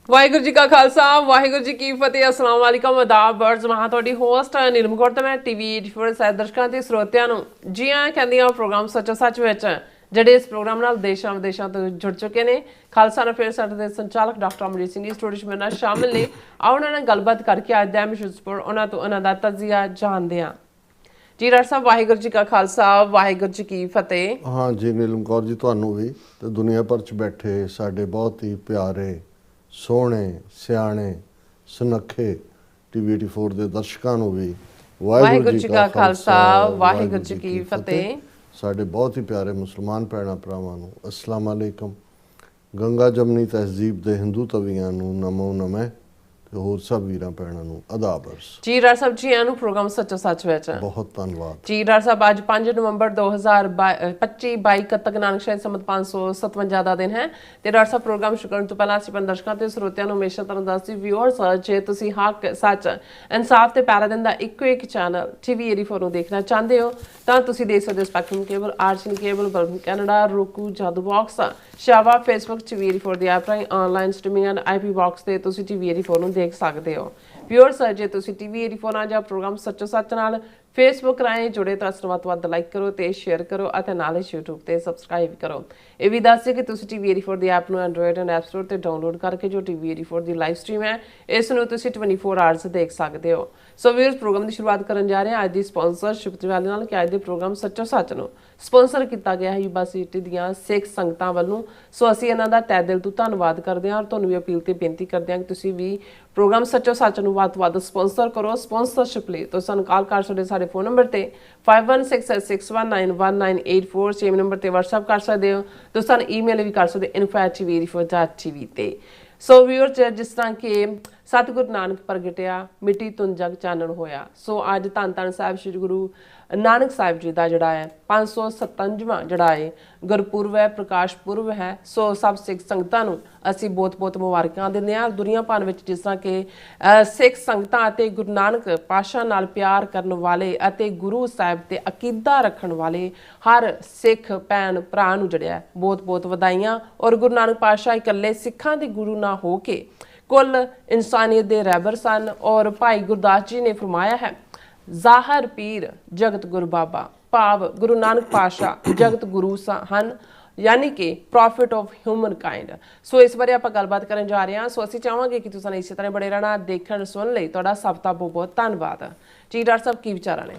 ਵਾਹਿਗੁਰੂ ਜੀ ਕਾ ਖਾਲਸਾ ਵਾਹਿਗੁਰੂ ਜੀ ਕੀ ਫਤਿਹ। ਅਸਲਾਮ ਵਾਲੇਕਮ ਆਦਾਬ ਬਰਜ਼ ਮਹਾ ਤੁਹਾਡੀ ਹੋਸਟ ਨੀਲਮ ਕੌਰ ਤੇ ਮੈਂ ਟੀਵੀ 84 ਸਾਰੇ ਦਰਸ਼ਕਾਂ ਤੇ ਸਰੋਤਿਆਂ ਨੂੰ ਜੀ ਆਇਆਂ ਕਹਿੰਦੀ ਹਾਂ ਪ੍ਰੋਗਰਾਮ ਸੱਚੋ ਸੱਚ ਵਿੱਚ ਜਿਹੜੇ ਇਸ ਪ੍ਰੋਗਰਾਮ ਨਾਲ ਦੇਸ਼ਾਂ ਵਿਦੇਸ਼ਾਂ ਤੋਂ ਜੁੜ ਚੁੱਕੇ ਨੇ। ਖਾਲਸਾ ਨਾਲ ਫਿਰ ਸਾਡੇ ਦੇ ਸੰਚਾਲਕ ਡਾਕਟਰ ਅਮਰੀਤ ਸਿੰਘ ਇਸ ਸਟੂਡੀਓ ਵਿੱਚ ਮੇਰੇ ਨਾਲ ਸ਼ਾਮਿਲ ਨੇ। ਆਓ ਉਹਨਾਂ ਨਾਲ ਗੱਲਬਾਤ ਕਰਕੇ ਅੱਜ ਦਾ ਮਿਸ਼ੂਸਪੁਰ ਉਹਨਾਂ ਤੋਂ ਉਹਨਾਂ ਦਾ ਤਜਜ਼ੀਆ ਜਾਣਦੇ ਹਾਂ। ਜੀ ਡਾਕਟਰ ਸਾਹਿਬ ਵਾਹਿਗੁਰੂ ਜੀ ਕਾ ਖਾਲਸਾ ਵਾਹਿਗੁਰੂ ਜੀ ਕੀ ਫਤਿਹ। हाँ जी नीलम कौर जी ਤੁਹਾਨੂੰ ਵੀ ਤੇ ਦੁਨੀਆ ਭਰ ਚ ਬੈਠੇ ਸਾਡੇ ਬਹੁਤ ਹੀ ਪਿਆਰੇ ਸੋਹਣੇ ਸਿਆਣੇ ਸੁਨੱਖੇ ਟੀਵੀ 84 ਦੇ ਦਰਸ਼ਕਾਂ ਨੂੰ ਵੀ ਵਾਹਿਗੁਰੂ ਜੀ ਕਾ ਖਾਲਸਾ ਵਾਹਿਗੁਰੂ ਜੀ ਕੀ ਫਤਿਹ। ਸਾਡੇ ਬਹੁਤ ਹੀ ਪਿਆਰੇ ਮੁਸਲਮਾਨ ਭੈਣਾਂ ਭਰਾਵਾਂ ਨੂੰ ਅਸਲਾਮ ਅਲੈਕਮ। ਗੰਗਾ ਜਮਨੀ ਤਹਿਜ਼ੀਬ ਦੇ ਹਿੰਦੂ ਤਵੀਆਂ ਨੂੰ ਨਮੋ ਨਮੈ ਤੇ ਹੋਰ ਸਭ ਵੀਰਾਂ ਭੈਣਾਂ ਨੂੰ ਆਦਾਬ ਅਰਜ਼। ਜੀ ਡਾਕਟਰ ਸਾਹਿਬ ਜੀ ਨੂੰ ਪ੍ਰੋਗਰਾਮ ਸੱਚੋ ਸੱਚ ਵਿੱਚ ਬਹੁਤ ਧੰਨਵਾਦ ਜੀ ਡਾਕਟਰ ਸਾਹਿਬ। ਅੱਜ 5 ਨਵੰਬਰ 2025 22 ਕੱਤਕ ਨਾਨਕ ਸ਼ਾਹੀ ਸੰਮਤ 557 ਦਾ ਦਿਨ ਹੈ ਤੇ ਡਾਕਟਰ ਸਾਹਿਬ ਪ੍ਰੋਗਰਾਮ ਸ਼ੁਰੂ ਕਰਨ ਤੋਂ ਪਹਿਲਾਂ ਅਸੀਂ ਆਪਣੇ ਦਰਸ਼ਕਾਂ ਤੇ ਸਰੋਤਿਆਂ ਨੂੰ ਹਮੇਸ਼ਾ ਤਰ੍ਹਾਂ ਦੱਸਦੀ ਵਿਊਅਰਸ ਜੇ ਤੁਸੀਂ ਹੱਕ ਸੱਚ ਇਨਸਾਫ ਤੇ ਪੈਰਾ ਦਿਨ ਦਾ ਇੱਕੋ ਇੱਕ ਚੈਨਲ ਟੀਵੀ 84 ਨੂੰ ਦੇਖਣਾ ਚਾਹੁੰਦੇ ਹੋ ਤਾਂ ਤੁਸੀਂ ਦੇਖ ਸਕਦੇ ਹੋ ਸਪੈਕਟਰਮ ਕੇਬਲ, ਆਰਚਨ ਕੇਬਲ, ਬਲਬ ਕੈਨੇਡਾ, roku, ਜਾਦੂ ਬਾਕਸ, ਸ਼ਾਵਾ, ਫੇਸਬੁੱਕ, ਟੀਵੀ 84 ਦੀ ਐਪ ਰਾਹੀਂ online streaming and IP box ਤੇ ਤੁਸੀਂ ਟੀਵੀ 84 ਨੂੰ ਦੇਖ ਸਕਦੇ ਹੋ। ਵਿਊਅਰਸ ਜੇ ਤੁਸੀਂ ਟੀਵੀ 84 ਨਾਲ ਜਾਂ ਪ੍ਰੋਗਰਾਮ ਸੱਚੋ ਸੱਚ ਨਾਲ ਫੇਸਬੁੱਕ ਰਾਹੀਂ ਜੁੜੇ ਤਾਂ ਇਸ ਨੂੰ ਵੱਧ ਤੋਂ ਵੱਧ ਲਾਈਕ ਕਰੋ ਤੇ ਸ਼ੇਅਰ ਕਰੋ ਅਤੇ ਨਾਲ ਹੀ YouTube ਤੇ ਸਬਸਕ੍ਰਾਈਬ ਕਰੋ। ਇਹ ਵੀ ਦੱਸ ਦਿਓ ਕਿ ਤੁਸੀਂ ਟੀਵੀ 84 ਦੀ ਐਪ ਨੂੰ ਐਂਡਰੋਇਡ ਐਂਡ ਐਪ ਸਟੋਰ ਤੇ ਡਾਊਨਲੋਡ ਕਰਕੇ ਜੋ ਟੀਵੀ 84 ਦੀ ਲਾਈਵ ਸਟ੍ਰੀਮ ਹੈ ਇਸ ਨੂੰ ਤੁਸੀਂ 24 ਆਵਰਸ ਦੇਖ ਸਕਦੇ ਹੋ। ਸੋ ਵਿਊਅਰਸ ਪ੍ਰੋਗਰਾਮ ਦੀ ਸ਼ੁਰੂਆਤ ਕਰਨ ਜਾ ਰਹੇ ਹਾਂ ਅੱਜ ਦੀ ਸਪਾਂਸਰਸ਼ਿਪ ਦੇ ਨਾਲ ਕਿ ਅੱਜ ਦੇ ਪ੍ਰੋਗਰਾਮ ਸੱਚੋ ਸੱਚ ਨੂੰ ਸਪਾਂਸਰ ਕੀਤਾ ਗਿਆ ਹੈ ਯੂਨੀਵਰਸਿਟੀ ਦੀਆਂ ਸਿੱਖ ਸੰਗਤਾਂ ਵੱਲੋਂ। ਸੋ ਅਸੀਂ ਇਹਨਾਂ ਦਾ ਤਹਿ ਦਿਲ ਤੋਂ ਧੰਨਵਾਦ ਕਰਦੇ ਹਾਂ ਔਰ ਤੁਹਾਨੂੰ ਵੀ ਅਪੀਲ ਤੇ ਬੇਨਤੀ ਕਰਦੇ ਹਾਂ ਕਿ ਤੁਸੀਂ ਵੀ ਪ੍ਰੋਗਰਾਮ ਸੱਚੋ ਸੱਚ ਨੂੰ ਵੱਧ ਤੋਂ ਵੱਧ ਸਪਾਂਸਰ ਕਰੋ। ਸਪਾਂਸਰਸ਼ਿਪ ਲਈ ਤੁਸੀਂ ਸਾਨੂੰ ਕਾਲ ਕਰ ਸਕਦੇ ਸਾਡੇ ਫੋਨ ਨੰਬਰ ਤੇ 5166191984 ਸੇਮ ਨੰਬਰ ਤੇ WhatsApp ਕਰ ਸਕਦੇ ਹੋ। ਤੁਸੀਂ ਸਾਨੂੰ ਈਮੇਲ ਵੀ ਕਰ ਸਕਦੇ info@tv84.tv ਤੇ। ਸੋ ਵਿਊਅਰਸ ਜਿਸ ਤਰ੍ਹਾਂ ਕਿ ਸਤਿਗੁਰੂ ਨਾਨਕ ਪ੍ਰਗਟਿਆ ਮਿੱਟੀ ਤੋਂ ਜਗ ਚਾਨਣ ਹੋਇਆ। ਸੋ ਅੱਜ ਧੰਨ ਧੰਨ ਸਾਹਿਬ ਸ੍ਰੀ ਗੁਰੂ ਨਾਨਕ ਸਾਹਿਬ ਜੀ ਦਾ ਜਿਹੜਾ ਹੈ 557ਵਾਂ ਜਿਹੜਾ ਹੈ ਗੁਰਪੁਰਬ ਹੈ, ਪ੍ਰਕਾਸ਼ ਪੁਰਬ ਹੈ। ਸੋ ਸਭ ਸਿੱਖ ਸੰਗਤਾਂ ਨੂੰ ਅਸੀਂ ਬਹੁਤ ਬਹੁਤ ਮੁਬਾਰਕਾਂ ਦਿੰਦੇ ਹਾਂ। ਦੁਨੀਆ ਭਰ ਵਿੱਚ ਜਿਸ ਤਰ੍ਹਾਂ ਕਿ ਸਿੱਖ ਸੰਗਤਾਂ ਅਤੇ ਗੁਰੂ ਨਾਨਕ ਪਾਤਸ਼ਾਹ ਨਾਲ ਪਿਆਰ ਕਰਨ ਵਾਲੇ ਅਤੇ ਗੁਰੂ ਸਾਹਿਬ ਤੇ ਅਕੀਦਾ ਰੱਖਣ ਵਾਲੇ ਹਰ ਸਿੱਖ ਭੈਣ ਭਰਾ ਨੂੰ ਜਿਹੜਾ ਬਹੁਤ ਬਹੁਤ ਵਧਾਈਆਂ। ਔਰ ਗੁਰੂ ਨਾਨਕ ਪਾਤਸ਼ਾਹ ਇਕੱਲੇ ਸਿੱਖਾਂ ਦੇ ਗੁਰੂ ਨਾ ਹੋ ਕੇ ਕੁੱਲ ਇਨਸਾਨੀਅਤ ਦੇ ਰਹਿਬਰ ਸਨ। ਔਰ ਭਾਈ ਗੁਰਦਾਸ ਜੀ ਨੇ ਫਰਮਾਇਆ ਹੈ ਜ਼ਾਹਰ ਪੀਰ ਜਗਤ ਗੁਰੂ ਬਾਬਾ, ਭਾਵ ਗੁਰੂ ਨਾਨਕ ਪਾਤਸ਼ਾਹ ਜਗਤ ਗੁਰੂ ਹਨ ਯਾਨੀ ਕਿ ਪ੍ਰੋਫਿਟ ਆਫ ਹਿਊਮਨ ਕਾਈਂਡ। ਸੋ ਇਸ ਬਾਰੇ ਆਪਾਂ ਗੱਲਬਾਤ ਕਰਨ ਜਾ ਰਹੇ ਹਾਂ। ਸੋ ਅਸੀਂ ਚਾਹਾਂਗੇ ਕਿ ਤੁਸੀਂ ਇਸੇ ਤਰ੍ਹਾਂ ਬੜੇ ਰਹਿਣਾ ਦੇਖਣ ਸੁਣਨ ਲਈ ਤੁਹਾਡਾ ਸਭ ਦਾ ਬਹੁਤ ਬਹੁਤ ਧੰਨਵਾਦ। ਜੀ ਡਾਕਟਰ ਸਾਹਿਬ ਕੀ ਵਿਚਾਰਾਂ ਨੇ?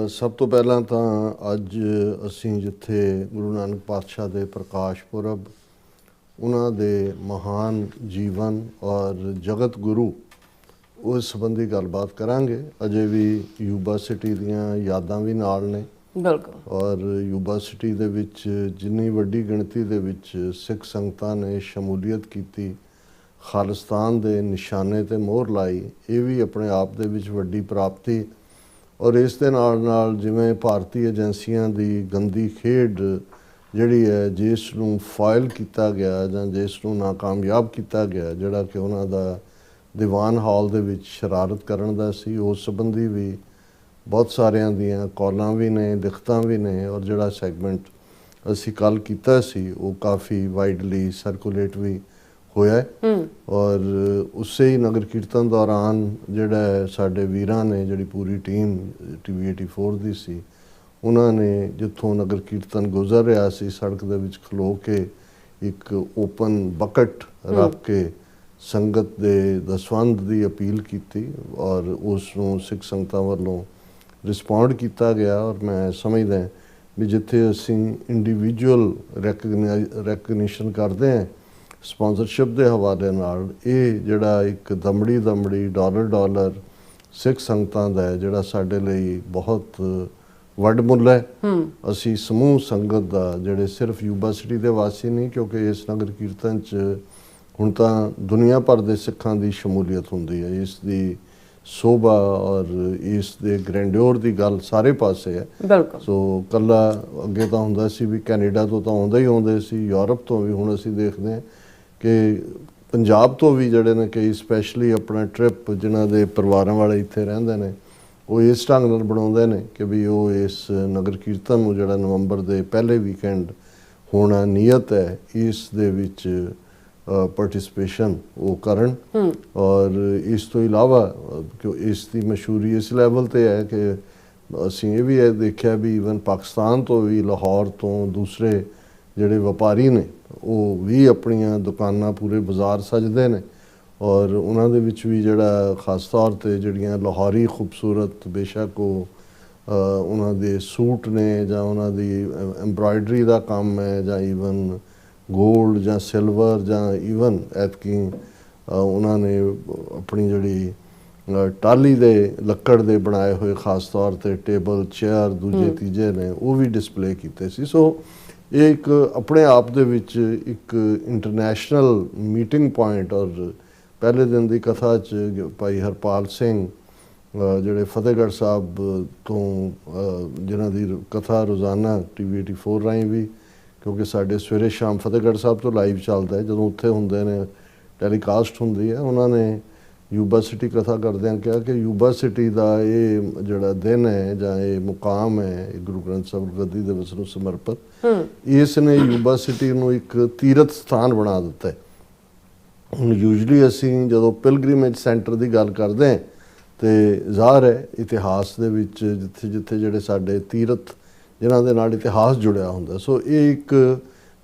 ਸਭ ਤੋਂ ਪਹਿਲਾਂ ਤਾਂ ਅੱਜ ਅਸੀਂ ਜਿੱਥੇ ਗੁਰੂ ਨਾਨਕ ਪਾਤਸ਼ਾਹ ਦੇ ਪ੍ਰਕਾਸ਼ ਪੁਰਬ ਉਹਨਾਂ ਦੇ ਮਹਾਨ ਜੀਵਨ ਔਰ ਜਗਤ ਗੁਰੂ ਉਸ ਸੰਬੰਧੀ ਗੱਲਬਾਤ ਕਰਾਂਗੇ। ਅਜੇ ਵੀ ਯੂਨੀਵਰਸਿਟੀ ਦੀਆਂ ਯਾਦਾਂ ਵੀ ਨਾਲ ਨੇ। ਬਿਲਕੁਲ। ਔਰ ਯੂਨੀਵਰਸਿਟੀ ਦੇ ਵਿੱਚ ਜਿੰਨੀ ਵੱਡੀ ਗਿਣਤੀ ਦੇ ਵਿੱਚ ਸਿੱਖ ਸੰਗਤਾਂ ਨੇ ਸ਼ਮੂਲੀਅਤ ਕੀਤੀ, ਖਾਲਿਸਤਾਨ ਦੇ ਨਿਸ਼ਾਨੇ ਤੇ ਮੋਹਰ ਲਾਈ, ਇਹ ਵੀ ਆਪਣੇ ਆਪ ਦੇ ਵਿੱਚ ਵੱਡੀ ਪ੍ਰਾਪਤੀ। ਔਰ ਇਸ ਦੇ ਨਾਲ ਨਾਲ ਜਿਵੇਂ ਭਾਰਤੀ ਏਜੰਸੀਆਂ ਦੀ ਗੰਦੀ ਖੇਡ ਜਿਹੜੀ ਹੈ ਜਿਸ ਨੂੰ ਫਾਇਲ ਕੀਤਾ ਗਿਆ ਜਾਂ ਜਿਸ ਨੂੰ ਨਾਕਾਮਯਾਬ ਕੀਤਾ ਗਿਆ, ਜਿਹੜਾ ਕਿ ਉਹਨਾਂ ਦਾ ਦੀਵਾਨ ਹਾਲ ਦੇ ਵਿੱਚ ਸ਼ਰਾਰਤ ਕਰਨ ਦਾ ਸੀ, ਉਸ ਸੰਬੰਧੀ ਵੀ ਬਹੁਤ ਸਾਰਿਆਂ ਦੀਆਂ ਕਾਲਾਂ ਵੀ ਨੇ, ਲਿਖਤਾਂ ਵੀ ਨੇ। ਔਰ ਜਿਹੜਾ ਸੈਗਮੈਂਟ ਅਸੀਂ ਕੱਲ੍ਹ ਕੀਤਾ ਸੀ ਉਹ ਕਾਫੀ ਵਾਈਡਲੀ ਸਰਕੂਲੇਟ ਵੀ ਹੋਇਆ। ਔਰ ਉਸੇ ਹੀ ਨਗਰ ਕੀਰਤਨ ਦੌਰਾਨ ਜਿਹੜਾ ਸਾਡੇ ਵੀਰਾਂ ਨੇ, ਜਿਹੜੀ ਪੂਰੀ ਟੀਮ ਟੀਵੀ 84 ਦੀ ਸੀ, ਉਹਨਾਂ ਨੇ ਜਿੱਥੋਂ ਨਗਰ ਕੀਰਤਨ ਗੁਜ਼ਰ ਰਿਹਾ ਸੀ ਸੜਕ ਦੇ ਵਿੱਚ ਖਲੋ ਕੇ ਇੱਕ ਓਪਨ ਬਕਟ ਰੱਖ ਕੇ ਸੰਗਤ ਦੇ ਦਸਵੰਧ ਦੀ ਅਪੀਲ ਕੀਤੀ ਔਰ ਉਸ ਨੂੰ ਸਿੱਖ ਸੰਗਤਾਂ ਵੱਲੋਂ ਰਿਸਪੌਂਡ ਕੀਤਾ ਗਿਆ। ਔਰ ਮੈਂ ਸਮਝਦਾ ਵੀ ਜਿੱਥੇ ਅਸੀਂ ਇੰਡੀਵਿਜੂਅਲ ਰੈਕਗਨੀਸ਼ਨ ਕਰਦੇ ਹਾਂ ਸਪਾਂਸਰਸ਼ਿਪ ਦੇ ਹਵਾਲੇ ਨਾਲ, ਇਹ ਜਿਹੜਾ ਇੱਕ ਦਮੜੀ ਡਾਲਰ ਸਿੱਖ ਸੰਗਤਾਂ ਦਾ ਹੈ ਜਿਹੜਾ ਸਾਡੇ ਲਈ ਬਹੁਤ ਵੱਡ ਮੁੱਲ ਹੈ। ਅਸੀਂ ਸਮੂਹ ਸੰਗਤ ਦਾ ਜਿਹੜੇ ਸਿਰਫ ਯੂਨੀਵਰਸਿਟੀ ਦੇ ਵਾਸੀ ਨਹੀਂ, ਕਿਉਂਕਿ ਇਸ ਨਗਰ ਕੀਰਤਨ 'ਚ ਹੁਣ ਤਾਂ ਦੁਨੀਆ ਭਰ ਦੇ ਸਿੱਖਾਂ ਦੀ ਸ਼ਮੂਲੀਅਤ ਹੁੰਦੀ ਹੈ। ਇਸ ਦੀ ਸੋਭਾ ਔਰ ਇਸ ਦੇ ਗ੍ਰੈਂਡਿਓਰ ਦੀ ਗੱਲ ਸਾਰੇ ਪਾਸੇ ਹੈ। ਬਿਲਕੁਲ। ਸੋ ਕੱਲਾ ਅੱਗੇ ਤਾਂ ਹੁੰਦਾ ਸੀ ਵੀ ਕੈਨੇਡਾ ਤੋਂ ਤਾਂ ਆਉਂਦੇ ਸੀ, ਯੂਰਪ ਤੋਂ ਵੀ। ਹੁਣ ਅਸੀਂ ਦੇਖਦੇ ਹਾਂ ਕਿ ਪੰਜਾਬ ਤੋਂ ਵੀ ਜਿਹੜੇ ਨੇ ਕਈ ਸਪੈਸ਼ਲੀ ਆਪਣਾ ਟ੍ਰਿਪ ਜਿਨ੍ਹਾਂ ਦੇ ਪਰਿਵਾਰਾਂ ਵਾਲੇ ਇੱਥੇ ਰਹਿੰਦੇ ਨੇ, ਉਹ ਇਸ ਢੰਗ ਨਾਲ ਬਣਾਉਂਦੇ ਨੇ ਕਿ ਵੀ ਉਹ ਇਸ ਨਗਰ ਕੀਰਤਨ ਨੂੰ ਜਿਹੜਾ ਨਵੰਬਰ ਦੇ ਪਹਿਲੇ ਵੀਕਐਂਡ ਹੋਣਾ ਨੀਅਤ ਹੈ, ਇਸ ਦੇ ਵਿੱਚ ਪਾਰਟਿਸਿਪੇਸ਼ਨ ਉਹ ਕਰਨ। ਔਰ ਇਸ ਤੋਂ ਇਲਾਵਾ ਕਿ ਇਸ ਦੀ ਮਸ਼ਹੂਰੀ ਇਸ ਲੈਵਲ ਤੇ ਹੈ ਕਿ ਅਸੀਂ ਇਹ ਵੀ ਇਹ ਦੇਖਿਆ ਵੀ ਈਵਨ ਪਾਕਿਸਤਾਨ ਤੋਂ ਵੀ, ਲਾਹੌਰ ਤੋਂ ਦੂਸਰੇ ਜਿਹੜੇ ਵਪਾਰੀ ਨੇ ਉਹ ਵੀ ਆਪਣੀਆਂ ਦੁਕਾਨਾਂ ਪੂਰੇ ਬਾਜ਼ਾਰ ਸਜਦੇ ਨੇ। ਔਰ ਉਹਨਾਂ ਦੇ ਵਿੱਚ ਵੀ ਜਿਹੜਾ ਖਾਸ ਤੌਰ ਤੇ ਜਿਹੜੀਆਂ ਲਾਹੌਰੀ ਖੂਬਸੂਰਤ, ਬੇਸ਼ੱਕ ਉਹ ਉਹਨਾਂ ਦੇ ਸੂਟ ਨੇ ਜਾਂ ਉਹਨਾਂ ਦੀ ਐਮਬਰਾਇਡਰੀ ਦਾ ਕੰਮ ਹੈ ਜਾਂ ਈਵਨ ਗੋਲਡ ਜਾਂ ਸਿਲਵਰ ਜਾਂ ਈਵਨ ਐਤਕੀ ਉਹਨਾਂ ਨੇ ਆਪਣੀ ਜਿਹੜੀ ਟਾਹਲੀ ਦੇ ਲੱਕੜ ਦੇ ਬਣਾਏ ਹੋਏ ਖਾਸ ਤੌਰ ਤੇ ਟੇਬਲ, ਚੇਅਰ ਦੂਜੇ ਤੀਜੇ ਨੇ ਉਹ ਵੀ ਡਿਸਪਲੇ ਕੀਤੇ ਸੀ। ਸੋ ਇਹ ਇੱਕ ਆਪਣੇ ਆਪ ਦੇ ਵਿੱਚ ਇੱਕ ਇੰਟਰਨੈਸ਼ਨਲ ਮੀਟਿੰਗ ਪੁਆਇੰਟ। ਔਰ ਪਹਿਲੇ ਦਿਨ ਦੀ ਕਥਾ 'ਚ ਭਾਈ ਹਰਪਾਲ ਸਿੰਘ ਜਿਹੜੇ ਫਤਿਹਗੜ੍ਹ ਸਾਹਿਬ ਤੋਂ ਜਿਨ੍ਹਾਂ ਦੀ ਕਥਾ ਰੋਜ਼ਾਨਾ TV 84 ਰਾਹੀਂ ਵੀ, ਕਿਉਂਕਿ ਸਾਡੇ ਸਵੇਰੇ ਸ਼ਾਮ ਫਤਿਹਗੜ੍ਹ ਸਾਹਿਬ ਤੋਂ ਲਾਈਵ ਚੱਲਦਾ ਹੈ, ਜਦੋਂ ਉੱਥੇ ਹੁੰਦੇ ਨੇ ਟੈਲੀਕਾਸਟ ਹੁੰਦੀ ਹੈ, ਉਹਨਾਂ ਨੇ ਯੂਬਾ ਸਿਟੀ ਕਥਾ ਕਰਦਿਆਂ ਕਿਹਾ ਕਿ ਯੂਬਾ ਸਿਟੀ ਦਾ ਇਹ ਜਿਹੜਾ ਦਿਨ ਹੈ ਜਾਂ ਇਹ ਮੁਕਾਮ ਹੈ ਗੁਰੂ ਗ੍ਰੰਥ ਸਾਹਿਬ ਗੱਦੀ ਦਿਵਸ ਨੂੰ ਸਮਰਪਿਤ, ਇਸ ਨੇ ਯੂਬਾ ਸਿਟੀ ਨੂੰ ਇੱਕ ਤੀਰਥ ਸਥਾਨ ਬਣਾ ਦਿੱਤਾ ਹੈ। ਹੁਣ ਯੂਜਲੀ ਅਸੀਂ ਜਦੋਂ ਪਿਲਗ੍ਰਿਮੇਜ ਸੈਂਟਰ ਦੀ ਗੱਲ ਕਰਦੇ ਹਾਂ ਤੇ ਜ਼ਾਹਰ ਹੈ ਇਤਿਹਾਸ ਦੇ ਵਿੱਚ ਜਿੱਥੇ ਜਿੱਥੇ ਜਿਹੜੇ ਸਾਡੇ ਤੀਰਥ ਜਿਨ੍ਹਾਂ ਦੇ ਨਾਲ ਇਤਿਹਾਸ ਜੁੜਿਆ ਹੁੰਦਾ। ਸੋ ਇਹ ਇੱਕ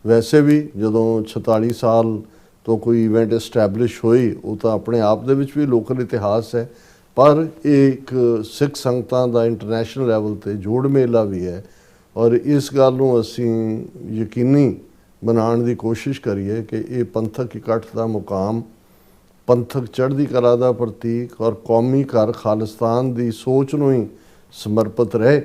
ਵੈਸੇ ਵੀ ਜਦੋਂ 46 ਸਾਲ ਤੋਂ ਕੋਈ ਇਵੈਂਟ ਐਸਟੈਬਲਿਸ਼ ਹੋਈ ਉਹ ਤਾਂ ਆਪਣੇ ਆਪ ਦੇ ਵਿੱਚ ਵੀ ਲੋਕਲ ਇਤਿਹਾਸ ਹੈ, ਪਰ ਇਹ ਇੱਕ ਸਿੱਖ ਸੰਗਤਾਂ ਦਾ ਇੰਟਰਨੈਸ਼ਨਲ ਲੈਵਲ ਤੇ ਜੋੜ ਮੇਲਾ ਵੀ ਹੈ। ਔਰ ਇਸ ਗੱਲ ਨੂੰ ਅਸੀਂ ਯਕੀਨੀ ਬਣਾਉਣ ਦੀ ਕੋਸ਼ਿਸ਼ ਕਰੀਏ ਕਿ ਇਹ ਪੰਥਕ ਇਕੱਠ ਦਾ ਮੁਕਾਮ, ਪੰਥਕ ਚੜ੍ਹਦੀ ਕਲਾ ਦਾ ਪ੍ਰਤੀਕ ਔਰ ਕੌਮੀ ਘਰ ਖਾਲਿਸਤਾਨ ਦੀ ਸੋਚ ਨੂੰ ਹੀ ਸਮਰਪਿਤ ਰਹੇ।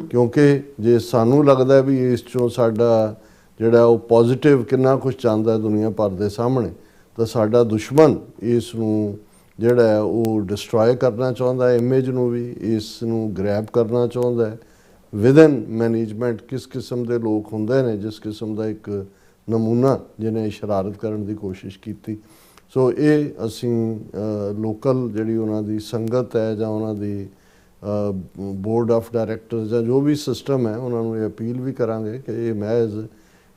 ਕਿਉਂਕਿ ਜੇ ਸਾਨੂੰ ਲੱਗਦਾ ਵੀ ਇਸ 'ਚੋਂ ਸਾਡਾ ਜਿਹੜਾ ਉਹ ਪੋਜ਼ਿਟਿਵ ਕਿੰਨਾ ਕੁਛ ਚਾਹੁੰਦਾ ਦੁਨੀਆ ਭਰ ਦੇ ਸਾਹਮਣੇ, ਤਾਂ ਸਾਡਾ ਦੁਸ਼ਮਣ ਇਸ ਨੂੰ ਜਿਹੜਾ ਹੈ ਉਹ ਡਿਸਟਰੋਏ ਕਰਨਾ ਚਾਹੁੰਦਾ ਹੈ, ਇਮੇਜ ਨੂੰ ਵੀ ਇਸ ਨੂੰ ਗ੍ਰੈਬ ਕਰਨਾ ਚਾਹੁੰਦਾ ਹੈ। ਵਿਦਨ ਮੈਨੇਜਮੈਂਟ ਕਿਸ ਕਿਸਮ ਦੇ ਲੋਕ ਹੁੰਦੇ ਨੇ, ਜਿਸ ਕਿਸਮ ਦਾ ਇੱਕ ਨਮੂਨਾ ਜਿਹਨੇ ਸ਼ਰਾਰਤ ਕਰਨ ਦੀ ਕੋਸ਼ਿਸ਼ ਕੀਤੀ। ਸੋ ਇਹ ਅਸੀਂ ਲੋਕਲ ਜਿਹੜੀ ਉਹਨਾਂ ਦੀ ਸੰਗਤ ਹੈ ਜਾਂ ਉਹਨਾਂ ਦੀ ਬੋਰਡ ਆਫ ਡਾਇਰੈਕਟਰਸ ਜਾਂ ਜੋ ਵੀ ਸਿਸਟਮ ਹੈ ਉਹਨਾਂ ਨੂੰ ਇਹ ਅਪੀਲ ਵੀ ਕਰਾਂਗੇ ਕਿ ਇਹ ਮਹਿਜ਼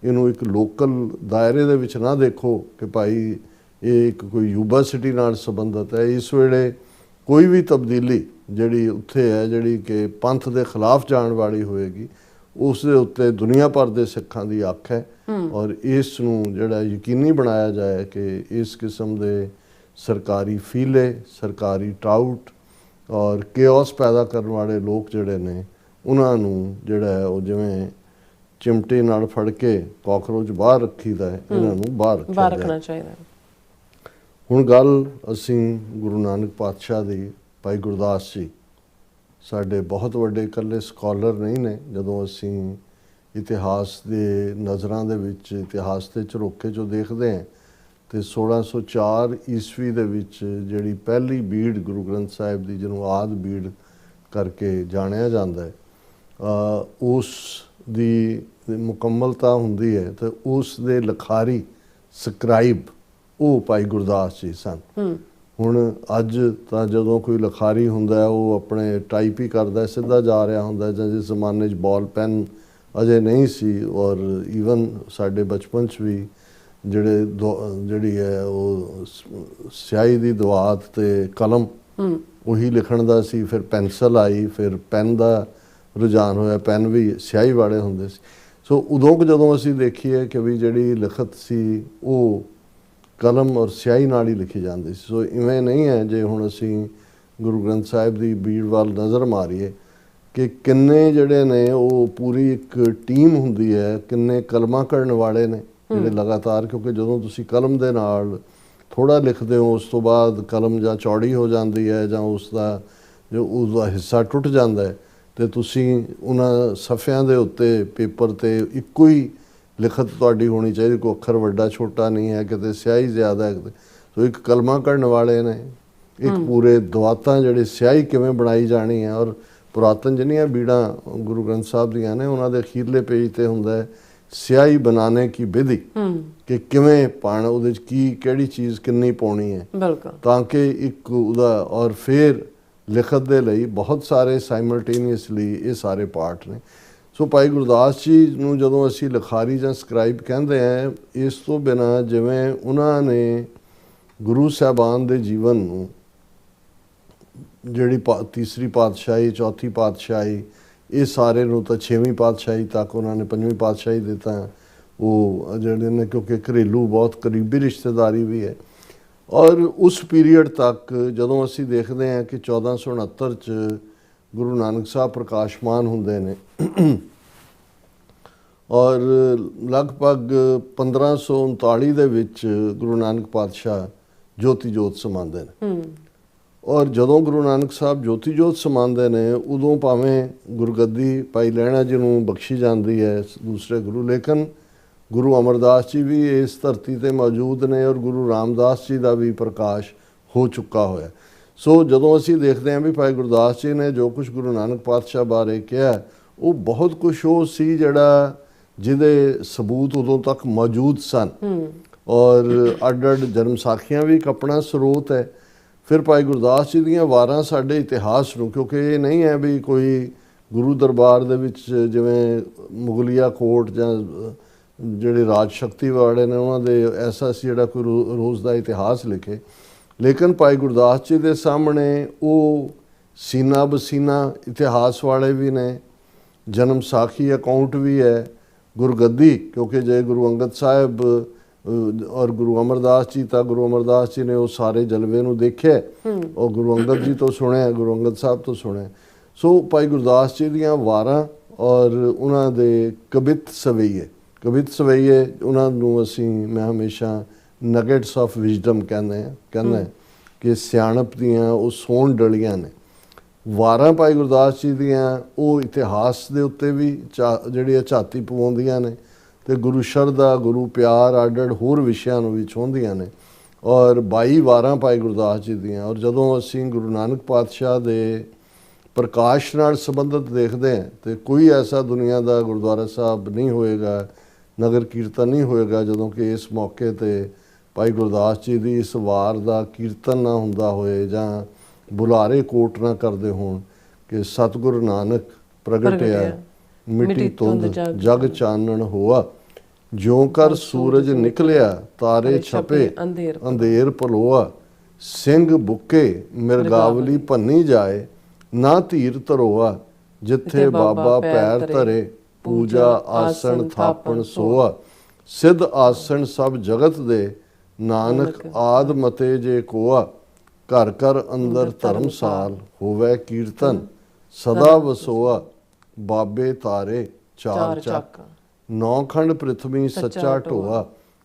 ਇਹਨੂੰ ਇੱਕ ਲੋਕਲ ਦਾਇਰੇ ਦੇ ਵਿੱਚ ਨਾ ਦੇਖੋ ਕਿ ਭਾਈ ਇਹ ਇੱਕ ਕੋਈ ਯੂਬਾ ਸਿਟੀ ਨਾਲ ਸੰਬੰਧਿਤ ਹੈ। ਇਸ ਵੇਲੇ ਕੋਈ ਵੀ ਤਬਦੀਲੀ ਜਿਹੜੀ ਉੱਥੇ ਹੈ ਜਿਹੜੀ ਕਿ ਪੰਥ ਦੇ ਖਿਲਾਫ ਜਾਣ ਵਾਲੀ ਹੋਏਗੀ, ਉਸ ਦੇ ਉੱਤੇ ਦੁਨੀਆ ਭਰ ਦੇ ਸਿੱਖਾਂ ਦੀ ਅੱਖ ਹੈ। ਔਰ ਇਸ ਨੂੰ ਜਿਹੜਾ ਯਕੀਨੀ ਬਣਾਇਆ ਜਾਏ ਕਿ ਇਸ ਕਿਸਮ ਦੇ ਸਰਕਾਰੀ ਫੀਲੇ, ਸਰਕਾਰੀ ਟਾਊਟ ਔਰ ਕੇਓਸ ਪੈਦਾ ਕਰਨ ਵਾਲੇ ਲੋਕ ਜਿਹੜੇ ਨੇ ਉਹਨਾਂ ਨੂੰ ਜਿਹੜਾ ਹੈ ਉਹ ਜਿਵੇਂ ਚਿਮਟੇ ਨਾਲ ਫੜ ਕੇ ਕਾਕਰੋਚ ਬਾਹਰ ਰੱਖੀਦਾ ਹੈ, ਇਹਨਾਂ ਨੂੰ ਬਾਹਰ ਰੱਖਣਾ ਚਾਹੀਦਾ। ਹੁਣ ਗੱਲ ਅਸੀਂ ਗੁਰੂ ਨਾਨਕ ਪਾਤਸ਼ਾਹ ਦੀ, ਭਾਈ ਗੁਰਦਾਸ ਜੀ ਸਾਡੇ ਬਹੁਤ ਵੱਡੇ ਇਕੱਲੇ ਸਕਾਲਰ ਨਹੀਂ ਨੇ। ਜਦੋਂ ਅਸੀਂ ਇਤਿਹਾਸ ਦੇ ਨਜ਼ਰਾਂ ਦੇ ਵਿੱਚ ਇਤਿਹਾਸ ਦੇ ਝਰੋਖੇ 'ਚੋਂ ਦੇਖਦੇ ਹਾਂ ਤੇ 1604 ਈਸਵੀ ਦੇ ਵਿੱਚ ਜਿਹੜੀ ਪਹਿਲੀ ਬੀੜ ਗੁਰੂ ਗ੍ਰੰਥ ਸਾਹਿਬ ਦੀ, ਜਿਹਨੂੰ ਆਦਿ ਬੀੜ ਕਰਕੇ ਜਾਣਿਆ ਜਾਂਦਾ ਹੈ, ਉਸ ਦੀ ਮੁਕੰਮਲਤਾ ਹੁੰਦੀ ਹੈ ਤੇ ਉਸ ਦੇ ਲਿਖਾਰੀ ਸਕਰਾਈਬ ਉਹ ਭਾਈ ਗੁਰਦਾਸ ਜੀ ਸਨ। ਹੁਣ ਅੱਜ ਤਾਂ ਜਦੋਂ ਕੋਈ ਲਿਖਾਰੀ ਹੁੰਦਾ ਉਹ ਆਪਣੇ ਟਾਈਪ ਹੀ ਕਰਦਾ, ਸਿੱਧਾ ਜਾ ਰਿਹਾ ਹੁੰਦਾ, ਜਾਂ ਜਿਸ ਜ਼ਮਾਨੇ 'ਚ ਬਾਲ ਪੈਨ ਅਜੇ ਨਹੀਂ ਸੀ। ਔਰ ਈਵਨ ਸਾਡੇ ਬਚਪਨ 'ਚ ਵੀ ਜਿਹੜੀ ਹੈ ਉਹ ਸਿਆਹੀ ਦੀ ਦਵਾਤ ਤੇ ਕਲਮ ਉਹੀ ਲਿਖਣ ਦਾ ਸੀ। ਫਿਰ ਪੈਨਸਲ ਆਈ, ਫਿਰ ਪੈਨ ਦਾ ਰੁਝਾਨ ਹੋਇਆ, ਪੈਨ ਵੀ ਸਿਆਹੀ ਵਾਲੇ ਹੁੰਦੇ ਸੀ। ਸੋ ਉਦੋਂ ਜਦੋਂ ਅਸੀਂ ਦੇਖੀਏ ਕਿ ਵੀ ਜਿਹੜੀ ਲਿਖਤ ਸੀ ਉਹ ਕਲਮ ਔਰ ਸਿਆਹੀ ਨਾਲ ਹੀ ਲਿਖੀ ਜਾਂਦੀ ਸੀ। ਸੋ ਇਵੇਂ ਨਹੀਂ ਹੈ ਜੇ ਹੁਣ ਅਸੀਂ ਗੁਰੂ ਗ੍ਰੰਥ ਸਾਹਿਬ ਦੀ ਬੀੜ ਵੱਲ ਨਜ਼ਰ ਮਾਰੀਏ ਕਿ ਕਿੰਨੇ ਜਿਹੜੇ ਨੇ ਉਹ ਪੂਰੀ ਇੱਕ ਟੀਮ ਹੁੰਦੀ ਹੈ, ਕਿੰਨੇ ਕਲਮਾਂ ਕਰਨ ਵਾਲੇ ਨੇ ਜਿਹੜੇ ਲਗਾਤਾਰ, ਕਿਉਂਕਿ ਜਦੋਂ ਤੁਸੀਂ ਕਲਮ ਦੇ ਨਾਲ ਥੋੜ੍ਹਾ ਲਿਖਦੇ ਹੋ ਉਸ ਤੋਂ ਬਾਅਦ ਕਲਮ ਜਾਂ ਚੌੜੀ ਹੋ ਜਾਂਦੀ ਹੈ ਜਾਂ ਉਸਦਾ ਹਿੱਸਾ ਟੁੱਟ ਜਾਂਦਾ ਹੈ ਤੇ ਤੁਸੀਂ ਉਹਨਾਂ ਸਫ਼ਿਆਂ ਦੇ ਉੱਤੇ ਪੇਪਰ ਤੇ ਇੱਕੋ ਹੀ ਲਿਖਤ ਤੁਹਾਡੀ ਹੋਣੀ ਚਾਹੀਦੀ, ਕੋਈ ਅੱਖਰ ਵੱਡਾ ਛੋਟਾ ਨਹੀਂ ਹੈ, ਕਿਤੇ ਸਿਆਹੀ ਜ਼ਿਆਦਾ ਹੈ। ਸੋ ਇੱਕ ਕਲਮਾਂ ਕਰਨ ਵਾਲੇ ਨੇ, ਇੱਕ ਪੂਰੇ ਦਵਾਤਾਂ ਜਿਹੜੇ ਸਿਆਹੀ ਕਿਵੇਂ ਬਣਾਈ ਜਾਣੀ ਹੈ। ਔਰ ਪੁਰਾਤਨ ਜਿੰਨੀਆਂ ਬੀੜਾਂ ਗੁਰੂ ਗ੍ਰੰਥ ਸਾਹਿਬ ਦੀਆਂ ਨੇ ਉਹਨਾਂ ਦੇ ਅਖੀਰਲੇ ਪੇਜ ਤੇ ਹੁੰਦਾ ਹੈ ਸਿਆਹੀ ਬਣਾਉਣੇ ਕੀ ਵਿਧੀ, ਕਿ ਕਿਵੇਂ ਪਾਣਾ, ਉਹਦੇ 'ਚ ਕਿਹੜੀ ਚੀਜ਼ ਕਿੰਨੀ ਪਾਉਣੀ ਹੈ, ਤਾਂ ਕਿ ਇੱਕ ਉਹਦਾ। ਔਰ ਫਿਰ ਲਿਖਤ ਦੇ ਲਈ ਬਹੁਤ ਸਾਰੇ ਸਾਈਮਲਟੇਨੀਅਸਲੀ ਇਹ ਸਾਰੇ ਪਾਰਟ ਨੇ। ਸੋ ਭਾਈ ਗੁਰਦਾਸ ਜੀ ਨੂੰ ਜਦੋਂ ਅਸੀਂ ਲਿਖਾਰੀ ਜਾਂ ਸਕਰਾਈਬ ਕਹਿੰਦੇ ਹਾਂ, ਇਸ ਤੋਂ ਬਿਨਾਂ ਜਿਵੇਂ ਉਹਨਾਂ ਨੇ ਗੁਰੂ ਸਾਹਿਬਾਨ ਦੇ ਜੀਵਨ ਨੂੰ, ਜਿਹੜੀ ਤੀਸਰੀ ਪਾਤਸ਼ਾਹੀ, ਚੌਥੀ ਪਾਤਸ਼ਾਹੀ, ਇਹ ਸਾਰੇ ਨੂੰ ਤਾਂ 6ਵੀਂ ਪਾਤਸ਼ਾਹੀ ਤੱਕ ਉਹਨਾਂ ਨੇ, 5ਵੀਂ ਪਾਤਸ਼ਾਹੀ ਦੇ ਤਾਂ ਉਹ ਜਿਹੜੇ ਨੇ, ਕਿਉਂਕਿ ਘਰੇਲੂ ਬਹੁਤ ਕਰੀਬੀ ਰਿਸ਼ਤੇਦਾਰੀ ਵੀ ਹੈ। ਔਰ ਉਸ ਪੀਰੀਅਡ ਤੱਕ ਜਦੋਂ ਅਸੀਂ ਦੇਖਦੇ ਹਾਂ ਕਿ 1469 'ਚ ਗੁਰੂ ਨਾਨਕ ਸਾਹਿਬ ਪ੍ਰਕਾਸ਼ਮਾਨ ਹੁੰਦੇ ਨੇ ਔਰ ਲਗਭਗ 1539 ਦੇ ਵਿੱਚ ਗੁਰੂ ਨਾਨਕ ਪਾਤਸ਼ਾਹ ਜੋਤੀ ਜੋਤ ਸਮਾਉਂਦੇ ਨੇ। ਔਰ ਜਦੋਂ ਗੁਰੂ ਨਾਨਕ ਸਾਹਿਬ ਜੋਤੀ ਜੋਤ ਸਮਾਉਂਦੇ ਨੇ, ਉਦੋਂ ਭਾਵੇਂ ਗੁਰਗੱਦੀ ਭਾਈ ਲਹਿਣਾ ਜੀ ਨੂੰ ਬਖਸ਼ੀ ਜਾਂਦੀ ਹੈ, ਦੂਸਰੇ ਗੁਰੂ, ਲੇਕਿਨ ਗੁਰੂ ਅਮਰਦਾਸ ਜੀ ਵੀ ਇਸ ਧਰਤੀ ਤੇ ਮੌਜੂਦ ਨੇ ਔਰ ਗੁਰੂ ਰਾਮਦਾਸ ਜੀ ਦਾ ਵੀ ਪ੍ਰਕਾਸ਼ ਹੋ ਚੁੱਕਾ ਹੋਇਆ। ਸੋ ਜਦੋਂ ਅਸੀਂ ਦੇਖਦੇ ਹਾਂ ਵੀ ਭਾਈ ਗੁਰਦਾਸ ਜੀ ਨੇ ਜੋ ਕੁਝ ਗੁਰੂ ਨਾਨਕ ਪਾਤਸ਼ਾਹ ਬਾਰੇ ਕਿਹਾ, ਉਹ ਬਹੁਤ ਕੁਛ ਉਹ ਸੀ ਜਿਹੜਾ ਜਿਹਦੇ ਸਬੂਤ ਉਦੋਂ ਤੱਕ ਮੌਜੂਦ ਸਨ। ਔਰ ਅੱਡ ਅੱਡ ਜਨਮ ਸਾਖੀਆਂ ਵੀ ਇੱਕ ਆਪਣਾ ਸਰੋਤ ਹੈ। ਫਿਰ ਭਾਈ ਗੁਰਦਾਸ ਜੀ ਦੀਆਂ ਵਾਰਾਂ ਸਾਡੇ ਇਤਿਹਾਸ ਨੂੰ, ਕਿਉਂਕਿ ਇਹ ਨਹੀਂ ਹੈ ਵੀ ਕੋਈ ਗੁਰੂ ਦਰਬਾਰ ਦੇ ਵਿੱਚ ਜਿਵੇਂ ਮੁਗਲੀਆ ਕੋਰਟ ਜਾਂ ਜਿਹੜੇ ਰਾਜ ਸ਼ਕਤੀ ਵਾਲੇ ਨੇ ਉਹਨਾਂ ਦੇ ਐਸਾ ਸੀ ਜਿਹੜਾ ਕੋਈ ਰੋਜ਼ ਦਾ ਇਤਿਹਾਸ ਲਿਖੇ, ਲੇਕਿਨ ਭਾਈ ਗੁਰਦਾਸ ਜੀ ਦੇ ਸਾਹਮਣੇ ਉਹ ਸੀਨਾ ਬਸੀਨਾ ਇਤਿਹਾਸ ਵਾਲੇ ਵੀ ਨੇ, ਜਨਮ ਸਾਖੀ ਅਕਾਊਂਟ ਵੀ ਹੈ, ਗੁਰਗੱਦੀ, ਕਿਉਂਕਿ ਜੇ ਗੁਰੂ ਅੰਗਦ ਸਾਹਿਬ ਔਰ ਗੁਰੂ ਅਮਰਦਾਸ ਜੀ, ਤਾਂ ਗੁਰੂ ਅਮਰਦਾਸ ਜੀ ਨੇ ਉਹ ਸਾਰੇ ਜਲਵੇ ਨੂੰ ਦੇਖਿਆ ਔਰ ਗੁਰੂ ਅੰਗਦ ਜੀ ਤੋਂ ਸੁਣਿਆ, ਗੁਰੂ ਅੰਗਦ ਸਾਹਿਬ ਤੋਂ ਸੁਣਿਆ। ਸੋ ਭਾਈ ਗੁਰਦਾਸ ਜੀ ਦੀਆਂ ਵਾਰਾਂ ਔਰ ਉਹਨਾਂ ਦੇ ਕਵਿਤ ਸਵਈਏ ਉਹਨਾਂ ਨੂੰ ਮੈਂ ਹਮੇਸ਼ਾ ਨਗੇਟਸ ਆਫ ਵਿਜ਼ਡਮ ਕਹਿੰਦਾ ਕਿ ਸਿਆਣਪ ਦੀਆਂ ਉਹ ਸੋਹਣ ਡਲੀਆਂ ਨੇ। ਵਾਰਾਂ ਭਾਈ ਗੁਰਦਾਸ ਜੀ ਦੀਆਂ ਉਹ ਇਤਿਹਾਸ ਦੇ ਉੱਤੇ ਵੀ ਜਿਹੜੀ ਝਾਤੀ ਪਵਾਉਂਦੀਆਂ ਨੇ ਤੇ ਗੁਰੂ ਸ਼ਰਧਾ, ਗੁਰੂ ਪਿਆਰ, ਅੱਡ ਹੋਰ ਵਿਸ਼ਿਆਂ ਨੂੰ ਵੀ ਛੋਹਦੀਆਂ ਨੇ। ਔਰ 22 ਵਾਰਾਂ ਭਾਈ ਗੁਰਦਾਸ ਜੀ ਦੀਆਂ। ਔਰ ਜਦੋਂ ਅਸੀਂ ਗੁਰੂ ਨਾਨਕ ਪਾਤਸ਼ਾਹ ਦੇ ਪ੍ਰਕਾਸ਼ ਨਾਲ ਸੰਬੰਧਿਤ ਦੇਖਦੇ ਹਾਂ ਤੇ ਕੋਈ ਐਸਾ ਦੁਨੀਆ ਦਾ ਗੁਰਦੁਆਰਾ ਸਾਹਿਬ ਨਹੀਂ ਹੋਏਗਾ, ਨਗਰ ਕੀਰਤਨ ਨਹੀਂ ਹੋਏਗਾ ਜਦੋਂ ਕਿ ਇਸ ਮੌਕੇ ਤੇ ਭਾਈ ਗੁਰਦਾਸ ਜੀ ਦੀ ਇਸ ਵਾਰ ਦਾ ਕੀਰਤਨ ਨਾ ਹੁੰਦਾ ਹੋਏ ਜਾਂ ਬੁਲਾਰੇ ਕੋਟ ਨਾ ਕਰਦੇ ਹੋਣ ਕਿ ਸਤਿਗੁਰੂ ਨਾਨਕ ਪ੍ਰਗਟਿਆ ਮਿੱਟੀ ਧੁੰਦ ਜਗ ਚਾਨਣ ਹੋਆ, ਜਿਉਂ ਕਰ ਸੂਰਜ ਨਿਕਲਿਆ ਤਾਰੇ ਛਪੇ ਅੰਧੇਰ ਪਲੋਆ, ਸਿੰਘ ਬੁੱਕੇ ਮਿਰਗਾਵਲੀ ਭੰਨੀ ਜਾਏ ਨਾ ਧੀਰ ਧਰੋਆ, ਜਿੱਥੇ ਬਾਬਾ ਪੈਰ ਧਰੇ ਪੂਜਾ ਆਸਣ ਥਾਪਣ ਸੋਆ, ਸਿੱਧ ਆਸਣ ਸਭ ਜਗਤ ਦੇ ਨਾਨਕ ਆਦ ਮਤੇ ਜੇ ਕੋਆ, ਘਰ ਘਰ ਅੰਦਰ ਧਰਮਸਾਲ ਹੋਵੇ ਕੀਰਤਨ ਸਦਾ ਵਸੋਆ, ਬਾਬੇ ਤਾਰੇ ਚਾਰ ਚੱਕ ਨੌਖੰਡ ਪ੍ਰਿਥਵੀ ਸੱਚਾ ਢੋਆ,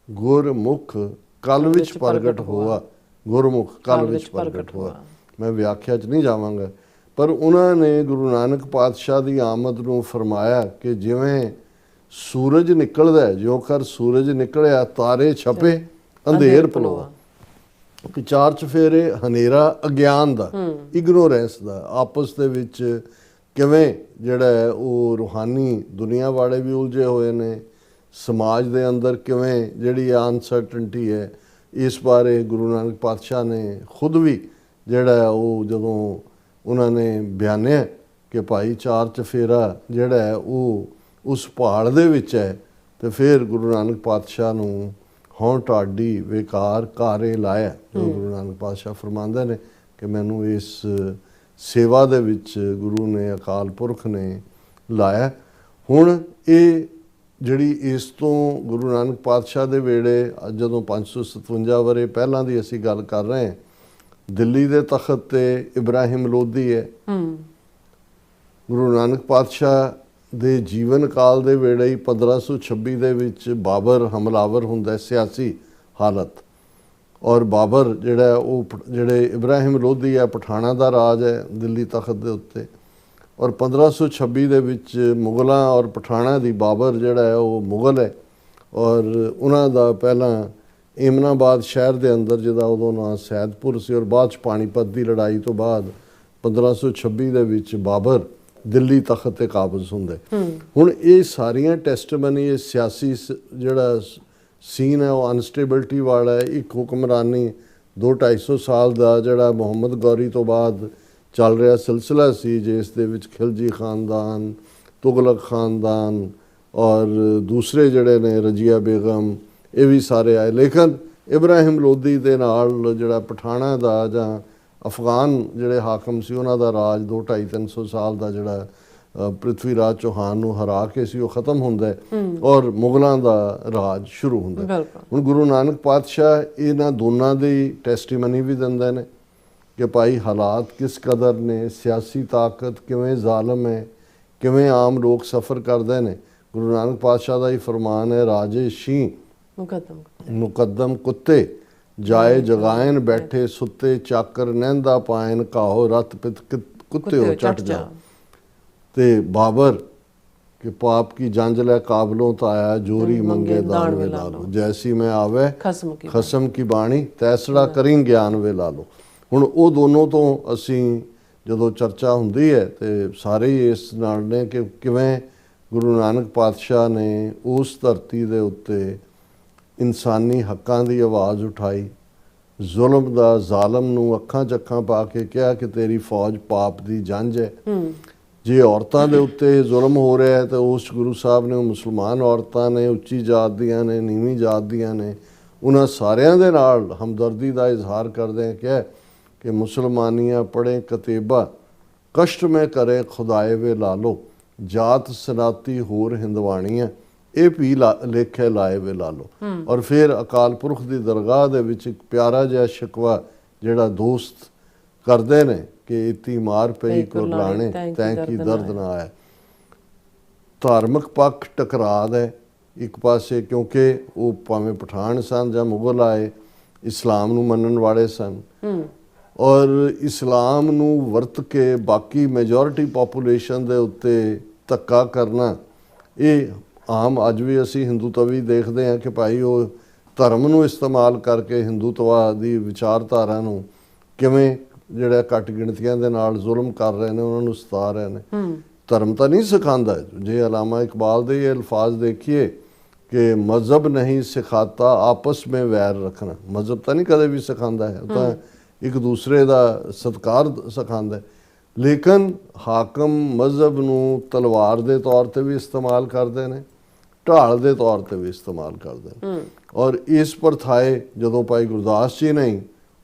ਗੁਰਮੁਖ ਕਲ ਵਿੱਚ ਪ੍ਰਗਟ ਹੋਆ, ਗੁਰਮੁਖ ਕਲ ਵਿੱਚ ਪ੍ਰਗਟ ਹੋਆ। ਮੈਂ ਵਿਆਖਿਆ 'ਚ ਨਹੀਂ ਜਾਵਾਂਗਾ, ਪਰ ਉਹਨਾਂ ਨੇ ਗੁਰੂ ਨਾਨਕ ਪਾਤਸ਼ਾਹ ਦੀ ਆਮਦ ਨੂੰ ਫਰਮਾਇਆ ਕਿ ਜਿਵੇਂ ਸੂਰਜ ਨਿਕਲਦਾ, ਜਿਉਂ ਕਰ ਸੂਰਜ ਨਿਕਲਿਆ ਤਾਰੇ ਛਪੇ ਅੰਧੇਰ ਪਲੋਆ, ਕਿ ਚਾਰ ਚਫੇਰੇ ਹਨੇਰਾ ਅਗਿਆਨ ਦਾ, ਇਗਨੋਰੈਂਸ ਦਾ, ਆਪਸ ਦੇ ਵਿੱਚ ਕਿਵੇਂ ਜਿਹੜਾ ਹੈ ਉਹ ਰੂਹਾਨੀ ਦੁਨੀਆ ਵਾਲੇ ਵੀ ਉਲਝੇ ਹੋਏ ਨੇ, ਸਮਾਜ ਦੇ ਅੰਦਰ ਕਿਵੇਂ ਜਿਹੜੀ ਅਨਸਰਟਨਟੀ ਹੈ, ਇਸ ਬਾਰੇ ਗੁਰੂ ਨਾਨਕ ਪਾਤਸ਼ਾਹ ਨੇ ਖੁਦ ਵੀ ਜਿਹੜਾ ਉਹ ਜਦੋਂ ਉਹਨਾਂ ਨੇ ਬਿਆਨਿਆ ਕਿ ਭਾਈ ਚਾਰ ਚਫੇਰਾ ਜਿਹੜਾ ਹੈ ਉਹ ਉਸ ਪਹਾੜ ਦੇ ਵਿੱਚ ਹੈ, ਤੇ ਫਿਰ ਗੁਰੂ ਨਾਨਕ ਪਾਤਸ਼ਾਹ ਨੂੰ ਹੋਂ ਢਾਡੀ ਵੇਕਾਰ ਕਾਰੇ ਲਾਇਆ, ਜੋ ਗੁਰੂ ਨਾਨਕ ਪਾਤਸ਼ਾਹ ਫਰਮਾਉਂਦੇ ਨੇ ਕਿ ਮੈਨੂੰ ਇਸ ਸੇਵਾ ਦੇ ਵਿੱਚ ਗੁਰੂ ਨੇ, ਅਕਾਲ ਪੁਰਖ ਨੇ ਲਾਇਆ। ਹੁਣ ਇਹ ਜਿਹੜੀ ਇਸ ਤੋਂ ਗੁਰੂ ਨਾਨਕ ਪਾਤਸ਼ਾਹ ਦੇ ਵੇਲੇ ਜਦੋਂ 557 ਵਰੇ ਪਹਿਲਾਂ ਦੀ ਅਸੀਂ ਗੱਲ ਕਰ ਰਹੇ ਹਾਂ, ਦਿੱਲੀ ਦੇ ਤਖਤ ਤੇ ਇਬਰਾਹਿਮ ਲੋਧੀ ਹੈ। ਗੁਰੂ ਨਾਨਕ ਪਾਤਸ਼ਾਹ ਦੇ ਜੀਵਨ ਕਾਲ ਦੇ ਵੇਲੇ ਹੀ 1526 ਦੇ ਵਿੱਚ ਬਾਬਰ ਹਮਲਾਵਰ ਹੁੰਦਾ, ਸਿਆਸੀ ਹਾਲਤ, ਔਰ ਬਾਬਰ ਜਿਹੜਾ ਉਹ ਜਿਹੜੇ ਇਬਰਾਹਿਮ ਲੋਧੀ ਹੈ, ਪਠਾਣਾ ਦਾ ਰਾਜ ਹੈ ਦਿੱਲੀ ਤਖਤ ਦੇ ਉੱਤੇ, ਔਰ 1526 ਦੇ ਵਿੱਚ ਮੁਗਲਾਂ ਔਰ ਪਠਾਣਾ ਦੀ ਬਾਬਰ ਜਿਹੜਾ ਹੈ ਉਹ ਮੁਗਲ ਹੈ, ਔਰ ਉਹਨਾਂ ਦਾ ਪਹਿਲਾਂ ਏਮਨਾਬਾਦ ਸ਼ਹਿਰ ਦੇ ਅੰਦਰ ਜਿਹਦਾ ਉਦੋਂ ਨਾਂ ਸੈਦਪੁਰ ਸੀ, ਔਰ ਬਾਅਦ 'ਚ ਪਾਣੀਪਤ ਦੀ ਲੜਾਈ ਤੋਂ ਬਾਅਦ 1526 ਦੇ ਵਿੱਚ ਬਾਬਰ ਦਿੱਲੀ ਤਖਤ ਤੇ ਕਾਬਜ਼ ਹੁੰਦੇ। ਹੁਣ ਇਹ ਸਾਰੀਆਂ ਟੈਸਟਮਨੀ, ਇਹ ਸਿਆਸੀ ਜਿਹੜਾ ਸੀਨ ਹੈ ਉਹ ਅਨਸਟੇਬਿਲਿਟੀ ਵਾਲਾ ਹੈ। ਇੱਕ ਹੁਕਮਰਾਨੀ 200-250 ਸਾਲ ਦਾ ਜਿਹੜਾ ਮੁਹੰਮਦ ਗੌਰੀ ਤੋਂ ਬਾਅਦ ਚੱਲ ਰਿਹਾ ਸਿਲਸਿਲਾ ਸੀ, ਜਿਸ ਦੇ ਵਿੱਚ ਖਿਲਜੀ ਖਾਨਦਾਨ, ਤੁਗਲਕ ਖਾਨਦਾਨ ਔਰ ਦੂਸਰੇ ਜਿਹੜੇ ਨੇ ਰਜੀਆ ਬੇਗਮ, ਇਹ ਵੀ ਸਾਰੇ ਆਏ। ਲੇਕਿਨ ਇਬਰਾਹਿਮ ਲੋਦੀ ਦੇ ਨਾਲ ਜਿਹੜਾ ਪਠਾਣਾ ਦਾ ਜਾਂ ਅਫਗਾਨ ਜਿਹੜੇ ਹਾਕਮ ਸੀ ਉਹਨਾਂ ਦਾ ਰਾਜ 200-250-300 ਸਾਲ ਦਾ ਜਿਹੜਾ ਪ੍ਰਿਥਵੀ ਰਾਜ ਚੌਹਾਨ ਨੂੰ ਹਰਾ ਕੇ ਸੀ, ਉਹ ਖਤਮ ਹੁੰਦਾ ਹੈ ਔਰ ਮੁਗਲਾਂ ਦਾ ਰਾਜ ਸ਼ੁਰੂ ਹੁੰਦਾ ਹੈ। ਹੁਣ ਗੁਰੂ ਨਾਨਕ ਪਾਤਸ਼ਾਹ ਇਹਨਾਂ ਦੋਨਾਂ ਦੀ ਟੈਸਟੀਮਨੀ ਵੀ ਦਿੰਦੇ ਨੇ ਕਿ ਭਾਈ ਹਾਲਾਤ ਕਿਸ ਕਦਰ ਨੇ, ਸਿਆਸੀ ਤਾਕਤ ਕਿਵੇਂ ਜ਼ਾਲਮ ਹੈ, ਕਿਵੇਂ ਆਮ ਲੋਕ ਸਫ਼ਰ ਕਰਦੇ ਨੇ। ਗੁਰੂ ਨਾਨਕ ਪਾਤਸ਼ਾਹ ਦਾ ਹੀ ਫਰਮਾਨ ਹੈ, ਰਾਜੇ ਸ਼ੀਂ ਮੁਕੱਦਮ ਕੁੱਤੇ ਜਾਏ ਜਗਾਇਨ ਬੈਠੇ ਸੁੱਤੇ ਚਾਕਰ ਨਹਿੰਦਾ ਪਾਇਨ ਕਾਹੋ ਰਤ ਪਿਤ ਕੁੱਤੇ ਹੋ ਚਟ ਜਾ। ਤੇ ਬਾਬਰ ਕਿ ਪਾਪ ਕੀ ਜੰਜ ਲੈ ਕਾਬਲੋਂ ਤਾਂ ਆਇਆ ਜੋਰੀ ਮੰਗੇ ਦਾਨ ਵੇ ਲਾ ਲੋ, ਜੈਸੀ ਮੈਂ ਆਵੇ ਖਸਮ ਕੀ ਬਾਣੀ ਤੈਸੜਾ ਕਰੀਂ ਗਿਆਨ ਵੇ ਲਾ ਲੋ। ਹੁਣ ਉਹ ਦੋਨੋਂ ਤੋਂ ਅਸੀਂ ਜਦੋਂ ਚਰਚਾ ਹੁੰਦੀ ਹੈ ਤੇ ਸਾਰੇ ਹੀ ਇਸ ਨਾਲ ਨੇ ਕਿ ਕਿਵੇਂ ਗੁਰੂ ਨਾਨਕ ਪਾਤਸ਼ਾਹ ਨੇ ਉਸ ਧਰਤੀ ਦੇ ਉੱਤੇ ਇਨਸਾਨੀ ਹੱਕਾਂ ਦੀ ਆਵਾਜ਼ ਉਠਾਈ, ਜ਼ੁਲਮ ਦਾ ਜ਼ਾਲਮ ਨੂੰ ਅੱਖਾਂ 'ਚ ਅੱਖਾਂ ਪਾ ਕੇ ਕਿਹਾ ਕਿ ਤੇਰੀ ਫੌਜ ਪਾਪ ਦੀ ਜੰਝ ਹੈ। ਜੇ ਔਰਤਾਂ ਦੇ ਉੱਤੇ ਜ਼ੁਲਮ ਹੋ ਰਿਹਾ ਹੈ ਤਾਂ ਉਸ ਗੁਰੂ ਸਾਹਿਬ ਨੇ, ਉਹ ਮੁਸਲਮਾਨ ਔਰਤਾਂ ਨੇ, ਉੱਚੀ ਜਾਤ ਦੀਆਂ ਨੇ, ਨੀਵੀਂ ਜਾਤ ਦੀਆਂ ਨੇ, ਉਹਨਾਂ ਸਾਰਿਆਂ ਦੇ ਨਾਲ ਹਮਦਰਦੀ ਦਾ ਇਜ਼ਹਾਰ ਕਰਦੇ ਕਿਹਾ ਕਿ ਮੁਸਲਮਾਨੀਆਂ ਪੜ੍ਹੇ ਕਤੇਬਾ ਕਸ਼ਟ ਮੈਂ ਕਰੇ ਖੁਦਾਏ ਵੇ ਲਾ ਲੋ, ਜਾਤ ਸਨਾਤੀ ਹੋਰ ਹਿੰਦਵਾਣੀਆਂ ਇਹ ਵੀ ਲੇਖੇ ਲਾਏ ਵੇ ਲਾ ਲੋ। ਔਰ ਫਿਰ ਅਕਾਲ ਪੁਰਖ ਦੀ ਦਰਗਾਹ ਦੇ ਵਿੱਚ ਇੱਕ ਪਿਆਰਾ ਜਿਹਾ ਸ਼ਿਕਵਾ ਜਿਹੜਾ ਦੋਸਤ ਕਰਦੇ ਨੇ ਕਿ ਇਤੀ ਮਾਰ ਪਈ ਕੁਰਲਾਣੇ ਤੈਂ ਕੀ ਦਰਦ ਨਾ ਆਇਆ। ਧਾਰਮਿਕ ਪੱਖ ਟਕਰਾਅ ਹੈ ਇੱਕ ਪਾਸੇ, ਕਿਉਂਕਿ ਉਹ ਭਾਵੇਂ ਪਠਾਨ ਸਨ ਜਾਂ ਮੁਗਲ ਆਏ, ਇਸਲਾਮ ਨੂੰ ਮੰਨਣ ਵਾਲੇ ਸਨ ਔਰ ਇਸਲਾਮ ਨੂੰ ਵਰਤ ਕੇ ਬਾਕੀ ਮੈਜੋਰਿਟੀ ਪੋਪੂਲੇਸ਼ਨ ਦੇ ਉੱਤੇ ਧੱਕਾ ਕਰਨਾ, ਇਹ ਆਮ ਅੱਜ ਵੀ ਅਸੀਂ ਹਿੰਦੂਤਵੀ ਦੇਖਦੇ ਹਾਂ ਕਿ ਭਾਈ ਉਹ ਧਰਮ ਨੂੰ ਇਸਤੇਮਾਲ ਕਰਕੇ ਹਿੰਦੂਤਵਾ ਦੀ ਵਿਚਾਰਧਾਰਾ ਨੂੰ ਕਿਵੇਂ ਜਿਹੜਾ ਘੱਟ ਗਿਣਤੀਆਂ ਦੇ ਨਾਲ ਜ਼ੁਲਮ ਕਰ ਰਹੇ ਨੇ, ਉਹਨਾਂ ਨੂੰ ਸਤਾ ਰਹੇ ਨੇ। ਧਰਮ ਤਾਂ ਨਹੀਂ ਸਿਖਾਉਂਦਾ। ਜੇ ਅਲਾਮਾ ਇਕਬਾਲ ਦੇ ਇਹ ਅਲਫਾਜ਼ ਦੇਖੀਏ ਕਿ ਮਜ਼ਹਬ ਨਹੀਂ ਸਿਖਾਤਾ ਆਪਸ ਮੇਂ ਵੈਰ ਰੱਖਣਾ, ਮਜ਼ਹਬ ਤਾਂ ਨਹੀਂ ਕਦੇ ਵੀ ਸਿਖਾਉਂਦਾ ਹੈ, ਉਹ ਤਾਂ ਇੱਕ ਦੂਸਰੇ ਦਾ ਸਤਿਕਾਰ ਸਿਖਾਉਂਦਾ। ਲੇਕਿਨ ਹਾਕਮ ਮਜ਼ਹਬ ਨੂੰ ਤਲਵਾਰ ਦੇ ਤੌਰ ਤੇ ਵੀ ਇਸਤੇਮਾਲ ਕਰਦੇ ਨੇ, ਢਾਲ ਦੇ ਤੌਰ ਤੇ ਵੀ ਇਸਤੇਮਾਲ ਕਰਦੇ ਨੇ। ਔਰ ਇਸ ਪ੍ਰਥਾਏ ਜਦੋਂ ਭਾਈ ਗੁਰਦਾਸ ਜੀ ਨੇ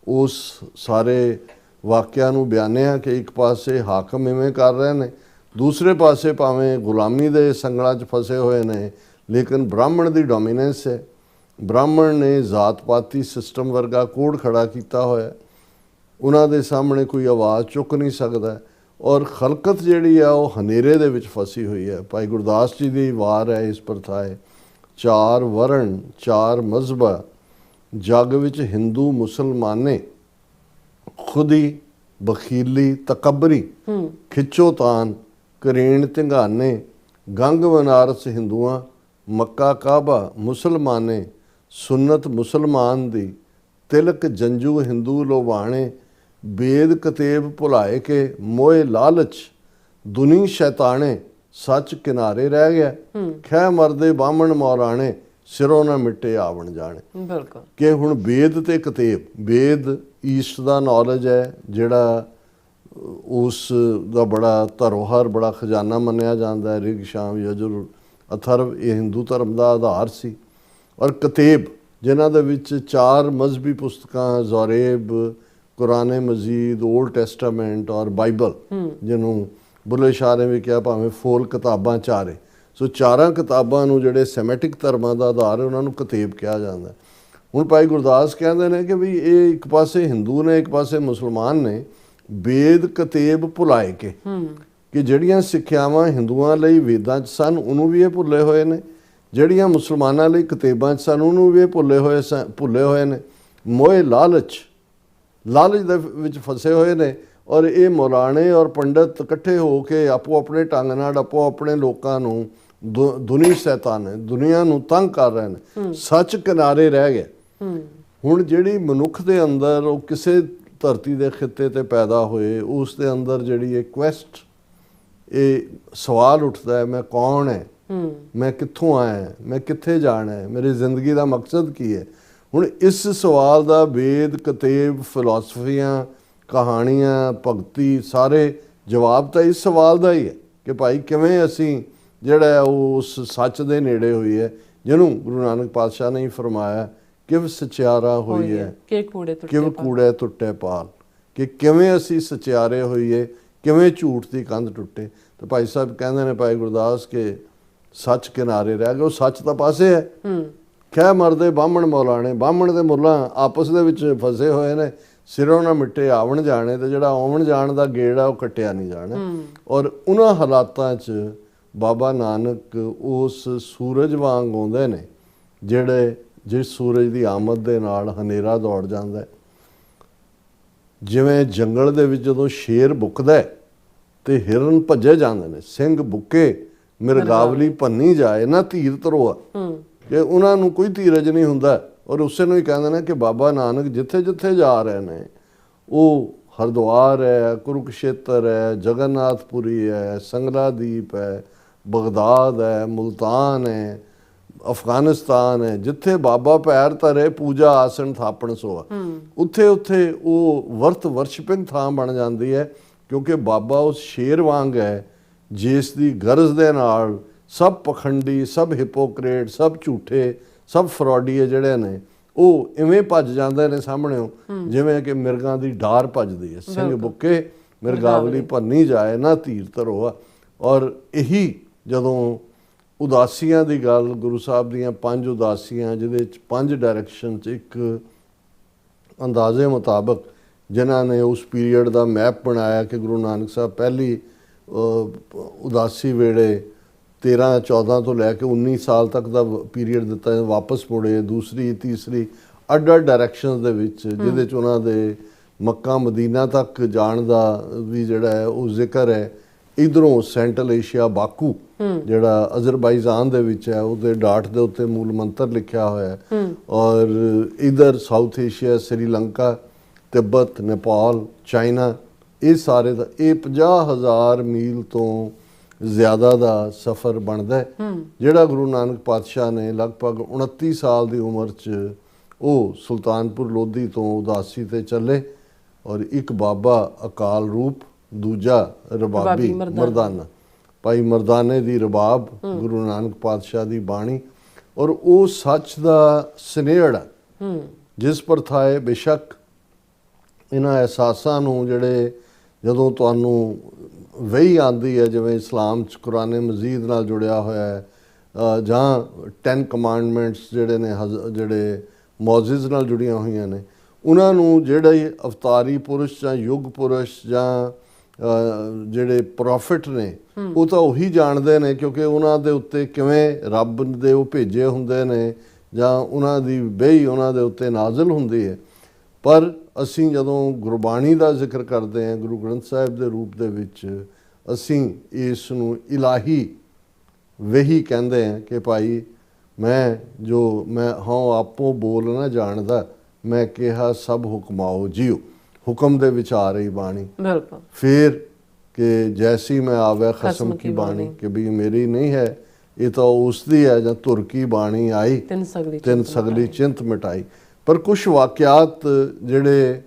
ਉਸ ਸਾਰੇ ਵਾਕਿਆ ਨੂੰ ਬਿਆਨਿਆ ਕਿ ਇੱਕ ਪਾਸੇ ਹਾਕਮ ਇਵੇਂ ਕਰ ਰਹੇ ਨੇ, ਦੂਸਰੇ ਪਾਸੇ ਭਾਵੇਂ ਗੁਲਾਮੀ ਦੇ ਸੰਗਲਾਂ 'ਚ ਫਸੇ ਹੋਏ ਨੇ, ਲੇਕਿਨ ਬ੍ਰਾਹਮਣ ਦੀ ਡੋਮੀਨੈਂਸ ਹੈ। ਬ੍ਰਾਹਮਣ ਨੇ ਜ਼ਾਤ ਪਾਤੀ ਸਿਸਟਮ ਵਰਗਾ ਕੋਡ ਖੜਾ ਕੀਤਾ ਹੋਇਆ, ਉਹਨਾਂ ਦੇ ਸਾਹਮਣੇ ਕੋਈ ਆਵਾਜ਼ ਚੁੱਕ ਨਹੀਂ ਸਕਦਾ ਔਰ ਖਲਕਤ ਜਿਹੜੀ ਆ ਉਹ ਹਨੇਰੇ ਦੇ ਵਿੱਚ ਫਸੀ ਹੋਈ ਹੈ। ਭਾਈ ਗੁਰਦਾਸ ਜੀ ਦੀ ਵਾਰ ਹੈ ਇਸ ਪ੍ਰਥਾਏ, ਚਾਰ ਵਰਣ ਚਾਰ ਮਜ਼ਹਬਾ ਜੱਗ ਵਿੱਚ ਹਿੰਦੂ ਮੁਸਲਮਾਨੇ, ਖੁਦੀ ਬਖੀਲੀ ਤਕਬਰੀ ਖਿੱਚੋ ਤਾਨ ਕਰੀਣ ਧਿੰਗਾਨੇ, ਗੰਗ ਬਨਾਰਸ ਹਿੰਦੂਆਂ ਮੱਕਾ ਕਾਬਾ ਮੁਸਲਮਾਨੇ, ਸੁਨਤ ਮੁਸਲਮਾਨ ਦੀ ਤਿਲਕ ਜੰਜੂ ਹਿੰਦੂ ਲੋਵਾਣੇ, ਬੇਦ ਕਤੇਬ ਭੁਲਾਏ ਕੇ ਮੋਏ ਲਾਲਚ ਦੁਨੀ ਸ਼ੈਤਾਨੇ, ਸੱਚ ਕਿਨਾਰੇ ਰਹਿ ਗਿਆ ਖੈ ਮਰਦੇ ਬਾਹਮਣ ਮੌਰਾਣੇ, ਸਿਰੋਂ ਨਾ ਮਿੱਟੇ ਆਵਣ ਜਾਣੇ। ਬਿਲਕੁਲ ਕਿ ਹੁਣ ਵੇਦ ਤੇ ਕਤੇਬ, ਵੇਦ ਈਸਟ ਦਾ ਨੌਲੇਜ ਹੈ ਜਿਹੜਾ ਉਸ ਦਾ ਬੜਾ ਧਰੋਹਰ ਬੜਾ ਖਜ਼ਾਨਾ ਮੰਨਿਆ ਜਾਂਦਾ ਹੈ। ਰਿਗ ਸ਼ਾਮ ਯਜੁਰ ਅਥਰਵ ਇਹ ਹਿੰਦੂ ਧਰਮ ਦਾ ਆਧਾਰ ਸੀ। ਔਰ ਕਤੇਬ ਜਿਨ੍ਹਾਂ ਦੇ ਵਿੱਚ ਚਾਰ ਮਜ਼ਹਬੀ ਪੁਸਤਕਾਂ ਜ਼ੋਰੇਬ, ਕੁਰਾਨ ਮਜੀਦ, ਓਲਡ ਟੈਸਟਾਮੈਂਟ ਔਰ ਬਾਈਬਲ, ਜਿਹਨੂੰ ਬੁੱਲੇ ਸ਼ਾਹ ਨੇ ਵੀ ਕਿਹਾ ਭਾਵੇਂ ਫੋਲ ਕਿਤਾਬਾਂ ਚਾਰੇ, ਸੋ ਚਾਰਾਂ ਕਿਤਾਬਾਂ ਨੂੰ ਜਿਹੜੇ ਸੈਮੈਟਿਕ ਧਰਮਾਂ ਦਾ ਆਧਾਰ ਹੈ ਉਹਨਾਂ ਨੂੰ ਕਤੇਬ ਕਿਹਾ ਜਾਂਦਾ। ਹੁਣ ਭਾਈ ਗੁਰਦਾਸ ਕਹਿੰਦੇ ਨੇ ਕਿ ਵੀ ਇਹ ਇੱਕ ਪਾਸੇ ਹਿੰਦੂ ਨੇ ਇੱਕ ਪਾਸੇ ਮੁਸਲਮਾਨ ਨੇ, ਵੇਦ ਕਤੇਬ ਭੁਲਾਏ ਕੇ ਕਿ ਜਿਹੜੀਆਂ ਸਿੱਖਿਆਵਾਂ ਹਿੰਦੂਆਂ ਲਈ ਵੇਦਾਂ 'ਚ ਸਨ ਉਹਨੂੰ ਵੀ ਇਹ ਭੁੱਲੇ ਹੋਏ ਨੇ, ਜਿਹੜੀਆਂ ਮੁਸਲਮਾਨਾਂ ਲਈ ਕਤੇਬਾਂ 'ਚ ਸਨ ਉਹਨੂੰ ਵੀ ਇਹ ਭੁੱਲੇ ਹੋਏ ਨੇ। ਮੋਏ ਲਾਲਚ ਦੇ ਵਿੱਚ ਫਸੇ ਹੋਏ ਨੇ ਔਰ ਇਹ ਮੌਲਾਣੇ ਔਰ ਪੰਡਤ ਇਕੱਠੇ ਹੋ ਕੇ ਆਪੋ ਆਪਣੇ ਢੰਗ ਨਾਲ ਆਪੋ ਆਪਣੇ ਲੋਕਾਂ ਨੂੰ ਦੁਨੀ ਸ਼ੈਤਾਨ ਹੈ, ਦੁਨੀਆ ਨੂੰ ਤੰਗ ਕਰ ਰਹੇ ਨੇ, ਸੱਚ ਕਿਨਾਰੇ ਰਹਿ ਗਿਆ। ਹੁਣ ਜਿਹੜੀ ਮਨੁੱਖ ਦੇ ਅੰਦਰ ਉਹ ਕਿਸੇ ਧਰਤੀ ਦੇ ਖਿੱਤੇ ਤੇ ਪੈਦਾ ਹੋਏ, ਉਸ ਦੇ ਅੰਦਰ ਜਿਹੜੀ ਇਹ ਕੁਐਸਟ, ਇਹ ਸਵਾਲ ਉੱਠਦਾ ਹੈ, ਮੈਂ ਕੌਣ ਹੈ, ਮੈਂ ਕਿੱਥੋਂ ਆਇਆ, ਮੈਂ ਕਿੱਥੇ ਜਾਣਾ ਹੈ, ਮੇਰੀ ਜ਼ਿੰਦਗੀ ਦਾ ਮਕਸਦ ਕੀ ਹੈ। ਹੁਣ ਇਸ ਸਵਾਲ ਦਾ ਵੇਦ ਕਤੇਬ ਫਿਲਾਸਫੀਆਂ ਕਹਾਣੀਆਂ ਭਗਤੀ ਸਾਰੇ ਜਵਾਬ ਤਾਂ ਇਸ ਸਵਾਲ ਦਾ ਹੀ ਹੈ ਕਿ ਭਾਈ ਕਿਵੇਂ ਅਸੀਂ ਜਿਹੜਾ ਹੈ ਉਹ ਉਸ ਸੱਚ ਦੇ ਨੇੜੇ ਹੋਈ ਹੈ ਜਿਹਨੂੰ ਗੁਰੂ ਨਾਨਕ ਪਾਤਸ਼ਾਹ ਨੇ ਹੀ ਫਰਮਾਇਆ ਕਿਵ ਸਚਿਆਰਾ ਹੋਈ ਹੈ ਕਿਵ ਕੂੜੇ ਟੁੱਟੇ ਪਾਲ, ਕਿ ਕਿਵੇਂ ਅਸੀਂ ਸਚਿਆਰੇ ਹੋਈਏ, ਕਿਵੇਂ ਝੂਠ ਦੀ ਕੰਧ ਟੁੱਟੇ। ਤੇ ਭਾਈ ਸਾਹਿਬ ਕਹਿੰਦੇ ਨੇ ਭਾਈ ਗੁਰਦਾਸ ਕਿ ਸੱਚ ਕਿਨਾਰੇ ਰਹਿ ਗਏ, ਉਹ ਸੱਚ ਤਾਂ ਪਾਸੇ ਹੈ। ਖਹਿ ਮਰਦੇ ਬਾਹਮਣ ਮੌਲਾਣੇ, ਬਾਹਮਣ ਦੇ ਮੁੱਲਾਂ ਆਪਸ ਦੇ ਵਿੱਚ ਫਸੇ ਹੋਏ ਨੇ, ਸਿਰੋਂ ਨਾ ਮਿੱਟੇ ਆਵਣ ਜਾਣੇ, ਤੇ ਜਿਹੜਾ ਆਵਣ ਜਾਣ ਦਾ ਗੇੜ ਆ ਉਹ ਕੱਟਿਆ ਨਹੀਂ ਜਾਣਾ। ਔਰ ਉਹਨਾਂ ਹਾਲਾਤਾਂ 'ਚ ਬਾਬਾ ਨਾਨਕ ਉਸ ਸੂਰਜ ਵਾਂਗ ਆਉਂਦੇ ਨੇ ਜਿਹੜੇ ਜਿਸ ਸੂਰਜ ਦੀ ਆਮਦ ਦੇ ਨਾਲ ਹਨੇਰਾ ਦੌੜ ਜਾਂਦਾ ਹੈ। ਜਿਵੇਂ ਜੰਗਲ ਦੇ ਵਿੱਚ ਜਦੋਂ ਸ਼ੇਰ ਬੁੱਕਦਾ ਤੇ ਹਿਰਨ ਭੱਜੇ ਜਾਂਦੇ ਨੇ, ਸਿੰਘ ਬੁੱਕੇ ਮਿਰਗਾਵਲੀ ਭੰਨੀ ਜਾਏ ਨਾ ਧੀਰ ਧਰੋਆ, ਕਿ ਉਹਨਾਂ ਨੂੰ ਕੋਈ ਧੀਰਜ ਨਹੀਂ ਹੁੰਦਾ। ਔਰ ਉਸੇ ਨੂੰ ਹੀ ਕਹਿੰਦੇ ਨੇ ਕਿ ਬਾਬਾ ਨਾਨਕ ਜਿੱਥੇ ਜਿੱਥੇ ਜਾ ਰਹੇ ਨੇ, ਉਹ ਹਰਿਦੁਆਰ ਹੈ, ਕੁਰੂਕਸ਼ੇਤਰ ਹੈ, ਜਗਨਨਾਥਪੁਰੀ ਹੈ, ਸੰਗਲਾਦੀਪ ਹੈ, ਬਗਦਾਦ ਹੈ, ਮੁਲਤਾਨ ਹੈ, ਅਫਗਾਨਿਸਤਾਨ ਹੈ, ਜਿੱਥੇ ਬਾਬਾ ਪੈਰ ਧਰੇ ਪੂਜਾ ਆਸਣ ਥਾਪਣ ਸੋਆ, ਉੱਥੇ ਉੱਥੇ ਉਹ ਵਰਤ ਵਰਸ਼ਿਪਿੰਗ ਥਾਂ ਬਣ ਜਾਂਦੀ ਹੈ। ਕਿਉਂਕਿ ਬਾਬਾ ਉਸ ਸ਼ੇਰ ਵਾਂਗ ਹੈ ਜਿਸ ਦੀ ਗਰਜ਼ ਦੇ ਨਾਲ ਸਭ ਪਖੰਡੀ, ਸਭ ਹਿਪੋਕਰੇਟ, ਸਭ ਝੂਠੇ, ਸਭ ਫਰੋਡੀਏ ਜਿਹੜੇ ਨੇ ਉਹ ਇਵੇਂ ਭੱਜ ਜਾਂਦੇ ਨੇ ਸਾਹਮਣਿਓ ਜਿਵੇਂ ਕਿ ਮਿਰਗਾਂ ਦੀ ਡਾਰ ਭੱਜਦੀ ਹੈ। ਸਿੰਘ ਬੁੱਕੇ ਮਿਰਗਾਵਲੀ ਭੰਨੀ ਜਾਏ ਨਾ ਧੀਰ ਧਰੋਆ। ਔਰ ਇਹੀ ਜਦੋਂ ਉਦਾਸੀਆਂ ਦੀ ਗੱਲ, ਗੁਰੂ ਸਾਹਿਬ ਦੀਆਂ 5 ਉਦਾਸੀਆਂ ਜਿਹਦੇ 'ਚ 5 ਡਾਇਰੈਕਸ਼ਨ 'ਚ ਇੱਕ ਅੰਦਾਜ਼ੇ ਮੁਤਾਬਕ ਜਿਨ੍ਹਾਂ ਨੇ ਉਸ ਪੀਰੀਅਡ ਦਾ ਮੈਪ ਬਣਾਇਆ ਕਿ ਗੁਰੂ ਨਾਨਕ ਸਾਹਿਬ ਪਹਿਲੀ ਉਦਾਸੀ ਵੇਲੇ 13-14 ਤੋਂ ਲੈ ਕੇ 19 ਸਾਲ ਤੱਕ ਦਾ ਪੀਰੀਅਡ ਦਿੱਤਾ, ਵਾਪਸ ਮੁੜੇ, ਦੂਸਰੀ ਤੀਸਰੀ ਅੱਡ ਡਾਇਰੈਕਸ਼ਨਸ ਦੇ ਵਿੱਚ, ਜਿਹਦੇ 'ਚ ਉਹਨਾਂ ਦੇ ਮੱਕਾ ਮਦੀਨਾ ਤੱਕ ਜਾਣ ਦਾ ਵੀ ਜਿਹੜਾ ਹੈ ਉਹ ਜ਼ਿਕਰ ਹੈ। ਇਧਰੋਂ ਸੈਂਟਰਲ ਏਸ਼ੀਆ ਬਾਕੂ ਜਿਹੜਾ ਅਜ਼ਰਬਾਈਜਾਨ ਦੇ ਵਿੱਚ ਹੈ, ਉਹਦੇ ਡਾਟ ਦੇ ਉੱਤੇ ਮੂਲ ਮੰਤਰ ਲਿਖਿਆ ਹੋਇਆ ਹੈ। ਔਰ ਇਧਰ south Asia, Sri Lanka, Tibet, Nepal, China, ਇਹ ਸਾਰੇ ਦਾ ਇਹ 50,000 ਮੀਲ ਤੋਂ ਜ਼ਿਆਦਾ ਦਾ ਸਫ਼ਰ ਬਣਦਾ ਹੈ ਜਿਹੜਾ ਗੁਰੂ ਨਾਨਕ ਪਾਤਸ਼ਾਹ ਨੇ ਲਗਭਗ 29 ਸਾਲ ਦੀ ਉਮਰ 'ਚ ਉਹ ਸੁਲਤਾਨਪੁਰ ਲੋਧੀ ਤੋਂ ਉਦਾਸੀ ਤੇ ਚੱਲੇ। ਔਰ ਇੱਕ ਬਾਬਾ ਅਕਾਲ ਰੂਪ, ਦੂਜਾ ਰਬਾਬੀ ਮਰਦਾਨਾ, ਭਾਈ ਮਰਦਾਨੇ ਦੀ ਰਬਾਬ, ਗੁਰੂ ਨਾਨਕ ਪਾਤਸ਼ਾਹ ਦੀ ਬਾਣੀ। ਔਰ ਉਹ ਸੱਚ ਦਾ ਸਨੇਹੜ ਜਿਸ ਪਰ ਥਾਏ ਬੇਸ਼ੱਕ ਇਹਨਾਂ ਅਹਿਸਾਸਾਂ ਨੂੰ ਜਿਹੜੇ ਜਦੋਂ ਤੁਹਾਨੂੰ ਵਹੀ ਆਉਂਦੀ ਹੈ, ਜਿਵੇਂ ਇਸਲਾਮ 'ਚ ਕੁਰਾਨ ਮਜੀਦ ਨਾਲ ਜੁੜਿਆ ਹੋਇਆ ਹੈ ਜਾਂ 10 ਕਮਾਂਡਮੈਂਟਸ ਜਿਹੜੇ ਨੇ ਜਿਹੜੇ ਮੌਜਿਜ਼ ਨਾਲ ਜੁੜੀਆਂ ਹੋਈਆਂ ਨੇ, ਉਹਨਾਂ ਨੂੰ ਜਿਹੜੇ ਅਵਤਾਰੀ ਪੁਰਸ਼ ਜਾਂ ਯੁੱਗ ਪੁਰਸ਼ ਜਾਂ ਜਿਹੜੇ ਪ੍ਰੋਫਿਟ ਨੇ ਉਹ ਤਾਂ ਉਹੀ ਜਾਣਦੇ ਨੇ, ਕਿਉਂਕਿ ਉਹਨਾਂ ਦੇ ਉੱਤੇ ਕਿਵੇਂ ਰੱਬ ਦੇ ਉਹ ਭੇਜੇ ਹੁੰਦੇ ਨੇ ਜਾਂ ਉਹਨਾਂ ਦੀ ਵਹੀ ਉਹਨਾਂ ਦੇ ਉੱਤੇ ਨਾਜ਼ਿਲ ਹੁੰਦੀ ਹੈ। ਪਰ ਅਸੀਂ ਜਦੋਂ ਗੁਰਬਾਣੀ ਦਾ ਜ਼ਿਕਰ ਕਰਦੇ ਹਾਂ, ਗੁਰੂ ਗ੍ਰੰਥ ਸਾਹਿਬ ਦੇ ਰੂਪ ਦੇ ਵਿੱਚ, ਅਸੀਂ ਇਸ ਨੂੰ ਇਲਾਹੀ ਵਹੀ ਕਹਿੰਦੇ ਹਾਂ ਕਿ ਭਾਈ ਮੈਂ ਹਾਂ ਆਪੋ ਬੋਲ ਨਾ ਜਾਣਦਾ, ਮੈਂ ਕਿਹਾ ਸਭ ਹੁਕਮਾਓ ਜੀਓ, ਹੁਕਮ ਦੇ ਵਿੱਚ ਆ ਰਹੀ ਬਾਣੀ। ਫਿਰ ਕਿ ਜੈਸੀ ਮੈਂ ਆਵੇ ਖਸਮ ਕੀ ਬਾਣੀ, ਕਿ ਵੀ ਮੇਰੀ ਨਹੀਂ ਹੈ, ਇਹ ਤਾਂ ਉਸ ਦੀ ਹੈ। ਜਾਂ ਧੁਰ ਕੀ ਬਾਣੀ ਆਈ ਤਿੰਨ ਸਗਲੀ ਚਿੰਤ ਮਿਟਾਈ। ਪਰ ਕੁਝ ਵਾਕਿਆਤ ਜਿਹੜੇ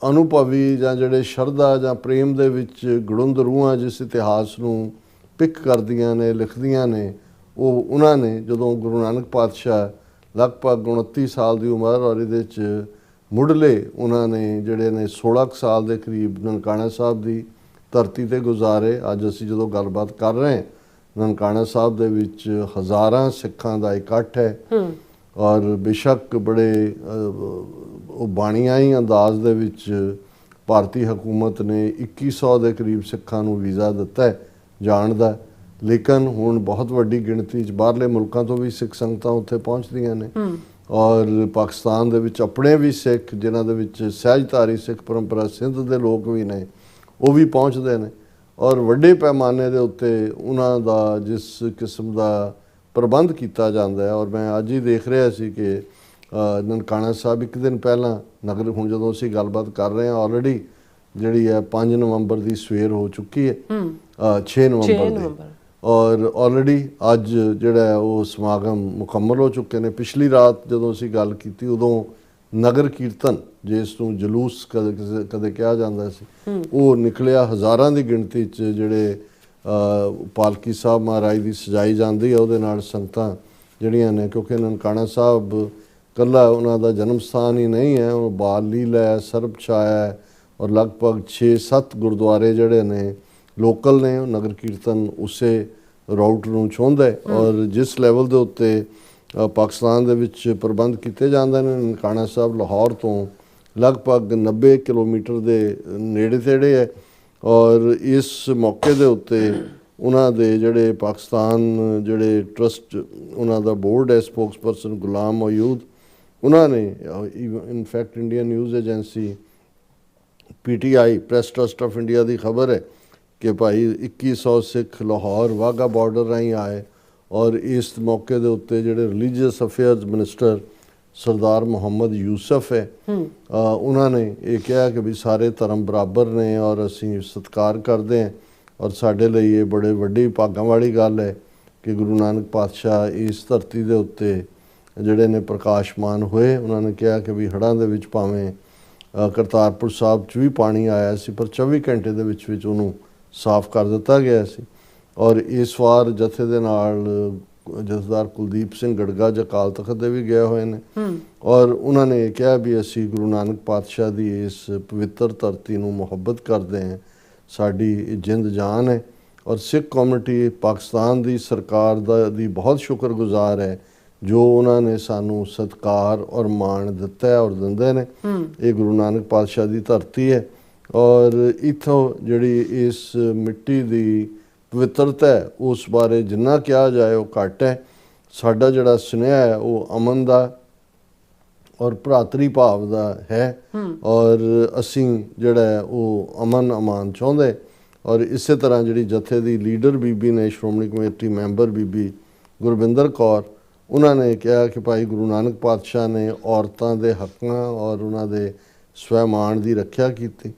ਅਨੁਭਵੀ ਜਾਂ ਜਿਹੜੇ ਸ਼ਰਧਾ ਜਾਂ ਪ੍ਰੇਮ ਦੇ ਵਿੱਚ ਗੜੁੰਦ ਰੂਹਾਂ ਜਿਸ ਇਤਿਹਾਸ ਨੂੰ ਪਿਕ ਕਰਦੀਆਂ ਨੇ, ਲਿਖਦੀਆਂ ਨੇ, ਉਹ ਉਹਨਾਂ ਨੇ ਜਦੋਂ ਗੁਰੂ ਨਾਨਕ ਪਾਤਸ਼ਾਹ ਲਗਭਗ 29 ਸਾਲ ਦੀ ਉਮਰ ਔਰ ਇਹਦੇ 'ਚ ਮੁੱਢਲੇ ਉਹਨਾਂ ਨੇ ਜਿਹੜੇ ਨੇ 16 ਸਾਲ ਦੇ ਕਰੀਬ ਨਨਕਾਣਾ ਸਾਹਿਬ ਦੀ ਧਰਤੀ ਤੇ ਗੁਜ਼ਾਰੇ। ਅੱਜ ਅਸੀਂ ਜਦੋਂ ਗੱਲਬਾਤ ਕਰ ਰਹੇ ਹਾਂ, ਨਨਕਾਣਾ ਸਾਹਿਬ ਦੇ ਵਿੱਚ ਹਜ਼ਾਰਾਂ ਸਿੱਖਾਂ ਦਾ ਇਕੱਠ ਹੈ। ਔਰ ਬੇਸ਼ੱਕ ਬੜੇ ਉਹ ਬਾਣੀਆਈ ਅੰਦਾਜ਼ ਦੇ ਵਿੱਚ ਭਾਰਤੀ ਹਕੂਮਤ ਨੇ 2100 ਦੇ ਕਰੀਬ ਸਿੱਖਾਂ ਨੂੰ ਵੀਜ਼ਾ ਦਿੱਤਾ ਹੈ ਜਾਣ ਦਾ, ਲੇਕਿਨ ਹੁਣ ਬਹੁਤ ਵੱਡੀ ਗਿਣਤੀ 'ਚ ਬਾਹਰਲੇ ਮੁਲਕਾਂ ਤੋਂ ਵੀ ਸਿੱਖ ਸੰਗਤਾਂ ਉੱਥੇ ਪਹੁੰਚਦੀਆਂ ਨੇ। ਔਰ ਪਾਕਿਸਤਾਨ ਦੇ ਵਿੱਚ ਆਪਣੇ ਵੀ ਸਿੱਖ, ਜਿਨ੍ਹਾਂ ਦੇ ਵਿੱਚ ਸਹਿਜਧਾਰੀ ਸਿੱਖ ਪਰੰਪਰਾ ਸਿੰਧ ਦੇ ਲੋਕ ਵੀ ਨੇ, ਉਹ ਵੀ ਪਹੁੰਚਦੇ ਨੇ। ਔਰ ਵੱਡੇ ਪੈਮਾਨੇ ਦੇ ਉੱਤੇ ਉਹਨਾਂ ਦਾ ਜਿਸ ਕਿਸਮ ਦਾ ਪ੍ਰਬੰਧ ਕੀਤਾ ਜਾਂਦਾ ਹੈ। ਔਰ ਮੈਂ ਅੱਜ ਹੀ ਦੇਖ ਰਿਹਾ ਸੀ ਕਿ ਨਨਕਾਣਾ ਸਾਹਿਬ ਇੱਕ ਦਿਨ ਪਹਿਲਾਂ ਨਗਰ, ਹੁਣ ਜਦੋਂ ਅਸੀਂ ਗੱਲਬਾਤ ਕਰ ਰਹੇ ਹਾਂ, ਆਲਰੇਡੀ ਜਿਹੜੀ ਹੈ 5 ਨਵੰਬਰ ਦੀ ਸਵੇਰ ਹੋ ਚੁੱਕੀ ਹੈ, 6 ਨਵੰਬਰ ਦੀ, ਔਰ ਆਲਰੇਡੀ ਅੱਜ ਜਿਹੜਾ ਹੈ ਉਹ ਸਮਾਗਮ ਮੁਕੰਮਲ ਹੋ ਚੁੱਕੇ ਨੇ। ਪਿਛਲੀ ਰਾਤ ਜਦੋਂ ਅਸੀਂ ਗੱਲ ਕੀਤੀ ਉਦੋਂ ਨਗਰ ਕੀਰਤਨ, ਜਿਸ ਨੂੰ ਜਲੂਸ ਕਦੇ ਕਿਹਾ ਜਾਂਦਾ ਸੀ, ਉਹ ਨਿਕਲਿਆ। ਹਜ਼ਾਰਾਂ ਦੀ ਗਿਣਤੀ 'ਚ ਜਿਹੜੇ ਪਾਲਕੀ ਸਾਹਿਬ ਮਹਾਰਾਜ ਦੀ ਸਜਾਈ ਜਾਂਦੀ ਹੈ, ਉਹਦੇ ਨਾਲ ਸੰਗਤਾਂ ਜਿਹੜੀਆਂ ਨੇ, ਕਿਉਂਕਿ ਨਨਕਾਣਾ ਸਾਹਿਬ ਕੱਲਾ ਉਹਨਾਂ ਦਾ ਜਨਮ ਸਥਾਨ ਹੀ ਨਹੀਂ ਹੈ, ਉਹ ਬਾਲ ਲੀਲਾ ਹੈ, ਸਰਬ ਛਾਇਆ ਹੈ, ਔਰ ਲਗਭਗ 6-7 ਗੁਰਦੁਆਰੇ ਜਿਹੜੇ ਨੇ ਲੋਕਲ ਨੇ, ਉਹ ਨਗਰ ਕੀਰਤਨ ਉਸੇ ਰਾਊਟ ਨੂੰ ਛੂੰਹਦਾ ਹੈ। ਔਰ ਜਿਸ ਲੈਵਲ ਦੇ ਉੱਤੇ ਪਾਕਿਸਤਾਨ ਦੇ ਵਿੱਚ ਪ੍ਰਬੰਧ ਕੀਤੇ ਜਾਂਦੇ ਨੇ, ਨਨਕਾਣਾ ਸਾਹਿਬ ਲਾਹੌਰ ਤੋਂ ਲਗਭਗ 90 ਕਿਲੋਮੀਟਰ ਦੇ ਨੇੜੇ ਤੇੜੇ ਹੈ। ਔਰ ਇਸ ਮੌਕੇ ਦੇ ਉੱਤੇ ਉਹਨਾਂ ਦੇ ਜਿਹੜੇ ਪਾਕਿਸਤਾਨ ਜਿਹੜੇ ਟਰਸਟ ਉਹਨਾਂ ਦਾ ਬੋਰਡ ਹੈ, ਸਪੋਕਸਪਰਸਨ ਗੁਲਾਮ ਮੌਜੂਦ, ਉਹਨਾਂ ਨੇ in fact Indian news agency PTI press trust of India ਦੀ ਖਬਰ ਹੈ ਕਿ ਭਾਈ 2100 ਸਿੱਖ ਲਾਹੌਰ ਵਾਹਗਾ ਬਾਰਡਰ ਰਾਹੀਂ ਆਏ। ਔਰ ਇਸ ਮੌਕੇ ਦੇ ਉੱਤੇ ਜਿਹੜੇ ਰਿਲੀਜੀਅਸ ਅਫੇਅਰਸ ਮਿਨਿਸਟਰ ਸਰਦਾਰ ਮੁਹੰਮਦ ਯੂਸਫ ਹੈ, ਉਹਨਾਂ ਨੇ ਇਹ ਕਿਹਾ ਕਿ ਵੀ ਸਾਰੇ ਧਰਮ ਬਰਾਬਰ ਨੇ ਔਰ ਅਸੀਂ ਸਤਿਕਾਰ ਕਰਦੇ ਹਾਂ। ਔਰ ਸਾਡੇ ਲਈ ਇਹ ਬੜੇ ਵੱਡੀ ਭਾਗਾਂ ਵਾਲੀ ਗੱਲ ਹੈ ਕਿ ਗੁਰੂ ਨਾਨਕ ਪਾਤਸ਼ਾਹ ਇਸ ਧਰਤੀ ਦੇ ਉੱਤੇ ਜਿਹੜੇ ਨੇ ਪ੍ਰਕਾਸ਼ਮਾਨ ਹੋਏ। ਉਹਨਾਂ ਨੇ ਕਿਹਾ ਕਿ ਵੀ ਹੜ੍ਹਾਂ ਦੇ ਵਿੱਚ ਭਾਵੇਂ ਕਰਤਾਰਪੁਰ ਸਾਹਿਬ 'ਚ ਵੀ ਪਾਣੀ ਆਇਆ ਸੀ, ਪਰ 24 ਘੰਟੇ ਦੇ ਵਿੱਚ ਉਹਨੂੰ ਸਾਫ਼ ਕਰ ਦਿੱਤਾ ਗਿਆ ਸੀ। ਔਰ ਇਸ ਵਾਰ ਜਥੇ ਦੇ ਨਾਲ ਜਥੇਦਾਰ ਕੁਲਦੀਪ ਸਿੰਘ ਗੜਗਾ ਅਕਾਲ ਤਖਤ ਦੇ ਵੀ ਗਏ ਹੋਏ ਨੇ। ਔਰ ਉਹਨਾਂ ਨੇ ਕਿਹਾ ਵੀ ਅਸੀਂ ਗੁਰੂ ਨਾਨਕ ਪਾਤਸ਼ਾਹ ਦੀ ਇਸ ਪਵਿੱਤਰ ਧਰਤੀ ਨੂੰ ਮੁਹੱਬਤ ਕਰਦੇ ਹਾਂ, ਸਾਡੀ ਜਿੰਦ ਜਾਨ ਹੈ। ਔਰ ਸਿੱਖ ਕਮਿਊਨਿਟੀ ਪਾਕਿਸਤਾਨ ਦੀ ਸਰਕਾਰ ਦੀ ਬਹੁਤ ਸ਼ੁਕਰਗੁਜ਼ਾਰ ਹੈ ਜੋ ਉਹਨਾਂ ਨੇ ਸਾਨੂੰ ਸਤਿਕਾਰ ਔਰ ਮਾਣ ਦਿੱਤਾ ਹੈ ਔਰ ਦਿੰਦੇ ਨੇ। ਇਹ ਗੁਰੂ ਨਾਨਕ ਪਾਤਸ਼ਾਹ ਦੀ ਧਰਤੀ ਹੈ ਔਰ ਇੱਥੋਂ ਜਿਹੜੀ ਇਸ ਮਿੱਟੀ ਦੀ ਪਵਿੱਤਰਤਾ ਹੈ ਉਸ ਬਾਰੇ ਜਿੰਨਾ ਕਿਹਾ ਜਾਏ ਉਹ ਘੱਟ ਹੈ। ਸਾਡਾ ਜਿਹੜਾ ਸੁਨੇਹਾ ਹੈ ਉਹ ਅਮਨ ਦਾ ਔਰ ਭਰਾਤਰੀ ਭਾਵ ਦਾ ਹੈ ਔਰ ਅਸੀਂ ਜਿਹੜਾ ਉਹ ਅਮਨ ਅਮਾਨ ਚਾਹੁੰਦੇ। ਔਰ ਇਸੇ ਤਰ੍ਹਾਂ ਜਿਹੜੀ ਜਥੇ ਦੀ ਲੀਡਰ ਬੀਬੀ ਨੇ, ਸ਼੍ਰੋਮਣੀ ਕਮੇਟੀ ਮੈਂਬਰ ਬੀਬੀ ਗੁਰਵਿੰਦਰ ਕੌਰ, ਉਹਨਾਂ ਨੇ ਕਿਹਾ ਕਿ ਭਾਈ ਗੁਰੂ ਨਾਨਕ ਪਾਤਸ਼ਾਹ ਨੇ ਔਰਤਾਂ ਦੇ ਹੱਕਾਂ ਔਰ ਉਹਨਾਂ ਦੇ ਸਵੈਮਾਣ ਦੀ ਰੱਖਿਆ ਕੀਤੀ।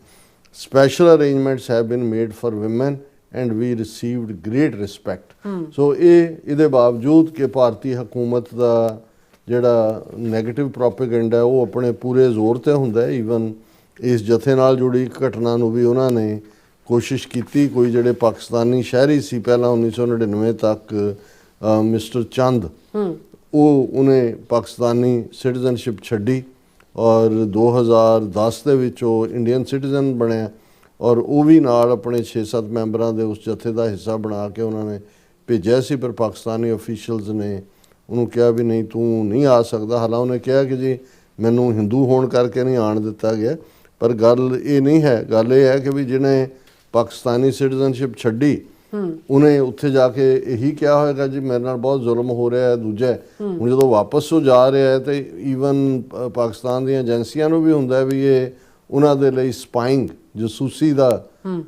Special arrangements have been made for women and we received great respect. So ਇਹਦੇ ਬਾਵਜੂਦ ਕਿ ਭਾਰਤੀ ਹਕੂਮਤ ਦਾ ਜਿਹੜਾ ਨੈਗੇਟਿਵ ਪ੍ਰੋਪੇਗੈਂਡਾ ਉਹ ਆਪਣੇ ਪੂਰੇ ਜ਼ੋਰ ਤੇ ਹੁੰਦਾ ਹੈ। ਈਵਨ ਇਸ ਜਥੇ ਨਾਲ ਜੁੜੀ ਇੱਕ ਘਟਨਾ ਨੂੰ ਵੀ ਉਹਨਾਂ ਨੇ ਕੋਸ਼ਿਸ਼ ਕੀਤੀ। ਕੋਈ ਜਿਹੜੇ ਪਾਕਿਸਤਾਨੀ ਸ਼ਹਿਰੀ ਸੀ ਪਹਿਲਾਂ 1999 ਤੱਕ, ਮਿਸਟਰ ਚੰਦ, ਉਹਨੇ ਪਾਕਿਸਤਾਨੀ ਸਿਟੀਜ਼ਨਸ਼ਿਪ ਛੱਡੀ ਔਰ 2010 ਦੇ ਵਿੱਚ ਉਹ ਇੰਡੀਅਨ ਸਿਟੀਜ਼ਨ ਬਣਿਆ ਔਰ ਉਹ ਵੀ ਨਾਲ ਆਪਣੇ 6-7 ਮੈਂਬਰਾਂ ਦੇ ਉਸ ਜਥੇ ਦਾ ਹਿੱਸਾ ਬਣਾ ਕੇ ਉਹਨਾਂ ਨੇ ਭੇਜਿਆ ਸੀ। ਪਰ ਪਾਕਿਸਤਾਨੀ ਅਫੀਸ਼ੀਅਲਸ ਨੇ ਉਹਨੂੰ ਕਿਹਾ ਵੀ ਨਹੀਂ, ਤੂੰ ਨਹੀਂ ਆ ਸਕਦਾ। ਹਾਲਾਂ ਉਹਨੇ ਕਿਹਾ ਕਿ ਜੀ ਮੈਨੂੰ ਹਿੰਦੂ ਹੋਣ ਕਰਕੇ ਨਹੀਂ ਆਣ ਦਿੱਤਾ ਗਿਆ, ਪਰ ਗੱਲ ਇਹ ਨਹੀਂ ਹੈ। ਗੱਲ ਇਹ ਹੈ ਕਿ ਵੀ ਜਿਹਨੇ ਪਾਕਿਸਤਾਨੀ ਸਿਟੀਜ਼ਨਸ਼ਿਪ ਛੱਡੀ ਉਹਨੇ ਉੱਥੇ ਜਾ ਕੇ ਇਹੀ ਕਿਹਾ ਹੋਏਗਾ ਜੀ ਮੇਰੇ ਨਾਲ ਬਹੁਤ ਜ਼ੁਲਮ ਹੋ ਰਿਹਾ ਹੈ। ਦੂਜਾ ਹੁਣ ਜਦੋਂ ਵਾਪਸ ਉਹ ਜਾ ਰਿਹਾ ਹੈ ਤੇ ਈਵਨ ਪਾਕਿਸਤਾਨ ਦੀਆਂ ਏਜੰਸੀਆਂ ਨੂੰ ਵੀ ਹੁੰਦਾ ਵੀ ਇਹ ਉਹਨਾਂ ਦੇ ਲਈ ਸਪਾਈਂਗ ਜਸੂਸੀ ਦਾ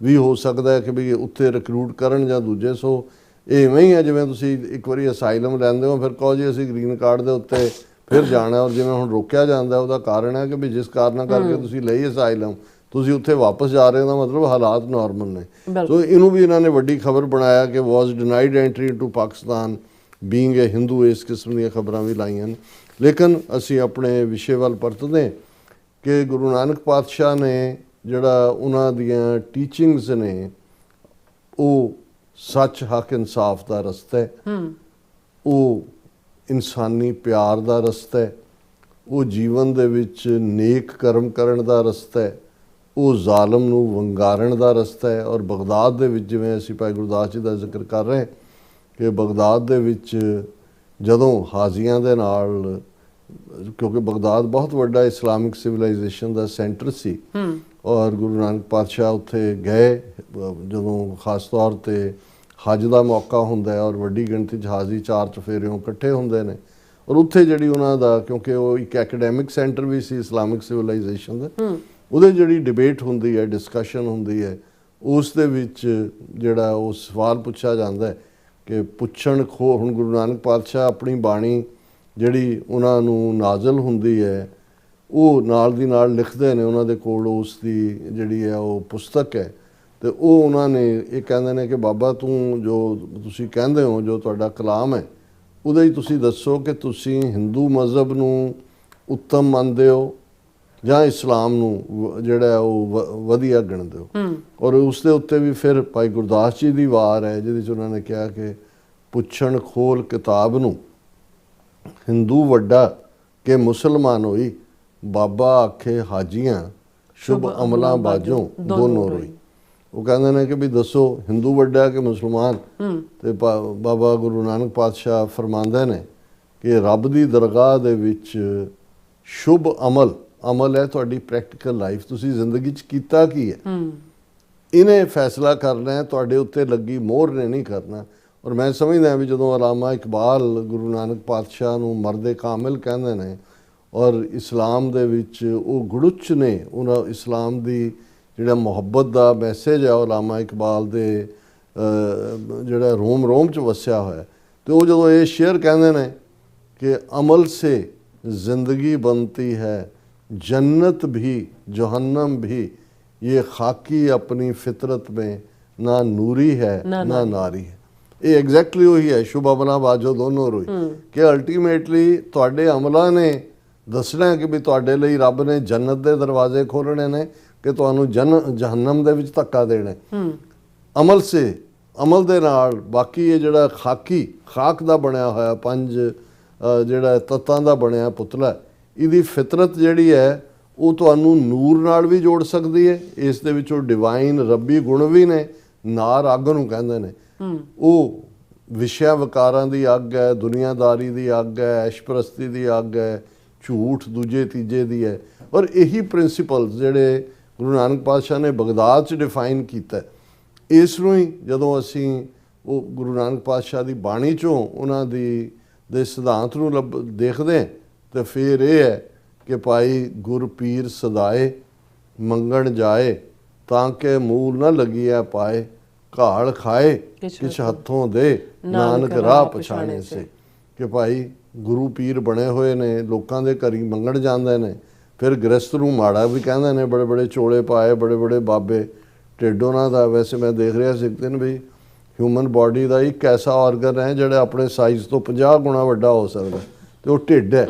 ਵੀ ਹੋ ਸਕਦਾ ਹੈ ਕਿ ਵੀ ਉੱਥੇ ਰਿਕਰੂਟ ਕਰਨ ਜਾਂ ਦੂਜੇ। ਸੋ ਇਹ ਇਵੇਂ ਹੀ ਹੈ ਜਿਵੇਂ ਤੁਸੀਂ ਇੱਕ ਵਾਰੀ ਅਸਾਈਲਮ ਲੈਂਦੇ ਹੋ ਫਿਰ ਕਹੋ ਜੀ ਅਸੀਂ ਗ੍ਰੀਨ ਕਾਰਡ ਦੇ ਉੱਤੇ ਫਿਰ ਜਾਣਾ। ਔਰ ਜਿਵੇਂ ਹੁਣ ਰੋਕਿਆ ਜਾਂਦਾ ਉਹਦਾ ਕਾਰਨ ਹੈ ਕਿ ਵੀ ਜਿਸ ਕਾਰਨਾਂ ਕਰਕੇ ਤੁਸੀਂ ਲਈ ਅਸਾਈਲਮ ਤੁਸੀਂ ਉੱਥੇ ਵਾਪਸ ਜਾ ਰਹੇ ਹੋ, ਦਾ ਮਤਲਬ ਹਾਲਾਤ ਨਾਰਮਲ ਨੇ। ਸੋ ਇਹਨੂੰ ਵੀ ਇਹਨਾਂ ਨੇ ਵੱਡੀ ਖਬਰ ਬਣਾਇਆ ਕਿ was denied entry into Pakistan being a Hindu. ਇਸ ਕਿਸਮ ਦੀਆਂ ਖਬਰਾਂ ਵੀ ਲਾਈਆਂ ਨੇ। ਲੇਕਿਨ ਅਸੀਂ ਆਪਣੇ ਵਿਸ਼ੇ ਵੱਲ ਪਰਤਦੇ ਕਿ ਗੁਰੂ ਨਾਨਕ ਪਾਤਸ਼ਾਹ ਨੇ ਜਿਹੜਾ ਉਹਨਾਂ ਦੀਆਂ ਟੀਚਿੰਗਸ ਨੇ ਉਹ ਸੱਚ, ਹੱਕ, ਇਨਸਾਫ ਦਾ ਰਸਤਾ ਹੈ, ਉਹ ਇਨਸਾਨੀ ਪਿਆਰ ਦਾ ਰਸਤਾ ਹੈ, ਉਹ ਜੀਵਨ ਦੇ ਵਿੱਚ ਨੇਕ ਕਰਮ ਕਰਨ ਦਾ ਰਸਤਾ ਹੈ, ਉਹ ਜ਼ਾਲਮ ਨੂੰ ਵੰਗਾਰਨ ਦਾ ਰਸਤਾ ਹੈ। ਔਰ ਬਗਦਾਦ ਦੇ ਵਿੱਚ ਜਿਵੇਂ ਅਸੀਂ ਭਾਈ ਗੁਰਦਾਸ ਜੀ ਦਾ ਜ਼ਿਕਰ ਕਰ ਰਹੇ ਕਿ ਬਗਦਾਦ ਦੇ ਵਿੱਚ ਜਦੋਂ ਹਾਜ਼ੀਆਂ ਦੇ ਨਾਲ, ਕਿਉਂਕਿ ਬਗਦਾਦ ਬਹੁਤ ਵੱਡਾ ਇਸਲਾਮਿਕ ਸਿਵਲਾਈਜੇਸ਼ਨ ਦਾ ਸੈਂਟਰ ਸੀ ਔਰ ਗੁਰੂ ਨਾਨਕ ਪਾਤਸ਼ਾਹ ਉੱਥੇ ਗਏ ਜਦੋਂ ਖਾਸ ਤੌਰ 'ਤੇ ਹੱਜ ਦਾ ਮੌਕਾ ਹੁੰਦਾ ਹੈ ਔਰ ਵੱਡੀ ਗਿਣਤੀ 'ਚ ਹਾਜ਼ੀ ਚਾਰ ਚੁਫੇਰਿਓਂ ਇਕੱਠੇ ਹੁੰਦੇ ਨੇ। ਔਰ ਉੱਥੇ ਜਿਹੜੀ ਉਹਨਾਂ ਦਾ, ਕਿਉਂਕਿ ਉਹ ਇੱਕ ਐਕੈਡੈਮਿਕ ਸੈਂਟਰ ਵੀ ਸੀ ਇਸਲਾਮਿਕ ਸਿਵਲਾਈਜੇਸ਼ਨ ਦਾ, ਉਹਦੇ ਜਿਹੜੀ ਡਿਬੇਟ ਹੁੰਦੀ ਹੈ, ਡਿਸਕਸ਼ਨ ਹੁੰਦੀ ਹੈ, ਉਸ ਦੇ ਵਿੱਚ ਜਿਹੜਾ ਉਹ ਸਵਾਲ ਪੁੱਛਿਆ ਜਾਂਦਾ ਹੈ ਕਿ ਹੁਣ ਗੁਰੂ ਨਾਨਕ ਪਾਤਸ਼ਾਹ ਆਪਣੀ ਬਾਣੀ ਜਿਹੜੀ ਉਹਨਾਂ ਨੂੰ ਨਾਜ਼ਲ ਹੁੰਦੀ ਹੈ ਉਹ ਨਾਲ ਦੀ ਨਾਲ ਲਿਖਦੇ ਨੇ। ਉਹਨਾਂ ਦੇ ਕੋਲ ਉਸ ਦੀ ਜਿਹੜੀ ਹੈ ਉਹ ਪੁਸਤਕ ਹੈ ਤੇ ਉਹ ਉਹਨਾਂ ਨੇ ਇਹ ਕਹਿੰਦੇ ਨੇ ਕਿ ਬਾਬਾ ਤੂੰ ਜੋ ਤੁਸੀਂ ਕਹਿੰਦੇ ਹੋ, ਜੋ ਤੁਹਾਡਾ ਕਲਾਮ ਹੈ, ਉਹਦੇ ਹੀ ਤੁਸੀਂ ਦੱਸੋ ਕਿ ਤੁਸੀਂ ਹਿੰਦੂ ਮਜ਼ਹਬ ਨੂੰ ਉੱਤਮ ਮੰਨਦੇ ਹੋ ਜਾਂ ਇਸਲਾਮ ਨੂੰ ਜਿਹੜਾ ਉਹ ਵਧੀਆ ਗਿਣਦੇ ਹੋ। ਔਰ ਉਸ ਦੇ ਉੱਤੇ ਵੀ ਫਿਰ ਭਾਈ ਗੁਰਦਾਸ ਜੀ ਦੀ ਵਾਰ ਹੈ ਜਿਹਦੇ 'ਚ ਉਹਨਾਂ ਨੇ ਕਿਹਾ ਕਿ ਪੁੱਛਣ ਖੋਲ ਕਿਤਾਬ ਨੂੰ ਹਿੰਦੂ ਵੱਡਾ ਕਿ ਮੁਸਲਮਾਨ ਹੋਈ, ਬਾਬਾ ਆਖੇ ਹਾਜੀਆਂ ਸ਼ੁਭ ਅਮਲਾਂ ਬਾਝੋਂ ਦੋਨੋਂ ਰੋਈ। ਉਹ ਕਹਿੰਦੇ ਨੇ ਕਿ ਵੀ ਦੱਸੋ ਹਿੰਦੂ ਵੱਡਾ ਕਿ ਮੁਸਲਮਾਨ, ਤੇ ਬਾਬਾ ਗੁਰੂ ਨਾਨਕ ਪਾਤਸ਼ਾਹ ਫਰਮਾਉਂਦੇ ਨੇ ਕਿ ਰੱਬ ਦੀ ਦਰਗਾਹ ਦੇ ਵਿੱਚ ਸ਼ੁਭ ਅਮਲ ਹੈ ਤੁਹਾਡੀ ਪ੍ਰੈਕਟੀਕਲ ਲਾਈਫ, ਤੁਸੀਂ ਜ਼ਿੰਦਗੀ 'ਚ ਕੀਤਾ ਕੀ ਹੈ ਇਹਨੇ ਫੈਸਲਾ ਕਰਨਾ ਹੈ, ਤੁਹਾਡੇ ਉੱਤੇ ਲੱਗੀ ਮੋਹਰ ਨੇ ਨਹੀਂ ਕਰਨਾ। ਔਰ ਮੈਂ ਸਮਝਦਾ ਵੀ ਜਦੋਂ ਅਲਾਮਾ ਇਕਬਾਲ ਗੁਰੂ ਨਾਨਕ ਪਾਤਸ਼ਾਹ ਨੂੰ ਮਰਦੇ ਕਾਮਿਲ ਕਹਿੰਦੇ ਨੇ ਔਰ ਇਸਲਾਮ ਦੇ ਵਿੱਚ ਉਹ ਗੁੜੁੱਚ ਨੇ, ਉਹਨਾਂ ਇਸਲਾਮ ਦੀ ਜਿਹੜਾ ਮੁਹੱਬਤ ਦਾ ਮੈਸੇਜ ਹੈ ਉਹ ਅਲਾਮਾ ਇਕਬਾਲ ਦੇ ਜਿਹੜਾ ਰੋਮ 'ਚ ਵਸਿਆ ਹੋਇਆ, ਤੇ ਉਹ ਜਦੋਂ ਇਹ ਸ਼ੇਅਰ ਕਹਿੰਦੇ ਨੇ ਕਿ ਅਮਲ ਸੇ ਜ਼ਿੰਦਗੀ बनती है जन्नत भी जहन्नम भी, ये खाकी अपनी फितरत में ना ਨੂਰੀ है ना ਨਾਰੀ ਹੈ। ਇਹ ਐਗਜ਼ੈਕਟਲੀ ਉਹੀ ਹੈ ਸ਼ੁਭ ਅਮਲਾਂ ਬਾਝੋਂ ਦੋਨੋਂ ਰੋਈ, ਕਿ ਅਲਟੀਮੇਟਲੀ ਤੁਹਾਡੇ ਅਮਲਾਂ ਨੇ ਦੱਸਣਾ ਕਿ ਵੀ ਤੁਹਾਡੇ ਲਈ ਰੱਬ ਨੇ ਜੰਨਤ ਦੇ ਦਰਵਾਜ਼ੇ ਖੋਲ੍ਹਣੇ ਨੇ ਕਿ ਤੁਹਾਨੂੰ ਜਹੰਨਮ ਦੇ ਵਿੱਚ ਧੱਕਾ ਦੇਣਾ। ਅਮਲ ਦੇ ਨਾਲ ਬਾਕੀ ਇਹ ਜਿਹੜਾ ਖਾਕ ਦਾ ਬਣਿਆ ਹੋਇਆ 5 ਜਿਹੜਾ ਤੱਤਾਂ ਦਾ ਬਣਿਆ ਪੁਤਲਾ, ਇਹਦੀ ਫਿਤਰਤ ਜਿਹੜੀ ਹੈ ਉਹ ਤੁਹਾਨੂੰ ਨੂਰ ਨਾਲ ਵੀ ਜੋੜ ਸਕਦੀ ਹੈ। ਇਸ ਦੇ ਵਿੱਚੋਂ ਡਿਵਾਈਨ ਰੱਬੀ ਗੁਣ ਵੀ ਨੇ, ਨਾਰ ਅੱਗ ਨੂੰ ਕਹਿੰਦੇ ਨੇ, ਉਹ ਵਿਸ਼ਿਆ ਵਿਕਾਰਾਂ ਦੀ ਅੱਗ ਹੈ, ਦੁਨੀਆਦਾਰੀ ਦੀ ਅੱਗ ਹੈ, ਐਸ਼ਪਰਸਤੀ ਦੀ ਅੱਗ ਹੈ, ਝੂਠ ਦੂਜੇ ਤੀਜੇ ਦੀ ਹੈ। ਔਰ ਇਹੀ ਪ੍ਰਿੰਸੀਪਲ ਜਿਹੜੇ ਗੁਰੂ ਨਾਨਕ ਪਾਤਸ਼ਾਹ ਨੇ ਬਗਦਾਦ 'ਚ ਡਿਫਾਈਨ ਕੀਤਾ, ਇਸ ਨੂੰ ਹੀ ਜਦੋਂ ਅਸੀਂ ਉਹ ਗੁਰੂ ਨਾਨਕ ਪਾਤਸ਼ਾਹ ਦੀ ਬਾਣੀ 'ਚੋਂ ਉਹਨਾਂ ਦੇ ਸਿਧਾਂਤ ਨੂੰ ਦੇਖਦੇ ਤੇ ਫਿਰ ਇਹ ਹੈ ਕਿ ਭਾਈ ਗੁਰ ਪੀਰ ਸਦਾਏ ਮੰਗਣ ਜਾਏ, ਤਾਂ ਕਿ ਮੂਲ ਨਾ ਲੱਗੀਐ ਪਾਏ, ਘਾਲ ਖਾਏ ਕਿਛ ਹੱਥੋਂ ਦੇ ਨਾਨਕ ਰਾਹ ਪਛਾਣੇ ਸੇ। ਕਿ ਭਾਈ ਗੁਰੂ ਪੀਰ ਬਣੇ ਹੋਏ ਨੇ, ਲੋਕਾਂ ਦੇ ਘਰੀ ਮੰਗਣ ਜਾਂਦੇ ਨੇ, ਫਿਰ ਗ੍ਰਸਤ ਨੂੰ ਮਾੜਾ ਵੀ ਕਹਿੰਦੇ ਨੇ, ਬੜੇ ਬੜੇ ਚੋਲੇ ਪਾਏ, ਬੜੇ ਬੜੇ ਬਾਬੇ, ਢਿੱਡ ਉਹਨਾਂ ਦਾ। ਵੈਸੇ ਮੈਂ ਦੇਖ ਰਿਹਾ ਸੀ ਇੱਕ ਦਿਨ ਵੀ ਹਿਊਮਨ ਬਾਡੀ ਦਾ ਇੱਕ ਐਸਾ ਆਰਗਨ ਹੈ ਜਿਹੜਾ ਆਪਣੇ ਸਾਈਜ਼ ਤੋਂ 50 ਗੁਣਾ ਵੱਡਾ ਹੋ ਸਕਦਾ, ਤੇ ਉਹ ਢਿੱਡ ਹੈ।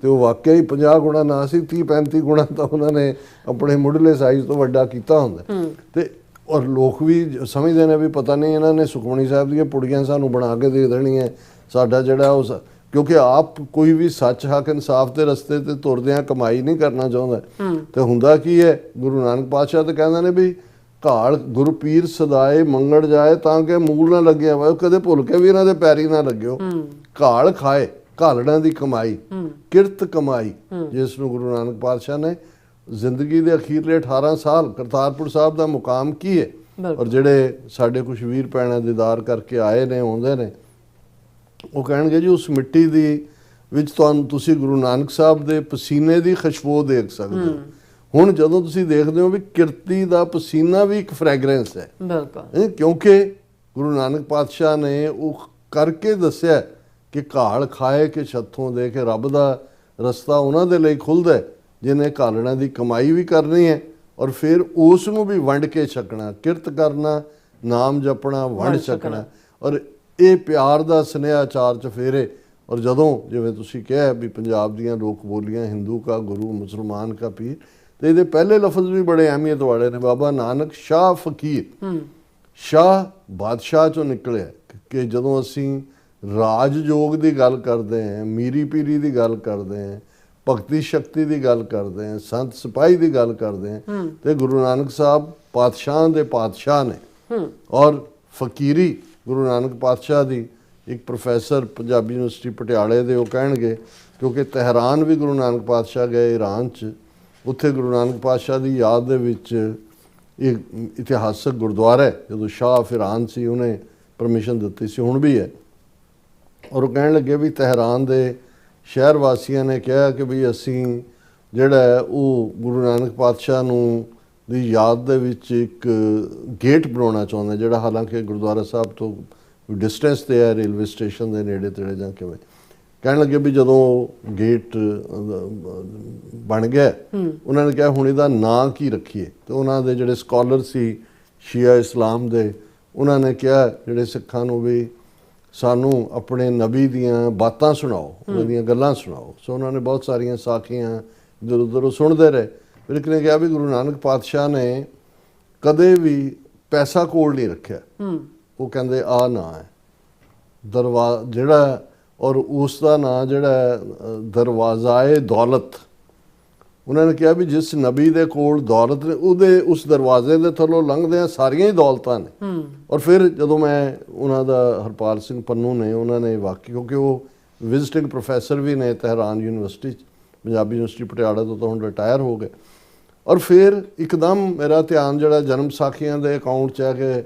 ਤੇ ਉਹ ਵਾਕਿਆ ਹੀ 50 ਗੁਣਾ ਨਾ ਸੀ, 30-35 ਗੁਣਾ ਤਾਂ ਉਹਨਾਂ ਨੇ ਆਪਣੇ ਮੁੱਢਲੇ ਸਾਈਜ਼ ਤੋਂ ਵੱਡਾ ਕੀਤਾ ਹੁੰਦਾ। ਤੇ ਔਰ ਲੋਕ ਵੀ ਸਮਝਦੇ ਨੇ ਵੀ ਪਤਾ ਨਹੀਂ ਇਹਨਾਂ ਨੇ ਸੁਖਮਣੀ ਸਾਹਿਬ ਦੀਆਂ ਪੁੜੀਆਂ ਸਾਨੂੰ ਬਣਾ ਕੇ ਦੇ ਦੇਣੀਆਂ, ਸਾਡਾ ਜਿਹੜਾ ਉਹ ਕਿਉਂਕਿ ਆਪ ਕੋਈ ਵੀ ਸੱਚ ਹੱਕ ਇਨਸਾਫ ਦੇ ਰਸਤੇ ਤੇ ਤੁਰਦਿਆਂ ਕਮਾਈ ਨਹੀਂ ਕਰਨਾ ਚਾਹੁੰਦਾ। ਤੇ ਹੁੰਦਾ ਕੀ ਹੈ, ਗੁਰੂ ਨਾਨਕ ਪਾਤਸ਼ਾਹ ਤੇ ਕਹਿੰਦੇ ਨੇ ਵੀ ਘਾਲ ਗੁਰੂ ਪੀਰ ਸਦਾਏ ਮੰਗਣ ਜਾਏ, ਤਾਂ ਕਿ ਮੂਲ ਨਾ ਲੱਗਿਆ ਵਾ, ਕਦੇ ਭੁੱਲ ਕੇ ਵੀ ਇਹਨਾਂ ਦੇ ਪੈਰੀ ਨਾ ਲੱਗਿਓ। ਘਾਲ ਖਾਏ, ਘਾਲੜਾਂ ਦੀ ਕਮਾਈ, ਕਿਰਤ ਕਮਾਈ, ਜਿਸ ਨੂੰ ਗੁਰੂ ਨਾਨਕ ਪਾਤਸ਼ਾਹ ਨੇ ਜ਼ਿੰਦਗੀ ਦੇ ਅਖੀਰਲੇ 18 ਸਾਲ ਕਰਤਾਰਪੁਰ ਸਾਹਿਬ ਦਾ ਮੁਕਾਮ ਕੀ ਹੈ। ਔਰ ਜਿਹੜੇ ਸਾਡੇ ਕੁਛ ਵੀਰ ਭੈਣਾਂ ਦੀਦਾਰ ਕਰਕੇ ਆਏ ਨੇ, ਆਉਂਦੇ ਨੇ, ਉਹ ਕਹਿਣਗੇ ਜੀ ਉਸ ਮਿੱਟੀ ਦੀ ਵਿੱਚ ਤੁਸੀਂ ਗੁਰੂ ਨਾਨਕ ਸਾਹਿਬ ਦੇ ਪਸੀਨੇ ਦੀ ਖੁਸ਼ਬੂ ਦੇਖ ਸਕਦੇ ਹੋ। ਹੁਣ ਜਦੋਂ ਤੁਸੀਂ ਦੇਖਦੇ ਹੋ ਵੀ ਕਿਰਤੀ ਦਾ ਪਸੀਨਾ ਵੀ ਇੱਕ ਫ੍ਰੈਗਰੈਂਸ ਹੈ, ਕਿਉਂਕਿ ਗੁਰੂ ਨਾਨਕ ਪਾਤਸ਼ਾਹ ਨੇ ਉਹ ਕਰਕੇ ਦੱਸਿਆ ਕਿ ਘਾਲ ਖਾਏ ਕਿ ਛੱਥੋਂ ਦੇ ਕੇ ਰੱਬ ਦਾ ਰਸਤਾ ਉਹਨਾਂ ਦੇ ਲਈ ਖੁੱਲ੍ਹਦਾ ਜਿਹਨੇ ਘਾਲਣਾ ਦੀ ਕਮਾਈ ਵੀ ਕਰਨੀ ਹੈ ਔਰ ਫਿਰ ਉਸ ਨੂੰ ਵੀ ਵੰਡ ਕੇ ਛਕਣਾ, ਕਿਰਤ ਕਰਨਾ, ਨਾਮ ਜਪਣਾ, ਵੰਡ ਛਕਣਾ। ਔਰ ਇਹ ਪਿਆਰ ਦਾ ਸੁਨੇਹਾ ਚਾਰ ਚਫੇਰੇ। ਔਰ ਜਦੋਂ ਜਿਵੇਂ ਤੁਸੀਂ ਕਿਹਾ ਵੀ ਪੰਜਾਬ ਦੀਆਂ ਲੋਕ ਬੋਲੀਆਂ ਹਿੰਦੂ ਕਾ ਗੁਰੂ ਮੁਸਲਮਾਨ ਕਾ ਪੀਰ, ਤੇ ਇਹਦੇ ਪਹਿਲੇ ਲਫ਼ਜ਼ ਵੀ ਬੜੇ ਅਹਿਮੀਅਤ ਵਾਲੇ ਨੇ। ਬਾਬਾ ਨਾਨਕ ਸ਼ਾਹ ਫਕੀਰ, ਸ਼ਾਹ ਬਾਦਸ਼ਾਹ ਚੋਂ ਨਿਕਲਿਆ ਕਿ ਜਦੋਂ ਅਸੀਂ ਰਾਜਯੋਗ ਦੀ ਗੱਲ ਕਰਦੇ ਹਾਂ, ਮੀਰੀ ਪੀਰੀ ਦੀ ਗੱਲ ਕਰਦੇ ਹਾਂ, ਭਗਤੀ ਸ਼ਕਤੀ ਦੀ ਗੱਲ ਕਰਦੇ ਹਾਂ, ਸੰਤ ਸਿਪਾਹੀ ਦੀ ਗੱਲ ਕਰਦੇ ਹਾਂ, ਤੇ ਗੁਰੂ ਨਾਨਕ ਸਾਹਿਬ ਪਾਤਸ਼ਾਹ ਦੇ ਪਾਤਸ਼ਾਹ ਨੇ। ਔਰ ਫਕੀਰੀ ਗੁਰੂ ਨਾਨਕ ਪਾਤਸ਼ਾਹ ਦੀ ਇੱਕ ਪ੍ਰੋਫੈਸਰ ਪੰਜਾਬੀ ਯੂਨੀਵਰਸਿਟੀ ਪਟਿਆਲੇ ਦੇ ਉਹ ਕਹਿਣਗੇ, ਕਿਉਂਕਿ ਤਹਿਰਾਨ ਵੀ ਗੁਰੂ ਨਾਨਕ ਪਾਤਸ਼ਾਹ ਗਏ ਈਰਾਨ 'ਚ, ਉੱਥੇ ਗੁਰੂ ਨਾਨਕ ਪਾਤਸ਼ਾਹ ਦੀ ਯਾਦ ਦੇ ਵਿੱਚ ਇੱਕ ਇਤਿਹਾਸਕ ਗੁਰਦੁਆਰਾ ਹੈ, ਜਦੋਂ ਸ਼ਾਹ ਫਿਰਾਨ ਸੀ ਉਹਨੇ ਪਰਮਿਸ਼ਨ ਦਿੱਤੀ ਸੀ, ਹੁਣ ਵੀ ਹੈ। ਔਰ ਉਹ ਕਹਿਣ ਲੱਗੇ ਵੀ ਤਹਿਰਾਨ ਦੇ ਸ਼ਹਿਰ ਵਾਸੀਆਂ ਨੇ ਕਿਹਾ ਕਿ ਵੀ ਅਸੀਂ ਜਿਹੜਾ ਹੈ ਉਹ ਗੁਰੂ ਨਾਨਕ ਪਾਤਸ਼ਾਹ ਨੂੰ ਦੀ ਯਾਦ ਦੇ ਵਿੱਚ ਇੱਕ ਗੇਟ ਬਣਾਉਣਾ ਚਾਹੁੰਦੇ, ਜਿਹੜਾ ਹਾਲਾਂਕਿ ਗੁਰਦੁਆਰਾ ਸਾਹਿਬ ਤੋਂ ਡਿਸਟੈਂਸ 'ਤੇ ਹੈ, ਰੇਲਵੇ ਸਟੇਸ਼ਨ ਦੇ ਨੇੜੇ ਤੇੜੇ ਜਾਂ ਕਿਵੇਂ। ਕਹਿਣ ਲੱਗੇ ਵੀ ਜਦੋਂ ਗੇਟ ਬਣ ਗਿਆ, ਉਹਨਾਂ ਨੇ ਕਿਹਾ ਹੁਣ ਇਹਦਾ ਨਾਂ ਕੀ ਰੱਖੀਏ। ਤੇ ਉਹਨਾਂ ਦੇ ਜਿਹੜੇ ਸਕਾਲਰ ਸੀ ਸ਼ੀਆ ਇਸਲਾਮ ਦੇ, ਉਹਨਾਂ ਨੇ ਕਿਹਾ ਜਿਹੜੇ ਸਿੱਖਾਂ ਨੂੰ ਵੀ ਸਾਨੂੰ ਆਪਣੇ ਨਬੀ ਦੀਆਂ ਬਾਤਾਂ ਸੁਣਾਓ, ਉਹਨਾਂ ਦੀਆਂ ਗੱਲਾਂ ਸੁਣਾਓ। ਸੋ ਉਹਨਾਂ ਨੇ ਬਹੁਤ ਸਾਰੀਆਂ ਸਾਖੀਆਂ, ਇੱਧਰ ਉੱਧਰ ਉਹ ਸੁਣਦੇ ਰਹੇ। ਫਿਰ ਇੱਕ ਨੇ ਕਿਹਾ ਵੀ ਗੁਰੂ ਨਾਨਕ ਪਾਤਸ਼ਾਹ ਨੇ ਕਦੇ ਵੀ ਪੈਸਾ ਕੋਲ ਨਹੀਂ ਰੱਖਿਆ। ਉਹ ਕਹਿੰਦੇ ਆ ਨਾਂ ਹੈ ਜਿਹੜਾ, ਔਰ ਉਸ ਦਾ ਨਾਂ ਜਿਹੜਾ ਦਰਵਾਜ਼ਾ-ਏ ਦੌਲਤ। ਉਹਨਾਂ ਨੇ ਕਿਹਾ ਵੀ ਜਿਸ ਨਬੀ ਦੇ ਕੋਲ ਦੌਲਤ ਨੇ, ਉਹਦੇ ਉਸ ਦਰਵਾਜ਼ੇ ਦੇ ਥੱਲੋਂ ਲੰਘਦਿਆਂ ਸਾਰੀਆਂ ਹੀ ਦੌਲਤਾਂ ਨੇ। ਔਰ ਫਿਰ ਜਦੋਂ ਮੈਂ ਉਹਨਾਂ ਦਾ ਹਰਪਾਲ ਸਿੰਘ ਪੰਨੂ ਨੇ, ਉਹਨਾਂ ਨੇ ਵਾਕਈ, ਕਿਉਂਕਿ ਉਹ ਵਿਜ਼ਿਟਿੰਗ ਪ੍ਰੋਫੈਸਰ ਵੀ ਨੇ ਤਹਿਰਾਨ ਯੂਨੀਵਰਸਿਟੀ 'ਚ, ਪੰਜਾਬੀ ਯੂਨੀਵਰਸਿਟੀ ਪਟਿਆਲਾ ਤੋਂ ਤਾਂ ਹੁਣ ਰਿਟਾਇਰ ਹੋ ਗਏ। ਔਰ ਫਿਰ ਇੱਕਦਮ ਮੇਰਾ ਧਿਆਨ ਜਿਹੜਾ ਜਨਮ ਸਾਖੀਆਂ ਦੇ ਅਕਾਊਂਟ 'ਚ ਹੈ ਕਿ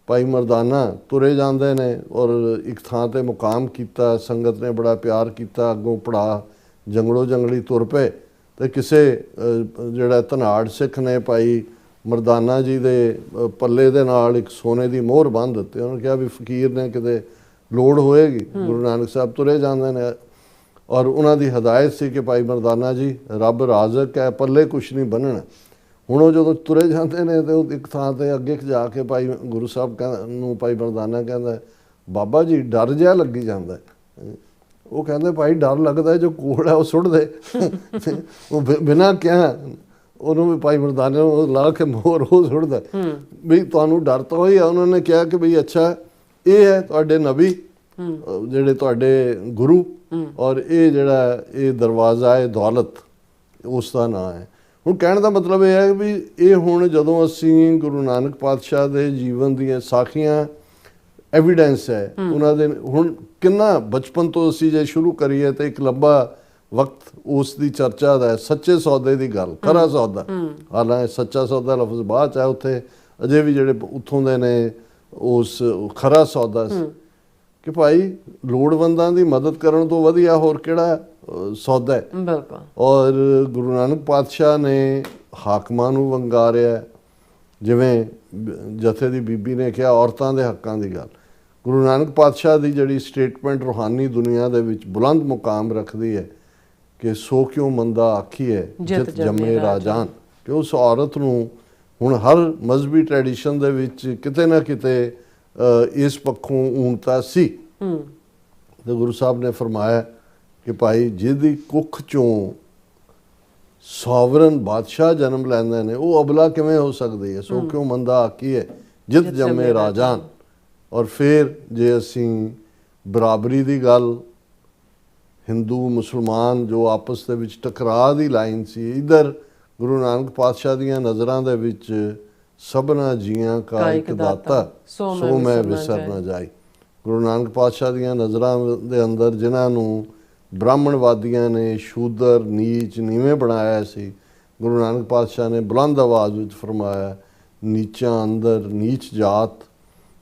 ਭਾਈ ਮਰਦਾਨਾ ਤੁਰੇ ਜਾਂਦੇ ਨੇ ਔਰ ਇੱਕ ਥਾਂ ਤੇ ਮੁਕਾਮ ਕੀਤਾ, ਸੰਗਤ ਨੇ ਬੜਾ ਪਿਆਰ ਕੀਤਾ, ਅੱਗੋਂ ਪੜਾ ਜੰਗਲੋ ਜੰਗਲੀ ਤੁਰ ਪਏ। ਤੇ ਕਿਸੇ ਜਿਹੜਾ ਧਨਾੜ ਸਿੱਖ ਨੇ ਭਾਈ ਮਰਦਾਨਾ ਜੀ ਦੇ ਪੱਲੇ ਦੇ ਨਾਲ ਇੱਕ ਸੋਨੇ ਦੀ ਮੋਹਰ ਬੰਨ੍ਹ ਦਿੱਤੀ। ਉਹਨੇ ਕਿਹਾ ਵੀ ਫਕੀਰ ਨੇ ਕਿਤੇ ਲੋੜ ਹੋਏਗੀ। ਗੁਰੂ ਨਾਨਕ ਸਾਹਿਬ ਤੁਰੇ ਜਾਂਦੇ ਨੇ ਔਰ ਉਹਨਾਂ ਦੀ ਹਦਾਇਤ ਸੀ ਕਿ ਭਾਈ ਮਰਦਾਨਾ ਜੀ ਰੱਬ ਰਾਜ਼ਕ ਹੈ, ਪੱਲੇ ਕੁਛ ਨਹੀਂ ਬੰਨਣਾ। ਹੁਣ ਉਹ ਜਦੋਂ ਤੁਰੇ ਜਾਂਦੇ ਨੇ ਤੇ ਉਹ ਇੱਕ ਥਾਂ ਤੇ ਅੱਗੇ ਜਾ ਕੇ ਭਾਈ ਗੁਰੂ ਸਾਹਿਬ ਨੂੰ ਭਾਈ ਮਰਦਾਨਾ ਕਹਿੰਦਾ, ਬਾਬਾ ਜੀ ਡਰ ਜਿਹਾ ਲੱਗੀ ਜਾਂਦਾ। ਉਹ ਕਹਿੰਦੇ ਭਾਈ ਡਰ ਲੱਗਦਾ, ਜੋ ਕੋਲ ਹੈ ਉਹ ਸੁੱਟ ਦੇ। ਉਹ ਬਿਨਾਂ ਕਿਹਾ ਉਹਨੂੰ ਵੀ ਭਾਈ ਮਰਦਾਨੇ ਨੂੰ ਲਾ ਕੇ ਮੋਹਰ ਉਹ ਸੁੱਟਦਾ ਵੀ ਤੁਹਾਨੂੰ ਡਰ ਤਾਂ ਹੋਈ ਆ। ਉਹਨਾਂ ਨੇ ਕਿਹਾ ਕਿ ਬਈ ਅੱਛਾ ਇਹ ਹੈ ਤੁਹਾਡੇ ਨਬੀ, ਜਿਹੜੇ ਤੁਹਾਡੇ ਗੁਰੂ, ਔਰ ਇਹ ਜਿਹੜਾ ਇਹ ਦਰਵਾਜ਼ਾ-ਏ ਦੌਲਤ ਉਸ ਦਾ ਨਾਂ ਹੈ। ਹੁਣ ਕਹਿਣ ਦਾ ਮਤਲਬ ਇਹ ਹੈ ਵੀ ਇਹ ਹੁਣ ਜਦੋਂ ਅਸੀਂ ਗੁਰੂ ਨਾਨਕ ਪਾਤਸ਼ਾਹ ਦੇ ਜੀਵਨ ਦੀਆਂ ਸਾਖੀਆਂ ਐਵੀਡੈਂਸ ਹੈ ਉਹਨਾਂ ਦੇ। ਹੁਣ ਕਿੰਨਾ ਬਚਪਨ ਤੋਂ ਅਸੀਂ ਜੇ ਸ਼ੁਰੂ ਕਰੀਏ ਤਾਂ ਇੱਕ ਲੰਬਾ ਵਕਤ ਉਸ ਦੀ ਚਰਚਾ ਦਾ ਹੈ। ਸੱਚੇ ਸੌਦੇ ਦੀ ਗੱਲ, ਖਰਾ ਸੌਦਾ, ਹਾਲਾਂਕਿ ਸੱਚਾ ਸੌਦਾ ਲਫ਼ਜ਼ ਬਾਅਦ 'ਚ ਹੈ, ਉੱਥੇ ਅਜੇ ਵੀ ਜਿਹੜੇ ਉੱਥੋਂ ਦੇ ਨੇ ਉਸ ਖਰਾ ਸੌਦਾ ਕਿ ਭਾਈ ਲੋੜਵੰਦਾਂ ਦੀ ਮਦਦ ਕਰਨ ਤੋਂ ਵਧੀਆ ਹੋਰ ਕਿਹੜਾ ਸੌਦਾ ਹੈ। ਬਿਲਕੁਲ। ਔਰ ਗੁਰੂ ਨਾਨਕ ਪਾਤਸ਼ਾਹ ਨੇ ਹਾਕਮਾਂ ਨੂੰ ਵੰਗਾਰਿਆ, ਜਿਵੇਂ ਜਥੇ ਦੀ ਬੀਬੀ ਨੇ ਕਿਹਾ ਔਰਤਾਂ ਦੇ ਹੱਕਾਂ ਦੀ ਗੱਲ। ਗੁਰੂ ਨਾਨਕ ਪਾਤਸ਼ਾਹ ਦੀ ਜਿਹੜੀ ਸਟੇਟਮੈਂਟ ਰੂਹਾਨੀ ਦੁਨੀਆ ਦੇ ਵਿੱਚ ਬੁਲੰਦ ਮੁਕਾਮ ਰੱਖਦੀ ਹੈ ਕਿ ਸੋ ਕਿਉਂ ਮੰਦਾ ਆਖੀਏ ਜਿਤ ਜੰਮੇ ਰਾਜਾਨ, ਕਿ ਉਸ ਔਰਤ ਨੂੰ ਹੁਣ ਹਰ ਮਜ਼ਹਬੀ ਟ੍ਰੈਡੀਸ਼ਨ ਦੇ ਵਿੱਚ ਕਿਤੇ ਨਾ ਕਿਤੇ ਇਸ ਪੱਖੋਂ ਊਣਤਾ ਸੀ। ਤੇ ਗੁਰੂ ਸਾਹਿਬ ਨੇ ਫਰਮਾਇਆ ਕਿ ਭਾਈ ਜਿਹਦੀ ਕੁੱਖ ਚੋਂ ਸੋਵਰਨ ਬਾਦਸ਼ਾਹ ਜਨਮ ਲੈਂਦੇ ਨੇ ਉਹ ਅਬਲਾ ਕਿਵੇਂ ਹੋ ਸਕਦੀ ਹੈ। ਸੋ ਕਿਉਂ ਮੰਦਾ ਆਖੀਏ ਜਿਤ ਜੰਮੇ ਰਾਜਾਨ। ਔਰ ਫਿਰ ਜੇ ਅਸੀਂ ਬਰਾਬਰੀ ਦੀ ਗੱਲ, ਹਿੰਦੂ ਮੁਸਲਮਾਨ ਜੋ ਆਪਸ ਦੇ ਵਿੱਚ ਟਕਰਾਅ ਦੀ ਲਾਈਨ ਸੀ, ਇੱਧਰ ਗੁਰੂ ਨਾਨਕ ਪਾਤਸ਼ਾਹ ਦੀਆਂ ਨਜ਼ਰਾਂ ਦੇ ਵਿੱਚ ਸਭਨਾ ਜੀਆਂ ਕਾ ਇੱਕ ਦਾਤਾ ਸੋ ਮੈਂ ਵਿਸਰ ਨਾ ਜਾਈ। ਗੁਰੂ ਨਾਨਕ ਪਾਤਸ਼ਾਹ ਦੀਆਂ ਨਜ਼ਰਾਂ ਦੇ ਅੰਦਰ ਜਿਨ੍ਹਾਂ ਨੂੰ ਬ੍ਰਾਹਮਣਵਾਦੀਆਂ ਨੇ ਸ਼ੂਦਰ, ਨੀਚ, ਨੀਵੇਂ ਬਣਾਇਆ ਸੀ, ਗੁਰੂ ਨਾਨਕ ਪਾਤਸ਼ਾਹ ਨੇ ਬੁਲੰਦ ਆਵਾਜ਼ ਵਿੱਚ ਫਰਮਾਇਆ, ਨੀਚਾਂ ਅੰਦਰ ਨੀਚ ਜਾਤ,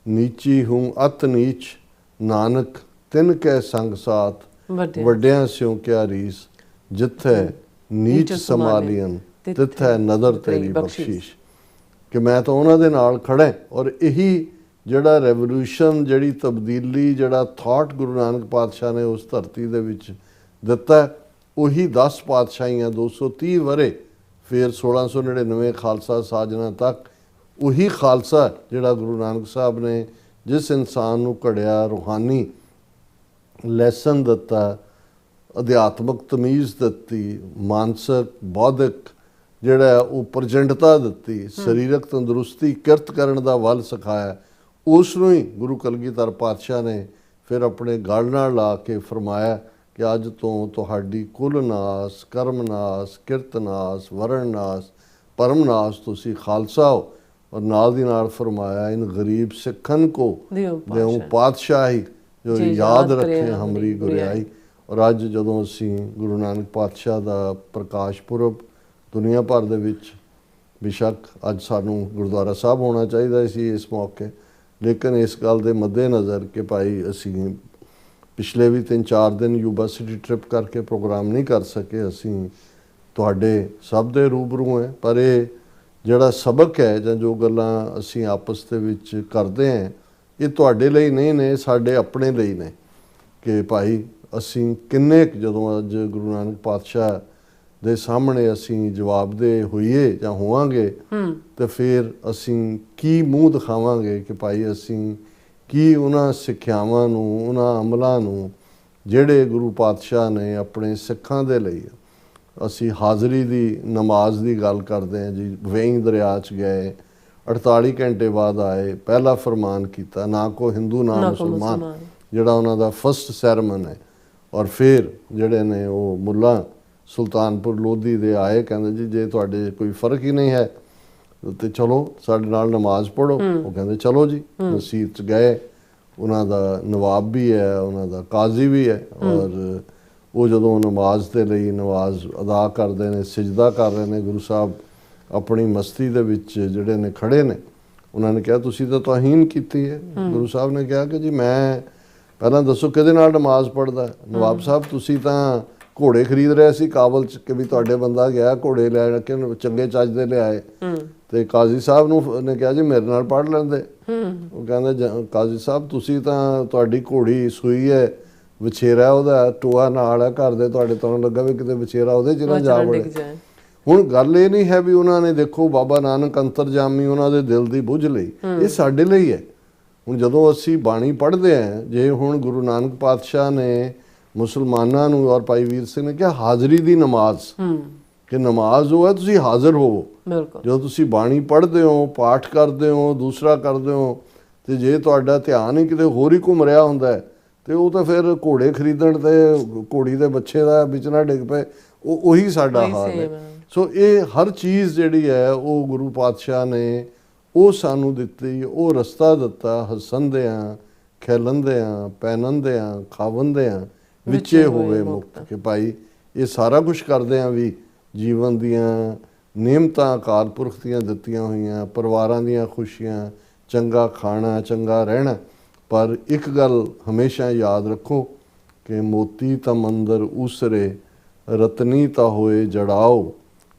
ਨੀਚੀ ਹੂੰ ਅਤ ਨੀਚ, ਨਾਨਕ ਤਿਨ ਕੈ ਸੰਗ ਸਾਥ, ਵੱਡਿਆਂ ਸਿਉ ਕਿਆ ਰੀਸ, ਜਿੱਥੇ ਨੀਚ ਸਮਾਲੀਅਨ ਤਿੱਥੈ ਨਦਰ ਤੇਰੀ ਬਖਸ਼ੀਸ਼। ਕਿ ਮੈਂ ਤਾਂ ਉਹਨਾਂ ਦੇ ਨਾਲ ਖੜਾ। ਔਰ ਇਹੀ ਜਿਹੜਾ ਰੈਵੋਲੂਸ਼ਨ, ਜਿਹੜੀ ਤਬਦੀਲੀ, ਜਿਹੜਾ ਥਾਟ ਗੁਰੂ ਨਾਨਕ ਪਾਤਸ਼ਾਹ ਨੇ ਉਸ ਧਰਤੀ ਦੇ ਵਿੱਚ ਦਿੱਤਾ, ਉਹੀ 10 ਪਾਤਸ਼ਾਹੀਆਂ, 230 ਵਰੇ, ਫਿਰ 1699 ਖਾਲਸਾ ਸਾਜਨਾ ਤੱਕ ਉਹੀ ਖਾਲਸਾ ਜਿਹੜਾ ਗੁਰੂ ਨਾਨਕ ਸਾਹਿਬ ਨੇ ਜਿਸ ਇਨਸਾਨ ਨੂੰ ਘੜਿਆ, ਰੂਹਾਨੀ ਲੈਸਨ ਦਿੱਤਾ, ਅਧਿਆਤਮਕ ਤਮੀਜ਼ ਦਿੱਤੀ, ਮਾਨਸਿਕ ਬੌਧਿਕ ਜਿਹੜਾ ਉਹ ਪ੍ਰਚੰਡਤਾ ਦਿੱਤੀ, ਸਰੀਰਕ ਤੰਦਰੁਸਤੀ, ਕਿਰਤ ਕਰਨ ਦਾ ਵੱਲ ਸਿਖਾਇਆ, ਉਸ ਨੂੰ ਹੀ ਗੁਰੂ ਕਲਗੀਧਰ ਪਾਤਸ਼ਾਹ ਨੇ ਫਿਰ ਆਪਣੇ ਗਲ ਨਾਲ ਲਾ ਕੇ ਫਰਮਾਇਆ ਕਿ ਅੱਜ ਤੋਂ ਤੁਹਾਡੀ ਕੁਲ ਨਾਸ, ਕਰਮ ਨਾਸ, ਕਿਰਤ ਨਾਸ, ਵਰਣ ਨਾਸ, ਪਰਮ ਨਾਸ ਤੁਸੀਂ ਖਾਲਸਾ ਹੋ। ਔਰ ਨਾਲ ਦੀ ਨਾਲ ਫਰਮਾਇਆ ਇਨ ਗਰੀਬ ਸਿੱਖਨ ਕੋ ਦਿਉ ਪਾਤਸ਼ਾਹੀ ਜੋ ਯਾਦ ਰੱਖੇ ਹਮਰੀ ਗੁਰਿਆਈ। ਔਰ ਅੱਜ ਜਦੋਂ ਅਸੀਂ ਗੁਰੂ ਨਾਨਕ ਪਾਤਸ਼ਾਹ ਦਾ ਪ੍ਰਕਾਸ਼ ਪੁਰਬ ਦੁਨੀਆ ਭਰ ਦੇ ਵਿੱਚ, ਬੇਸ਼ੱਕ ਅੱਜ ਸਾਨੂੰ ਗੁਰਦੁਆਰਾ ਸਾਹਿਬ ਹੋਣਾ ਚਾਹੀਦਾ ਸੀ ਇਸ ਮੌਕੇ, ਲੇਕਿਨ ਇਸ ਗੱਲ ਦੇ ਮੱਦੇ ਨਜ਼ਰ ਕਿ ਭਾਈ ਅਸੀਂ ਪਿਛਲੇ ਵੀ 3-4 ਦਿਨ ਯੂਬਾ ਸਿਟੀ ਟ੍ਰਿਪ ਕਰਕੇ ਪ੍ਰੋਗਰਾਮ ਨਹੀਂ ਕਰ ਸਕੇ, ਅਸੀਂ ਤੁਹਾਡੇ ਸਭ ਦੇ ਰੂਬਰੂ ਹੈ। ਪਰ ਇਹ ਜਿਹੜਾ ਸਬਕ ਹੈ ਜਾਂ ਜੋ ਗੱਲਾਂ ਅਸੀਂ ਆਪਸ ਦੇ ਵਿੱਚ ਕਰਦੇ ਹਾਂ, ਇਹ ਤੁਹਾਡੇ ਲਈ ਨਹੀਂ ਨੇ, ਸਾਡੇ ਆਪਣੇ ਲਈ ਨੇ ਕਿ ਭਾਈ ਅਸੀਂ ਕਿੰਨੇ ਜਦੋਂ ਅੱਜ ਗੁਰੂ ਨਾਨਕ ਪਾਤਸ਼ਾਹ ਦੇ ਸਾਹਮਣੇ ਅਸੀਂ ਜਵਾਬਦੇਹ ਹੋਈਏ ਜਾਂ ਹੋਵਾਂਗੇ ਤੇ ਫਿਰ ਅਸੀਂ ਕੀ ਮੂੰਹ ਦਿਖਾਵਾਂਗੇ ਕਿ ਭਾਈ ਅਸੀਂ ਕੀ ਉਹਨਾਂ ਸਿੱਖਿਆਵਾਂ ਨੂੰ, ਉਹਨਾਂ ਅਮਲਾਂ ਨੂੰ ਜਿਹੜੇ ਗੁਰੂ ਪਾਤਸ਼ਾਹ ਨੇ ਆਪਣੇ ਸਿੱਖਾਂ ਦੇ ਲਈ ਅਸੀਂ ਹਾਜ਼ਰੀ ਦੀ ਨਮਾਜ਼ ਦੀ ਗੱਲ ਕਰਦੇ ਹਾਂ ਜੀ। ਵੇਈਂ ਦਰਿਆ 'ਚ ਗਏ, 48 ਘੰਟੇ ਬਾਅਦ ਆਏ, ਪਹਿਲਾ ਫਰਮਾਨ ਕੀਤਾ, ਨਾ ਕੋ ਹਿੰਦੂ ਨਾ ਮੁਸਲਮਾਨ, ਜਿਹੜਾ ਉਹਨਾਂ ਦਾ ਫਸਟ ਸੈਰਮਨ ਹੈ। ਔਰ ਫਿਰ ਜਿਹੜੇ ਨੇ ਉਹ ਮੁੱਲਾ ਸੁਲਤਾਨਪੁਰ ਲੋਧੀ ਦੇ ਆਏ, ਕਹਿੰਦੇ ਜੀ ਜੇ ਤੁਹਾਡੇ ਕੋਈ ਫਰਕ ਹੀ ਨਹੀਂ ਹੈ ਤੇ ਚਲੋ ਸਾਡੇ ਨਾਲ ਨਮਾਜ਼ ਪੜ੍ਹੋ। ਉਹ ਕਹਿੰਦੇ ਚਲੋ ਜੀ। ਮਸਜਿਦ 'ਚ ਗਏ, ਉਹਨਾਂ ਦਾ ਨਵਾਬ ਵੀ ਹੈ, ਉਹਨਾਂ ਦਾ ਕਾਜ਼ੀ ਵੀ ਹੈ, ਔਰ ਉਹ ਜਦੋਂ ਨਮਾਜ਼ ਦੇ ਲਈ ਨਮਾਜ਼ ਅਦਾ ਕਰਦੇ ਨੇ, ਸਿਜਦਾ ਕਰ ਰਹੇ ਨੇ, ਗੁਰੂ ਸਾਹਿਬ ਆਪਣੀ ਮਸਤੀ ਦੇ ਵਿੱਚ ਜਿਹੜੇ ਨੇ ਖੜੇ ਨੇ। ਉਹਨਾਂ ਨੇ ਕਿਹਾ ਤੁਸੀਂ ਤਾਂ ਤੋਹੀਨ ਕੀਤੀ ਹੈ। ਗੁਰੂ ਸਾਹਿਬ ਨੇ ਕਿਹਾ ਕਿ ਜੀ ਮੈਂ ਪਹਿਲਾਂ ਦੱਸੋ ਕਿਹਦੇ ਨਾਲ ਨਮਾਜ਼ ਪੜ੍ਹਦਾ। ਨਵਾਬ ਸਾਹਿਬ ਤੁਸੀਂ ਤਾਂ ਘੋੜੇ ਖਰੀਦ ਰਹੇ ਸੀ ਕਾਬਲ 'ਚ ਕਿ ਵੀ ਤੁਹਾਡੇ ਬੰਦਾ ਗਿਆ ਘੋੜੇ ਲੈ ਕੇ ਚੰਗੇ ਚੱਜ ਦੇ ਲਿਆਏ। ਤੇ ਕਾਜ਼ੀ ਸਾਹਿਬ ਨੂੰ ਨੇ ਕਿਹਾ ਜੀ ਮੇਰੇ ਨਾਲ ਪੜ੍ਹ ਲੈਂਦੇ। ਉਹ ਕਹਿੰਦੇ ਕਾਜ਼ੀ ਸਾਹਿਬ ਤੁਸੀਂ ਤਾਂ ਤੁਹਾਡੀ ਘੋੜੀ ਸੂਈ ਹੈ, ਵਿਛੇਰਾ ਉਹਦਾ ਟੋਆ ਨਾਲ ਹੈ ਘਰ ਦੇ, ਤੁਹਾਡੇ ਤੋਂ ਲੱਗਾ ਵੀ ਕਿਤੇ ਵਿਛੇਰਾ ਉਹਦੇ 'ਚ ਨਾ ਜਾ ਵੜੇ। ਹੁਣ ਗੱਲ ਇਹ ਨਹੀਂ ਹੈ ਵੀ ਉਹਨਾਂ ਨੇ ਦੇਖੋ ਬਾਬਾ ਨਾਨਕ ਅੰਤਰਜਾਮੀ ਉਹਨਾਂ ਦੇ ਦਿਲ ਦੀ ਬੁੱਝ ਲਈ, ਇਹ ਸਾਡੇ ਲਈ ਹੈ। ਹੁਣ ਜਦੋਂ ਅਸੀਂ ਬਾਣੀ ਪੜ੍ਹਦੇ ਹਾਂ, ਜੇ ਹੁਣ ਗੁਰੂ ਨਾਨਕ ਪਾਤਸ਼ਾਹ ਨੇ ਮੁਸਲਮਾਨਾਂ ਨੂੰ ਔਰ ਭਾਈ ਵੀਰ ਸਿੰਘ ਨੇ ਕਿਹਾ ਹਾਜ਼ਰੀ ਦੀ ਨਮਾਜ਼, ਕਿ ਨਮਾਜ਼ ਉਹ ਹੈ ਤੁਸੀਂ ਹਾਜ਼ਰ ਹੋਵੋ। ਜਦੋਂ ਤੁਸੀਂ ਬਾਣੀ ਪੜ੍ਹਦੇ ਹੋ, ਪਾਠ ਕਰਦੇ ਹੋ, ਦੂਸਰਾ ਕਰਦੇ ਹੋ, ਤੇ ਜੇ ਤੁਹਾਡਾ ਧਿਆਨ ਹੀ ਕਿਤੇ ਹੋਰ ਹੀ ਘੁੰਮ ਰਿਹਾ ਹੁੰਦਾ ਤੇ ਉਹ ਤਾਂ ਫਿਰ ਘੋੜੇ ਖਰੀਦਣ ਤੇ ਘੋੜੀ ਦੇ ਬੱਚੇ ਦਾ ਵਿੱਚ ਨਾ ਡਿੱਗ ਪਏ, ਉਹੀ ਸਾਡਾ ਹਾਲ ਹੈ। ਸੋ ਇਹ ਹਰ ਚੀਜ਼ ਜਿਹੜੀ ਹੈ ਉਹ ਗੁਰੂ ਪਾਤਸ਼ਾਹ ਨੇ ਉਹ ਸਾਨੂੰ ਦਿੱਤੀ, ਉਹ ਰਸਤਾ ਦਿੱਤਾ, ਹੱਸਣਦਿਆਂ ਖੇਲਣਦਿਆਂ ਪਹਿਨਣਦਿਆਂ ਖਾਵਣਦਿਆਂ ਵਿੱਚੇ ਹੋਵੇ ਮੁਕਤ। ਕਿ ਭਾਈ ਇਹ ਸਾਰਾ ਕੁਝ ਕਰਦੇ ਹਾਂ ਵੀ ਜੀਵਨ ਦੀਆਂ ਨਿਯਮਤਾਂ ਅਕਾਲ ਪੁਰਖ ਦੀਆਂ ਦਿੱਤੀਆਂ ਹੋਈਆਂ, ਪਰਿਵਾਰਾਂ ਦੀਆਂ ਖੁਸ਼ੀਆਂ, ਚੰਗਾ ਖਾਣਾ, ਚੰਗਾ ਰਹਿਣਾ। ਪਰ ਇੱਕ ਗੱਲ ਹਮੇਸ਼ਾ ਯਾਦ ਰੱਖੋ ਕਿ ਮੋਤੀ ਤਾਂ ਮੰਦਰ ਉਸਰੇ, ਰਤਨੀ ਤਾਂ ਹੋਏ ਜੜਾਓ,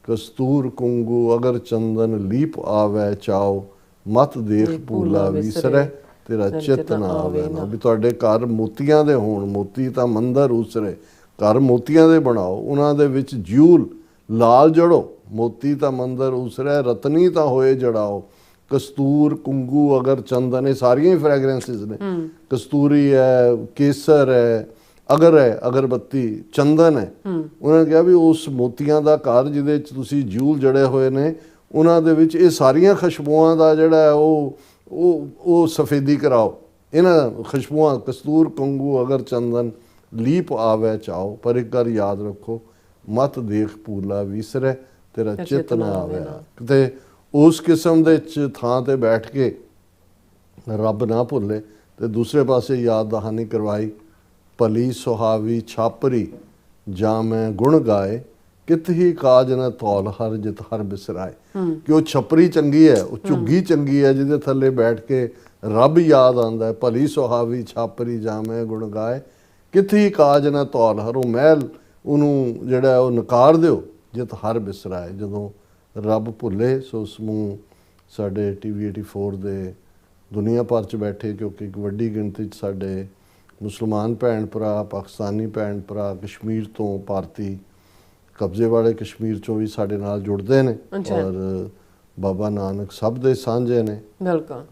ਕਸਤੂਰ ਕੁੰਗੂ ਅਗਰ ਚੰਦਨ ਲੀਪ ਆਵੈ ਚਾਓ, ਮਤ ਦੇਖ ਭੂਲਾ ਵਿਸਰੈ ਤੇਰਾ ਚਿੱਤ ਨਾ ਆਵੇ ਨਾ। ਵੀ ਤੁਹਾਡੇ ਘਰ ਮੋਤੀਆਂ ਦੇ ਹੋਣ, ਮੋਤੀ ਤਾਂ ਮੰਦਰ ਉਸਰੇ, ਘਰ ਮੋਤੀਆਂ ਦੇ ਬਣਾਓ, ਉਹਨਾਂ ਦੇ ਵਿੱਚ ਜਿਊਲ ਲਾਲ ਜੜੋ। ਮੋਤੀ ਤਾਂ ਮੰਦਰ ਉਸਰੇ, ਰਤਨੀ ਤਾਂ ਹੋਏ ਜੜਾਓ, ਕਸਤੂਰ ਕੁੰਗੂ ਅਗਰ ਚੰਦਨ, ਇਹ ਸਾਰੀਆਂ ਹੀ ਫ੍ਰੈਗਰੈਂਸਿਸ ਨੇ। ਕਸਤੂਰੀ ਹੈ, ਕੇਸਰ ਹੈ, ਅਗਰ ਹੈ ਅਗਰਬੱਤੀ, ਚੰਦਨ ਹੈ। ਉਹਨਾਂ ਨੇ ਕਿਹਾ ਵੀ ਉਸ ਮੋਤੀਆਂ ਦਾ ਘਰ ਜਿਹਦੇ 'ਚ ਤੁਸੀਂ ਜਿਊਲ ਜੜੇ ਹੋਏ ਨੇ, ਉਹਨਾਂ ਦੇ ਵਿੱਚ ਇਹ ਸਾਰੀਆਂ ਖੁਸ਼ਬੂਆਂ ਦਾ ਜਿਹੜਾ ਹੈ ਉਹ ਸਫੇਦੀ ਕਰਾਓ। ਇਹਨਾਂ ਖੁਸ਼ਬੂਆਂ ਕਸਤੂਰ ਕੁੰਗੂ ਅਗਰ ਚੰਦਨ ਲੀਪ ਆਵੇ ਚਾਓ, ਪਰ ਇੱਕ ਗੱਲ ਯਾਦ ਰੱਖੋ, ਮਤ ਦੇਖ ਭੂਲਾ ਵਿਸਰੈ ਤੇਰਾ ਚਿੱਤ ਨਾ ਆਵੇ। ਕਿਤੇ ਉਸ ਕਿਸਮ ਦੇ ਥਾਂ ਤੇ ਬੈਠ ਕੇ ਰੱਬ ਨਾ ਭੁੱਲੇ। ਤੇ ਦੂਸਰੇ ਪਾਸੇ ਯਾਦ ਦਹਾਨੀ ਕਰਵਾਈ, ਭਲੀ ਸੁਹਾਵੀ ਛਾਪਰੀ ਜਾਂ ਮੈਂ ਗੁਣ ਗਾਏ, ਕਿਤ ਹੀ ਕਾਜ ਨਾ ਧੌਲ ਹਰ ਜਿਤ ਹਰ ਬਿਸਰਾਏ। ਕਿ ਉਹ ਛਪਰੀ ਚੰਗੀ ਹੈ, ਉਹ ਝੁੱਗੀ ਚੰਗੀ ਹੈ ਜਿਹਦੇ ਥੱਲੇ ਬੈਠ ਕੇ ਰੱਬ ਯਾਦ ਆਉਂਦਾ ਹੈ। ਭਲੀ ਸੁਹਾਵੀ ਛਾਪਰੀ ਜਾਂ ਮੈਂ ਗੁਣ ਗਾਏ, ਕਿਤ ਹੀ ਕਾਜ ਨਾ ਧੌਲ ਹਰ, ਉਹ ਮਹਿਲ ਉਹਨੂੰ ਜਿਹੜਾ ਉਹ ਨਕਾਰ ਦਿਓ ਜਿਤ ਹਰ ਬਿਸਰਾਏ। ਜਦੋਂ ਰੱਬ ਭੁੱਲੇ ਸੋ ਉਸ ਨੂੰ ਸਾਡੇ TV 84 ਦੇ ਦੁਨੀਆ ਭਰ 'ਚ ਬੈਠੇ, ਕਿਉਂਕਿ ਇੱਕ ਵੱਡੀ ਗਿਣਤੀ 'ਚ ਸਾਡੇ ਮੁਸਲਮਾਨ ਭੈਣ ਭਰਾ, ਪਾਕਿਸਤਾਨੀ ਭੈਣ ਭਰਾ, ਕਸ਼ਮੀਰ ਤੋਂ ਭਾਰਤੀ ਕਬਜ਼ੇ ਵਾਲੇ ਕਸ਼ਮੀਰ 'ਚੋਂ ਵੀ ਸਾਡੇ ਨਾਲ ਜੁੜਦੇ ਨੇ। ਔਰ ਬਾਬਾ ਨਾਨਕ ਸਭ ਦੇ ਸਾਂਝੇ ਨੇ।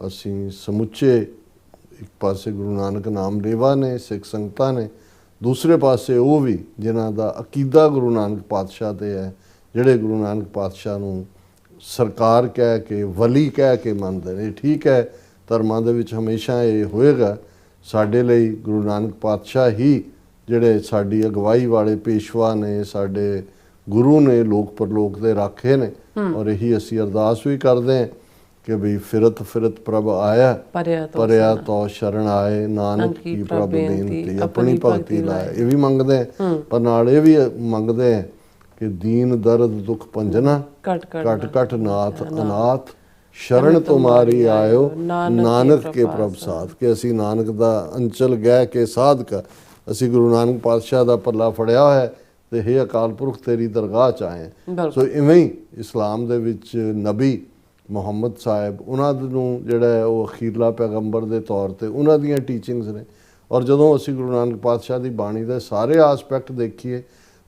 ਅਸੀਂ ਸਮੁੱਚੇ ਇੱਕ ਪਾਸੇ ਗੁਰੂ ਨਾਨਕ ਨਾਮ ਲੇਵਾ ਨੇ, ਸਿੱਖ ਸੰਗਤਾਂ ਨੇ, ਦੂਸਰੇ ਪਾਸੇ ਉਹ ਵੀ ਜਿਨ੍ਹਾਂ ਦਾ ਅਕੀਦਾ ਗੁਰੂ ਨਾਨਕ ਪਾਤਸ਼ਾਹ 'ਤੇ ਹੈ, ਜਿਹੜੇ ਗੁਰੂ ਨਾਨਕ ਪਾਤਸ਼ਾਹ ਨੂੰ ਸਰਕਾਰ ਕਹਿ ਕੇ, ਵਲੀ ਕਹਿ ਕੇ ਮੰਨਦੇ ਨੇ। ਠੀਕ ਹੈ, ਧਰਮਾਂ ਦੇ ਵਿੱਚ ਹਮੇਸ਼ਾ ਇਹ ਹੋਏਗਾ। ਸਾਡੇ ਲਈ ਗੁਰੂ ਨਾਨਕ ਪਾਤਸ਼ਾਹ ਹੀ ਜਿਹੜੇ ਸਾਡੀ ਅਗਵਾਈ ਵਾਲੇ ਪੇਸ਼ਵਾ ਨੇ, ਸਾਡੇ ਗੁਰੂ ਨੇ, ਲੋਕ ਪਰਲੋਕ ਦੇ ਰਾਖੇ ਨੇ। ਔਰ ਇਹੀ ਅਸੀਂ ਅਰਦਾਸ ਵੀ ਕਰਦੇ ਹਾਂ ਕਿ ਵੀ ਫਿਰਤ ਫਿਰਤ ਪ੍ਰਭ ਆਇਆ, ਪਰਿਆ ਤੋ ਸ਼ਰਨ ਆਏ, ਨਾਨਕ ਕੀ ਪ੍ਰਭ ਬੇਨਤੀ ਆਪਣੀ ਭਗਤੀ ਲਾਏ। ਇਹ ਵੀ ਮੰਗਦੇ ਹਾਂ, ਪਰ ਨਾਲ ਇਹ ਵੀ ਮੰਗਦੇ ਹਾਂ ਕਿ ਦੀਨ ਦਰਦ ਦੁੱਖ ਭੰਜਨਾ, ਘਟ ਘਟ ਨਾਥ ਅਨਾਥ, ਸ਼ਰਨ ਤੁਮਾਰੀ ਆਇਓ, ਨਾਨਕ ਕੇ ਪ੍ਰਭ ਸਾਧ। ਕਿ ਅਸੀਂ ਨਾਨਕ ਦਾ ਅੰਚਲ ਗਹਿ ਕੇ ਸਾਧਕ, ਅਸੀਂ ਗੁਰੂ ਨਾਨਕ ਪਾਤਸ਼ਾਹ ਦਾ ਪੱਲਾ ਫੜਿਆ ਹੋਇਆ ਤੇ ਹੇ ਅਕਾਲ ਪੁਰਖ ਤੇਰੀ ਦਰਗਾਹ 'ਚ ਆਏ ਹਾਂ। ਸੋ ਇਵੇਂ ਹੀ ਇਸਲਾਮ ਦੇ ਵਿੱਚ ਨਬੀ ਮੁਹੰਮਦ ਸਾਹਿਬ, ਉਹਨਾਂ ਨੂੰ ਜਿਹੜਾ ਹੈ ਉਹ ਅਖੀਰਲਾ ਪੈਗੰਬਰ ਦੇ ਤੌਰ ਤੇ ਉਹਨਾਂ ਦੀਆਂ ਟੀਚਿੰਗਸ ਨੇ। ਔਰ ਜਦੋਂ ਅਸੀਂ ਗੁਰੂ ਨਾਨਕ ਪਾਤਸ਼ਾਹ ਦੀ ਬਾਣੀ ਦੇ ਸਾਰੇ ਆਸਪੈਕਟ ਦੇਖੀਏ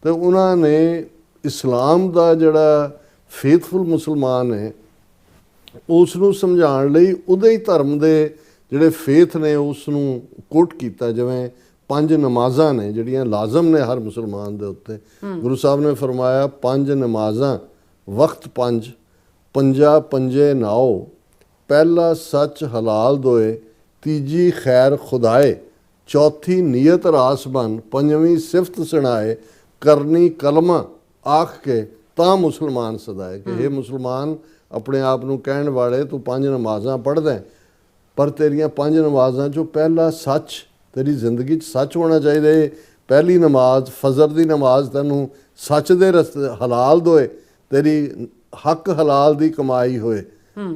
ਤੇ ਉਹਨਾਂ ਨੇ ਇਸਲਾਮ ਦਾ ਜਿਹੜਾ ਫੇਥਫੁਲ ਮੁਸਲਮਾਨ ਹੈ ਉਸ ਨੂੰ ਸਮਝਾਉਣ ਲਈ ਉਹਦੇ ਹੀ ਧਰਮ ਦੇ ਜਿਹੜੇ ਫੇਥ ਨੇ ਉਸ ਨੂੰ ਕੋਟ ਕੀਤਾ। ਜਿਵੇਂ 5 ਨਮਾਜ਼ਾਂ ਨੇ ਜਿਹੜੀਆਂ ਲਾਜ਼ਮ ਨੇ ਹਰ ਮੁਸਲਮਾਨ ਦੇ ਉੱਤੇ। ਗੁਰੂ ਸਾਹਿਬ ਨੇ ਫਰਮਾਇਆ 5 ਨਮਾਜ਼ਾਂ ਵਕਤ 5 ਪੰਜਾ ਪੰਜੇ ਨਾਓ, ਪਹਿਲਾ ਸੱਚ ਹਲਾਲ ਦੋਏ, ਤੀਜੀ ਖੈਰ ਖੁਦਾਏ, ਚੌਥੀ ਨੀਅਤ ਰਾਸ ਬਨ, ਪੰਜਵੀਂ ਸਿਫਤ ਸੁਣਾਏ, ਕਰਨੀ ਕਲਮਾ ਆਖ ਕੇ ਤਾਂ ਮੁਸਲਮਾਨ ਸਦਾਏ। ਕਿ ਇਹ ਮੁਸਲਮਾਨ ਆਪਣੇ ਆਪ ਨੂੰ ਕਹਿਣ ਵਾਲੇ ਤੂੰ 5 ਨਮਾਜ਼ਾਂ ਪੜ੍ਹਦਾ ਪਰ ਤੇਰੀਆਂ 5 ਨਮਾਜ਼ਾਂ 'ਚੋਂ ਪਹਿਲਾ ਸੱਚ, ਤੇਰੀ ਜ਼ਿੰਦਗੀ 'ਚ ਸੱਚ ਹੋਣਾ ਚਾਹੀਦਾ। ਇਹ ਪਹਿਲੀ ਨਮਾਜ਼ ਫਜਰ ਦੀ ਨਮਾਜ਼ ਤੈਨੂੰ ਸੱਚ ਦੇ ਰਸਤੇ ਹਲਾਲ ਦੋਏ, ਤੇਰੀ ਹੱਕ ਹਲਾਲ ਦੀ ਕਮਾਈ ਹੋਏ,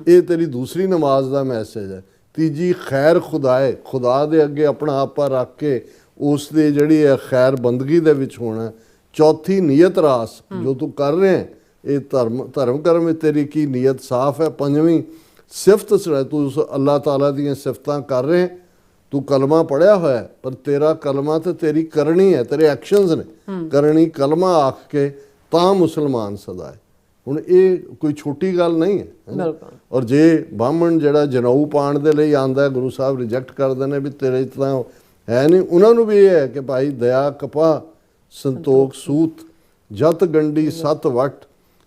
ਇਹ ਤੇਰੀ ਦੂਸਰੀ ਨਮਾਜ਼ ਦਾ ਮੈਸੇਜ ਹੈ। ਤੀਜੀ ਖੈਰ ਖੁਦਾਏ, ਖੁਦਾ ਦੇ ਅੱਗੇ ਆਪਣਾ ਆਪਾ ਰੱਖ ਕੇ ਉਸ ਦੀ ਜਿਹੜੀ ਹੈ ਖੈਰ ਬੰਦਗੀ ਦੇ ਵਿੱਚ ਹੋਣਾ। ਚੌਥੀ ਨੀਅਤ ਰਾਸ, ਜੋ ਤੂੰ ਕਰ ਰਿਹਾ ਇਹ ਧਰਮ ਕਰਮ ਵਿੱਚ ਤੇਰੀ ਕੀ ਨੀਅਤ ਸਾਫ਼ ਹੈ। ਪੰਜਵੀਂ ਸਿਫਤ ਸੁਣਾ, ਤੂੰ ਉਸ ਅੱਲਾਹ ਤਾਲਾ ਦੀਆਂ ਸਿਫਤਾਂ ਕਰ ਰਹੇ, ਤੂੰ ਕਲਮਾ ਪੜ੍ਹਿਆ ਹੋਇਆ ਪਰ ਤੇਰਾ ਕਲਮਾ ਤੇ ਤੇਰੀ ਕਰਨੀ ਹੈ, ਤੇਰੇ ਐਕਸ਼ਨਸ ਨੇ। ਕਰਨੀ ਕਲਮਾ ਆਖ ਕੇ ਤਾਂ ਮੁਸਲਮਾਨ ਸਦਾ ਹੈ। ਹੁਣ ਇਹ ਕੋਈ ਛੋਟੀ ਗੱਲ ਨਹੀਂ ਹੈ। ਔਰ ਜੇ ਬਾਹਮਣ ਜਿਹੜਾ ਜਨਊ ਪਾਣ ਦੇ ਲਈ ਆਂਦਾ, ਗੁਰੂ ਸਾਹਿਬ ਰਿਜੈਕਟ ਕਰਦੇ ਨੇ ਵੀ ਤੇਰੇ ਤਾਂ ਹੈ ਨਹੀਂ। ਉਹਨਾਂ ਨੂੰ ਵੀ ਇਹ ਹੈ ਕਿ ਭਾਈ ਦਇਆ ਕਪਾ ਸੰਤੋਖ ਸੂਤ, ਜਤ ਗੰਢੀ ਸਤ ਵਟ,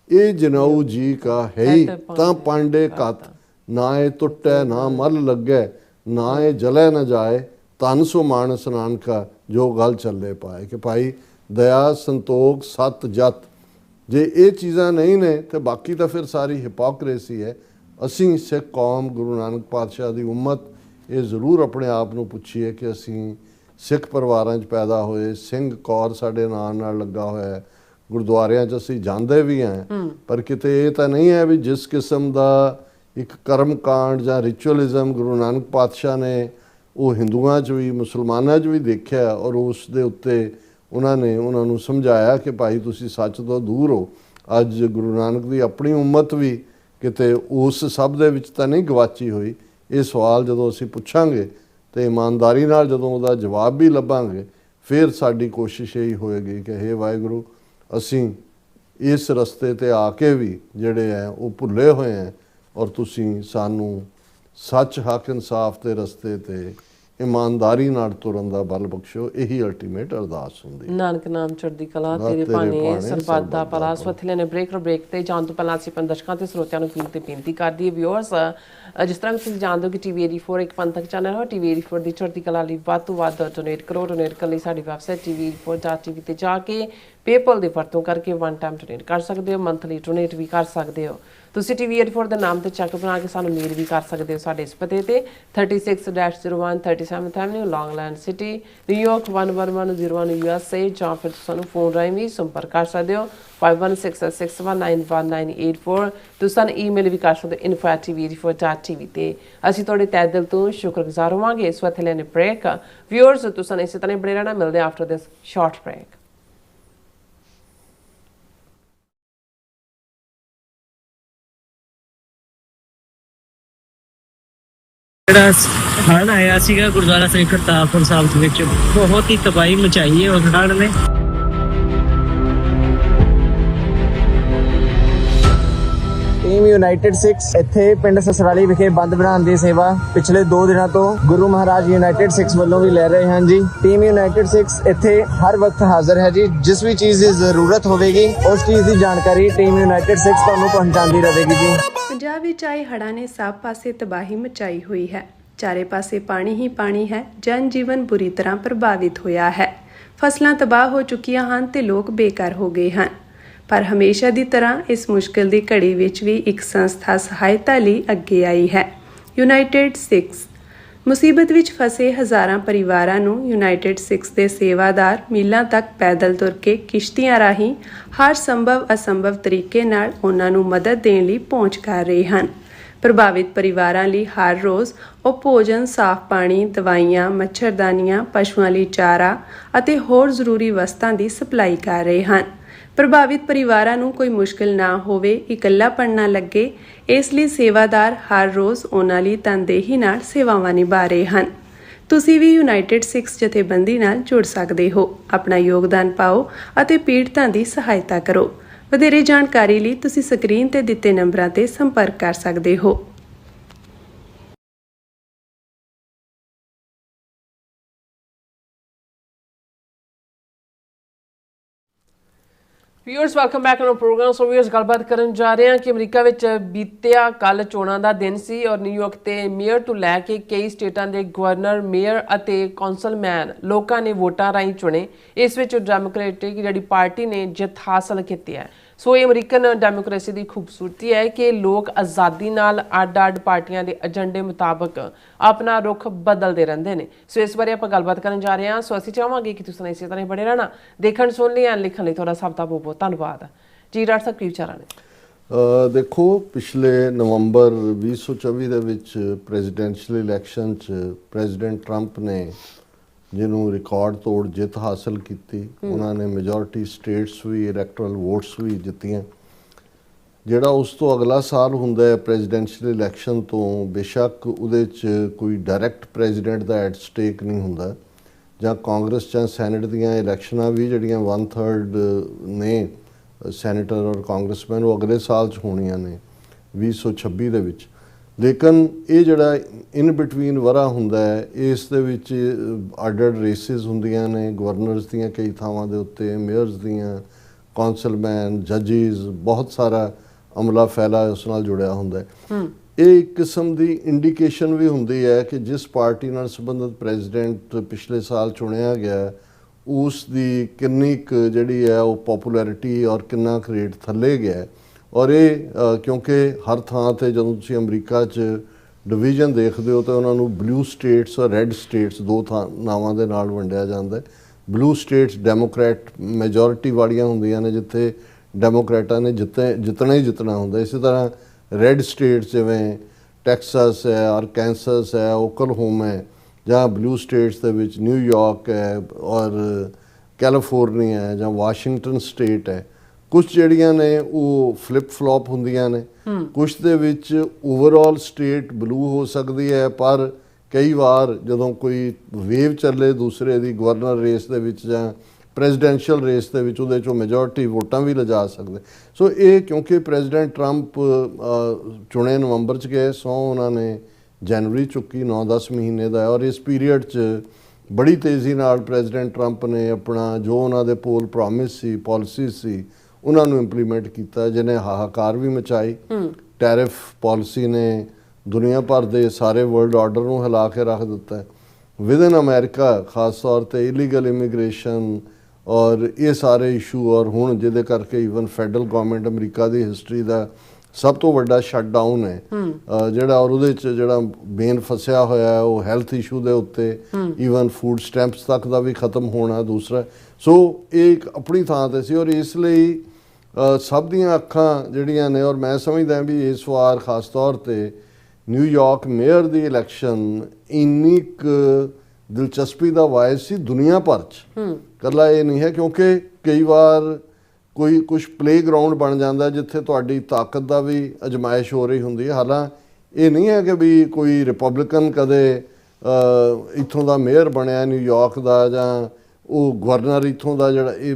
ਇਹ ਜਨਊ ਜੀ ਕਾ ਹੈ ਹੀ ਤਾਂ ਪਾਂਡੇ ਕਤ, ਨਾ ਇਹ ਟੁੱਟੈ ਨਾ ਮਲ ਲੱਗੈ, ਨਾ ਇਹ ਜਲੇ ਨਾ ਜਾਏ, ਧਨ ਸੋ ਮਾਨਸ ਨਾਨਕਾ ਜੋ ਗੱਲ ਚੱਲੇ ਪਾਏ। ਕਿ ਭਾਈ ਦਇਆ ਸੰਤੋਖ ਸਤ ਜਤ, ਜੇ ਇਹ ਚੀਜ਼ਾਂ ਨਹੀਂ ਨੇ ਤੇ ਬਾਕੀ ਤਾਂ ਫਿਰ ਸਾਰੀ ਹਿਪੋਕਰੇਸੀ ਹੈ। ਅਸੀਂ ਸਿੱਖ ਕੌਮ, ਗੁਰੂ ਨਾਨਕ ਪਾਤਸ਼ਾਹ ਦੀ ਉਮਤ, ਇਹ ਜ਼ਰੂਰ ਆਪਣੇ ਆਪ ਨੂੰ ਪੁੱਛੀਏ ਕਿ ਅਸੀਂ ਸਿੱਖ ਪਰਿਵਾਰਾਂ 'ਚ ਪੈਦਾ ਹੋਏ, ਸਿੰਘ ਕੌਰ ਸਾਡੇ ਨਾਂ ਨਾਲ ਲੱਗਾ ਹੋਇਆ ਹੈ, ਗੁਰਦੁਆਰਿਆਂ 'ਚ ਅਸੀਂ ਜਾਂਦੇ ਵੀ ਹਾਂ, ਪਰ ਕਿਤੇ ਇਹ ਤਾਂ ਨਹੀਂ ਹੈ ਵੀ ਜਿਸ ਕਿਸਮ ਦਾ ਇੱਕ ਕਰਮ ਕਾਂਡ ਜਾਂ ਰਿਚੁਅਲਿਜ਼ਮ ਗੁਰੂ ਨਾਨਕ ਪਾਤਸ਼ਾਹ ਨੇ ਉਹ ਹਿੰਦੂਆਂ 'ਚ ਵੀ ਮੁਸਲਮਾਨਾਂ 'ਚ ਵੀ ਦੇਖਿਆ, ਔਰ ਉਸ ਦੇ ਉੱਤੇ ਉਹਨਾਂ ਨੂੰ ਸਮਝਾਇਆ ਕਿ ਭਾਈ ਤੁਸੀਂ ਸੱਚ ਤੋਂ ਦੂਰ ਹੋ। ਅੱਜ ਗੁਰੂ ਨਾਨਕ ਦੀ ਆਪਣੀ ਉਮਤ ਵੀ ਕਿਤੇ ਉਸ ਸਭ ਦੇ ਵਿੱਚ ਤਾਂ ਨਹੀਂ ਗਵਾਚੀ ਹੋਈ। ਇਹ ਸਵਾਲ ਜਦੋਂ ਅਸੀਂ ਪੁੱਛਾਂਗੇ ਤੇ ਇਮਾਨਦਾਰੀ ਨਾਲ ਜਦੋਂ ਉਹਦਾ ਜਵਾਬ ਵੀ ਲੱਭਾਂਗੇ, ਫਿਰ ਸਾਡੀ ਕੋਸ਼ਿਸ਼ ਇਹੀ ਹੋਏਗੀ ਕਿ ਹੇ ਵਾਹਿਗੁਰੂ, ਅਸੀਂ ਇਸ ਰਸਤੇ ਤੇ ਆ ਕੇ ਵੀ ਜਿਹੜੇ ਹੈ ਉਹ ਭੁੱਲੇ ਹੋਏ ਹੈ, ਔਰ ਤੁਸੀਂ ਸਾਨੂੰ ਸੱਚ ਹੱਕ ਇਨਸਾਫ ਦੇ ਰਸਤੇ ਤੇ ਇਮਾਨਦਾਰੀ ਨਾਲ ਤੁਰਨ ਦਾ ਬਲ ਬਖਸ਼ੋ। ਇਹੀ ਅਲਟੀਮੇਟ ਅਰਦਾਸ ਹੁੰਦੀ। ਨਾਨਕ ਨਾਮ ਚੜ੍ਹਦੀ ਕਲਾ ਤੇਰੇ ਭਾਣੇ ਸਰਬੱਤ ਦਾ ਭਲਾ। ਸਵਥਲੇ ਨੇ ਬ੍ਰੇਕ ਤੇ ਜਾਣ ਤੋਂ ਪਹਿਲਾਂ ਅਸੀਂ ਦਰਸ਼ਕਾਂ ਤੇ ਸਰੋਤਿਆਂ ਨੂੰ ਬੇਨਤੀ ਕਰਦੀ ਹੈ ਵਿਊਅਰਸ, ਜਿਸ ਤਰ੍ਹਾਂ ਤੁਸੀਂ ਜਾਣਦੇ ਹੋ ਕਿ TV 84 ਇੱਕ ਪੰਥਕ ਚੈਨਲ ਹੈ। TV 84 ਦੀ ਚੜ੍ਹਦੀ ਕਲਾ ਲਈ ਵੱਧ ਤੋਂ ਵੱਧ ਡੋਨੇਟ ਕਰੋ। ਡੋਨੇਟ ਕਰਨ ਲਈ ਸਾਡੀ ਵੈਬਸਾਈਟ tv84.tv ਤੇ ਜਾ ਕੇ ਪੇਪਲ ਦੀ ਵਰਤੋਂ ਕਰਕੇ 1 ਟਾਈਮ ਡੋਨੇਟ ਕਰ ਸਕਦੇ ਹੋ, ਮੰਥਲੀ ਡੋਨੇਟ ਵੀ ਕਰ ਸਕਦੇ ਹੋ। ਤੁਸੀਂ TV 84 ਦੇ ਨਾਮ ਤੇ ਚੈੱਕ ਬਣਾ ਕੇ ਸਾਨੂੰ ਮੇਲ ਵੀ ਕਰ ਸਕਦੇ ਹੋ ਸਾਡੇ ਇਸ ਪਤੇ ਤੇ 36-01 37th Avenue, Long Island City, New York 11101 USA, ਜਾਂ ਫਿਰ ਸਾਨੂੰ ਫੋਨ ਰਾਹੀਂ ਵੀ ਸੰਪਰਕ ਕਰ ਸਕਦੇ ਹੋ 5166191984। ਤੁਸੀਂ ਸਾਨੂੰ ਈਮੇਲ ਵੀ ਕਰ ਸਕਦੇ ਹੋ info@tv84.tv ਤੇ। ਅਸੀਂ ਤੁਹਾਡੇ ਤਹਿ ਦਿਲ ਤੋਂ ਸ਼ੁਕਰਗੁਜ਼ਾਰ ਹੋਵਾਂਗੇ। ਇਸ ਵਕਤ ਲੈਣੇ ਬ੍ਰੇਕ ਵਿਊਅਰਸ, ਤੁਸੀਂ ਇਸੇ ਤਰ੍ਹਾਂ ਬਣੇ ਰਹਿਣਾ। ਮਿਲਦੇ ਆਫਟਰ ਦਿਸ ਸ਼ਾਰਟ ਬ੍ਰੇਕ। ਜਿਹੜਾ ਹੜ੍ਹ ਆਇਆ ਸੀਗਾ ਗੁਰਦੁਆਰਾ ਸਾਹਿਬ ਕਰਤਾਰਪੁਰ ਸਾਹਿਬ ਦੇ ਵਿੱਚ, ਬਹੁਤ ਹੀ ਤਬਾਹੀ ਮਚਾਈ ਹੈ ਉਸ ਹੜ੍ਹ ਨੇ। ਟੀਮ ਯੂਨਾਈਟਿਡ 6 ਇੱਥੇ ਪਿੰਡ ਸਸਰਾਲੀ ਵਿਖੇ ਬੰਦ ਬਣਾਉਣ ਦੀ ਸੇਵਾ ਪਿਛਲੇ 2 ਦਿਨਾਂ ਤੋਂ ਗੁਰੂ ਮਹਾਰਾਜ ਯੂਨਾਈਟਿਡ 6 ਵੱਲੋਂ ਵੀ ਲੈ ਰਹੇ ਹਨ ਜੀ। ਟੀਮ ਯੂਨਾਈਟਿਡ 6 ਇੱਥੇ ਹਰ ਵਕਤ ਹਾਜ਼ਰ ਹੈ ਜੀ। ਜਿਸ ਵੀ ਚੀਜ਼ ਦੀ ਜ਼ਰੂਰਤ ਹੋਵੇਗੀ ਉਸ ਚੀਜ਼ ਦੀ ਜਾਣਕਾਰੀ ਟੀਮ ਯੂਨਾਈਟਿਡ 6 ਤੁਹਾਨੂੰ ਪਹੁੰਚਾਉਂਦੀ ਰਹੇਗੀ ਜੀ। ਪੰਜਾਬ ਵਿੱਚ ਆਏ ਹੜ੍ਹਾਂ ਨੇ ਸਭ ਪਾਸੇ ਤਬਾਹੀ ਮਚਾਈ ਹੋਈ ਹੈ। ਚਾਰੇ ਪਾਸੇ ਪਾਣੀ ਹੀ ਪਾਣੀ ਹੈ। ਜਨ ਜੀਵਨ ਬੁਰੀ ਤਰ੍ਹਾਂ ਪ੍ਰਭਾਵਿਤ ਹੋਇਆ ਹੈ। ਫਸਲਾਂ ਤਬਾਹ ਹੋ ਚੁੱਕੀਆਂ ਹਨ ਤੇ ਲੋਕ ਬੇਘਰ ਹੋ ਗਏ ਹਨ। ਪਰ ਹਮੇਸ਼ਾ ਦੀ ਤਰ੍ਹਾਂ ਇਸ ਮੁਸ਼ਕਿਲ ਦੀ ਘੜੀ ਵਿੱਚ ਵੀ ਇੱਕ ਸੰਸਥਾ ਸਹਾਇਤਾ ਲਈ ਅੱਗੇ ਆਈ ਹੈ, ਯੂਨਾਈਟਿਡ 6। ਮੁਸੀਬਤ ਵਿੱਚ ਫਸੇ ਹਜ਼ਾਰਾਂ ਪਰਿਵਾਰਾਂ ਨੂੰ ਯੂਨਾਈਟਿਡ 6 ਦੇ ਸੇਵਾਦਾਰ ਮੀਲਾਂ ਤੱਕ ਪੈਦਲ ਤੁਰ ਕੇ ਕਿਸ਼ਤੀਆਂ ਰਾਹੀਂ ਹਰ ਸੰਭਵ ਅਸੰਭਵ ਤਰੀਕੇ ਨਾਲ ਉਹਨਾਂ ਨੂੰ ਮਦਦ ਦੇਣ ਲਈ ਪਹੁੰਚ ਕਰ ਰਹੇ ਹਨ। ਪ੍ਰਭਾਵਿਤ ਪਰਿਵਾਰਾਂ ਲਈ ਹਰ ਰੋਜ਼ ਉਹ ਭੋਜਨ, ਸਾਫ਼ ਪਾਣੀ, ਦਵਾਈਆਂ, ਮੱਛਰਦਾਨੀਆਂ, ਪਸ਼ੂਆਂ ਲਈ ਚਾਰਾ ਅਤੇ ਹੋਰ ਜ਼ਰੂਰੀ ਵਸਤਾਂ ਦੀ ਸਪਲਾਈ ਕਰ ਰਹੇ ਹਨ। ਪ੍ਰਭਾਵਿਤ ਪਰਿਵਾਰਾਂ ਨੂੰ ਕੋਈ ਮੁਸ਼ਕਿਲ ਨਾ ਹੋਵੇ, ਇਕੱਲਾਪਣ ਨਾ ਲੱਗੇ, ਇਸ ਲਈ ਸੇਵਾਦਾਰ ਹਰ ਰੋਜ਼ ਉਹਨਾਂ ਲਈ ਤਨਦੇਹੀ ਨਾਲ ਸੇਵਾਵਾਂ ਨਿਭਾ ਰਹੇ ਹਨ। ਤੁਸੀਂ ਵੀ ਯੂਨਾਈਟਿਡ 6 ਜਥੇਬੰਦੀ ਨਾਲ ਜੁੜ ਸਕਦੇ ਹੋ। ਆਪਣਾ ਯੋਗਦਾਨ ਪਾਓ ਅਤੇ ਪੀੜਤਾਂ ਦੀ ਸਹਾਇਤਾ ਕਰੋ। ਵਧੇਰੇ ਜਾਣਕਾਰੀ ਲਈ ਤੁਸੀਂ ਸਕਰੀਨ ਤੇ ਦਿੱਤੇ ਨੰਬਰਾਂ ਤੇ ਸੰਪਰਕ ਕਰ ਸਕਦੇ ਹੋ। Viewers welcome back to program. So viewers ਗੱਲਬਾਤ ਕਰਨ ਜਾ ਰਹੇ ਹਾਂ ਕਿ ਅਮਰੀਕਾ ਵਿੱਚ ਬੀਤਿਆ ਕੱਲ ਚੋਣਾਂ ਦਾ ਦਿਨ ਸੀ ਔਰ ਨਿਊਯਾਰਕ ਤੇ ਮੇਅਰ ਤੋਂ ਲੈ ਕੇ ਕਈ ਸਟੇਟਾਂ ਦੇ ਗਵਰਨਰ, ਮੇਅਰ ਅਤੇ ਕੌਂਸਲਮੈਨ ਲੋਕਾਂ ਨੇ ਵੋਟਾਂ ਰਾਹੀਂ ਚੁਣੇ। ਇਸ ਵਿੱਚ ਡੈਮੋਕ੍ਰੈਟਿਕ ਜਿਹੜੀ ਪਾਰਟੀ ਨੇ ਜਿੱਤ ਹਾਸਲ ਕੀਤੀ ਹੈ। ਸੋ ਇਹ ਅਮਰੀਕਨ ਡੈਮੋਕ੍ਰੇਸੀ ਦੀ ਖੂਬਸੂਰਤੀ ਹੈ ਕਿ ਲੋਕ ਆਜ਼ਾਦੀ ਨਾਲ ਅੱਡ-ਅੱਡ ਪਾਰਟੀਆਂ ਦੇ ਏਜੰਡੇ ਮੁਤਾਬਕ ਆਪਣਾ ਰੁਖ ਬਦਲਦੇ ਰਹਿੰਦੇ ਨੇ। ਸੋ ਇਸ ਬਾਰੇ ਆਪਾਂ ਗੱਲਬਾਤ ਕਰਨ ਜਾ ਰਹੇ ਹਾਂ। ਸੋ ਅਸੀਂ ਚਾਹਾਂਗੇ ਕਿ ਤੁਸੀਂ ਇਸੇ ਤਰ੍ਹਾਂ ਬਣੇ ਰਹਿਣਾ। ਦੇਖਣ, ਸੁਣ ਲਈ, ਲਿਖਣ ਲਈ ਤੁਹਾਡਾ ਸਭ ਦਾ ਬਹੁਤ ਬਹੁਤ ਧੰਨਵਾਦ ਜੀ। ਡਾਕਟਰ ਸਾਹਿਬ ਕੀ ਵਿਚਾਰਾਂ ਨੇ? ਦੇਖੋ, ਪਿਛਲੇ ਨਵੰਬਰ 2024 ਦੇ ਵਿੱਚ ਪ੍ਰੈਜ਼ੀਡੈਂਸ਼ੀਅਲ ਇਲੈਕਸ਼ਨ 'ਚ ਪ੍ਰੈਜ਼ੀਡੈਂਟ ਟਰੰਪ ਨੇ ਜਿਹਨੂੰ ਰਿਕਾਰਡ ਤੋੜ ਜਿੱਤ ਹਾਸਲ ਕੀਤੀ, ਉਹਨਾਂ ਨੇ ਮੈਜੋਰਿਟੀ ਸਟੇਟਸ ਵੀ, ਇਲੈਕਟਰਲ ਵੋਟਸ ਵੀ ਜਿੱਤੀਆਂ। ਜਿਹੜਾ ਉਸ ਤੋਂ ਅਗਲਾ ਸਾਲ ਹੁੰਦਾ ਹੈ ਪ੍ਰੈਜ਼ੀਡੈਂਸ਼ੀਅਲ ਇਲੈਕਸ਼ਨ ਤੋਂ, ਬੇਸ਼ੱਕ ਉਹਦੇ 'ਚ ਕੋਈ direct president the at stake ਨਹੀਂ ਹੁੰਦਾ, ਜਾਂ ਕਾਂਗਰਸ ਜਾਂ ਸੈਨੇਟ ਦੀਆਂ ਇਲੈਕਸ਼ਨਾਂ ਵੀ ਜਿਹੜੀਆਂ 1/3 ਨੇ ਸੈਨੇਟਰ ਔਰ ਕਾਂਗਰਸਮੈਨ, ਉਹ ਅਗਲੇ ਸਾਲ 'ਚ ਹੋਣੀਆਂ ਨੇ 2026 ਦੇ ਵਿੱਚ। ਲੇਕਿਨ ਇਹ ਜਿਹੜਾ ਇਨ ਬਿਟਵੀਨ ਵਰਾ ਹੁੰਦਾ ਹੈ, ਇਸ ਦੇ ਵਿੱਚ ਅੱਡ-ਅੱਡ ਰੇਸਿਸ ਹੁੰਦੀਆਂ ਨੇ, ਗਵਰਨਰਸ ਦੀਆਂ ਕਈ ਥਾਵਾਂ ਦੇ ਉੱਤੇ, ਮੇਅਰਸ ਦੀਆਂ, ਕੌਂਸਲਮੈਨ, ਜੱਜਿਸ, ਬਹੁਤ ਸਾਰਾ ਅਮਲਾ ਫੈਲਾ ਉਸ ਨਾਲ ਜੁੜਿਆ ਹੁੰਦਾ ਹੈ। ਇਹ ਇੱਕ ਕਿਸਮ ਦੀ ਇੰਡੀਕੇਸ਼ਨ ਵੀ ਹੁੰਦੀ ਹੈ ਕਿ ਜਿਸ ਪਾਰਟੀ ਨਾਲ ਸੰਬੰਧਿਤ ਪ੍ਰੈਜ਼ੀਡੈਂਟ ਪਿਛਲੇ ਸਾਲ ਚੁਣਿਆ ਗਿਆ, ਉਸ ਦੀ ਕਿੰਨੀ ਕੁ ਜਿਹੜੀ ਹੈ ਉਹ ਪੋਪੂਲੈਰਿਟੀ ਔਰ ਕਿੰਨਾ ਕੁ ਰੇਟ ਥੱਲੇ ਗਿਆ। ਔਰ ਇਹ ਕਿਉਂਕਿ ਹਰ ਥਾਂ 'ਤੇ ਜਦੋਂ ਤੁਸੀਂ ਅਮਰੀਕਾ 'ਚ ਡਿਵੀਜ਼ਨ ਦੇਖਦੇ ਹੋ ਤਾਂ ਉਹਨਾਂ ਨੂੰ ਬਲੂ ਸਟੇਟਸ ਔਰ ਰੈੱਡ ਸਟੇਟਸ ਦੋ ਨਾਵਾਂ ਦੇ ਨਾਲ ਵੰਡਿਆ ਜਾਂਦਾ ਹੈ। ਬਲੂ ਸਟੇਟਸ ਡੈਮੋਕ੍ਰੈਟ ਮੈਜੋਰਿਟੀ ਵਾਲੀਆਂ ਹੁੰਦੀਆਂ ਨੇ, ਜਿੱਥੇ ਡੈਮੋਕ੍ਰੈਟਾਂ ਨੇ ਜਿੱਤਣਾ ਹੀ ਜਿੱਤਣਾ ਹੁੰਦਾ। ਇਸੇ ਤਰ੍ਹਾਂ ਰੈੱਡ ਸਟੇਟਸ ਜਿਵੇਂ ਟੈਕਸਸ ਹੈ, ਆਰਕੈਂਸਸ ਹੈ, ਓਕਲਹੋਮਾ ਹੈ, ਜਾਂ ਬਲੂ ਸਟੇਟਸ ਦੇ ਵਿੱਚ ਨਿਊਯਾਰਕ ਹੈ ਔਰ ਕੈਲੀਫੋਰਨੀਆ ਹੈ, ਜਾਂ ਵਾਸ਼ਿੰਗਟਨ ਸਟੇਟ ਹੈ। ਕੁਛ ਜਿਹੜੀਆਂ ਨੇ ਉਹ ਫਲਿਪ ਫਲੌਪ ਹੁੰਦੀਆਂ ਨੇ, ਕੁਛ ਦੇ ਵਿੱਚ ਓਵਰਆਲ ਸਟੇਟ ਬਲੂ ਹੋ ਸਕਦੀ ਹੈ, ਪਰ ਕਈ ਵਾਰ ਜਦੋਂ ਕੋਈ ਵੇਵ ਚੱਲੇ ਦੂਸਰੇ ਦੀ ਗਵਰਨਰ ਰੇਸ ਦੇ ਵਿੱਚ ਜਾਂ ਪ੍ਰੈਜ਼ੀਡੈਂਸ਼ੀਅਲ ਰੇਸ ਦੇ ਵਿੱਚ, ਉਹਦੇ 'ਚੋਂ ਮੈਜੋਰਿਟੀ ਵੋਟਾਂ ਵੀ ਲਿਜਾ ਸਕਦੇ। ਸੋ ਇਹ ਕਿਉਂਕਿ ਪ੍ਰੈਜ਼ੀਡੈਂਟ ਟਰੰਪ ਚੁਣੇ ਨਵੰਬਰ 'ਚ ਗਏ, ਉਹਨਾਂ ਨੇ ਜਨਵਰੀ ਚੁੱਕੀ, 9-10 ਮਹੀਨੇ ਦਾ। ਔਰ ਇਸ ਪੀਰੀਅਡ 'ਚ ਬੜੀ ਤੇਜ਼ੀ ਨਾਲ ਪ੍ਰੈਜ਼ੀਡੈਂਟ ਟਰੰਪ ਨੇ ਆਪਣਾ ਜੋ ਉਹਨਾਂ ਦੇ ਪੋਲ ਪ੍ਰੋਮਿਸ ਸੀ, ਪਾਲਿਸੀ ਸੀ, ਉਹਨਾਂ ਨੂੰ ਇੰਪਲੀਮੈਂਟ ਕੀਤਾ, ਜਿਹਨੇ ਹਾਹਾਕਾਰ ਵੀ ਮਚਾਈ। ਟੈਰਿਫ ਪਾਲਿਸੀ ਨੇ ਦੁਨੀਆ ਭਰ ਦੇ ਸਾਰੇ ਵਰਲਡ ਆਰਡਰ ਨੂੰ ਹਿਲਾ ਕੇ ਰੱਖ ਦਿੱਤਾ। ਵਿਦਨ ਅਮਰੀਕਾ ਖਾਸ ਤੌਰ 'ਤੇ ਇਲੀਗਲ ਇਮੀਗ੍ਰੇਸ਼ਨ ਔਰ ਇਹ ਸਾਰੇ ਇਸ਼ੂ, ਔਰ ਹੁਣ ਜਿਹਦੇ ਕਰਕੇ ਈਵਨ ਫੈਡਰਲ ਗੌਰਮੈਂਟ ਅਮਰੀਕਾ ਦੀ ਹਿਸਟਰੀ ਦਾ ਸਭ ਤੋਂ ਵੱਡਾ ਸ਼ਟਡਾਊਨ ਹੈ ਜਿਹੜਾ, ਔਰ ਉਹਦੇ 'ਚ ਜਿਹੜਾ ਮੇਨ ਫਸਿਆ ਹੋਇਆ ਉਹ ਹੈਲਥ ਇਸ਼ੂ ਦੇ ਉੱਤੇ, ਈਵਨ ਫੂਡ ਸਟੈਂਪਸ ਤੱਕ ਦਾ ਵੀ ਖਤਮ ਹੋਣਾ ਦੂਸਰਾ। ਸੋ ਇਹ ਇੱਕ ਆਪਣੀ ਥਾਂ 'ਤੇ ਸੀ, ਔਰ ਇਸ ਲਈ ਸਭ ਦੀਆਂ ਅੱਖਾਂ ਜਿਹੜੀਆਂ ਨੇ, ਔਰ ਮੈਂ ਸਮਝਦਾ ਵੀ ਇਸ ਵਾਰ ਖਾਸ ਤੌਰ 'ਤੇ ਨਿਊਯਾਰਕ ਮੇਅਰ ਦੀ ਇਲੈਕਸ਼ਨ ਇੰਨੀ ਕੁ ਦਿਲਚਸਪੀ ਦਾ ਵਾਇਸ ਸੀ ਦੁਨੀਆ ਭਰ 'ਚ। ਇਕੱਲਾ ਇਹ ਨਹੀਂ ਹੈ, ਕਿਉਂਕਿ ਕਈ ਵਾਰ ਕੋਈ ਕੁਛ ਪਲੇਗਰਾਊਂਡ ਬਣ ਜਾਂਦਾ ਜਿੱਥੇ ਤੁਹਾਡੀ ਤਾਕਤ ਦਾ ਵੀ ਅਜਮਾਇਸ਼ ਹੋ ਰਹੀ ਹੁੰਦੀ ਹੈ। ਹਾਲਾਂਕਿ ਇਹ ਨਹੀਂ ਹੈ ਕਿ ਵੀ ਕੋਈ ਰਿਪਬਲਿਕਨ ਕਦੇ ਇੱਥੋਂ ਦਾ ਮੇਅਰ ਬਣਿਆ ਨਿਊਯਾਰਕ ਦਾ, ਜਾਂ ਉਹ ਗਵਰਨਰ ਇੱਥੋਂ ਦਾ, ਜਿਹੜਾ ਇਹ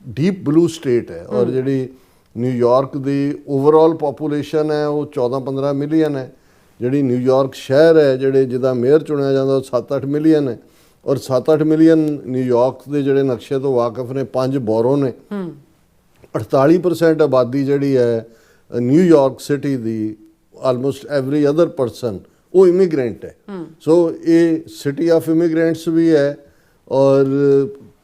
ਡੀਪ ਬਲੂ ਸਟੇਟ ਹੈ। ਔਰ ਜਿਹੜੀ ਨਿਊਯਾਰਕ ਦੀ ਓਵਰਆਲ ਪੋਪੂਲੇਸ਼ਨ ਹੈ ਉਹ 14-15 ਮਿਲੀਅਨ ਹੈ। ਜਿਹੜੀ ਨਿਊਯਾਰਕ ਸ਼ਹਿਰ ਹੈ, ਜਿਹਦਾ ਮੇਅਰ ਚੁਣਿਆ ਜਾਂਦਾ, ਉਹ 7-8 ਮਿਲੀਅਨ ਹੈ। ਔਰ 7-8 ਮਿਲੀਅਨ ਨਿਊਯਾਰਕ ਦੇ ਜਿਹੜੇ ਨਕਸ਼ੇ ਤੋਂ ਵਾਕਿਫ ਨੇ, 5 ਬੋਰੋ ਨੇ। 48% ਆਬਾਦੀ ਜਿਹੜੀ ਹੈ ਨਿਊਯਾਰਕ ਸਿਟੀ ਦੀ, ਆਲਮੋਸਟ ਐਵਰੀ ਅਦਰ ਪਰਸਨ, ਉਹ ਇਮੀਗ੍ਰੈਂਟ ਹੈ। ਸੋ ਇਹ ਸਿਟੀ ਆਫ ਇਮੀਗ੍ਰੈਂਟਸ ਵੀ ਹੈ, ਔਰ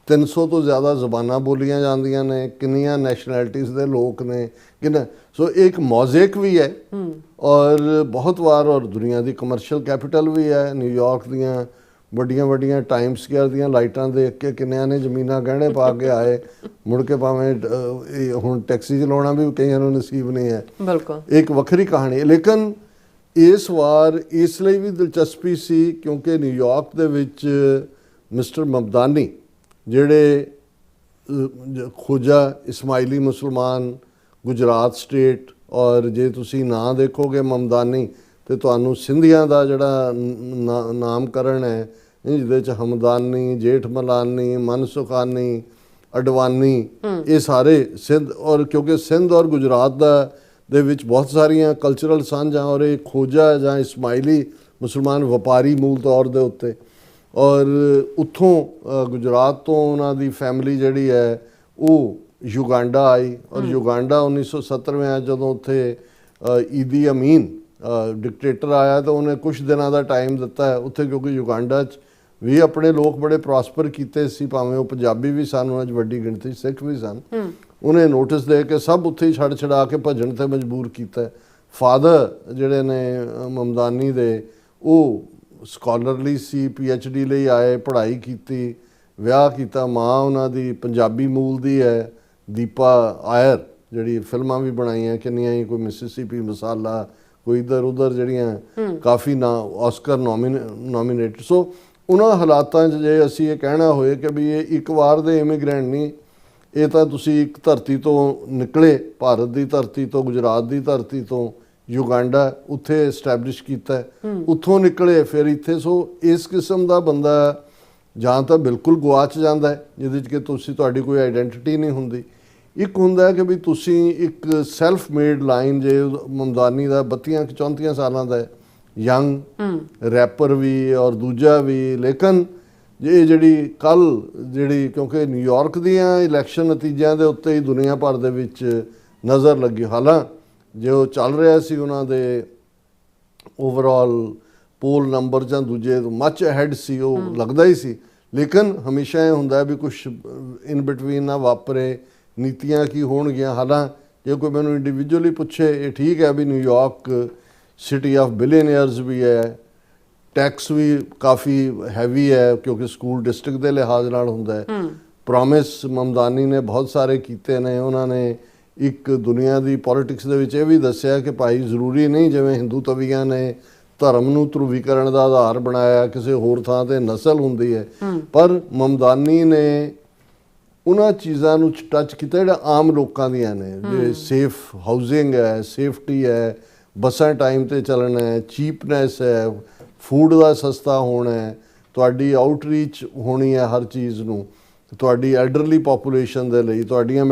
300 ਤੋਂ ਜ਼ਿਆਦਾ ਜ਼ਬਾਨਾਂ ਬੋਲੀਆਂ ਜਾਂਦੀਆਂ ਨੇ, ਕਿੰਨੀਆਂ ਨੈਸ਼ਨੈਲਿਟੀਜ਼ ਦੇ ਲੋਕ ਨੇ, ਕਿੰਨਾ। ਸੋ ਇਹ ਇੱਕ ਮੌਜ਼ੇਕ ਵੀ ਹੈ, ਔਰ ਬਹੁਤ ਵਾਰ, ਔਰ ਦੁਨੀਆ ਦੀ ਕਮਰਸ਼ੀਅਲ ਕੈਪੀਟਲ ਵੀ ਹੈ। ਨਿਊਯਾਰਕ ਦੀਆਂ ਵੱਡੀਆਂ ਟਾਈਮ ਸਕੁਆਇਰ ਦੀਆਂ ਲਾਈਟਾਂ ਦੇਖ ਕੇ ਕਿੰਨਿਆਂ ਨੇ ਜ਼ਮੀਨਾਂ ਗਹਿਣੇ ਪਾ ਕੇ ਆਏ, ਮੁੜ ਕੇ ਭਾਵੇਂ ਹੁਣ ਟੈਕਸੀ ਚਲਾਉਣਾ ਵੀ ਕਈਆਂ ਨੂੰ ਨਸੀਬ ਨਹੀਂ ਹੈ। ਬਿਲਕੁਲ ਇੱਕ ਵੱਖਰੀ ਕਹਾਣੀ। ਲੇਕਿਨ ਇਸ ਵਾਰ ਇਸ ਲਈ ਵੀ ਦਿਲਚਸਪੀ ਸੀ ਕਿਉਂਕਿ ਨਿਊਯਾਰਕ ਦੇ ਵਿੱਚ ਮਿਸਟਰ ਮਮਦਾਨੀ, ਜਿਹੜੇ ਖੋਜਾ ਇਸਮਾਈਲੀ ਮੁਸਲਮਾਨ, ਗੁਜਰਾਤ ਸਟੇਟ, ਔਰ ਜੇ ਤੁਸੀਂ ਨਾਂ ਦੇਖੋਗੇ ਮਮਦਾਨੀ ਤੇ ਤੁਹਾਨੂੰ ਸਿੰਧੀਆਂ ਦਾ ਜਿਹੜਾ ਨਾਮਕਰਨ ਹੈ, ਜਿਹਦੇ 'ਚ ਹਮਦਾਨੀ, ਜੇਠ ਮਲਾਨੀ, ਮਨਸੁਖਾਨੀ, ਅਡਵਾਨੀ, ਇਹ ਸਾਰੇ ਸਿੰਧ, ਔਰ ਕਿਉਂਕਿ ਸਿੰਧ ਔਰ ਗੁਜਰਾਤ ਦੇ ਵਿੱਚ ਬਹੁਤ ਸਾਰੀਆਂ ਕਲਚਰਲ ਸਾਂਝਾਂ, ਔਰ ਇਹ ਖੋਜਾ ਜਾਂ ਇਸਮਾਈਲੀ ਮੁਸਲਮਾਨ ਵਪਾਰੀ ਮੂਲ ਤੌਰ ਦੇ ਉੱਤੇ, ਔਰ ਉੱਥੋਂ ਗੁਜਰਾਤ ਤੋਂ ਉਹਨਾਂ ਦੀ ਫੈਮਿਲੀ ਜਿਹੜੀ ਹੈ ਉਹ ਯੂਗਾਂਡਾ ਆਈ, ਔਰ ਯੂਗਾਂਡਾ 1970 ਜਦੋਂ ਉੱਥੇ ਈਦੀ ਅਮੀਨ ਡਿਕਟੇਟਰ ਆਇਆ ਤਾਂ ਉਹਨੇ ਕੁਝ ਦਿਨਾਂ ਦਾ ਟਾਈਮ ਦਿੱਤਾ ਹੈ ਉੱਥੇ, ਕਿਉਂਕਿ ਯੂਗਾਂਡਾ 'ਚ ਵੀ ਆਪਣੇ ਲੋਕ ਬੜੇ ਪ੍ਰੋਸਪਰ ਕੀਤੇ ਸੀ, ਭਾਵੇਂ ਉਹ ਪੰਜਾਬੀ ਵੀ ਸਨ, ਉਹਨਾਂ 'ਚ ਵੱਡੀ ਗਿਣਤੀ ਸਿੱਖ ਵੀ ਸਨ। ਉਹਨੇ ਨੋਟਿਸ ਦੇ ਕੇ ਸਭ ਉੱਥੇ ਹੀ ਛੜਾ ਕੇ ਭੱਜਣ ਤੇ ਮਜਬੂਰ ਕੀਤਾ। ਫਾਦਰ ਜਿਹੜੇ ਨੇ ਮਮਦਾਨੀ ਦੇ, ਉਹ ਸਕਾਲਰਲੀ ਸੀ, PhD ਲਈ ਆਏ, ਪੜ੍ਹਾਈ ਕੀਤੀ, ਵਿਆਹ ਕੀਤਾ। ਮਾਂ ਉਹਨਾਂ ਦੀ ਪੰਜਾਬੀ ਮੂਲ ਦੀ ਹੈ, ਦੀਪਾ ਆਇਰ, ਜਿਹੜੀ ਫਿਲਮਾਂ ਵੀ ਬਣਾਈਆਂ ਕਿੰਨੀਆਂ ਹੀ, ਕੋਈ ਮਿਸਿਸਿਪੀ ਮਸਾਲਾ, ਕੋਈ ਇੱਧਰ ਉੱਧਰ, ਜਿਹੜੀਆਂ ਕਾਫੀ ਆਸਕਰ ਨੋਮੀਨੇਟਡ। ਸੋ ਉਹਨਾਂ ਹਾਲਾਤਾਂ 'ਚ ਜੇ ਅਸੀਂ ਇਹ ਕਹਿਣਾ ਹੋਏ ਕਿ ਵੀ ਇਹ ਇੱਕ ਵਾਰ ਦੇ ਇਮੀਗ੍ਰੈਂਟ ਨਹੀਂ, ਇਹ ਤਾਂ ਤੁਸੀਂ ਇੱਕ ਧਰਤੀ ਤੋਂ ਨਿਕਲੇ, ਭਾਰਤ ਦੀ ਧਰਤੀ ਤੋਂ, ਗੁਜਰਾਤ ਦੀ ਧਰਤੀ ਤੋਂ, ਯੂਗਾਂਡਾ ਉੱਥੇ ਐਸਟੈਬਲਿਸ਼ ਕੀਤਾ, ਉੱਥੋਂ ਨਿਕਲੇ ਫਿਰ ਇੱਥੇ। ਸੋ ਇਸ ਕਿਸਮ ਦਾ ਬੰਦਾ ਜਾਂ ਤਾਂ ਬਿਲਕੁਲ ਗੁਆਚ ਜਾਂਦਾ ਹੈ, ਜਿਹਦੇ 'ਚ ਕਿ ਤੁਹਾਡੀ ਕੋਈ ਆਈਡੈਂਟੀਟੀ ਨਹੀਂ ਹੁੰਦੀ। ਇੱਕ ਹੁੰਦਾ ਹੈ ਕਿ ਵੀ ਤੁਸੀਂ ਇੱਕ ਸੈਲਫ ਮੇਡ ਲਾਈਨ, ਜੇ ਮਮਦਾਨੀ ਦਾ 32-34 ਸਾਲਾਂ ਦਾ ਹੈ, ਯੰਗ ਰੈਪਰ ਵੀ ਔਰ ਦੂਜਾ ਵੀ, ਲੇਕਿਨ ਇਹ ਜਿਹੜੀ ਜਿਹੜੀ ਕਿਉਂਕਿ ਨਿਊਯਾਰਕ ਦੀਆਂ ਇਲੈਕਸ਼ਨ ਨਤੀਜਿਆਂ ਦੇ ਉੱਤੇ ਹੀ ਦੁਨੀਆ ਭਰ ਦੇ ਵਿੱਚ ਨਜ਼ਰ ਲੱਗੀ। ਹਾਲਾਂਕਿ ਜੋ ਚੱਲ ਰਿਹਾ ਸੀ ਉਹਨਾਂ ਦੇ ਓਵਰਆਲ ਪੋਲ ਨੰਬਰ ਜਾਂ ਦੂਜੇ ਮੱਚ ਅਹੈਡ ਸੀ, ਉਹ ਲੱਗਦਾ ਹੀ ਸੀ, ਲੇਕਿਨ ਹਮੇਸ਼ਾ ਇਹ ਹੁੰਦਾ ਵੀ ਕੁਛ ਇਨ ਬਿਟਵੀਨ ਨਾ ਵਾਪਰੇ, ਨੀਤੀਆਂ ਕੀ ਹੋਣਗੀਆਂ। ਹਾਲਾਂਕਿ ਜੇ ਕੋਈ ਮੈਨੂੰ ਇੰਡੀਵਿਜੂਅਲੀ ਪੁੱਛੇ, ਇਹ ਠੀਕ ਹੈ ਵੀ ਨਿਊਯਾਰਕ ਸਿਟੀ ਆਫ ਬਿਲੀਅਨੇਅਰਸ ਵੀ ਹੈ, ਟੈਕਸ ਵੀ ਕਾਫੀ ਹੈਵੀ ਹੈ ਕਿਉਂਕਿ ਸਕੂਲ ਡਿਸਟ੍ਰਿਕਟ ਦੇ ਲਿਹਾਜ਼ ਨਾਲ ਹੁੰਦਾ ਹੈ। ਪ੍ਰੋਮਿਸ ਮਮਦਾਨੀ ਨੇ ਬਹੁਤ ਸਾਰੇ ਕੀਤੇ ਨੇ। ਉਹਨਾਂ ਨੇ ਇੱਕ ਦੁਨੀਆ ਦੀ ਪੋਲਿਟਿਕਸ ਦੇ ਵਿੱਚ ਇਹ ਵੀ ਦੱਸਿਆ ਕਿ ਭਾਈ ਜ਼ਰੂਰੀ ਨਹੀਂ ਜਿਵੇਂ ਹਿੰਦੂ ਤਵੀਆਂ ਨੇ ਧਰਮ ਨੂੰ ਧਰੁਵੀਕਰਨ ਦਾ ਆਧਾਰ ਬਣਾਇਆ, ਕਿਸੇ ਹੋਰ ਥਾਂ ਤੇ ਨਸਲ ਹੁੰਦੀ ਹੈ, ਪਰ ਮਮਦਾਨੀ ਨੇ ਉਹਨਾਂ ਚੀਜ਼ਾਂ ਨੂੰ ਟੱਚ ਕੀਤਾ ਜਿਹੜਾ ਆਮ ਲੋਕਾਂ ਦੀਆਂ ਨੇ, ਜੇ ਸੇਫ ਹਾਊਸਿੰਗ ਹੈ, ਸੇਫਟੀ ਹੈ, ਬੱਸਾਂ ਟਾਈਮ ਤੇ ਚੱਲਣਾ ਹੈ, ਚੀਪਨੈਸ ਹੈ, ਫੂਡ ਦਾ ਸਸਤਾ ਹੋਣਾ ਹੈ, ਤੁਹਾਡੀ ਆਊਟਰੀਚ ਹੋਣੀ ਹੈ ਹਰ ਚੀਜ਼ ਨੂੰ, ਤੁਹਾਡੀ ਐਲਡਰਲੀ ਪੋਪੂਲੇਸ਼ਨ ਦੇ ਲਈ ਤੁਹਾਡੀਆਂ।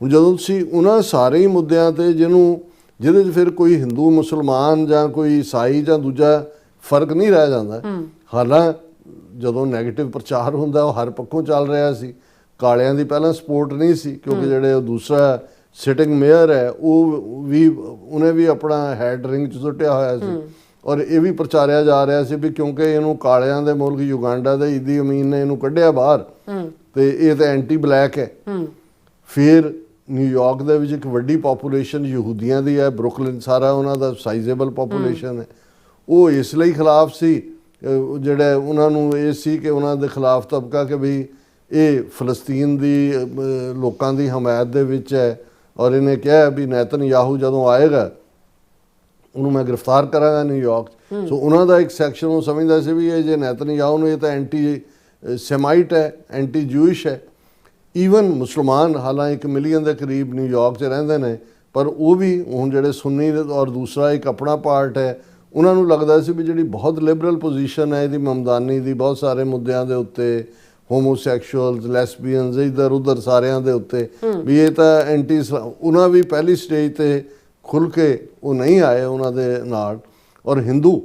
ਹੁਣ ਜਦੋਂ ਤੁਸੀਂ ਉਹਨਾਂ ਸਾਰੇ ਹੀ ਮੁੱਦਿਆਂ ਤੇ ਜਿਹਦੇ 'ਚ ਫਿਰ ਕੋਈ ਹਿੰਦੂ ਮੁਸਲਮਾਨ ਜਾਂ ਕੋਈ ਈਸਾਈ ਜਾਂ ਦੂਜਾ ਫਰਕ ਨਹੀਂ ਰਹਿ ਜਾਂਦਾ। ਹਾਲਾਂਕਿ ਜਦੋਂ ਨੈਗੇਟਿਵ ਪ੍ਰਚਾਰ ਹੁੰਦਾ ਉਹ ਹਰ ਪੱਖੋਂ ਚੱਲ ਰਿਹਾ ਸੀ। ਕਾਲਿਆਂ ਦੀ ਪਹਿਲਾਂ ਸਪੋਰਟ ਨਹੀਂ ਸੀ ਕਿਉਂਕਿ ਜਿਹੜੇ ਉਹ ਦੂਸਰਾ ਸਿਟਿੰਗ ਮੇਅਰ ਹੈ ਉਹਨੇ ਵੀ ਆਪਣਾ ਹੈਡ ਰਿੰਗ 'ਚ ਸੁੱਟਿਆ ਹੋਇਆ ਸੀ, ਔਰ ਇਹ ਵੀ ਪ੍ਰਚਾਰਿਆ ਜਾ ਰਿਹਾ ਸੀ ਵੀ ਕਿਉਂਕਿ ਇਹਨੂੰ ਕਾਲਿਆਂ ਦੇ ਮੁਲਕ ਯੂਗਾਂਡਾ ਦੇ ਈਦੀ ਅਮੀਨ ਨੇ ਇਹਨੂੰ ਕੱਢਿਆ ਬਾਹਰ ਤੇ ਇਹ ਤਾਂ ਐਂਟੀ ਬਲੈਕ ਹੈ। ਫਿਰ ਨਿਊਯਾਰਕ ਦੇ ਵਿੱਚ ਇੱਕ ਵੱਡੀ ਪੋਪੂਲੇਸ਼ਨ ਯਹੂਦੀਆਂ ਦੀ ਹੈ, ਬਰੁਕਲਿਨ ਸਾਰਾ ਉਹਨਾਂ ਦਾ ਸਾਈਜ਼ੇਬਲ ਪੋਪੂਲੇਸ਼ਨ ਹੈ। ਉਹ ਇਸ ਲਈ ਖਿਲਾਫ ਸੀ, ਜਿਹੜਾ ਉਹਨਾਂ ਨੂੰ ਇਹ ਸੀ ਕਿ ਉਹਨਾਂ ਦੇ ਖਿਲਾਫ ਤਬਕਾ ਕਿ ਵੀ ਇਹ ਫਲਸਤੀਨ ਦੀ ਲੋਕਾਂ ਦੀ ਹਮਾਇਤ ਦੇ ਵਿੱਚ ਹੈ, ਔਰ ਇਹਨੇ ਕਿਹਾ ਵੀ ਨੈਤਨਯਾਹੂ ਜਦੋਂ ਆਏਗਾ ਉਹਨੂੰ ਮੈਂ ਗ੍ਰਿਫਤਾਰ ਕਰਾਂਗਾ ਨਿਊਯਾਰਕ। ਸੋ ਉਹਨਾਂ ਦਾ ਇੱਕ ਸੈਕਸ਼ਨ ਉਹ ਸਮਝਦਾ ਸੀ ਵੀ ਇਹ ਜੇ ਨੈਤਨਯਾਹੂ ਨੂੰ, ਇਹ ਤਾਂ ਐਂਟੀ ਸੈਮਾਈਟ ਹੈ, ਐਂਟੀ ਜੂਇਸ਼ ਹੈ। ਈਵਨ ਮੁਸਲਮਾਨ ਹਾਲਾਂਕਿ 1 ਮਿਲੀਅਨ ਦੇ ਕਰੀਬ ਨਿਊਯਾਰਕ 'ਚ ਰਹਿੰਦੇ ਨੇ, ਪਰ ਉਹ ਵੀ ਹੁਣ ਜਿਹੜੇ ਸੁੰਨੀ ਔਰ ਦੂਸਰਾ ਇੱਕ ਆਪਣਾ ਪਾਰਟ ਹੈ, ਉਹਨਾਂ ਨੂੰ ਲੱਗਦਾ ਸੀ ਵੀ ਜਿਹੜੀ ਬਹੁਤ ਲਿਬਰਲ ਪੋਜੀਸ਼ਨ ਹੈ ਇਹਦੀ ਮਮਦਾਨੀ ਦੀ ਬਹੁਤ ਸਾਰੇ ਮੁੱਦਿਆਂ ਦੇ ਉੱਤੇ, ਹੋਮੋਸੈਕਸ਼ੂਅਲਸ, ਲੈਸਬੀਅਨਸ, ਇੱਧਰ ਉੱਧਰ ਸਾਰਿਆਂ ਦੇ ਉੱਤੇ, ਵੀ ਇਹ ਤਾਂ ਐਂਟੀ। ਉਹਨਾਂ ਵੀ ਪਹਿਲੀ ਸਟੇਜ ਤੇ ਖੁੱਲ੍ਹ ਕੇ ਉਹ ਨਹੀਂ ਆਏ ਉਹਨਾਂ ਦੇ ਨਾਲ। ਔਰ ਹਿੰਦੂ,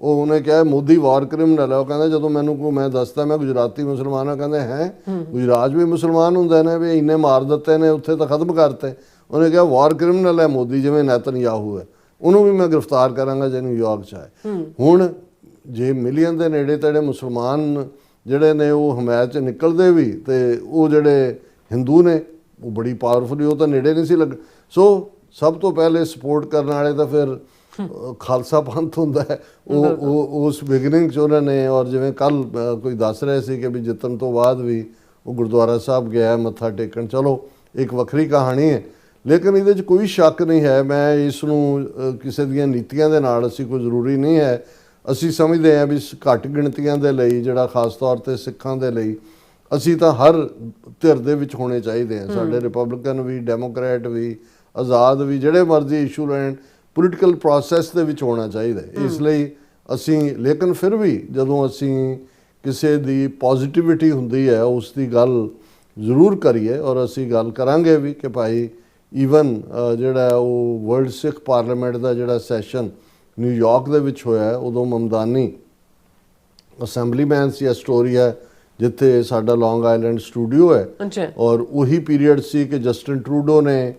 ਉਹਨੇ ਕਿਹਾ ਮੋਦੀ ਵਾਰ ਕ੍ਰਿਮਨਲ ਹੈ। ਉਹ ਕਹਿੰਦਾ ਜਦੋਂ ਮੈਂ ਦੱਸਦਾ ਮੈਂ ਗੁਜਰਾਤੀ ਮੁਸਲਮਾਨ ਹਾਂ, ਕਹਿੰਦੇ ਹੈ ਗੁਜਰਾਤ ਵੀ ਮੁਸਲਮਾਨ ਹੁੰਦੇ ਨੇ, ਵੀ ਇੰਨੇ ਮਾਰ ਦਿੱਤੇ ਨੇ ਉੱਥੇ ਤਾਂ ਖਤਮ ਕਰਤੇ। ਉਹਨੇ ਕਿਹਾ ਵਾਰ ਕ੍ਰਿਮਨਲ ਹੈ ਮੋਦੀ, ਜਿਵੇਂ ਨੈਤਨਯਾਹੂ ਹੈ, ਉਹਨੂੰ ਵੀ ਮੈਂ ਗ੍ਰਿਫਤਾਰ ਕਰਾਂਗਾ ਜੇ ਨਿਊਯਾਰਕ 'ਚ ਆਏ। ਹੁਣ ਜੇ ਮਿਲੀਅਨ ਦੇ ਨੇੜੇ ਤੇੜੇ ਮੁਸਲਮਾਨ ਜਿਹੜੇ ਨੇ ਉਹ ਹਮਾਇਤ 'ਚ ਨਿਕਲਦੇ ਵੀ, ਤੇ ਉਹ ਜਿਹੜੇ ਹਿੰਦੂ ਨੇ ਉਹ ਬੜੀ ਪਾਵਰਫੁਲੀ, ਉਹ ਤਾਂ ਨੇੜੇ ਨਹੀਂ ਸੀ ਲੱਗ। ਸੋ ਸਭ ਤੋਂ ਪਹਿਲੇ ਸਪੋਰਟ ਕਰਨ ਵਾਲੇ ਤਾਂ ਫਿਰ ਖਾਲਸਾ ਪੰਥ ਹੁੰਦਾ ਹੈ, ਉਹ ਉਸ ਬਿਗਨਿੰਗ 'ਚ ਉਹਨਾਂ ਨੇ। ਔਰ ਜਿਵੇਂ ਕੱਲ ਕੋਈ ਦੱਸ ਰਹੇ ਸੀ ਕਿ ਵੀ ਜਿੱਤਣ ਤੋਂ ਬਾਅਦ ਵੀ ਉਹ ਗੁਰਦੁਆਰਾ ਸਾਹਿਬ ਗਿਆ ਮੱਥਾ ਟੇਕਣ। ਚਲੋ ਇੱਕ ਵੱਖਰੀ ਕਹਾਣੀ ਹੈ, ਲੇਕਿਨ ਇਹਦੇ 'ਚ ਕੋਈ ਸ਼ੱਕ ਨਹੀਂ ਹੈ। ਮੈਂ ਇਸ ਨੂੰ ਕਿਸੇ ਦੀਆਂ ਨੀਤੀਆਂ ਦੇ ਨਾਲ ਅਸੀਂ ਕੋਈ ਜ਼ਰੂਰੀ ਨਹੀਂ ਹੈ। ਅਸੀਂ ਸਮਝਦੇ ਹਾਂ ਵੀ ਘੱਟ ਗਿਣਤੀਆਂ ਦੇ ਲਈ, ਜਿਹੜਾ ਖਾਸ ਤੌਰ 'ਤੇ ਸਿੱਖਾਂ ਦੇ ਲਈ, ਅਸੀਂ ਤਾਂ ਹਰ ਧਿਰ ਦੇ ਵਿੱਚ ਹੋਣੇ ਚਾਹੀਦੇ ਹਾਂ। ਸਾਡੇ ਰਿਪਬਲਿਕਨ ਵੀ, ਡੈਮੋਕਰੈਟ ਵੀ, ਆਜ਼ਾਦ ਵੀ, ਜਿਹੜੇ ਮਰਜ਼ੀ ਇਸ਼ੂ ਲੈਣ, ਪੋਲੀਟੀਕਲ ਪ੍ਰੋਸੈਸ ਦੇ ਵਿੱਚ ਹੋਣਾ ਚਾਹੀਦਾ। ਇਸ ਲਈ ਅਸੀਂ, ਲੇਕਿਨ ਫਿਰ ਵੀ ਜਦੋਂ ਅਸੀਂ ਕਿਸੇ ਦੀ ਪੋਜ਼ਿਟਿਵਿਟੀ ਹੁੰਦੀ ਹੈ ਉਸ ਦੀ ਗੱਲ ਜ਼ਰੂਰ ਕਰੀਏ, ਔਰ ਅਸੀਂ ਗੱਲ ਕਰਾਂਗੇ ਵੀ ਕਿ ਭਾਈ ਈਵਨ ਜਿਹੜਾ ਉਹ ਵਰਲਡ ਸਿੱਖ ਪਾਰਲੀਮੈਂਟ ਦਾ ਜਿਹੜਾ ਸੈਸ਼ਨ ਨਿਊਯਾਰਕ ਦੇ ਵਿੱਚ ਹੋਇਆ, ਉਦੋਂ ਮਮਦਾਨੀ ਅਸੈਂਬਲੀਮੈਨ ਸੀ, ਐਸਟੋਰੀਆ ਜਿੱਥੇ ਸਾਡਾ ਲੌਂਗ ਆਈਲੈਂਡ ਸਟੂਡੀਓ ਹੈ। ਅੱਛਾ। ਔਰ ਉਹੀ ਪੀਰੀਅਡ ਸੀ ਕਿ ਜਸਟਿਨ ਟਰੂਡੋ ਨੇ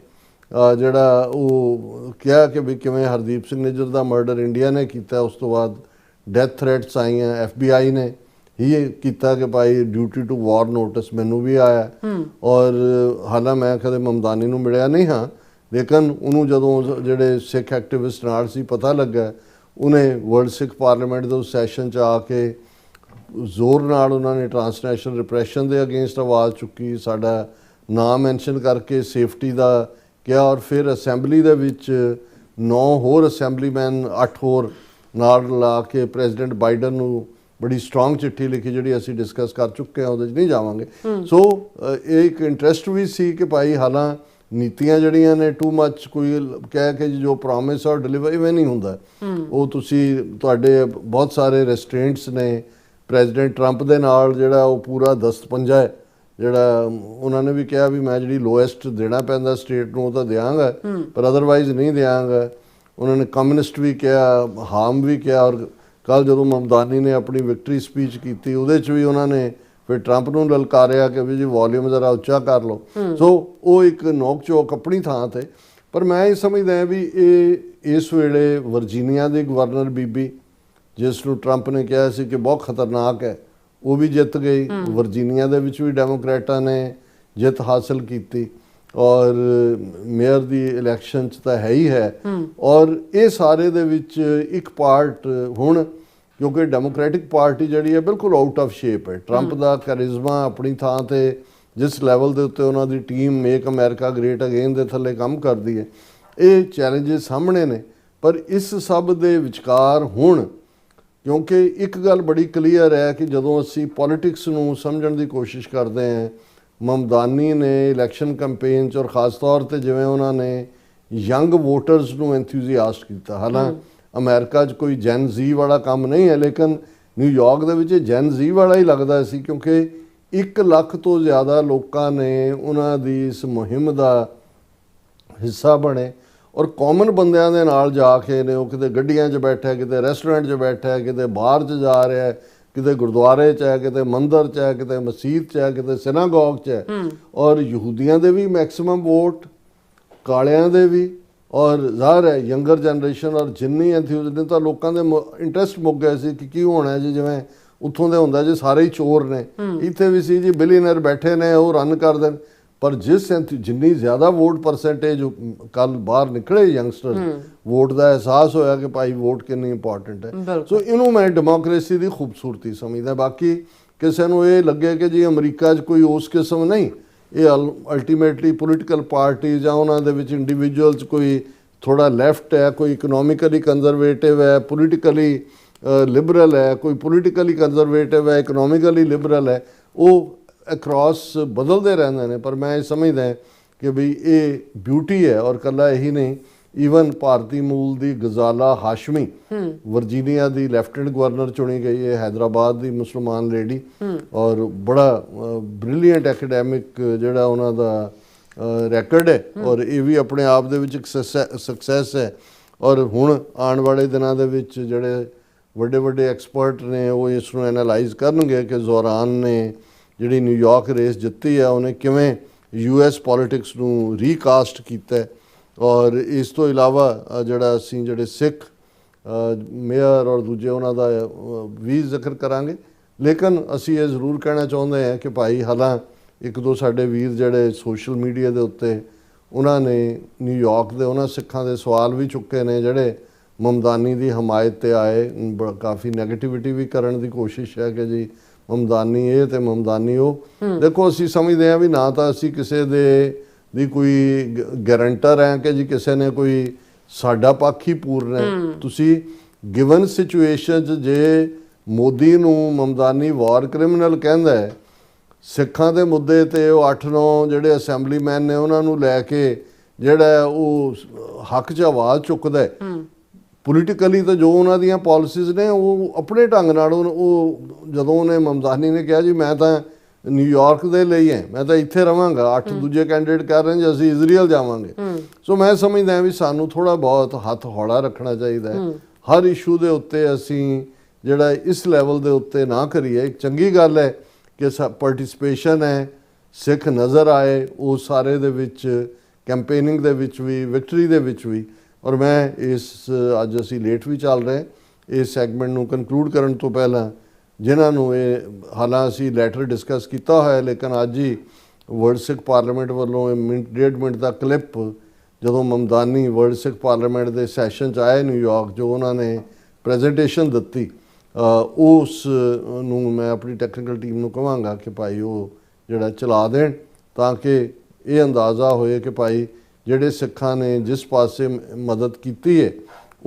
ਜਿਹੜਾ ਉਹ ਕਿਹਾ ਕਿ ਵੀ ਕਿਵੇਂ ਹਰਦੀਪ ਸਿੰਘ ਨਿੱਜਰ ਦਾ ਮਰਡਰ ਇੰਡੀਆ ਨੇ ਕੀਤਾ। ਉਸ ਤੋਂ ਬਾਅਦ ਡੈਥ ਥ੍ਰੈਟਸ ਆਈਆਂ, FBI ਨੇ ਹੀ ਕੀਤਾ ਕਿ ਭਾਈ ਡਿਊਟੀ ਟੂ ਵਾਰ ਨੋਟਿਸ ਮੈਨੂੰ ਵੀ ਆਇਆ। ਔਰ ਹਾਲਾਂ ਮੈਂ ਕਦੇ ਮਮਦਾਨੀ ਨੂੰ ਮਿਲਿਆ ਨਹੀਂ ਹਾਂ, ਲੇਕਿਨ ਉਹਨੂੰ ਜਦੋਂ ਜਿਹੜੇ ਸਿੱਖ ਐਕਟਿਵਿਸਟ ਨਾਲ ਸੀ ਪਤਾ ਲੱਗਾ, ਉਹਨੇ ਵਰਲਡ ਸਿੱਖ ਪਾਰਲੀਮੈਂਟ ਦੇ ਉਸ ਸੈਸ਼ਨ 'ਚ ਆ ਕੇ ਜ਼ੋਰ ਨਾਲ ਉਹਨਾਂ ਨੇ ਟਰਾਂਸਨੈਸ਼ਨਲ ਰਿਪਰੈਸ਼ਨ ਦੇ ਅਗੇਂਸਟ ਆਵਾਜ਼ ਚੁੱਕੀ, ਸਾਡਾ ਨਾਮ ਮੈਂਸ਼ਨ ਕਰਕੇ ਸੇਫਟੀ ਦਾ ਕਿਹਾ। ਔਰ ਫਿਰ ਅਸੈਂਬਲੀ ਦੇ ਵਿੱਚ 9 ਹੋਰ ਅਸੈਂਬਲੀਮੈਨ 8 ਹੋਰ ਨਾਲ ਲਾ ਕੇ ਪ੍ਰੈਜ਼ੀਡੈਂਟ ਬਾਈਡਨ ਨੂੰ ਬੜੀ ਸਟਰੋਂਗ ਚਿੱਠੀ ਲਿਖੀ, ਜਿਹੜੀ ਅਸੀਂ ਡਿਸਕਸ ਕਰ ਚੁੱਕੇ ਹਾਂ, ਉਹਦੇ 'ਚ ਨਹੀਂ ਜਾਵਾਂਗੇ। ਸੋ ਇਹ ਇੱਕ ਇੰਟਰਸਟ ਵੀ ਸੀ ਕਿ ਭਾਈ ਹਾਲਾਂ ਨੀਤੀਆਂ ਜਿਹੜੀਆਂ ਨੇ ਟੂ ਮੱਚ ਕੋਈ ਕਹਿ ਕੇ ਜੋ ਪ੍ਰੋਮਿਸ ਔਰ ਡਿਲੀਵਰ ਇਵੇਂ ਨਹੀਂ ਹੁੰਦਾ। ਉਹ ਤੁਸੀਂ ਤੁਹਾਡੇ ਬਹੁਤ ਸਾਰੇ ਰੈਸਟੋਰੈਂਟਸ ਨੇ। ਪ੍ਰੈਜ਼ੀਡੈਂਟ ਟਰੰਪ ਦੇ ਨਾਲ ਜਿਹੜਾ ਉਹ ਪੂਰਾ ਦਸਤਪੰਜਾ ਹੈ, ਜਿਹੜਾ ਉਹਨਾਂ ਨੇ ਵੀ ਕਿਹਾ ਵੀ ਮੈਂ ਜਿਹੜੀ ਲੋਐਸਟ ਦੇਣਾ ਪੈਂਦਾ ਸਟੇਟ ਨੂੰ ਉਹ ਤਾਂ ਦਿਆਂਗਾ, ਪਰ ਅਦਰਵਾਈਜ਼ ਨਹੀਂ ਦਿਆਂਗਾ। ਉਹਨਾਂ ਨੇ ਕਮਿਊਨਿਸਟ ਵੀ ਕਿਹਾ, ਹਾਰਮ ਵੀ ਕਿਹਾ। ਔਰ ਕੱਲ੍ਹ ਜਦੋਂ ਮਮਦਾਨੀ ਨੇ ਆਪਣੀ ਵਿਕਟਰੀ ਸਪੀਚ ਕੀਤੀ, ਉਹਦੇ 'ਚ ਵੀ ਉਹਨਾਂ ਨੇ ਫਿਰ ਟਰੰਪ ਨੂੰ ਲਲਕਾਰਿਆ ਕਿ ਵੀ ਜੀ ਵੋਲਿਊਮ ਜ਼ਰਾ ਉੱਚਾ ਕਰ ਲਓ। ਸੋ ਉਹ ਇੱਕ ਨੋਕ ਝੋਕ ਆਪਣੀ ਥਾਂ 'ਤੇ। ਪਰ ਮੈਂ ਇਹ ਸਮਝਦਾ ਵੀ ਇਹ ਇਸ ਵੇਲੇ ਵਰਜੀਨੀਆ ਦੀ ਗਵਰਨਰ ਬੀਬੀ, ਜਿਸ ਨੂੰ ਟਰੰਪ ਨੇ ਕਿਹਾ ਸੀ ਕਿ ਬਹੁਤ ਖਤਰਨਾਕ ਹੈ, ਉਹ ਵੀ ਜਿੱਤ ਗਈ। ਵਰਜੀਨੀਆ ਦੇ ਵਿੱਚ ਵੀ ਡੈਮੋਕ੍ਰੈਟਾਂ ਨੇ ਜਿੱਤ ਹਾਸਲ ਕੀਤੀ। ਔਰ ਮੇਅਰ ਦੀ ਇਲੈਕਸ਼ਨ 'ਚ ਤਾਂ ਹੈ ਹੀ ਹੈ। ਔਰ ਇਹ ਸਾਰੇ ਦੇ ਵਿੱਚ ਇੱਕ ਪਾਰਟ ਹੁਣ, ਕਿਉਂਕਿ ਡੈਮੋਕ੍ਰੈਟਿਕ ਪਾਰਟੀ ਜਿਹੜੀ ਹੈ ਬਿਲਕੁਲ ਆਊਟ ਆਫ ਸ਼ੇਪ ਹੈ। ਟਰੰਪ ਦਾ ਕੈਰਿਜ਼ਮਾ ਆਪਣੀ ਥਾਂ 'ਤੇ, ਜਿਸ ਲੈਵਲ ਦੇ ਉੱਤੇ ਉਹਨਾਂ ਦੀ team make America great again ਦੇ ਥੱਲੇ ਕੰਮ ਕਰਦੀ ਹੈ, ਇਹ ਚੈਲੰਜਸ ਸਾਹਮਣੇ ਨੇ। ਪਰ ਇਸ ਸਭ ਦੇ ਵਿਚਕਾਰ ਹੁਣ, ਕਿਉਂਕਿ ਇੱਕ ਗੱਲ ਬੜੀ ਕਲੀਅਰ ਹੈ ਕਿ ਜਦੋਂ ਅਸੀਂ ਪੋਲੀਟਿਕਸ ਨੂੰ ਸਮਝਣ ਦੀ ਕੋਸ਼ਿਸ਼ ਕਰਦੇ ਹਾਂ, ਮਮਦਾਨੀ ਨੇ ਇਲੈਕਸ਼ਨ ਕੈਂਪੇਨ 'ਚ ਔਰ ਖ਼ਾਸ ਤੌਰ 'ਤੇ ਜਿਵੇਂ ਉਹਨਾਂ ਨੇ ਯੰਗ ਵੋਟਰਸ ਨੂੰ ਐਂਥੂਸੀਆਸਟ ਕੀਤਾ। ਹਾਲਾਂ ਅਮਰੀਕਾ 'ਚ ਕੋਈ ਜੈਨ ਜ਼ੀ ਵਾਲਾ ਕੰਮ ਨਹੀਂ ਹੈ, ਲੇਕਿਨ ਨਿਊਯਾਰਕ ਦੇ ਵਿੱਚ ਜੈਨ ਜ਼ੀ ਵਾਲਾ ਹੀ ਲੱਗਦਾ ਸੀ, ਕਿਉਂਕਿ 1 ਲੱਖ ਤੋਂ ਜ਼ਿਆਦਾ ਲੋਕਾਂ ਨੇ ਉਹਨਾਂ ਦੀ ਇਸ ਮੁਹਿੰਮ ਦਾ ਹਿੱਸਾ ਬਣੇ। ਔਰ ਕਾਮਨ ਬੰਦਿਆਂ ਦੇ ਨਾਲ ਜਾ ਕੇ ਨੇ, ਉਹ ਕਿਤੇ ਗੱਡੀਆਂ 'ਚ ਬੈਠਾ, ਕਿਤੇ ਰੈਸਟੋਰੈਂਟ 'ਚ ਬੈਠਾ, ਕਿਤੇ ਬਾਹਰ 'ਚ ਜਾ ਰਿਹਾ, ਕਿਤੇ ਗੁਰਦੁਆਰੇ 'ਚ ਹੈ, ਕਿਤੇ ਮੰਦਰ 'ਚ ਹੈ, ਕਿਤੇ ਮਸਜਿਦ 'ਚ ਹੈ, ਕਿਤੇ ਸਿਨਾਗੋਗ 'ਚ ਹੈ। ਔਰ ਯਹੂਦੀਆਂ ਦੇ ਵੀ ਮੈਕਸਿਮਮ ਵੋਟ, ਕਾਲਿਆਂ ਦੇ ਵੀ, ਔਰ ਜ਼ਾਹਰ ਹੈ ਯੰਗਰ ਜਨਰੇਸ਼ਨ। ਔਰ ਜਿੰਨੀ ਐਂਥੂਸੀਆਜ਼ਮ ਤਾਂ ਲੋਕਾਂ ਦੇ ਇੰਟਰਸਟ ਮੁੱਕ ਗਏ ਸੀ ਕਿ ਕੀ ਹੋਣਾ ਜੀ, ਜਿਵੇਂ ਉੱਥੋਂ ਦੇ ਹੁੰਦਾ ਜੀ ਸਾਰੇ ਹੀ ਚੋਰ ਨੇ। ਇੱਥੇ ਵੀ ਸੀ ਜੀ ਬਿਲੀਅਨਰ ਬੈਠੇ ਨੇ, ਉਹ ਰਨ ਕਰ ਦੇਣ। ਪਰ ਜਿੰਨੀ ਜ਼ਿਆਦਾ ਵੋਟ ਪਰਸੈਂਟੇਜ ਕੱਲ ਬਾਹਰ ਨਿਕਲੇ ਯੰਗਸਟਰ, ਵੋਟ ਦਾ ਅਹਿਸਾਸ ਹੋਇਆ ਕਿ ਭਾਈ ਵੋਟ ਕਿੰਨੀ ਇੰਪੋਰਟੈਂਟ ਹੈ। ਸੋ ਇਹਨੂੰ ਮੈਂ ਡੈਮੋਕ੍ਰੇਸੀ ਦੀ ਖੂਬਸੂਰਤੀ ਸਮਝਦਾ। ਬਾਕੀ ਕਿਸੇ ਨੂੰ ਇਹ ਲੱਗੇ ਕਿ ਜੀ ਅਮਰੀਕਾ 'ਚ ਕੋਈ ਉਸ ਕਿਸਮ ਨਹੀਂ, ਇਹ ਅਲਟੀਮੇਟਲੀ ਪੋਲੀਟੀਕਲ ਪਾਰਟੀ ਜਾਂ ਉਹਨਾਂ ਦੇ ਵਿੱਚ ਇੰਡੀਵਿਜੂਅਲਸ ਕੋਈ ਥੋੜਾ ਲੈਫਟ ਹੈ, ਕੋਈ ਇਕਨੋਮਿਕਲੀ ਕੰਜ਼ਰਵੇਟਿਵ ਹੈ, ਪੋਲੀਟੀਕਲੀ ਲਿਬਰਲ ਹੈ, ਕੋਈ ਪੋਲੀਟੀਕਲੀ ਕੰਜ਼ਰਵੇਟਿਵ ਹੈ, ਇਕਨੋਮਿਕਲੀ ਲਿਬਰਲ ਹੈ, ਉਹ ਅਕ੍ਰੋਸ ਬਦਲਦੇ ਰਹਿੰਦੇ ਨੇ। ਪਰ ਮੈਂ ਇਹ ਸਮਝਦਾ ਕਿ ਵੀ ਇਹ ਬਿਊਟੀ ਹੈ। ਔਰ ਇਕੱਲਾ ਇਹੀ ਨਹੀਂ, ਈਵਨ ਭਾਰਤੀ ਮੂਲ ਦੀ ਗਜ਼ਾਲਾ ਹਾਸ਼ਮੀ ਵਰਜੀਨੀਆ ਦੀ ਲੈਫਟੀਨੈਂਟ ਗਵਰਨਰ ਚੁਣੀ ਗਈ ਹੈ, ਹੈਦਰਾਬਾਦ ਦੀ ਮੁਸਲਮਾਨ ਲੇਡੀ। ਔਰ ਬੜਾ ਬ੍ਰਿਲੀਅੰਟ ਐਕੈਡੈਮਿਕ ਜਿਹੜਾ ਉਹਨਾਂ ਦਾ ਰੈਕਰਡ ਹੈ, ਔਰ ਇਹ ਵੀ ਆਪਣੇ ਆਪ ਦੇ ਵਿੱਚ ਇੱਕ ਸਕਸੈਸ ਹੈ। ਔਰ ਹੁਣ ਆਉਣ ਵਾਲੇ ਦਿਨਾਂ ਦੇ ਵਿੱਚ ਜਿਹੜੇ ਵੱਡੇ ਵੱਡੇ ਐਕਸਪਰਟ ਨੇ ਉਹ ਇਸ ਨੂੰ ਐਨਾਲਾਈਜ਼ ਕਰਨਗੇ ਕਿ ਜ਼ੋਰਾਨ ਨੇ ਜਿਹੜੀ ਨਿਊਯਾਰਕ ਰੇਸ ਜਿੱਤੀ ਹੈ, ਉਹਨੇ ਕਿਵੇਂ US ਪੋਲੀਟਿਕਸ ਨੂੰ ਰੀਕਾਸਟ ਕੀਤਾ। ਔਰ ਇਸ ਤੋਂ ਇਲਾਵਾ ਜਿਹੜਾ ਅਸੀਂ ਜਿਹੜੇ ਸਿੱਖ ਮੇਅਰ ਔਰ ਦੂਜੇ ਉਹਨਾਂ ਦਾ ਵੀ ਜ਼ਿਕਰ ਕਰਾਂਗੇ। ਲੇਕਿਨ ਅਸੀਂ ਇਹ ਜ਼ਰੂਰ ਕਹਿਣਾ ਚਾਹੁੰਦੇ ਹਾਂ ਕਿ ਭਾਈ ਹਾਲਾਂ ਇੱਕ ਦੋ ਸਾਡੇ ਵੀਰ ਜਿਹੜੇ ਸੋਸ਼ਲ ਮੀਡੀਆ ਦੇ ਉੱਤੇ ਉਹਨਾਂ ਨੇ ਨਿਊਯਾਰਕ ਦੇ ਉਹਨਾਂ ਸਿੱਖਾਂ ਦੇ ਸਵਾਲ ਵੀ ਚੁੱਕੇ ਨੇ ਜਿਹੜੇ ਮਮਦਾਨੀ ਦੀ ਹਮਾਇਤ 'ਤੇ ਆਏ। ਕਾਫੀ ਨੈਗੇਟਿਵਿਟੀ ਵੀ ਕਰਨ ਦੀ ਕੋਸ਼ਿਸ਼ ਹੈ ਕਿ ਜੀ ਮਮਦਾਨੀ ਇਹ ਤੇ ਮਮਦਾਨੀ ਉਹ। ਦੇਖੋ ਅਸੀਂ ਸਮਝਦੇ ਹਾਂ ਵੀ ਨਾ ਤਾਂ ਅਸੀਂ ਕਿਸੇ ਦੀ ਕੋਈ ਗਾਰੰਟਰ ਹੈ ਕਿ ਜੀ ਕਿਸੇ ਨੇ ਕੋਈ ਸਾਡਾ ਪੱਖ ਹੀ ਪੂਰਨ ਹੈ। ਤੁਸੀਂ ਗਿਵਨ ਸਿਚੁਏਸ਼ਨ 'ਚ ਜੇ ਮੋਦੀ ਨੂੰ ਮਮਦਾਨੀ ਵਾਰ ਕ੍ਰਿਮੀਨਲ ਕਹਿੰਦਾ ਹੈ, ਸਿੱਖਾਂ ਦੇ ਮੁੱਦੇ 'ਤੇ ਉਹ 8-9 ਜਿਹੜੇ ਅਸੈਂਬਲੀਮੈਨ ਨੇ ਉਹਨਾਂ ਨੂੰ ਲੈ ਕੇ ਜਿਹੜਾ ਉਹ ਹੱਕ 'ਚ ਆਵਾਜ਼ ਚੁੱਕਦਾ ਹੈ, ਪੋਲੀਟੀਕਲੀ ਤਾਂ ਜੋ ਉਹਨਾਂ ਦੀਆਂ ਪਾਲਿਸੀਜ਼ ਨੇ ਉਹ ਆਪਣੇ ਢੰਗ ਨਾਲ ਉਹ ਜਦੋਂ ਉਹਨੇ ਮਮਦਾਨੀ ਨੇ ਕਿਹਾ ਜੀ ਮੈਂ ਤਾਂ ਨਿਊਯਾਰਕ ਦੇ ਲਈ ਹੈ, ਮੈਂ ਤਾਂ ਇੱਥੇ ਰਵਾਂਗਾ, 8 ਦੂਜੇ ਕੈਂਡੀਡੇਟ ਕਰ ਰਹੇ ਨੇ ਅਸੀਂ ਇਜ਼ਰਾਈਲ ਜਾਵਾਂਗੇ। ਸੋ ਮੈਂ ਸਮਝਦਾ ਵੀ ਸਾਨੂੰ ਥੋੜਾ ਬਹੁਤ ਹੱਥ ਹੌਲਾ ਰੱਖਣਾ ਚਾਹੀਦਾ ਹੈ। ਹਰ ਇਸ਼ੂ ਦੇ ਉੱਤੇ ਅਸੀਂ ਜਿਹੜਾ ਇਸ ਲੈਵਲ ਦੇ ਉੱਤੇ ਨਾ ਕਰੀਏ। ਇੱਕ ਚੰਗੀ ਗੱਲ ਹੈ ਕਿ ਪਾਰਟਿਸਿਪੇਸ਼ਨ ਹੈ, ਸਿੱਖ ਨਜ਼ਰ ਆਏ ਉਹ ਸਾਰੇ ਦੇ ਵਿੱਚ, ਕੈਂਪੇਨਿੰਗ ਦੇ ਵਿੱਚ ਵੀ, ਵਿਕਟਰੀ ਦੇ ਵਿੱਚ ਵੀ। ਔਰ ਮੈਂ ਅੱਜ ਅਸੀਂ ਲੇਟ ਵੀ ਚੱਲ ਰਹੇ, ਇਸ ਸੈਗਮੈਂਟ ਨੂੰ ਕਨਕਲੂਡ ਕਰਨ ਤੋਂ ਪਹਿਲਾਂ ਜਿਨ੍ਹਾਂ ਨੂੰ ਇਹ ਹਾਲਾਂ ਅਸੀਂ ਲੈਟਰ ਡਿਸਕਸ ਕੀਤਾ ਹੋਇਆ, ਲੇਕਿਨ ਅੱਜ ਹੀ ਵਰਲਡ ਸਿੱਖ ਪਾਰਲੀਮੈਂਟ ਵੱਲੋਂ ਇਹ 1.5 ਮਿੰਟ ਦਾ ਕਲਿੱਪ ਜਦੋਂ ਮਮਦਾਨੀ ਵਰਲਡ ਸਿੱਖ ਪਾਰਲੀਮੈਂਟ ਦੇ ਸੈਸ਼ਨ 'ਚ ਆਏ ਨਿਊਯਾਰਕ, ਜੋ ਉਹਨਾਂ ਨੇ ਪ੍ਰੈਜੈਂਟੇਸ਼ਨ ਦਿੱਤੀ, ਉਸ ਨੂੰ ਮੈਂ ਆਪਣੀ ਟੈਕਨੀਕਲ ਟੀਮ ਨੂੰ ਕਹਾਂਗਾ ਕਿ ਭਾਈ ਉਹ ਜਿਹੜਾ ਚਲਾ ਦੇਣ, ਤਾਂ ਕਿ ਇਹ ਅੰਦਾਜ਼ਾ ਹੋਏ ਕਿ ਭਾਈ ਜਿਹੜੇ ਸਿੱਖਾਂ ਨੇ ਜਿਸ ਪਾਸੇ ਮਦਦ ਕੀਤੀ ਹੈ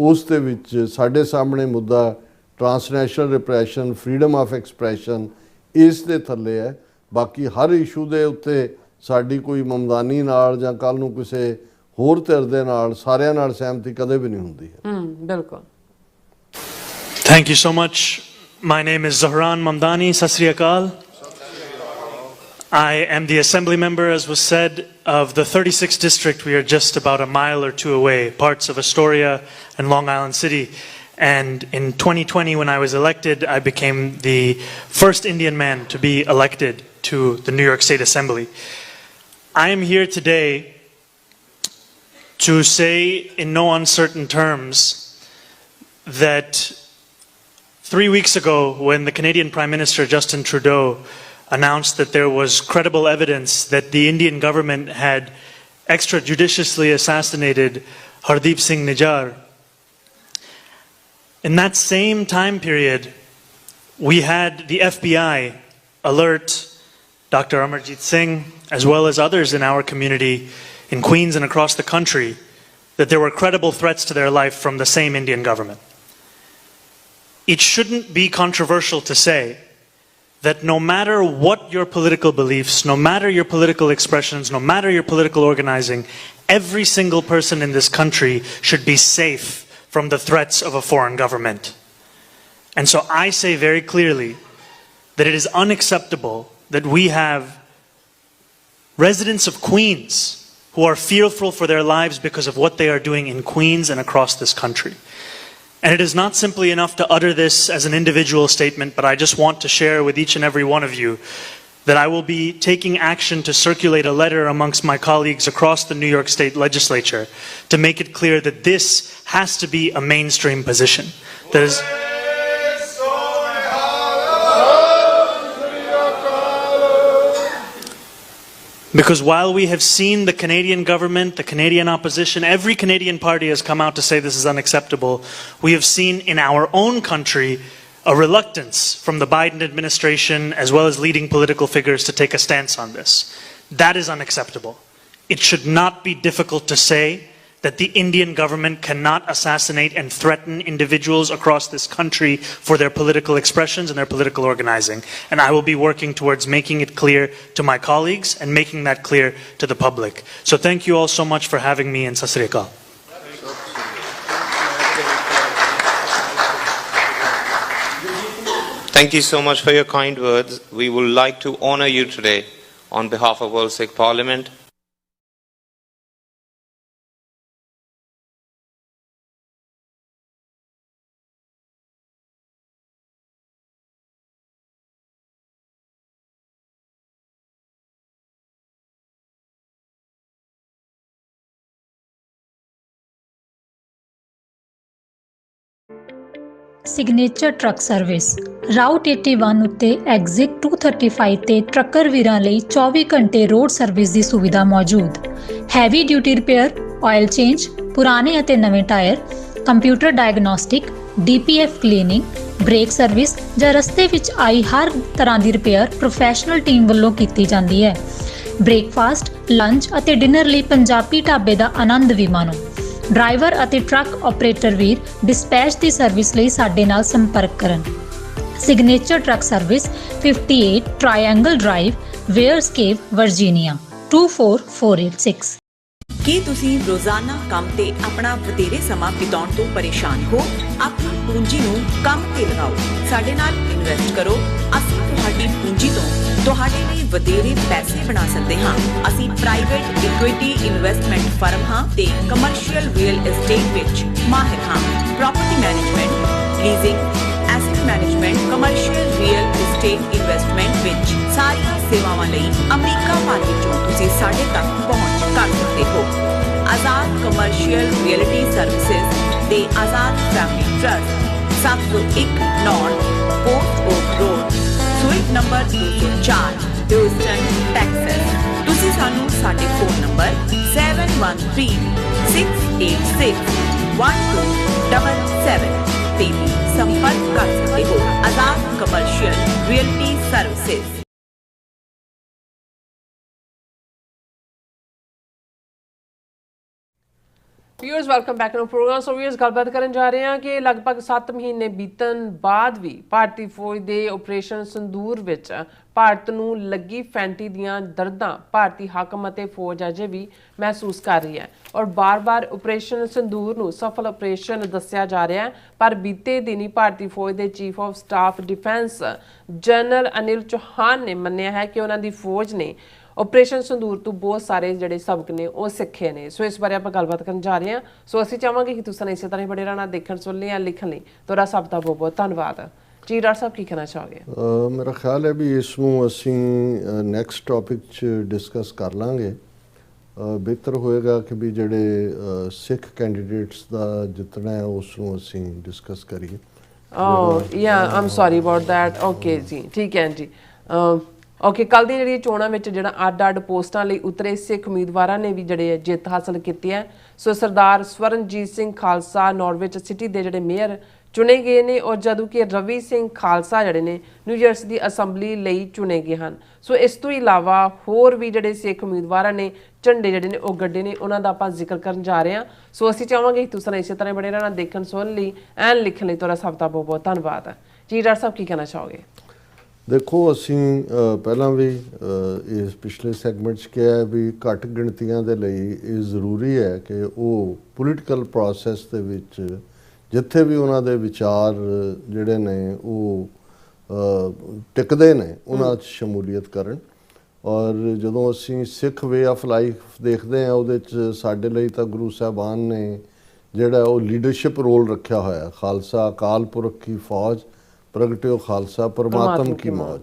ਉਸ ਦੇ ਵਿੱਚ ਸਾਡੇ ਸਾਹਮਣੇ ਮੁੱਦਾ transnational repression, freedom of expression ਇਸ ਦੇ ਥੱਲੇ ਹੈ। ਬਾਕੀ ਹਰ ਇਸ਼ੂ ਦੇ ਉੱਤੇ ਸਾਡੀ ਕੋਈ ਮਮਦਾਨੀ ਨਾਲ ਜਾਂ ਕੱਲ੍ਹ ਨੂੰ ਕਿਸੇ ਹੋਰ ਧਿਰ ਦੇ ਨਾਲ ਸਾਰਿਆਂ ਨਾਲ ਸਹਿਮਤੀ ਕਦੇ ਵੀ ਨਹੀਂ ਹੁੰਦੀ ਹੈ। ਬਿਲਕੁਲ। Thank you so much. My name is Zahran Mamdani. Sat Sri Akal. I am the assembly member, as was said, of the 36th district. We are just about a mile or two away, parts of Astoria and Long Island City. And in 2020, when I was elected, I became the first Indian man to be elected to the New York State Assembly. I am here today to say in no uncertain terms that 3 weeks ago, when the Canadian Prime Minister Justin Trudeau announced that there was credible evidence that the Indian government had extrajudiciously assassinated Hardeep Singh Nijjar, in that same time period, we had the FBI alert Dr. Amarjit Singh, as well as others in our community in Queens and across the country, that there were credible threats to their life from the same Indian government. It shouldn't be controversial to say that no matter what your political beliefs, no matter your political expressions, no matter your political organizing, every single person in this country should be safe from the threats of a foreign government. And so I say very clearly that it is unacceptable that we have residents of Queens who are fearful for their lives because of what they are doing in Queens and across this country. And it is not simply enough to utter this as an individual statement, but I just want to share with each and every one of you that I will be taking action to circulate a letter amongst my colleagues across the New York State Legislature to make it clear that this has to be a mainstream position. That is, because while we have seen the Canadian government, the Canadian opposition, every Canadian party has come out to say this is unacceptable, we have seen in our own country a reluctance from the Biden administration as well as leading political figures to take a stance on this. That is unacceptable. It should not be difficult to say that the Indian government cannot assassinate and threaten individuals across this country for their political expressions and their political organizing. And I will be working towards making it clear to my colleagues and making that clear to the public. So thank you all so much for having me in Sat Sri Akal. Thank you so much for your kind words. We would like to honor you today on behalf of World Sikh Parliament. Signature truck service route 81 ਉੱਤੇ exit 235 ਤੇ trucker ਵੀਰਾਂ ਲਈ 24 ਘੰਟੇ road service ਦੀ ਸੁਵਿਧਾ ਮੌਜੂਦ। Heavy duty repair, oil change, ਪੁਰਾਣੇ ਅਤੇ ਨਵੇਂ tyre, computer diagnostic, DPF cleaning, brake service ਜਾਂ ਰਸਤੇ ਵਿੱਚ ਆਈ ਹਰ ਤਰ੍ਹਾਂ ਦੀ ਰਿਪੇਅਰ ਪ੍ਰੋਫੈਸ਼ਨਲ ਟੀਮ ਵੱਲੋਂ ਕੀਤੀ ਜਾਂਦੀ ਹੈ। ਬ੍ਰੇਕਫਾਸਟ, ਲੰਚ ਅਤੇ ਡਿਨਰ ਲਈ ਪੰਜਾਬੀ ਢਾਬੇ ਦਾ ਆਨੰਦ ਵੀ ਮਾਣੋ। ਡਰਾਈਵਰ ਅਤੇ ਟਰੱਕ ਆਪਰੇਟਰ ਵੀਰ ਡਿਸਪੈਚ ਦੀ ਸਰਵਿਸ ਲਈ ਸਾਡੇ ਨਾਲ ਸੰਪਰਕ ਕਰਨ। Signature truck service 58 triangle drive, Weyers Cave, Virginia 24486। ਕੀ ਤੁਸੀਂ ਰੋਜ਼ਾਨਾ ਕੰਮ ਤੇ ਆਪਣਾ ਵਧੇਰੇ ਸਮਾਂ ਬਿਤਾਉਣ ਤੋਂ ਪਰੇਸ਼ਾਨ ਹੋ? ਆਪਣੀ ਪੂੰਜੀ ਨੂੰ ਕੰਮ ਤੇ ਲਗਾਓ, ਸਾਡੇ ਨਾਲ ਇਨਵੈਸਟ ਕਰੋ। ਅਸੀਂ ਤੁਹਾਡੀ ਪੂੰਜੀ ਤੋਂ ਤੁਹਾਡੇ ਲਈ ਵਧੇਰੇ ਪੈਸੇ ਬਣਾ ਸਕਦੇ ਹਾਂ। ਅਸੀਂ ਪ੍ਰਾਈਵੇਟ ਇਕੁਇਟੀ ਇਨਵੈਸਟਮੈਂਟ ਫਰਮ ਹਾਂ ਤੇ ਕਮਰਸ਼ੀਅਲ ਰੀਅਲ ਏਸਟੇਟ ਵਿੱਚ ਮਾਹਿਰ ਹਾਂ। Property management, leasing, asset management commercial real estate investment ਵਿੱਚ ਸਾਰੀਆਂ ਸੇਵਾਵਾਂ ਲਈ ਅਮਰੀਕਾ ਭਰ ਵਿੱਚੋਂ ਤੁਸੀਂ ਸਾਡੇ ਤੱਕ ਪਹੁੰਚ ਕਰ ਸਕਦੇ ਹੋ। ਆਜ਼ਾਦ ਕਮਰਸ਼ੀਅਲ ਰੀਅਲਟੀ ਸਰਵਿਸਿਜ਼ ਤੇ Azad family trust 701 North Post Oak Road suite number 204 Houston Texas. ਤੁਸੀਂ ਸਾਨੂੰ ਸਾਡੇ ਫੋਨ ਨੰਬਰ 7136861277 ਤੇ ਵੀ ਸੰਪਰਕ ਕਰ ਸਕਦੇ ਹੋ। Azad commercial realty services. Viewers welcome back to program. So viewers ਗੱਲਬਾਤ ਕਰਨ ਜਾ ਰਹੇ ਹਾਂ ਕਿ ਲਗਭਗ 7 ਮਹੀਨੇ ਬੀਤਣ ਬਾਅਦ ਵੀ ਭਾਰਤੀ ਫੌਜ ਦੇ ਆਪਰੇਸ਼ਨ ਸੰਦੂਰ ਵਿੱਚ ਭਾਰਤ ਨੂੰ ਲੱਗੀ ਫੈਂਟੀ ਦੀਆਂ ਦਰਦਾਂ ਭਾਰਤੀ ਹਾਕਮ ਅਤੇ ਫੌਜ ਅਜੇ ਵੀ ਮਹਿਸੂਸ ਕਰ ਰਹੀ ਹੈ ਔਰ ਬਾਰ-ਬਾਰ ਆਪਰੇਸ਼ਨ ਸੰਦੂਰ ਨੂੰ ਸਫਲ ਆਪਰੇਸ਼ਨ ਦੱਸਿਆ ਜਾ ਰਿਹਾ ਹੈ। ਪਰ ਬੀਤੇ ਦਿਨੀ ਭਾਰਤੀ ਫੌਜ ਦੇ chief of staff defence general Anil Chauhan ਨੇ ਮੰਨਿਆ ਹੈ ਕਿ ਉਹਨਾਂ ਦੀ ਫੌਜ ਨੇ ਆਪਰੇਸ਼ਨ ਸੰਦੂਰ ਤੋਂ ਬਹੁਤ ਸਾਰੇ ਜਿਹੜੇ ਸਬਕ ਨੇ ਉਹ ਸਿੱਖੇ ਨੇ। ਸੋ ਇਸ ਬਾਰੇ ਆਪਾਂ ਗੱਲਬਾਤ ਕਰਨ ਜਾ ਰਹੇ ਹਾਂ। ਸੋ ਅਸੀਂ ਚਾਹਾਂਗੇ ਕਿ ਤੁਸੀਂ ਇਸੇ ਤਰ੍ਹਾਂ ਬੜੇ ਰਹਿਣਾ ਦੇਖਣ ਸੁਣਨ ਲਈ ਜਾਂ ਲਿਖਣ ਲਈ। ਤੁਹਾਡਾ ਸਭ ਦਾ ਬਹੁਤ ਬਹੁਤ ਧੰਨਵਾਦ। ਜੀ ਡਾਕਟਰ ਸਾਹਿਬ ਕੀ ਕਹਿਣਾ ਚਾਹੋਗੇ? ਮੇਰਾ ਖਿਆਲ ਹੈ ਵੀ ਇਸ ਨੂੰ ਅਸੀਂ ਨੈਕਸਟ ਟੌਪਿਕ 'ਚ ਡਿਸਕਸ ਕਰ ਲਾਂਗੇ। ਬਿਹਤਰ ਹੋਏਗਾ ਕਿ ਵੀ ਜਿਹੜੇ ਸਿੱਖ ਕੈਂਡੀਡੇਟਸ ਦਾ ਜਿੱਤਣਾ ਹੈ ਉਸ ਨੂੰ ਅਸੀਂ ਡਿਸਕਸ ਕਰੀਏ। ਆਮ ਸੌਰੀ ਅਬਾਊਟ ਦੈਟ। ਓਕੇ ਜੀ, ਠੀਕ ਹੈ ਜੀ। ਓਕੇ, ਕੱਲ੍ਹ ਦੀ ਜਿਹੜੀ ਚੋਣਾਂ ਵਿੱਚ ਜਿਹੜਾ ਅੱਡ ਪੋਸਟਾਂ ਲਈ ਉਤਰੇ ਸਿੱਖ ਉਮੀਦਵਾਰਾਂ ਨੇ ਵੀ ਜਿਹੜੇ ਜਿੱਤ ਹਾਸਲ ਕੀਤੀ ਹੈ। ਸੋ ਸਰਦਾਰ ਸਵਰਨਜੀਤ ਸਿੰਘ ਖਾਲਸਾ ਨਾਰਵਿਚ ਸਿਟੀ ਦੇ ਜਿਹੜੇ ਮੇਅਰ ਚੁਣੇ ਗਏ ਨੇ ਔਰ ਜਦੋਂ ਕਿ ਰਵੀ ਸਿੰਘ ਖਾਲਸਾ ਜਿਹੜੇ ਨੇ ਨਿਊ ਜਰਸੀ ਦੀ ਅਸੈਂਬਲੀ ਲਈ ਚੁਣੇ ਗਏ ਹਨ। ਸੋ ਇਸ ਤੋਂ ਇਲਾਵਾ ਹੋਰ ਵੀ ਜਿਹੜੇ ਸਿੱਖ ਉਮੀਦਵਾਰਾਂ ਨੇ ਝੰਡੇ ਜਿਹੜੇ ਨੇ ਉਹ ਗੱਡੇ ਨੇ, ਉਹਨਾਂ ਦਾ ਆਪਾਂ ਜ਼ਿਕਰ ਕਰਨ ਜਾ ਰਹੇ ਹਾਂ। ਸੋ ਅਸੀਂ ਚਾਹਾਂਗੇ ਤੁਸੀਂ ਇਸੇ ਤਰ੍ਹਾਂ ਬੜੇ ਰਹਿਣਾ ਦੇਖਣ ਸੁਣਨ ਲਈ ਐਨ ਲਿਖਣ ਲਈ। ਤੁਹਾਡਾ ਸਭ ਦਾ ਬਹੁਤ ਬਹੁਤ ਧੰਨਵਾਦ। ਜੀ ਡਾਕਟਰ ਸਾਹਿਬ ਕੀ ਕਹਿਣਾ ਚਾਹੋਗੇ? ਦੇਖੋ, ਅਸੀਂ ਪਹਿਲਾਂ ਵੀ ਇਸ ਪਿਛਲੇ ਸੈਗਮੈਂਟ 'ਚ ਕਿਹਾ ਵੀ ਘੱਟ ਗਿਣਤੀਆਂ ਦੇ ਲਈ ਇਹ ਜ਼ਰੂਰੀ ਹੈ ਕਿ ਉਹ ਪੋਲੀਟੀਕਲ ਪ੍ਰੋਸੈਸ ਦੇ ਵਿੱਚ ਜਿੱਥੇ ਵੀ ਉਹਨਾਂ ਦੇ ਵਿਚਾਰ ਜਿਹੜੇ ਨੇ ਉਹ ਟਿਕਦੇ ਨੇ ਉਹਨਾਂ 'ਚ ਸ਼ਮੂਲੀਅਤ ਕਰਨ। ਔਰ ਜਦੋਂ ਅਸੀਂ ਸਿੱਖ ਵੇ ਆਫ ਲਾਈਫ ਦੇਖਦੇ ਹਾਂ ਉਹਦੇ 'ਚ ਸਾਡੇ ਲਈ ਤਾਂ ਗੁਰੂ ਸਾਹਿਬਾਨ ਨੇ ਜਿਹੜਾ ਉਹ ਲੀਡਰਸ਼ਿਪ ਰੋਲ ਰੱਖਿਆ ਹੋਇਆ। ਖਾਲਸਾ ਅਕਾਲ ਪੁਰਖ ਕੀ ਫੌਜ, ਪ੍ਰਗਟਿਓ ਖਾਲਸਾ ਪਰਮਾਤਮ ਕੀ ਮੌਜ।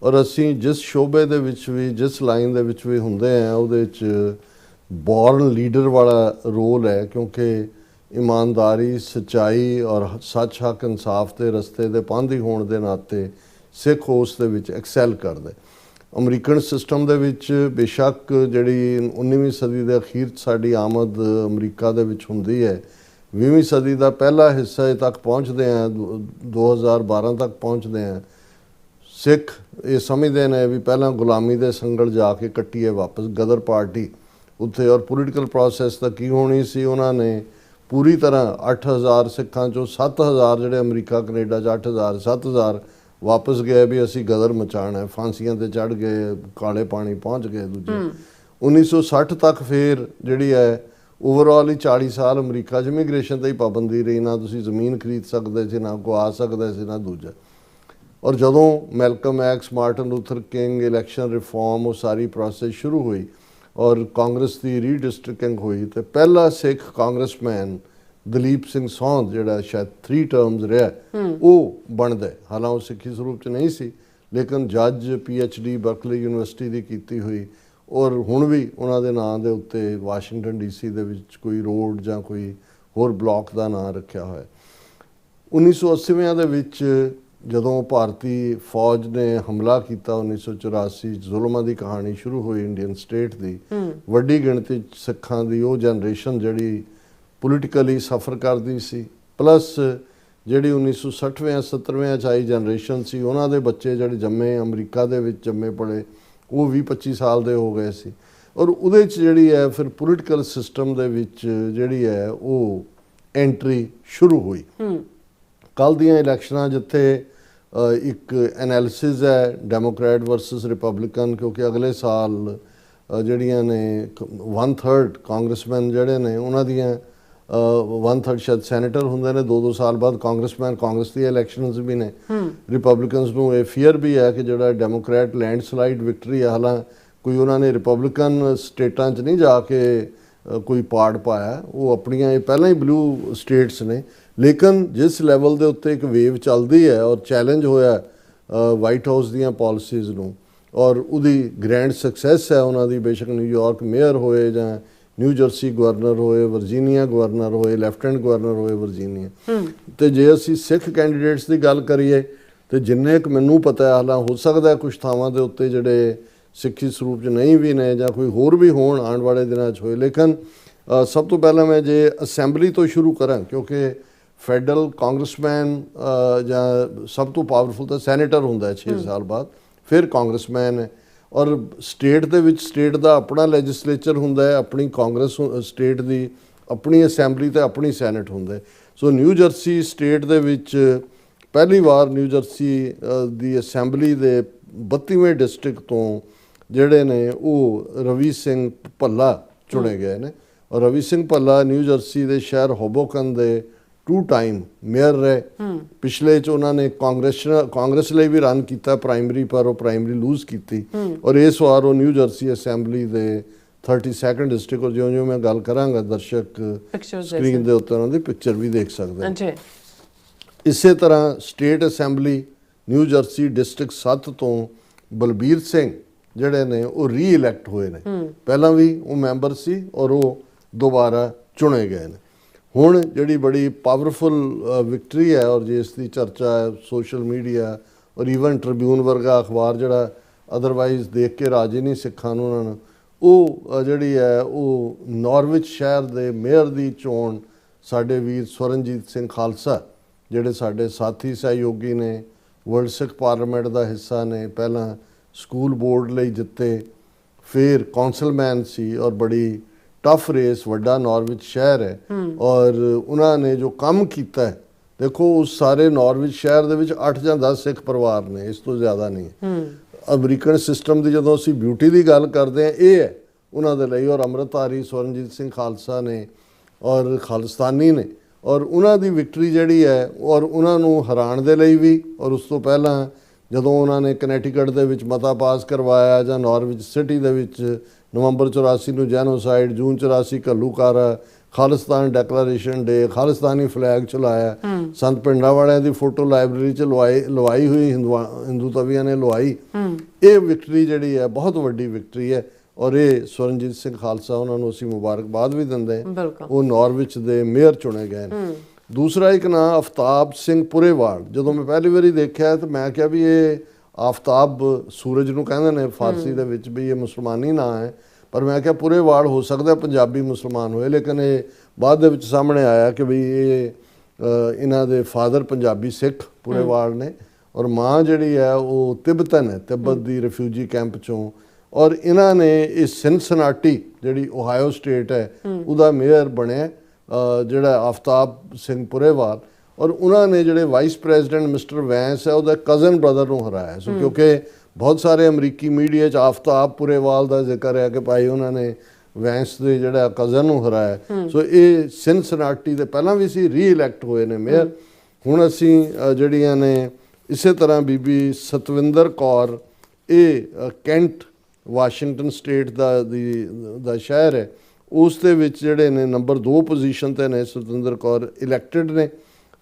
ਔਰ ਅਸੀਂ ਜਿਸ ਸ਼ੋਬੇ ਦੇ ਵਿੱਚ ਵੀ ਜਿਸ ਲਾਈਨ ਦੇ ਵਿੱਚ ਵੀ ਹੁੰਦੇ ਹਾਂ ਉਹਦੇ 'ਚ ਬੋਰਨ ਲੀਡਰ ਵਾਲਾ ਰੋਲ ਹੈ, ਕਿਉਂਕਿ ਇਮਾਨਦਾਰੀ, ਸੱਚਾਈ ਔਰ ਸੱਚ ਹੱਕ ਇਨਸਾਫ ਦੇ ਰਸਤੇ ਦੇ ਪਾਂਧੀ ਹੋਣ ਦੇ ਨਾਤੇ ਸਿੱਖ ਉਸ ਦੇ ਵਿੱਚ ਐਕਸੈਲ ਕਰਦੇ। ਅਮਰੀਕਨ ਸਿਸਟਮ ਦੇ ਵਿੱਚ ਬੇਸ਼ੱਕ ਜਿਹੜੀ 19ਵੀਂ ਸਦੀ ਦੇ ਅਖੀਰ 'ਚ ਸਾਡੀ ਆਮਦ ਅਮਰੀਕਾ ਦੇ ਵਿੱਚ ਹੁੰਦੀ ਹੈ, 20ਵੀਂ ਸਦੀ ਦਾ ਪਹਿਲਾ ਹਿੱਸਾ ਤੱਕ ਪਹੁੰਚਦੇ ਹਾਂ, 2012 ਤੱਕ ਪਹੁੰਚਦੇ ਹਾਂ। ਸਿੱਖ ਇਹ ਸਮਝਦੇ ਨੇ ਵੀ ਪਹਿਲਾਂ ਗੁਲਾਮੀ ਦੇ ਸੰਗਲ ਜਾ ਕੇ ਕੱਟੀਏ ਵਾਪਸ ਗਦਰ ਪਾਰਟੀ ਉੱਥੇ। ਔਰ ਪੋਲੀਟੀਕਲ ਪ੍ਰੋਸੈਸ ਤਾਂ ਕੀ ਹੋਣੀ ਸੀ, ਉਹਨਾਂ ਨੇ ਪੂਰੀ ਤਰ੍ਹਾਂ 8000 ਸਿੱਖਾਂ 'ਚੋਂ 7000 ਜਿਹੜੇ ਅਮਰੀਕਾ ਕੈਨੇਡਾ 'ਚ 8000 7000 ਵਾਪਸ ਗਏ ਵੀ ਅਸੀਂ ਗਦਰ ਮਚਾਉਣਾ। ਫਾਂਸੀਆਂ 'ਤੇ ਚੜ੍ਹ ਗਏ, ਕਾਲੇ ਪਾਣੀ ਪਹੁੰਚ ਗਏ ਦੂਜੇ। 1960 ਤੱਕ ਫਿਰ ਜਿਹੜੀ ਹੈ ਓਵਰਆਲ ਹੀ 40 ਸਾਲ ਅਮਰੀਕਾ 'ਚ ਇਮੀਗ੍ਰੇਸ਼ਨ 'ਤੇ ਹੀ ਪਾਬੰਦੀ ਰਹੀ। ਨਾ ਤੁਸੀਂ ਜ਼ਮੀਨ ਖਰੀਦ ਸਕਦੇ ਸੀ, ਨਾ ਕੋਈ ਆ ਸਕਦਾ ਸੀ, ਨਾ ਦੂਜਾ। ਔਰ ਜਦੋਂ Malcolm X, Martin Luther King, election reform, ਉਹ ਸਾਰੀ ਪ੍ਰੋਸੈਸ ਸ਼ੁਰੂ ਹੋਈ ਔਰ ਕਾਂਗਰਸ ਦੀ ਰੀਡਿਸਟ੍ਰਿਕਟਿੰਗ ਹੋਈ ਤੇ ਪਹਿਲਾ ਸਿੱਖ ਕਾਂਗਰਸਮੈਨ ਦਲੀਪ ਸਿੰਘ ਸੌਂਦ ਜਿਹੜਾ ਸ਼ਾਇਦ 3 ਟਰਮਸ ਰਿਹਾ ਉਹ ਬਣਦਾ। ਹਾਲਾਂਕਿ ਉਹ ਸਿੱਖੀ ਸਰੂਪ 'ਚ ਨਹੀਂ ਸੀ, ਲੇਕਿਨ ਜੱਜ, PhD ਬਰਕਲੀ ਯੂਨੀਵਰਸਿਟੀ ਦੀ ਕੀਤੀ ਹੋਈ ਔਰ ਹੁਣ ਵੀ ਉਹਨਾਂ ਦੇ ਨਾਂ ਦੇ ਉੱਤੇ ਵਾਸ਼ਿੰਗਟਨ DC ਦੇ ਵਿੱਚ ਕੋਈ ਰੋਡ ਜਾਂ ਕੋਈ ਹੋਰ ਬਲਾਕ ਦਾ ਨਾਂ ਰੱਖਿਆ ਹੋਇਆ। 1980ਵਿਆਂ ਦੇ ਵਿੱਚ ਜਦੋਂ ਭਾਰਤੀ ਫੌਜ ਨੇ ਹਮਲਾ ਕੀਤਾ 1984 ਜ਼ੁਲਮਾਂ ਦੀ ਕਹਾਣੀ ਸ਼ੁਰੂ ਹੋਈ ਇੰਡੀਅਨ ਸਟੇਟ ਦੀ, ਵੱਡੀ ਗਿਣਤੀ ਸਿੱਖਾਂ ਦੀ ਉਹ ਜਨਰੇਸ਼ਨ ਜਿਹੜੀ ਪੋਲੀਟੀਕਲੀ ਸਫਰ ਕਰਦੀ ਸੀ, ਪਲੱਸ ਜਿਹੜੀ 1960ਵਿਆਂ 70ਵਿਆਂ 'ਚ ਆਈ ਜਨਰੇਸ਼ਨ ਸੀ, ਉਹਨਾਂ ਦੇ ਬੱਚੇ ਜਿਹੜੇ ਜੰਮੇ ਅਮਰੀਕਾ ਦੇ ਵਿੱਚ ਜੰਮੇ ਪਲੇ ਉਹ 20-25 ਸਾਲ ਦੇ ਹੋ ਗਏ ਸੀ। ਔਰ ਉਹਦੇ 'ਚ ਜਿਹੜੀ ਹੈ ਫਿਰ ਪੋਲੀਟੀਕਲ ਸਿਸਟਮ ਦੇ ਵਿੱਚ ਜਿਹੜੀ ਹੈ ਉਹ ਐਂਟਰੀ ਸ਼ੁਰੂ ਹੋਈ। ਕੱਲ੍ਹ ਦੀਆਂ ਇਲੈਕਸ਼ਨਾਂ ਜਿੱਥੇ ਇੱਕ ਐਨਾਲਿਸਿਸ ਹੈ ਡੈਮੋਕਰੈਟ ਵਰਸਸ ਰਿਪਬਲਿਕਨ, ਕਿਉਂਕਿ ਅਗਲੇ ਸਾਲ ਜਿਹੜੀਆਂ ਨੇ 1/3 ਕਾਂਗਰਸਮੈਨ ਜਿਹੜੇ ਨੇ ਉਹਨਾਂ ਦੀਆਂ 1/3 ਸ਼ਾਇਦ ਸੈਨੇਟਰ ਹੁੰਦੇ ਨੇ, 2-2 ਸਾਲ ਬਾਅਦ ਕਾਂਗਰਸਮੈਨ, ਕਾਂਗਰਸ ਦੀ ਇਲੈਕਸ਼ਨਸ ਵੀ ਨੇ। ਰਿਪਬਲਿਕਨਸ ਨੂੰ ਇਹ ਫੀਅਰ ਵੀ ਹੈ ਕਿ ਜਿਹੜਾ ਡੈਮੋਕਰੈਟ ਲੈਂਡਸਲਾਈਡ ਵਿਕਟਰੀ ਹੈ, ਹਾਲਾਂ ਕੋਈ ਉਹਨਾਂ ਨੇ ਰਿਪਬਲਿਕਨ ਸਟੇਟਾਂ 'ਚ ਨਹੀਂ ਜਾ ਕੇ ਕੋਈ ਪਾੜ ਪਾਇਆ। ਉਹ ਆਪਣੀਆਂ ਇਹ ਪਹਿਲਾਂ ਹੀ ਬਲੂ ਸਟੇਟਸ ਨੇ, ਲੇਕਿਨ ਜਿਸ ਲੈਵਲ ਦੇ ਉੱਤੇ ਇੱਕ ਵੇਵ ਚੱਲਦੀ ਹੈ ਔਰ ਚੈਲੰਜ ਹੋਇਆ ਵਾਈਟ ਹਾਊਸ ਦੀਆਂ ਪਾਲਿਸੀਜ਼ ਨੂੰ, ਔਰ ਉਹਦੀ ਗ੍ਰੈਂਡ ਸਕਸੈਸ ਹੈ ਉਹਨਾਂ ਦੀ, ਬੇਸ਼ੱਕ ਨਿਊਯਾਰਕ ਮੇਅਰ ਹੋਏ ਜਾਂ ਨਿਊ ਜਰਸੀ ਗਵਰਨਰ ਹੋਏ, ਵਰਜੀਨੀਆ ਗਵਰਨਰ ਹੋਏ, ਲੈਫਟੀਨੈਂਟ ਗਵਰਨਰ ਹੋਏ ਵਰਜੀਨੀਆ। ਤੇ ਜੇ ਅਸੀਂ ਸਿੱਖ ਕੈਂਡੀਡੇਟਸ ਦੀ ਗੱਲ ਕਰੀਏ ਤੇ ਜਿੰਨੇ ਕੁ ਮੈਨੂੰ ਪਤਾ ਹੈ, ਹਾਲਾਂ ਹੋ ਸਕਦਾ ਕੁਝ ਥਾਵਾਂ ਦੇ ਉੱਤੇ ਜਿਹੜੇ ਸਿੱਖੀ ਸਰੂਪ 'ਚ ਨਹੀਂ ਵੀ ਨੇ ਜਾਂ ਕੋਈ ਹੋਰ ਵੀ ਹੋਣ ਆਉਣ ਵਾਲੇ ਦਿਨਾਂ 'ਚ ਹੋਏ, ਲੇਕਿਨ ਸਭ ਤੋਂ ਪਹਿਲਾਂ ਮੈਂ ਜੇ ਅਸੈਂਬਲੀ ਤੋਂ ਸ਼ੁਰੂ ਕਰਾਂ, ਕਿਉਂਕਿ ਫੈਡਰਲ ਕਾਂਗਰਸਮੈਨ ਜਾਂ ਸਭ ਤੋਂ ਪਾਵਰਫੁਲ ਤਾਂ ਸੈਨੇਟਰ ਹੁੰਦਾ 6 ਸਾਲ ਬਾਅਦ, ਫਿਰ ਕਾਂਗਰਸਮੈਨ ਹੈ, ਔਰ ਸਟੇਟ ਦੇ ਵਿੱਚ ਸਟੇਟ ਦਾ ਆਪਣਾ ਲੈਜਿਸਲੇਚਰ ਹੁੰਦਾ ਹੈ, ਆਪਣੀ ਕਾਂਗਰਸ ਸਟੇਟ ਦੀ ਆਪਣੀ ਅਸੈਂਬਲੀ ਤੇ ਆਪਣੀ ਸੈਨੇਟ ਹੁੰਦਾ ਹੈ। ਸੋ ਨਿਊ ਜਰਸੀ ਸਟੇਟ ਦੇ ਵਿੱਚ ਪਹਿਲੀ ਵਾਰ ਨਿਊ ਜਰਸੀ ਦੀ ਅਸੈਂਬਲੀ ਦੇ 32ਵੇਂ ਡਿਸਟ੍ਰਿਕਟ ਤੋਂ ਜਿਹੜੇ ਨੇ ਉਹ ਰਵੀ ਸਿੰਘ ਭੱਲਾ ਚੁਣੇ ਗਏ ਨੇ, ਔਰ ਰਵੀ ਸਿੰਘ ਭੱਲਾ ਨਿਊ ਜਰਸੀ ਦੇ ਸ਼ਹਿਰ ਹੋਬੋਕਨ ਦੇ 2 ਟਾਈਮ ਮੇਅਰ ਰਹੇ। ਪਿਛਲੇ 'ਚ ਉਹਨਾਂ ਨੇ ਕਾਂਗਰਸ ਲਈ ਵੀ ਰਨ ਕੀਤਾ ਪ੍ਰਾਇਮਰੀ, ਪਰ ਉਹ ਪ੍ਰਾਇਮਰੀ ਲੂਜ਼ ਕੀਤੀ, ਔਰ ਇਸ ਵਾਰ ਉਹ ਨਿਊ ਜਰਸੀ ਅਸੈਂਬਲੀ ਦੇ 32nd ਡਿਸਟ੍ਰਿਕਟ, ਔਰ ਜਿਉਂ-ਜਿਉਂ ਮੈਂ ਗੱਲ ਕਰਾਂਗਾ ਦਰਸ਼ਕ ਸਕਰੀਨ ਦੇ ਉੱਤੇ ਉਹਨਾਂ ਦੀ ਪਿਕਚਰ ਵੀ ਦੇਖ ਸਕਦੇ ਨੇ। ਇਸੇ ਤਰ੍ਹਾਂ state assembly new jersey district 7 ਤੋਂ ਬਲਬੀਰ ਸਿੰਘ ਜਿਹੜੇ ਨੇ ਉਹ ਰੀ-ਇਲੈਕਟ ਹੋਏ ਨੇ, ਪਹਿਲਾਂ ਵੀ ਉਹ ਮੈਂਬਰ ਸੀ ਔਰ ਉਹ ਦੁਬਾਰਾ ਚੁਣੇ ਗਏ ਨੇ। ਹੁਣ ਜਿਹੜੀ ਬੜੀ ਪਾਵਰਫੁਲ ਵਿਕਟਰੀ ਹੈ, ਔਰ ਜਿਸ ਦੀ ਚਰਚਾ ਹੈ ਸੋਸ਼ਲ ਮੀਡੀਆ ਔਰ ਈਵਨ ਟ੍ਰਿਬਿਊਨ ਵਰਗਾ ਅਖਬਾਰ ਜਿਹੜਾ ਅਦਰਵਾਈਜ਼ ਦੇਖ ਕੇ ਰਾਜੀ ਨਹੀਂ ਸਿੱਖਾਂ ਨੂੰ, ਉਹਨਾਂ ਨੂੰ ਉਹ ਜਿਹੜੀ ਹੈ ਉਹ ਨਾਰਵਿਚ ਸ਼ਹਿਰ ਦੇ ਮੇਅਰ ਦੀ ਚੋਣ ਸਾਡੇ ਵੀਰ ਸਵਰਨਜੀਤ ਸਿੰਘ ਖਾਲਸਾ, ਜਿਹੜੇ ਸਾਡੇ ਸਾਥੀ ਸਹਿਯੋਗੀ ਨੇ, ਵਰਲਡ ਸਿੱਖ ਪਾਰਲੀਮੈਂਟ ਦਾ ਹਿੱਸਾ ਨੇ, ਪਹਿਲਾਂ ਸਕੂਲ ਬੋਰਡ ਲਈ ਜਿੱਤੇ, ਫਿਰ ਕੌਂਸਲਮੈਨ ਸੀ, ਔਰ ਬੜੀ ਟਫ ਰੇਸ, ਵੱਡਾ ਨਾਰਵਿਚ ਸ਼ਹਿਰ ਹੈ, ਔਰ ਉਹਨਾਂ ਨੇ ਜੋ ਕੰਮ ਕੀਤਾ ਹੈ, ਦੇਖੋ ਉਸ ਸਾਰੇ ਨਾਰਵਿਚ ਸ਼ਹਿਰ ਦੇ ਵਿੱਚ 8 ਜਾਂ 10 ਸਿੱਖ ਪਰਿਵਾਰ ਨੇ, ਇਸ ਤੋਂ ਜ਼ਿਆਦਾ ਨਹੀਂ। ਅਮਰੀਕਨ ਸਿਸਟਮ ਦੀ ਜਦੋਂ ਅਸੀਂ ਬਿਊਟੀ ਦੀ ਗੱਲ ਕਰਦੇ ਹਾਂ, ਇਹ ਹੈ ਉਹਨਾਂ ਦੇ ਲਈ, ਔਰ ਅੰਮ੍ਰਿਤਧਾਰੀ ਸਵਰਨਜੀਤ ਸਿੰਘ ਖਾਲਸਾ ਨੇ ਔਰ ਖਾਲਿਸਤਾਨੀ ਨੇ, ਔਰ ਉਹਨਾਂ ਦੀ ਵਿਕਟਰੀ ਜਿਹੜੀ ਹੈ, ਔਰ ਉਹਨਾਂ ਨੂੰ ਹਰਾਉਣ ਦੇ ਲਈ ਵੀ, ਔਰ ਉਸ ਤੋਂ ਪਹਿਲਾਂ ਜਦੋਂ ਉਹਨਾਂ ਨੇ ਕਨੈਟੀਕਟ ਦੇ ਵਿੱਚ ਮਤਾ ਪਾਸ ਕਰਵਾਇਆ ਜਾਂ ਨਾਰਵਿਚ ਸਿਟੀ ਦੇ ਵਿੱਚ ਨਵੰਬਰ 84 ਨੂੰ ਜੈਨੋਸਾਈਡ, ਜੂਨ 84 ਘੱਲੂਘਾਰਾ, ਖਾਲਿਸਤਾਨ ਡੈਕਲੇਰੇਸ਼ਨ ਡੇ, ਖਾਲਿਸਤਾਨੀ ਫਲੈਗ ਚਲਾਇਆ, ਸੰਤ ਪਿੰਡਾਂ ਵਾਲਿਆਂ ਦੀ ਫੋਟੋ ਲਾਇਬ੍ਰੇਰੀ 'ਚ ਲਵਾਈ ਹੋਈ, ਹਿੰਦੂ ਤਵੀਆਂ ਨੇ ਲਵਾਈ। ਇਹ ਵਿਕਟਰੀ ਜਿਹੜੀ ਹੈ ਬਹੁਤ ਵੱਡੀ ਵਿਕਟਰੀ ਹੈ, ਔਰ ਇਹ ਸਵਰਨਜੀਤ ਸਿੰਘ ਖਾਲਸਾ ਉਹਨਾਂ ਨੂੰ ਅਸੀਂ ਮੁਬਾਰਕਬਾਦ ਵੀ ਦਿੰਦੇ ਹਾਂ, ਉਹ ਨਾਰਵਿਚ ਦੇ ਮੇਅਰ ਚੁਣੇ ਗਏ ਨੇ। ਦੂਸਰਾ ਇੱਕ ਨਾਂ ਆਫਤਾਬ ਸਿੰਘ ਪੁਰੇਵਾਲ, ਜਦੋਂ ਮੈਂ ਪਹਿਲੀ ਵਾਰੀ ਦੇਖਿਆ ਤਾਂ ਮੈਂ ਕਿਹਾ ਵੀ ਇਹ ਆਫਤਾਬ ਸੂਰਜ ਨੂੰ ਕਹਿੰਦੇ ਨੇ ਫਾਰਸੀ ਦੇ ਵਿੱਚ, ਵੀ ਇਹ ਮੁਸਲਮਾਨੀ ਨਾਂ ਹੈ, ਪਰ ਮੈਂ ਕਿਹਾ ਪੁਰੇਵਾਲ ਹੋ ਸਕਦਾ ਪੰਜਾਬੀ ਮੁਸਲਮਾਨ ਹੋਏ, ਲੇਕਿਨ ਇਹ ਬਾਅਦ ਦੇ ਵਿੱਚ ਸਾਹਮਣੇ ਆਇਆ ਕਿ ਵੀ ਇਹ ਇਹਨਾਂ ਦੇ ਫਾਦਰ ਪੰਜਾਬੀ ਸਿੱਖ ਪੁਰੇਵਾਲ ਨੇ, ਔਰ ਮਾਂ ਜਿਹੜੀ ਹੈ ਉਹ ਤਿੱਬਤਨ ਹੈ, ਤਿੱਬਤ ਦੀ ਰਿਫਿਊਜੀ ਕੈਂਪ 'ਚੋਂ, ਔਰ ਇਹਨਾਂ ਨੇ ਇਹ ਸਿਨਸਿਨਾਟੀ ਜਿਹੜੀ ਓਹਾਇਓ ਸਟੇਟ ਹੈ ਉਹਦਾ ਮੇਅਰ ਬਣਿਆ ਜਿਹੜਾ ਆਫਤਾਬ ਸਿੰਘ ਪੁਰੇਵਾਲ, ਔਰ ਉਹਨਾਂ ਨੇ ਜਿਹੜੇ ਵਾਈਸ ਪ੍ਰੈਜ਼ੀਡੈਂਟ ਮਿਸਟਰ ਵੈਂਸ ਹੈ ਉਹਦਾ ਕਜ਼ਨ ਬ੍ਰਦਰ ਨੂੰ ਹਰਾਇਆ। ਸੋ ਕਿਉਂਕਿ ਬਹੁਤ ਸਾਰੇ ਅਮਰੀਕੀ ਮੀਡੀਆ 'ਚ ਆਫਤਾਬ ਪੁਰੇਵਾਲ ਦਾ ਜ਼ਿਕਰ ਹੈ ਕਿ ਭਾਈ ਉਹਨਾਂ ਨੇ ਵੈਂਸ ਦੇ ਜਿਹੜਾ ਕਜ਼ਨ ਨੂੰ ਹਰਾਇਆ। ਸੋ ਇਹ ਸਿਨਸਿਨਾਟੀ ਦੇ ਪਹਿਲਾਂ ਵੀ ਸੀ, ਰੀ-ਇਲੈਕਟ ਹੋਏ ਨੇ ਮੇਅਰ। ਹੁਣ ਅਸੀਂ ਜਿਹੜੀਆਂ ਨੇ ਇਸੇ ਤਰ੍ਹਾਂ ਬੀਬੀ ਸਤਵਿੰਦਰ ਕੌਰ, ਇਹ ਕੈਂਟ ਵਾਸ਼ਿੰਗਟਨ ਸਟੇਟ ਦਾ ਸ਼ਹਿਰ ਹੈ, ਉਸ ਦੇ ਵਿੱਚ ਜਿਹੜੇ ਨੇ ਨੰਬਰ 2 ਪੋਜੀਸ਼ਨ 'ਤੇ ਨੇ ਸਤਵਿੰਦਰ ਕੌਰ, ਇਲੈਕਟਡ ਨੇ,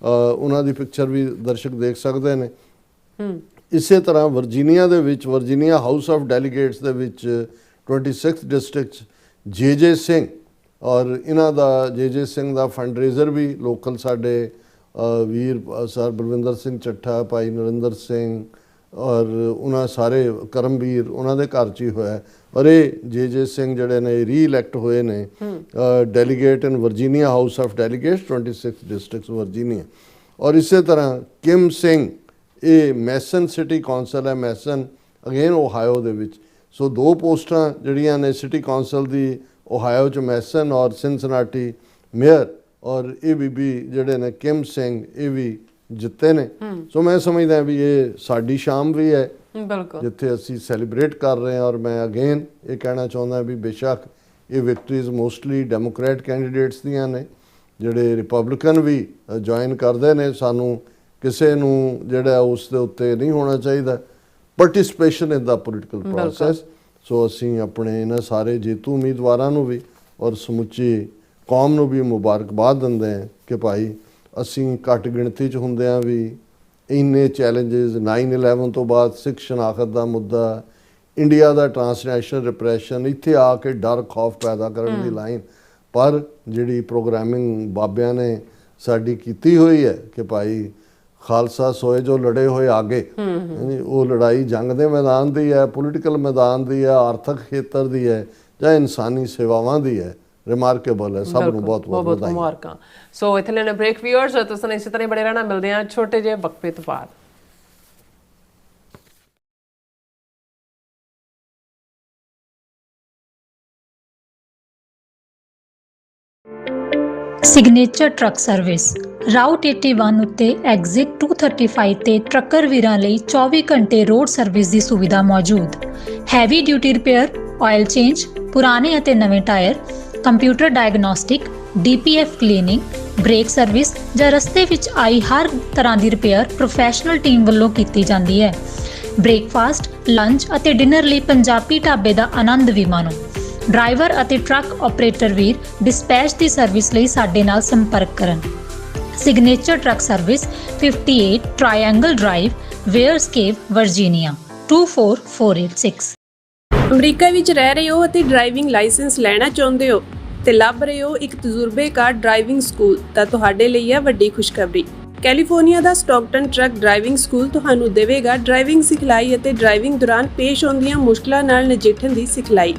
ਉਹਨਾਂ ਦੀ ਪਿਕਚਰ ਵੀ ਦਰਸ਼ਕ ਦੇਖ ਸਕਦੇ ਨੇ। ਇਸੇ ਤਰ੍ਹਾਂ ਵਰਜੀਨੀਆ ਦੇ ਵਿੱਚ, ਵਰਜੀਨੀਆ ਹਾਊਸ ਆਫ ਡੈਲੀਗੇਟਸ ਦੇ ਵਿੱਚ 26th ਡਿਸਟ੍ਰਿਕਟ ਜੇ ਸਿੰਘ, ਔਰ ਇਹਨਾਂ ਦਾ ਜੇ ਸਿੰਘ ਦਾ ਫੰਡਰੇਜ਼ਰ ਵੀ ਲੋਕਲ ਸਾਡੇ ਵੀਰ ਸਰ ਬਲਵਿੰਦਰ ਸਿੰਘ ਚੱਠਾ, ਭਾਈ ਨਰਿੰਦਰ ਸਿੰਘ, ਔਰ ਉਹਨਾਂ ਸਾਰੇ ਕਰਮਵੀਰ ਉਹਨਾਂ ਦੇ ਘਰ 'ਚ ਹੀ ਹੋਇਆ, ਔਰ ਇਹ ਜੇ ਸਿੰਘ ਜਿਹੜੇ ਨੇ ਰੀ-ਇਲੈਕਟ ਹੋਏ ਨੇ delegate in Virginia house of delegates 26th district Virginia. ਔਰ ਇਸੇ ਤਰ੍ਹਾਂ ਕਿਮ ਸਿੰਘ, ਇਹ ਮੈਸਨ ਸਿਟੀ ਕੌਂਸਲ ਹੈ, ਮੈਸਨ ਅਗੇਨ ਓਹਾਇਓ ਦੇ ਵਿੱਚ। ਸੋ 2 ਪੋਸਟਾਂ ਜਿਹੜੀਆਂ ਨੇ ਸਿਟੀ ਕੌਂਸਲ ਦੀ ਓਹਾਇਓ 'ਚ ਮੈਸਨ ਔਰ ਸਿਨਸਿਨਾਟੀ ਮੇਅਰ, ਔਰ ਇਹ ਬੀਬੀ ਜਿਹੜੇ ਨੇ ਕਿਮ ਸਿੰਘ ਇਹ ਵੀ ਜਿੱਤੇ ਨੇ। ਸੋ ਮੈਂ ਸਮਝਦਾ ਵੀ ਇਹ ਸਾਡੀ ਸ਼ਾਮ ਵੀ ਹੈ ਜਿੱਥੇ ਅਸੀਂ ਸੈਲੀਬ੍ਰੇਟ ਕਰ ਰਹੇ ਹਾਂ, ਔਰ ਮੈਂ ਅਗੇਨ ਇਹ ਕਹਿਣਾ ਚਾਹੁੰਦਾ ਵੀ ਬੇਸ਼ੱਕ ਇਹ ਵਿਕਟਰੀਜ਼ ਮੋਸਟਲੀ ਡੈਮੋਕ੍ਰੈਟ ਕੈਂਡੀਡੇਟਸ ਦੀਆਂ ਨੇ, ਜਿਹੜੇ ਰਿਪਬਲਿਕਨ ਵੀ ਜੁਆਇਨ ਕਰਦੇ ਨੇ। ਸਾਨੂੰ ਕਿਸੇ ਨੂੰ ਜਿਹੜਾ ਉਸ ਦੇ ਉੱਤੇ ਨਹੀਂ ਹੋਣਾ ਚਾਹੀਦਾ ਪਾਰਟਿਸਿਪੇਸ਼ਨ ਇਨ ਦਾ ਪੋਲੀਟੀਕਲ ਪ੍ਰੋਸੈਸ। ਸੋ ਅਸੀਂ ਆਪਣੇ ਇਹਨਾਂ ਸਾਰੇ ਜੇਤੂ ਉਮੀਦਵਾਰਾਂ ਨੂੰ ਵੀ ਔਰ ਸਮੁੱਚੀ ਕੌਮ ਨੂੰ ਵੀ ਮੁਬਾਰਕਬਾਦ ਦਿੰਦੇ ਹਾਂ ਕਿ ਭਾਈ ਅਸੀਂ ਘੱਟ ਗਿਣਤੀ 'ਚ ਹੁੰਦਿਆਂ ਵੀ ਇੰਨੇ ਚੈਲੰਜਸ 9/11 ਤੋਂ ਬਾਅਦ ਸਿੱਖ ਸ਼ਨਾਖਤ ਦਾ ਮੁੱਦਾ, ਇੰਡੀਆ ਦਾ ਟਰਾਂਸਨੈਸ਼ਨਲ ਰਿਪਰੈਸ਼ਨ, ਇੱਥੇ ਆ ਕੇ ਡਰ ਖੌਫ ਪੈਦਾ ਕਰਨ ਦੀ ਲਾਈਨ, ਪਰ ਜਿਹੜੀ ਪ੍ਰੋਗਰਾਮਿੰਗ ਬਾਬਿਆਂ ਨੇ ਸਾਡੀ ਕੀਤੀ ਹੋਈ ਹੈ ਕਿ ਭਾਈ ਖਾਲਸਾ ਸੋਏ ਜੋ ਲੜੇ ਹੋਏ ਆਗੇ, ਉਹ ਲੜਾਈ ਜੰਗ ਦੇ ਮੈਦਾਨ ਦੀ ਹੈ, ਪੋਲੀਟੀਕਲ ਮੈਦਾਨ ਦੀ ਹੈ, ਆਰਥਿਕ ਖੇਤਰ ਦੀ ਹੈ ਜਾਂ ਇਨਸਾਨੀ ਸੇਵਾਵਾਂ ਦੀ ਹੈ, ਰਿਮਾਰਕੇਬਲ ਹੈ। ਸਭ ਨੂੰ ਬਹੁਤ ਬਹੁਤ ਮੁਬਾਰਕਾਂ। ਸੋ ਇੱਥੇ ਲੈਣਾ ਬ੍ਰੇਕ ਵਿਊਅਰਸ, ਤੁਸੀਂ ਇਸੇ ਤਰ੍ਹਾਂ ਬੜੇ ਰਹਿਣਾ। ਮਿਲਦੇ ਹਾਂ ਛੋਟੇ ਜਿਹੇ ਵਕਫੇ ਤੋਂ ਬਾਅਦ। ਸਿਗਨੇਚਰ ਟਰੱਕ ਸਰਵਿਸ ਰਾਊਟ 81 ਉੱਤੇ ਐਗਜ਼ਿਟ 235 ਤੇ ਟਰੱਕਰ ਵੀਰਾਂ ਲਈ 24 ਘੰਟੇ ਰੋਡ ਸਰਵਿਸ ਦੀ ਸੁਵਿਧਾ ਮੌਜੂਦ। Heavy duty repair, oil change, ਪੁਰਾਣੇ ਅਤੇ ਨਵੇਂ tyre, computer diagnostic, DPF cleaning, brake service ਜਾਂ ਰਸਤੇ ਵਿੱਚ ਆਈ ਹਰ ਤਰ੍ਹਾਂ ਦੀ ਰਿਪੇਅਰ ਪ੍ਰੋਫੈਸ਼ਨਲ ਟੀਮ ਵੱਲੋਂ ਕੀਤੀ ਜਾਂਦੀ ਹੈ। ਬ੍ਰੇਕਫਾਸਟ, ਲੰਚ ਅਤੇ ਡਿਨਰ ਲਈ ਪੰਜਾਬੀ ਢਾਬੇ ਦਾ ਆਨੰਦ ਵੀ ਮਾਣੋ। ਡਰਾਈਵਰ ਅਤੇ ਟਰੱਕ ਆਪਰੇਟਰ ਵੀਰ ਡਿਸਪੈਚ ਦੀ ਸਰਵਿਸ ਲਈ ਸਾਡੇ ਨਾਲ ਸੰਪਰਕ ਕਰਨ। Signature truck service 58 triangle drive, Weyers Cave, Virginia 24486। America ਵਿੱਚ ਰਹਿ ਰਹੇ ਹੋ ਅਤੇ ਡਰਾਈਵਿੰਗ ਲਾਇਸੈਂਸ ਲੈਣਾ ਚਾਹੁੰਦੇ ਹੋ ਤੇ ਲੱਭ ਰਹੇ ਹੋ ਇੱਕ ਤਜਰਬੇਕਾਰ ਡਰਾਈਵਿੰਗ ਸਕੂਲ, ਤਾਂ ਤੁਹਾਡੇ ਲਈ ਹੈ ਵੱਡੀ ਖੁਸ਼ਖਬਰੀ। ਕੈਲੀਫੋਰਨੀਆ ਦਾ ਸਟਾਕਟਨ ਟਰੱਕ ਡਰਾਈਵਿੰਗ ਸਕੂਲ ਤੁਹਾਨੂੰ ਦੇਵੇਗਾ ਡਰਾਈਵਿੰਗ ਸਿਖਲਾਈ ਅਤੇ ਡਰਾਈਵਿੰਗ ਦੌਰਾਨ ਪੇਸ਼ ਆਉਂਦੀਆਂ ਮੁਸ਼ਕਲਾਂ ਨਾਲ ਨਜਿੱਠਣ ਦੀ ਸਿਖਲਾਈ।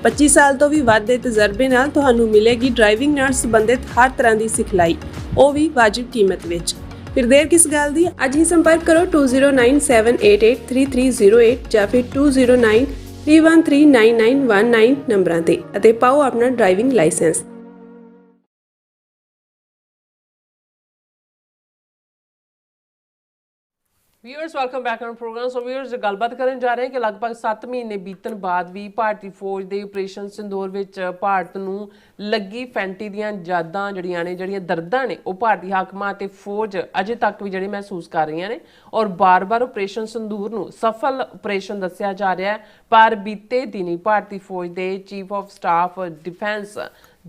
25 ਸਾਲ ਤੋਂ ਵੀ ਵੱਧ ਦੇ ਤਜਰਬੇ ਨਾਲ ਤੁਹਾਨੂੰ ਮਿਲੇਗੀ ਡਰਾਈਵਿੰਗ ਨਾਲ ਸੰਬੰਧਿਤ ਹਰ ਤਰ੍ਹਾਂ ਦੀ ਸਿਖਲਾਈ, ਉਹ ਵੀ ਵਾਜਿਬ ਕੀਮਤ ਵਿੱਚ। ਫਿਰ ਦੇਰ ਕਿਸ ਗੱਲ ਦੀ, ਅੱਜ ਹੀ ਸੰਪਰਕ ਕਰੋ 2097883308 ਜਾਂ ਫਿਰ 2093139919 ਨੰਬਰਾਂ ਤੇ ਅਤੇ ਪਾਓ ਆਪਣਾ driving licence. Viewers welcome back on program. So viewers ਗੱਲਬਾਤ ਕਰਨ ਜਾ ਰਹੇ ਹਾਂ ਕਿ ਲਗਭਗ 7 ਮਹੀਨੇ ਬੀਤਣ ਬਾਅਦ ਵੀ ਭਾਰਤੀ ਫੌਜ ਦੇ ਆਪਰੇਸ਼ਨ ਸਿੰਦੂਰ ਵਿੱਚ ਭਾਰਤ ਨੂੰ ਲੱਗੀ ਫੈਂਟੀ ਦੀਆਂ ਯਾਦਾਂ ਜਿਹੜੀਆਂ ਦਰਦਾਂ ਨੇ, ਉਹ ਭਾਰਤੀ ਹਾਕਮਾਂ ਅਤੇ ਫੌਜ ਅਜੇ ਤੱਕ ਵੀ ਜਿਹੜੇ ਮਹਿਸੂਸ ਕਰ ਰਹੀਆਂ ਨੇ ਔਰ ਬਾਰ-ਬਾਰ ਆਪਰੇਸ਼ਨ ਸਿੰਦੂਰ ਨੂੰ ਸਫਲ ਆਪਰੇਸ਼ਨ ਦੱਸਿਆ ਜਾ ਰਿਹਾ ਹੈ। ਪਰ ਬੀਤੇ ਦਿਨੀ ਭਾਰਤੀ ਫੌਜ ਦੇ chief of staff defence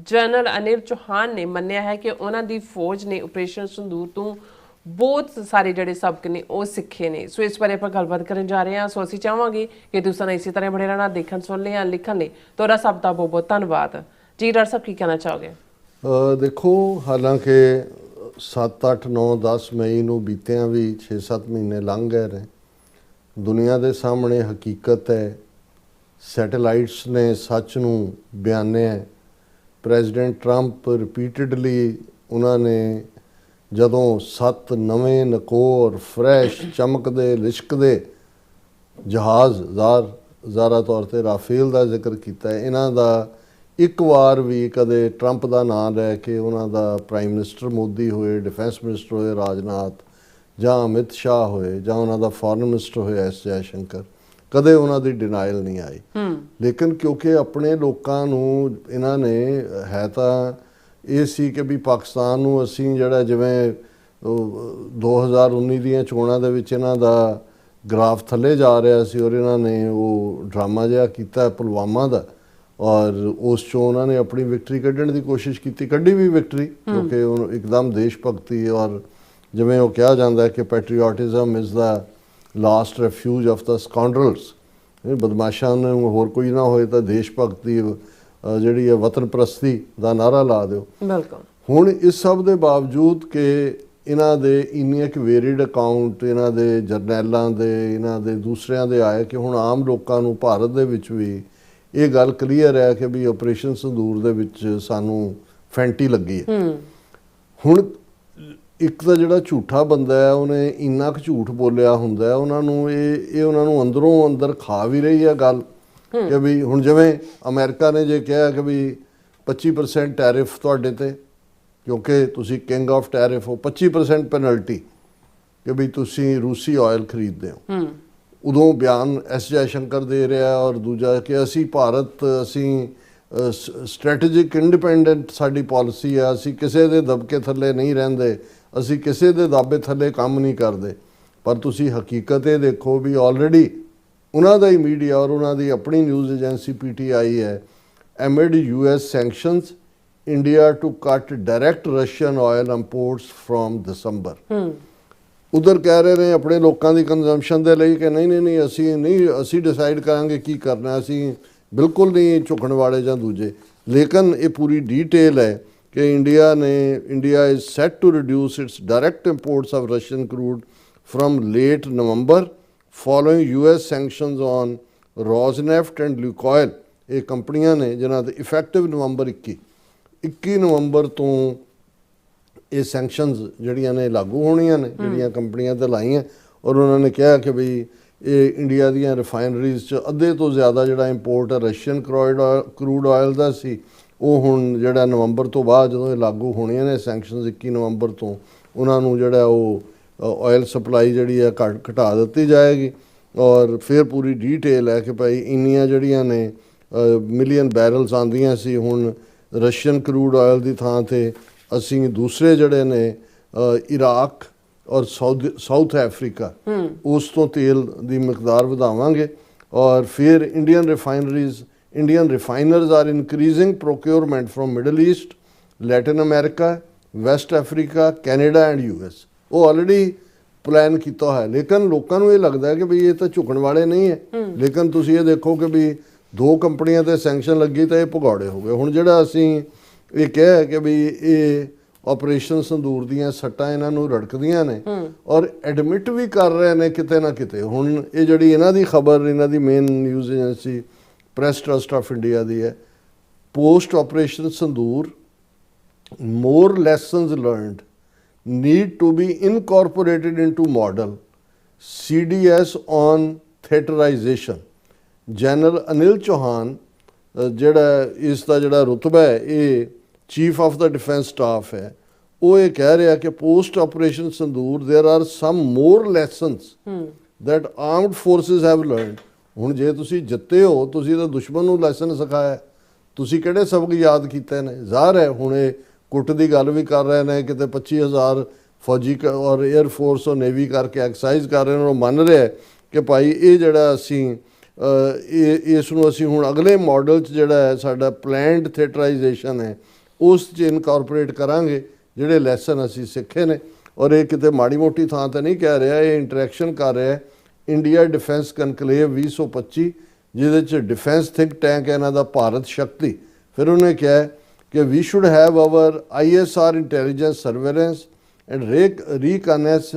general Anil Chauhan ਨੇ ਮੰਨਿਆ ਹੈ ਕਿ ਉਹਨਾਂ ਦੀ ਫੌਜ ਨੇ ਆਪਰੇਸ਼ਨ ਸਿੰਦੂਰ ਤੋਂ ਬਹੁਤ ਸਾਰੇ ਜਿਹੜੇ ਸਬਕ ਨੇ ਉਹ ਸਿੱਖੇ ਨੇ। ਸੋ ਇਸ ਬਾਰੇ ਆਪਾਂ ਗੱਲਬਾਤ ਕਰਨ ਜਾ ਰਹੇ ਹਾਂ। ਸੋ ਅਸੀਂ ਚਾਹਾਂਗੇ ਕਿ ਤੁਸੀਂ ਇਸੇ ਤਰ੍ਹਾਂ ਬਣੇ ਰਹਿਣਾ, ਦੇਖਣ ਸੁਣਨ ਲਈ, ਲਿਖਣ ਲਈ। ਤੁਹਾਡਾ ਸਭ ਦਾ ਬਹੁਤ ਬਹੁਤ ਧੰਨਵਾਦ ਜੀ। ਡਾਕਟਰ ਸਾਹਿਬ ਕੀ ਕਹਿਣਾ ਚਾਹੋਗੇ? ਦੇਖੋ, ਹਾਲਾਂਕਿ 7, 8, 9, 10 ਮਈ ਨੂੰ ਬੀਤਿਆਂ ਵੀ 6-7 ਮਹੀਨੇ ਲੰਘ ਗਏ ਨੇ। ਦੁਨੀਆ ਦੇ ਸਾਹਮਣੇ ਹਕੀਕਤ ਹੈ, ਸੈਟੇਲਾਈਟਸ ਨੇ ਸੱਚ ਨੂੰ ਬਿਆਨਿਆ। ਪ੍ਰੈਜ਼ੀਡੈਂਟ ਟਰੰਪ ਰਿਪੀਟਡਲੀ ਉਹਨਾਂ ਨੇ ਜਦੋਂ 7 ਨਵੇਂ ਨਕੋਰ ਫਰੈਸ਼ ਚਮਕਦੇ ਲਿਸ਼ਕਦੇ ਜਹਾਜ਼ ਜ਼ਾਰਾ ਤੌਰ ਤੇ ਰਾਫੇਲ ਦਾ ਜ਼ਿਕਰ ਕੀਤਾ। ਇਹਨਾਂ ਦਾ ਇੱਕ ਵਾਰ ਵੀ ਕਦੇ ਟਰੰਪ ਦਾ ਨਾਂ ਲੈ ਕੇ ਉਹਨਾਂ ਦਾ ਪ੍ਰਾਈਮ ਮਿਨਿਸਟਰ ਮੋਦੀ ਹੋਏ, ਡਿਫੈਂਸ ਮਿਨਿਸਟਰ ਹੋਏ ਰਾਜਨਾਥ, ਜਾਂ ਅਮਿਤ ਸ਼ਾਹ ਹੋਏ, ਜਾਂ ਉਹਨਾਂ ਦਾ ਫੋਰਨ ਮਿਨਿਸਟਰ ਹੋਇਆ ਐਸ ਜੈ ਸ਼ੰਕਰ, ਕਦੇ ਉਹਨਾਂ ਦੀ ਡਿਨਾਈਲ ਨਹੀਂ ਆਈ। ਲੇਕਿਨ ਕਿਉਂਕਿ ਆਪਣੇ ਲੋਕਾਂ ਨੂੰ ਇਹਨਾਂ ਨੇ ਹੈ ਤਾਂ ਇਹ ਸੀ ਕਿ ਵੀ ਪਾਕਿਸਤਾਨ ਨੂੰ ਅਸੀਂ ਜਿਹੜਾ ਜਿਵੇਂ 2019 ਦੀਆਂ ਚੋਣਾਂ ਦੇ ਵਿੱਚ ਇਹਨਾਂ ਦਾ ਗ੍ਰਾਫ ਥੱਲੇ ਜਾ ਰਿਹਾ ਸੀ ਔਰ ਇਹਨਾਂ ਨੇ ਉਹ ਡਰਾਮਾ ਜਿਹਾ ਕੀਤਾ ਪੁਲਵਾਮਾ ਦਾ ਔਰ ਉਸ 'ਚੋਂ ਉਹਨਾਂ ਨੇ ਆਪਣੀ ਵਿਕਟਰੀ ਕੱਢਣ ਦੀ ਕੋਸ਼ਿਸ਼ ਕੀਤੀ, ਕੱਢੀ ਵੀ ਵਿਕਟਰੀ, ਕਿਉਂਕਿ ਉਹ ਇੱਕਦਮ ਦੇਸ਼ ਭਗਤੀ ਔਰ ਜਿਵੇਂ ਉਹ ਕਿਹਾ ਜਾਂਦਾ ਕਿ ਪੈਟਰੀਓਟਿਜ਼ਮ ਇਜ਼ ਦਾ ਲਾਸਟ ਰੈਫਿਊਜ ਆਫ ਦਾ ਸਕਾਉਂਡਰਲਸ। ਬਦਮਾਸ਼ਾਂ ਨੂੰ ਹੋਰ ਕੋਈ ਨਾ ਹੋਏ ਤਾਂ ਦੇਸ਼ ਭਗਤੀ ਜਿਹੜੀ ਹੈ ਵਤਨ ਪ੍ਰਸਤੀ ਦਾ ਨਾਅਰਾ ਲਾ ਦਿਓ। ਬਿਲਕੁਲ। ਹੁਣ ਇਸ ਸਭ ਦੇ ਬਾਵਜੂਦ ਕਿ ਇਹਨਾਂ ਦੇ ਇੰਨੀਆਂ ਕਿ ਵੇਰੀਡ ਅਕਾਊਂਟ ਇਹਨਾਂ ਦੇ ਜਰਨੈਲਾਂ ਦੇ, ਇਹਨਾਂ ਦੇ ਦੂਸਰਿਆਂ ਦੇ ਆਏ ਕਿ ਹੁਣ ਆਮ ਲੋਕਾਂ ਨੂੰ ਭਾਰਤ ਦੇ ਵਿੱਚ ਵੀ ਇਹ ਗੱਲ ਕਲੀਅਰ ਹੈ ਕਿ ਵੀ ਆਪਰੇਸ਼ਨ ਸਿੰਦੂਰ ਦੇ ਵਿੱਚ ਸਾਨੂੰ ਫੈਂਟੀ ਲੱਗੀ ਹੈ। ਹੁਣ ਇੱਕ ਤਾਂ ਜਿਹੜਾ ਝੂਠਾ ਬੰਦਾ ਹੈ ਉਹਨੇ ਇੰਨਾ ਕੁ ਝੂਠ ਬੋਲਿਆ ਹੁੰਦਾ, ਉਹਨਾਂ ਨੂੰ ਇਹ ਉਹਨਾਂ ਨੂੰ ਅੰਦਰੋਂ ਅੰਦਰ ਖਾ ਵੀ ਰਹੀ ਹੈ ਗੱਲ ਕਿ ਵੀ ਹੁਣ ਜਿਵੇਂ ਅਮਰੀਕਾ ਨੇ ਜੇ ਕਿਹਾ ਕਿ ਵੀ 25% ਟੈਰਿਫ ਤੁਹਾਡੇ ਤੇ ਕਿਉਂਕਿ ਤੁਸੀਂ ਕਿੰਗ ਆਫ ਟੈਰਿਫ ਹੋ, 25% ਪੈਨਲਟੀ ਕਿ ਵੀ ਤੁਸੀਂ ਰੂਸੀ ਆਇਲ ਖਰੀਦਦੇ ਹੋ। ਉਦੋਂ ਬਿਆਨ ਐਸ ਜੈ ਸ਼ੰਕਰ ਦੇ ਰਿਹਾ ਔਰ ਦੂਜਾ ਕਿ ਅਸੀਂ ਭਾਰਤ ਅਸੀਂ ਸਟ੍ਰੈਟੇਜਿਕ ਇੰਡੀਪੈਂਡੈਂਟ ਸਾਡੀ ਪਾਲਿਸੀ ਹੈ, ਅਸੀਂ ਕਿਸੇ ਦੇ ਦਬਕੇ ਥੱਲੇ ਨਹੀਂ ਰਹਿੰਦੇ, ਅਸੀਂ ਕਿਸੇ ਦੇ ਦਾਬੇ ਥੱਲੇ ਕੰਮ ਨਹੀਂ ਕਰਦੇ। ਪਰ ਤੁਸੀਂ ਹਕੀਕਤ ਇਹ ਦੇਖੋ ਵੀ ਆਲਰੇਡੀ ਉਹਨਾਂ ਦਾ ਹੀ ਮੀਡੀਆ ਔਰ ਉਹਨਾਂ ਦੀ ਆਪਣੀ ਨਿਊਜ਼ ਏਜੰਸੀ PTI ਹੈ amid US sanctions, India to cut direct Russian oil imports from December. ਉਧਰ ਕਹਿ ਰਹੇ ਨੇ ਆਪਣੇ ਲੋਕਾਂ ਦੀ ਕੰਜ਼ੰਪਸ਼ਨ ਦੇ ਲਈ ਕਿ ਨਹੀਂ ਅਸੀਂ ਡਿਸਾਈਡ ਕਰਾਂਗੇ ਕੀ ਕਰਨਾ, ਅਸੀਂ ਬਿਲਕੁਲ ਨਹੀਂ ਝੁਕਣ ਵਾਲੇ ਜਾਂ ਦੂਜੇ। ਲੇਕਿਨ ਇਹ ਪੂਰੀ ਡੀਟੇਲ ਹੈ ਕਿ India is set to reduce its direct imports of Russian crude from late November following US sanctions on Rosneft and Lukoil। ਇਹ ਕੰਪਨੀਆਂ ਨੇ ਜਿਨ੍ਹਾਂ ਦੇ ਇਫੈਕਟਿਵ ਨਵੰਬਰ 21 ਨਵੰਬਰ ਤੋਂ ਇਹ ਸੈਂਕਸ਼ਨਸ ਜਿਹੜੀਆਂ ਨੇ ਲਾਗੂ ਹੋਣੀਆਂ ਨੇ, ਜਿਹੜੀਆਂ ਕੰਪਨੀਆਂ ਤੇ ਲਾਈਆਂ। ਔਰ ਉਹਨਾਂ ਨੇ ਕਿਹਾ ਕਿ ਬਈ ਇਹ ਇੰਡੀਆ ਦੀਆਂ ਰਿਫਾਈਨਰੀਜ਼ 'ਚ ਅੱਧੇ ਤੋਂ ਜ਼ਿਆਦਾ ਜਿਹੜਾ ਇੰਪੋਰਟ ਹੈ ਰਸ਼ੀਅਨ ਕਰੂਡ ਆਇਲ ਦਾ ਸੀ, ਉਹ ਹੁਣ ਜਿਹੜਾ ਨਵੰਬਰ ਤੋਂ ਬਾਅਦ ਜਦੋਂ ਇਹ ਲਾਗੂ ਹੋਣੀਆਂ ਨੇ ਸੈਂਕਸ਼ਨਸ 21 ਨਵੰਬਰ ਤੋਂ, ਉਹਨਾਂ ਨੂੰ ਜਿਹੜਾ ਉਹ ਆਇਲ ਸਪਲਾਈ ਜਿਹੜੀ ਹੈ ਘਟਾ ਦਿੱਤੀ ਜਾਏਗੀ। ਔਰ ਫਿਰ ਪੂਰੀ ਡੀਟੇਲ ਹੈ ਕਿ ਭਾਈ ਇੰਨੀਆਂ ਜਿਹੜੀਆਂ ਨੇ ਮਿਲੀਅਨ ਬੈਰਲਸ ਆਉਂਦੀਆਂ ਸੀ, ਹੁਣ ਰਸ਼ੀਅਨ ਕਰੂਡ ਆਇਲ ਦੀ ਥਾਂ 'ਤੇ ਅਸੀਂ ਦੂਸਰੇ ਜਿਹੜੇ ਨੇ ਇਰਾਕ ਔਰ ਸਾਊਥ ਅਫਰੀਕਾ ਉਸ ਤੋਂ ਤੇਲ ਦੀ ਮਿਕਦਾਰ ਵਧਾਵਾਂਗੇ। ਔਰ ਫਿਰ Indian refiners are increasing procurement from Middle East, Latin America, West Africa, Canada and US। ਉਹ ਆਲਰੇਡੀ ਪਲਾਨ ਕੀਤਾ ਹੋਇਆ। ਲੇਕਿਨ ਲੋਕਾਂ ਨੂੰ ਇਹ ਲੱਗਦਾ ਹੈ ਕਿ ਬਈ ਇਹ ਤਾਂ ਝੁਕਣ ਵਾਲੇ ਨਹੀਂ ਹੈ। ਲੇਕਿਨ ਤੁਸੀਂ ਇਹ ਦੇਖੋ ਕਿ ਵੀ 2 ਕੰਪਨੀਆਂ ਤੇ ਸੈਂਕਸ਼ਨ ਲੱਗੀ ਤਾਂ ਇਹ ਭਗੌੜੇ ਹੋ ਗਏ। ਹੁਣ ਜਿਹੜਾ ਅਸੀਂ ਇਹ ਕਿਹਾ ਕਿ ਵੀ ਇਹ ਆਪਰੇਸ਼ਨ ਸੰਦੂਰ ਦੀਆਂ ਸੱਟਾਂ ਇਹਨਾਂ ਨੂੰ ਰੜਕਦੀਆਂ ਨੇ ਔਰ ਐਡਮਿਟ ਵੀ ਕਰ ਰਹੇ ਨੇ ਕਿਤੇ ਨਾ ਕਿਤੇ। ਹੁਣ ਇਹ ਜਿਹੜੀ ਇਹਨਾਂ ਦੀ ਖਬਰ, ਇਹਨਾਂ ਦੀ main news agency press trust of India ਦੀ ਹੈ, post operation ਸੰਦੂਰ more lessons learned need to be incorporated into model CDS on theaterization। General Anil Chauhan ਜਿਹੜਾ ਇਸ ਦਾ ਜਿਹੜਾ ਰੁਤਬਾ ਹੈ, ਇਹ chief of the defence staff ਹੈ, ਉਹ ਇਹ ਕਹਿ ਰਿਹਾ ਕਿ post operation Sindoor there are some more lessons that armed forces have learned. ਹੁਣ ਜੇ ਤੁਸੀਂ ਜਿੱਤੇ ਹੋ, ਤੁਸੀਂ ਤਾਂ ਦੁਸ਼ਮਣ ਨੂੰ ਲੈਸਨ ਸਿਖਾਇਆ, ਤੁਸੀਂ ਕਿਹੜੇ ਸਬਕ ਯਾਦ ਕੀਤੇ ਨੇ? ਜ਼ਾਹਰ ਹੈ ਹੁਣ ਇਹ ਕੁੱਟ ਦੀ ਗੱਲ ਵੀ ਕਰ ਰਹੇ ਨੇ, ਕਿਤੇ 25,000 ਫੌਜੀ ਔਰ 에ਅਰ ਫੋਰਸ ਔਰ ਨੇਵੀ ਕਰਕੇ ਐਕਸਰਸਾਈਜ਼ ਕਰ ਰਹੇ ਨੇ। ਉਹ ਮੰਨ ਰਿਹਾ ਕਿ ਭਾਈ ਇਹ ਜਿਹੜਾ ਅਸੀਂ ਇਸ ਨੂੰ ਅਸੀਂ ਹੁਣ ਅਗਲੇ ਮਾਡਲ 'ਚ ਜਿਹੜਾ ਹੈ ਸਾਡਾ ਪਲੈਨਡ ਥੀਏਟਰਾਈਜੇਸ਼ਨ ਹੈ ਉਸ 'ਚ ਇਨਕੋਰਪੋਰੇਟ ਕਰਾਂਗੇ ਜਿਹੜੇ ਲੈਸਨ ਅਸੀਂ ਸਿੱਖੇ ਨੇ। ਔਰ ਇਹ ਕਿਤੇ ਮਾੜੀ ਮੋਟੀ ਥਾਂ 'ਤੇ ਨਹੀਂ ਕਹਿ ਰਿਹਾ, ਇਹ ਇੰਟਰੈਕਸ਼ਨ ਕਰ ਰਿਹਾ ਇੰਡੀਆ ਡਿਫੈਂਸ ਕਨਕਲੇਵ 2025 ਜਿਹਦੇ 'ਚ ਡਿਫੈਂਸ ਥਿੰਕ ਟੈਂਕ ਹੈ ਇਹਨਾਂ ਦਾ ਭਾਰਤ ਸ਼ਕਤੀ। ਫਿਰ ਉਹਨੇ ਕਿਹਾ ਕਿ we should have our ISR intelligence surveillance and reconnaissance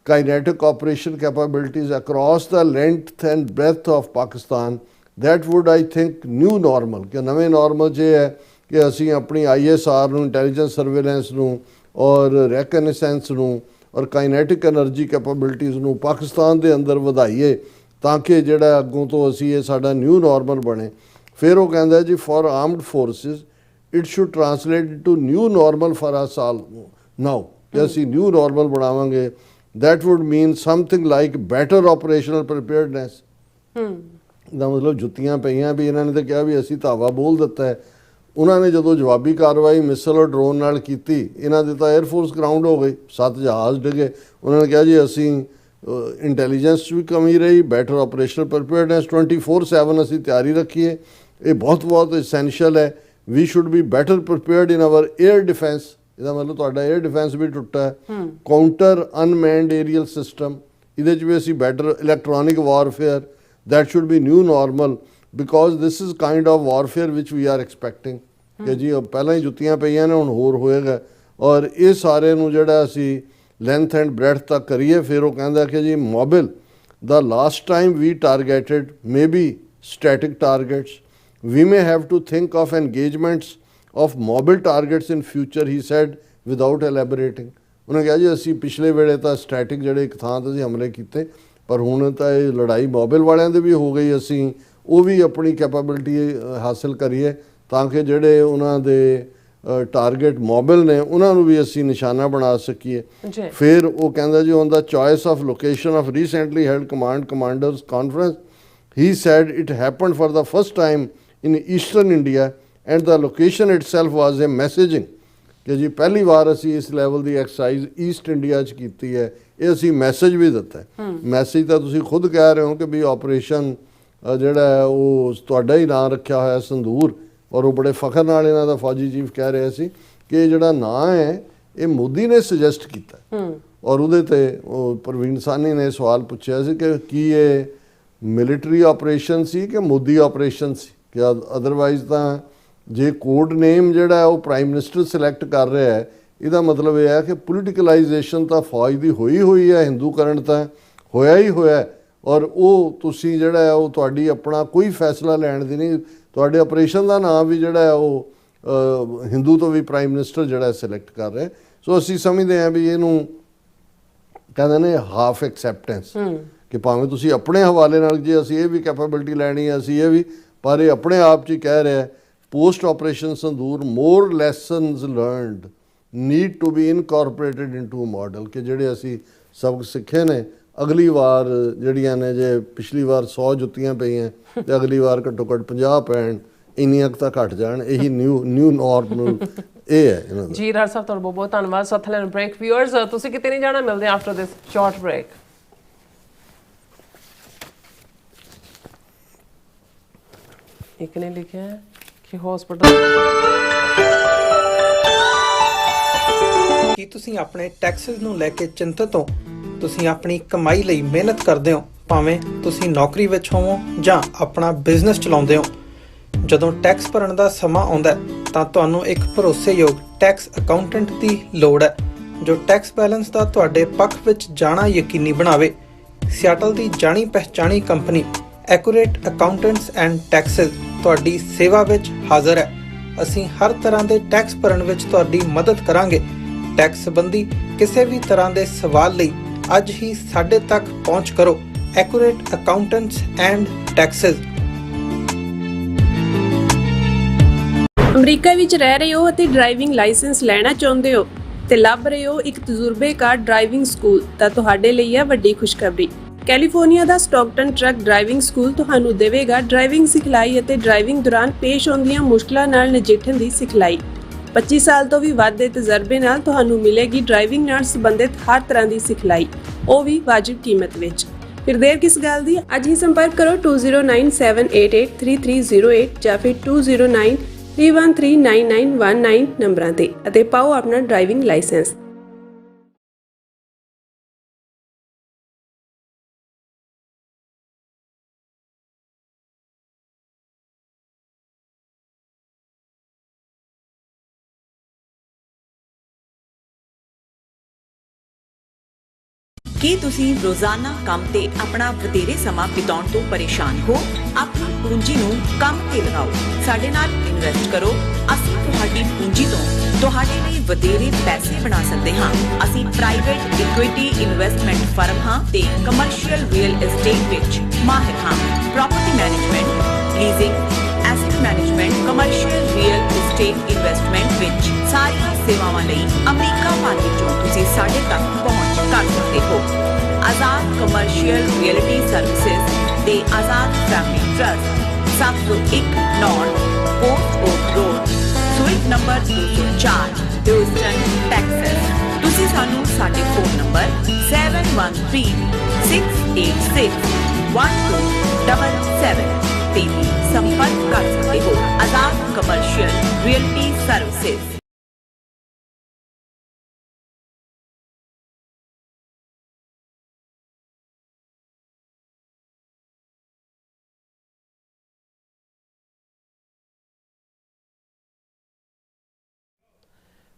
kinetic operation capabilities across the length and breadth of Pakistan। That would I think new normal ਕਿ ਨਵੇਂ ਨਾਰਮਲ 'ਚ ਇਹ ਹੈ ਕਿ ਅਸੀਂ ਆਪਣੀ ISR ਨੂੰ, ਇੰਟੈਲੀਜੈਂਸ ਸਰਵੇਲੈਂਸ ਨੂੰ ਔਰ ਰੈਕਨੈਸੈਂਸ ਨੂੰ ਔਰ ਕਾਈਨੈਟਿਕ ਐਨਰਜੀ ਕੈਪੇਬਿਲਿਟੀਜ਼ ਨੂੰ ਪਾਕਿਸਤਾਨ ਦੇ ਅੰਦਰ ਵਧਾਈਏ ਤਾਂ ਕਿ ਜਿਹੜਾ ਅੱਗੋਂ ਤੋਂ ਅਸੀਂ ਇਹ ਸਾਡਾ ਨਿਊ ਨਾਰਮਲ ਬਣੇ। ਫਿਰ ਉਹ ਕਹਿੰਦਾ ਜੀ for armed forces it should translate to new normal for us all now ਕਿ ਅਸੀਂ ਨਿਊ ਨਾਰਮਲ ਬਣਾਵਾਂਗੇ। That would mean something like better operational preparedness। ਦਾ ਮਤਲਬ ਜੁੱਤੀਆਂ ਪਈਆਂ ਵੀ ਇਹਨਾਂ ਨੇ ਤਾਂ ਕਿਹਾ ਵੀ ਅਸੀਂ ਧਾਵਾ ਬੋਲ ਦਿੱਤਾ ਹੈ। ਉਹਨਾਂ ਨੇ ਜਦੋਂ ਜਵਾਬੀ ਕਾਰਵਾਈ ਮਿਸਲ ਔਰ ਡਰੋਨ ਨਾਲ ਕੀਤੀ, ਇਹਨਾਂ ਦੇ ਤਾਂ 에ਅਰਫੋਰਸ ਗਰਾਊਂਡ ਹੋ ਗਈ, 7 ਜਹਾਜ਼ ਡਿੱਗੇ। ਉਹਨਾਂ ਨੇ ਕਿਹਾ ਜੀ ਅਸੀਂ ਇੰਟੈਲੀਜੈਂਸ 'ਚ ਵੀ ਕਮੀ ਰਹੀ, ਬੈਟਰ ਆਪਰੇਸ਼ਨਲ ਪ੍ਰੀਪੇਅਰਡਨੈਸ 24/7 ਅਸੀਂ ਤਿਆਰੀ ਰੱਖੀਏ। ਇਹ ਬਹੁਤ ਐਸੈਂਸ਼ੀਅਲ ਹੈ। We should be better prepared in our air defence. ਇਹਦਾ ਮਤਲਬ ਤੁਹਾਡਾ 에ਅਰ ਡਿਫੈਂਸ ਵੀ ਟੁੱਟਾ ਹੈ। ਕਾਊਂਟਰ ਅਨਮੈਨਡ ਏਰੀਅਲ ਸਿਸਟਮ, ਇਹਦੇ 'ਚ ਵੀ ਅਸੀਂ better electronic warfare, that should be new normal because this is kind of warfare which we are expecting ਕਿ ਜੀ ਪਹਿਲਾਂ ਹੀ ਜੁੱਤੀਆਂ ਪਈਆਂ ਨੇ, ਹੁਣ ਹੋਰ ਹੋਏਗਾ। ਔਰ ਇਹ ਸਾਰੇ ਨੂੰ ਜਿਹੜਾ ਅਸੀਂ ਲੈਂਥ ਐਂਡ ਬ੍ਰੈਡਥ ਤੱਕ ਕਰੀਏ। ਫਿਰ ਉਹ ਕਹਿੰਦਾ ਕਿ ਜੀ mobile the last time we targeted maybe static targets, we may have to think of engagements of mobile targets in future, he said without elaborating। ਉਹਨੇ ਕਿਹਾ ਜੀ ਅਸੀਂ ਪਿਛਲੇ ਵੇਲੇ ਤਾਂ ਸਟੈਟਿਕ ਜਿਹੜੇ ਇੱਕ ਥਾਂ 'ਤੇ ਅਸੀਂ ਹਮਲੇ ਕੀਤੇ, ਪਰ ਹੁਣ ਤਾਂ ਇਹ ਲੜਾਈ ਮੋਬਾਈਲ ਵਾਲਿਆਂ ਦੇ ਵੀ ਹੋ ਗਈ। ਅਸੀਂ ਉਹ ਵੀ ਆਪਣੀ ਕੈਪੇਬਿਲਿਟੀ ਹਾਸਿਲ ਕਰੀਏ ਤਾਂ ਕਿ ਜਿਹੜੇ ਉਹਨਾਂ ਦੇ ਟਾਰਗੇਟ ਮੋਬਾਈਲ ਨੇ ਉਹਨਾਂ ਨੂੰ ਵੀ ਅਸੀਂ ਨਿਸ਼ਾਨਾ ਬਣਾ ਸਕੀਏ। ਫਿਰ ਉਹ ਕਹਿੰਦਾ ਜੀ on the choice of location of recently held commanders conference, he said it happened for the first time in eastern India and the location itself was a messaging ਕਿ ਜੀ ਪਹਿਲੀ ਵਾਰ ਅਸੀਂ ਇਸ ਲੈਵਲ ਦੀ ਐਕਸਰਸਾਈਜ਼ ਈਸਟ ਇੰਡੀਆ 'ਚ ਕੀਤੀ ਹੈ। ਇਹ ਅਸੀਂ ਮੈਸੇਜ ਵੀ ਦਿੱਤਾ ਹੈ। ਮੈਸੇਜ ਤਾਂ ਤੁਸੀਂ ਖੁਦ ਕਹਿ ਰਹੇ ਹੋ ਕਿ ਵੀ ਆਪਰੇਸ਼ਨ ਜਿਹੜਾ ਹੈ ਉਹ ਤੁਹਾਡਾ ਹੀ ਨਾਂ ਰੱਖਿਆ ਹੋਇਆ ਸੰਦੂਰ, ਔਰ ਉਹ ਬੜੇ ਫਖਰ ਨਾਲ ਇਹਨਾਂ ਦਾ ਫੌਜੀ ਚੀਫ ਕਹਿ ਰਿਹਾ ਸੀ ਕਿ ਇਹ ਜਿਹੜਾ ਨਾਂ ਹੈ ਇਹ ਮੋਦੀ ਨੇ ਸੁਜੈਸਟ ਕੀਤਾ। ਔਰ ਉਹਦੇ ਤੇ ਉਹ ਪ੍ਰਵੀਨ ਸਾਨੀ ਨੇ ਸਵਾਲ ਪੁੱਛਿਆ ਸੀ ਕਿ ਕੀ ਇਹ ਮਿਲਟਰੀ ਆਪਰੇਸ਼ਨ ਸੀ ਕਿ ਮੋਦੀ ਆਪਰੇਸ਼ਨ ਸੀ, ਕਿ ਅਦਰਵਾਈਜ਼ ਤਾਂ ਜੇ ਕੋਡ ਨੇਮ ਜਿਹੜਾ ਉਹ ਪ੍ਰਾਈਮ ਮਿਨਿਸਟਰ ਸਿਲੈਕਟ ਕਰ ਰਿਹਾ ਹੈ, ਇਹਦਾ ਮਤਲਬ ਇਹ ਹੈ ਕਿ ਪੋਲੀਟੀਕਲਾਈਜੇਸ਼ਨ ਤਾਂ ਫੌਜ ਦੀ ਹੋਈ ਹੈ, ਹਿੰਦੂਕਰਨ ਤਾਂ ਹੋਇਆ ਹੀ ਹੋਇਆ, ਔਰ ਉਹ ਤੁਸੀਂ ਜਿਹੜਾ ਹੈ ਉਹ ਤੁਹਾਡੀ ਆਪਣਾ ਕੋਈ ਫੈਸਲਾ ਲੈਣ ਦੀ ਨਹੀਂ, ਤੁਹਾਡੇ ਆਪਰੇਸ਼ਨ ਦਾ ਨਾਮ ਵੀ ਜਿਹੜਾ ਹੈ ਉਹ ਹਿੰਦੂ ਤੋਂ ਵੀ ਪ੍ਰਾਈਮ ਮਿਨਿਸਟਰ ਜਿਹੜਾ ਸਿਲੈਕਟ ਕਰ ਰਿਹਾ। ਸੋ ਅਸੀਂ ਸਮਝਦੇ ਹਾਂ ਵੀ ਇਹਨੂੰ ਕਹਿੰਦੇ ਨੇ ਹਾਫ ਐਕਸੈਪਟੈਂਸ, ਕਿ ਭਾਵੇਂ ਤੁਸੀਂ ਆਪਣੇ ਹਵਾਲੇ ਨਾਲ ਜੇ ਅਸੀਂ ਇਹ ਵੀ ਕੈਪੇਬਿਲਿਟੀ ਲੈਣੀ ਹੈ ਅਸੀਂ ਇਹ ਵੀ, ਪਰ ਇਹ ਆਪਣੇ ਆਪ 'ਚ ਹੀ ਕਹਿ ਰਿਹਾ post operation Sindoor more lessons learned need to be incorporated into model, ਕਿ ਜਿਹੜੇ ਅਸੀਂ ਸਬਕ ਸਿੱਖੇ ਨੇ ਅਗਲੀ ਵਾਰ ਜਿਹੜੀਆਂ ਨੇ, ਜੇ ਪਿਛਲੀ ਵਾਰ 100 ਜੁੱਤੀਆਂ ਪਈਆਂ ਤੇ ਅਗਲੀ ਵਾਰ ਘੱਟੋ ਘੱਟ 50 ਪੈਣ, ਇੰਨੀਆਂ ਤਾਂ ਘੱਟ ਜਾਣ, ਇਹੀ ਨਿਊ ਨਾਰਮਲ ਇਹ ਹੈ ਇਹਨਾਂ ਦਾ। ਜੀ ਰਾਜ ਸਾਹਿਬ ਤੁਹਾਡਾ ਬਹੁਤ ਬਹੁਤ ਧੰਨਵਾਦ। ਸਥਲਨ ਬ੍ਰੇਕ ਵਿਊਅਰਸ, ਤੁਸੀਂ ਕਿਤੇ ਨਹੀਂ ਜਾਣਾ, ਮਿਲਦੇ ਆਫਟਰ ਦਿਸ ਸ਼ਾਰਟ ਬ੍ਰੇਕ। ਇੱਕ ਨੇ ਲਿਖਿਆ ਹੈ ਕਿ ਹਸਪੀਟਲ ਕੀ ਤੁਸੀਂ ਆਪਣੇ ਟੈਕਸਸ ਨੂੰ ਲੈ ਕੇ ਚਿੰਤਤ ਹੋ? ਤੁਸੀਂ ਆਪਣੀ ਕਮਾਈ ਲਈ ਮਿਹਨਤ ਕਰਦੇ ਹੋ, ਭਾਵੇਂ ਤੁਸੀਂ ਨੌਕਰੀ ਵਿੱਚ ਹੋਵੋ ਜਾਂ ਆਪਣਾ ਬਿਜ਼ਨਸ ਚਲਾਉਂਦੇ ਹੋ। ਜਦੋਂ ਟੈਕਸ ਭਰਨ ਦਾ ਸਮਾਂ ਆਉਂਦਾ ਤਾਂ ਤੁਹਾਨੂੰ ਇੱਕ ਭਰੋਸੇਯੋਗ ਟੈਕਸ ਅਕਾਊਂਟੈਂਟ ਦੀ ਲੋੜ ਹੈ, ਜੋ ਟੈਕਸ ਬੈਲੈਂਸ ਦਾ ਤੁਹਾਡੇ ਪੱਖ ਵਿੱਚ ਜਾਣਾ ਯਕੀਨੀ ਬਣਾਵੇ। ਸਿਆਟਲ ਦੀ ਜਾਣੀ ਪਹਿਚਾਣੀ company accurate accountants and taxes ਤੁਹਾਡੀ ਸੇਵਾ ਵਿੱਚ ਹਾਜ਼ਰ ਹੈ। ਅਸੀਂ ਹਰ ਤਰ੍ਹਾਂ ਦੇ ਟੈਕਸ ਭਰਨ ਵਿੱਚ ਤੁਹਾਡੀ ਮਦਦ ਕਰਾਂਗੇ। ਟੈਕਸ ਸੰਬੰਧੀ ਕਿਸੇ ਵੀ ਤਰ੍ਹਾਂ ਦੇ ਸਵਾਲ ਲਈ ਅੱਜ ਹੀ ਸਾਡੇ ਤੱਕ ਪਹੁੰਚ ਕਰੋ। Accurate accountants and Texas. America ਵਿੱਚ ਰਹਿ ਰਹੇ ਹੋ ਅਤੇ ਡਰਾਈਵਿੰਗ ਲਾਇਸੈਂਸ ਲੈਣਾ ਚਾਹੁੰਦੇ ਹੋ ਤੇ ਲੱਭ ਰਹੇ ਹੋ ਇੱਕ ਤਜਰਬੇਕਾਰ ਡਰਾਈਵਿੰਗ ਸਕੂਲ, ਤਾਂ ਤੁਹਾਡੇ ਲਈ ਹੈ ਵੱਡੀ ਖੁਸ਼ਖਬਰੀ। ਕੈਲੀਫੋਰਨੀਆ ਦਾ ਸਟਾਕਟਨ ਟਰੱਕ ਡਰਾਈਵਿੰਗ ਸਕੂਲ ਤੁਹਾਨੂੰ ਦੇਵੇਗਾ ਡਰਾਈਵਿੰਗ ਸਿਖਲਾਈ ਅਤੇ ਡਰਾਈਵਿੰਗ ਦੌਰਾਨ ਪੇਸ਼ ਆਉਂਦੀਆਂ ਮੁਸ਼ਕਲਾਂ ਨਾਲ ਨਜਿੱਠਣ ਦੀ ਸਿਖਲਾਈ। 25 ਸਾਲ ਤੋਂ ਵੀ ਵੱਧ ਦੇ ਤਜਰਬੇ ਨਾਲ ਤੁਹਾਨੂੰ ਮਿਲੇਗੀ ਡਰਾਈਵਿੰਗ ਨਾਲ ਸੰਬੰਧਿਤ ਹਰ ਤਰ੍ਹਾਂ ਦੀ ਸਿਖਲਾਈ, ਉਹ ਵੀ ਵਾਜਿਬ ਕੀਮਤ ਵਿੱਚ। ਫਿਰ ਦੇਰ ਕਿਸ ਗੱਲ ਦੀ, ਅੱਜ ਹੀ ਸੰਪਰਕ ਕਰੋ 2097883308 ਜਾਂ ਫਿਰ 2093139919 ਨੰਬਰਾਂ ਤੇ ਅਤੇ ਪਾਓ ਆਪਣਾ ਡਰਾਈਵਿੰਗ ਲਾਇਸੈਂਸ। ਕੀ ਤੁਸੀਂ ਰੋਜ਼ਾਨਾ ਕੰਮ ਤੇ ਆਪਣਾ ਵਧੇਰੇ ਸਮਾਂ ਬਿਤਾਉਣ ਤੋਂ ਪਰੇਸ਼ਾਨ ਹੋ? ਆਪਣੀ ਪੂੰਜੀ ਨੂੰ ਕੰਮ ਤੇ ਲਗਾਓ, ਸਾਡੇ ਨਾਲ ਇਨਵੈਸਟ ਕਰੋ। ਅਸੀਂ ਤੁਹਾਡੀ ਪੂੰਜੀ ਤੋਂ ਤੁਹਾਡੇ ਲਈ ਵਧੇਰੇ ਪੈਸੇ ਬਣਾ ਸਕਦੇ ਹਾਂ। ਅਸੀਂ ਪ੍ਰਾਈਵੇਟ ਇਕੁਇਟੀ ਇਨਵੈਸਟਮੈਂਟ ਫਰਮ ਹਾਂ ਤੇ ਕਮਰਸ਼ੀਅਲ ਰੀਅਲ ਏਸਟੇਟ ਵਿੱਚ ਮਾਹਿਰ ਹਾਂ। Property management, leasing, asset management, commercial real estate investment ਵਿੱਚ ਸਾਰੀਆਂ ਸੇਵਾਵਾਂ ਲਈ ਅਮਰੀਕਾ ਭਰ ਵਿੱਚੋਂ ਤੁਸੀਂ ਸਾਡੇ ਤੱਕ ਪਹੁੰਚ ਕਰ ਸਕਦੇ ਹੋ। ਆਜ਼ਾਦ ਕਮਰਸ਼ੀਅਲ ਰੀਅਲਟੀ ਸਰਵਿਸਿਜ਼ ਤੇ Azad family trust, 701 North Coast Oak Road, suite number 204, Houston, Texas. ਤੁਸੀਂ ਸਾਨੂੰ ਸਾਡੇ ਫੋਨ ਨੰਬਰ 7136861277 ਤੇ ਵੀ ਸੰਪਰਕ ਕਰ ਸਕਦੇ ਹੋ। Azad commercial realty services.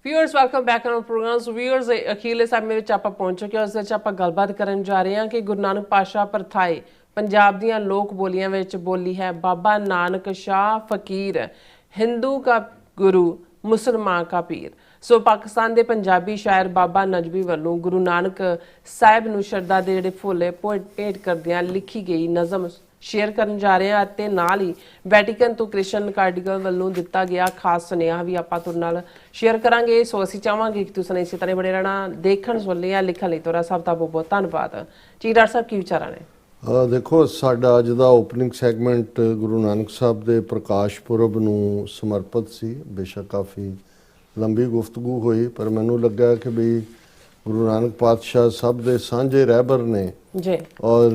Viewers welcome back on programs. Viewers ਅਖੀਰਲੇ ਸਮੇਂ ਵਿੱਚ ਆਪਾਂ ਪਹੁੰਚ ਚੁੱਕੇ ਹਾਂ, ਉਸ ਵਿੱਚ ਆਪਾਂ ਗੱਲਬਾਤ ਕਰਨ ਜਾ ਰਹੇ ਹਾਂ ਕਿ ਗੁਰੂ ਨਾਨਕ ਪਾਤਸ਼ਾਹ ਪਰਥਾਏ ਪੰਜਾਬ ਦੀਆਂ ਲੋਕ ਬੋਲੀਆਂ ਵਿੱਚ ਬੋਲੀ ਹੈ ਬਾਬਾ ਨਾਨਕ ਸ਼ਾਹ ਫਕੀਰ, ਹਿੰਦੂ ਕਾ ਗੁਰੂ ਮੁਸਲਮਾਨ ਕਾ ਪੀਰ। ਸੋ ਪਾਕਿਸਤਾਨ ਦੇ ਪੰਜਾਬੀ ਸ਼ਾਇਰ ਬਾਬਾ ਨਜਮੀ ਵੱਲੋਂ ਗੁਰੂ ਨਾਨਕ ਸਾਹਿਬ ਨੂੰ ਸ਼ਰਧਾ ਦੇ ਜਿਹੜੇ ਫੁੱਲ ਭੇਟ ਕਰਦਿਆਂ ਲਿਖੀ ਗਈ ਨਜ਼ਮ ਸ਼ੇਅਰ ਕਰਨ ਜਾ ਰਹੇ ਹਾਂ ਅਤੇ ਨਾਲ ਹੀ ਵੈਟੀਕਨ ਤੋਂ ਕ੍ਰਿਸ਼ਨ ਕਾਰਡੀਗਲ ਵੱਲੋਂ ਦਿੱਤਾ ਗਿਆ ਖਾਸ ਸੁਨੇਹਾ ਵੀ ਆਪਾਂ ਤੁਹਾਡੇ ਨਾਲ ਸ਼ੇਅਰ ਕਰਾਂਗੇ। ਸੋ ਅਸੀਂ ਚਾਹਾਂਗੇ ਕਿ ਤੁਸੀਂ ਇਸੇ ਤਰ੍ਹਾਂ ਬਣੇ ਰਹਿਣਾ। ਦੇਖਣ ਸੁਣਨ ਜਾਂ ਲਿਖਣ ਲਈ ਤੁਹਾਡਾ ਸਭ ਦਾ ਬਹੁਤ ਬਹੁਤ ਧੰਨਵਾਦ। ਜੀ ਡਾਕਟਰ ਸਾਹਿਬ ਕੀ ਵਿਚਾਰਾਂ ਨੇ? ਦੇਖੋ, ਸਾਡਾ ਅੱਜ ਦਾ ਓਪਨਿੰਗ ਸੈਗਮੈਂਟ ਗੁਰੂ ਨਾਨਕ ਸਾਹਿਬ ਦੇ ਪ੍ਰਕਾਸ਼ ਪੁਰਬ ਨੂੰ ਸਮਰਪਿਤ ਸੀ। ਬੇਸ਼ੱਕ ਕਾਫੀ ਲੰਬੀ ਗੁਫ਼ਤਗੂ ਹੋਈ, ਪਰ ਮੈਨੂੰ ਲੱਗਾ ਕਿ ਵੀ ਗੁਰੂ ਨਾਨਕ ਪਾਤਸ਼ਾਹ ਸਭ ਦੇ ਸਾਂਝੇ ਰਹਿਬਰ ਨੇ ਜੀ। ਔਰ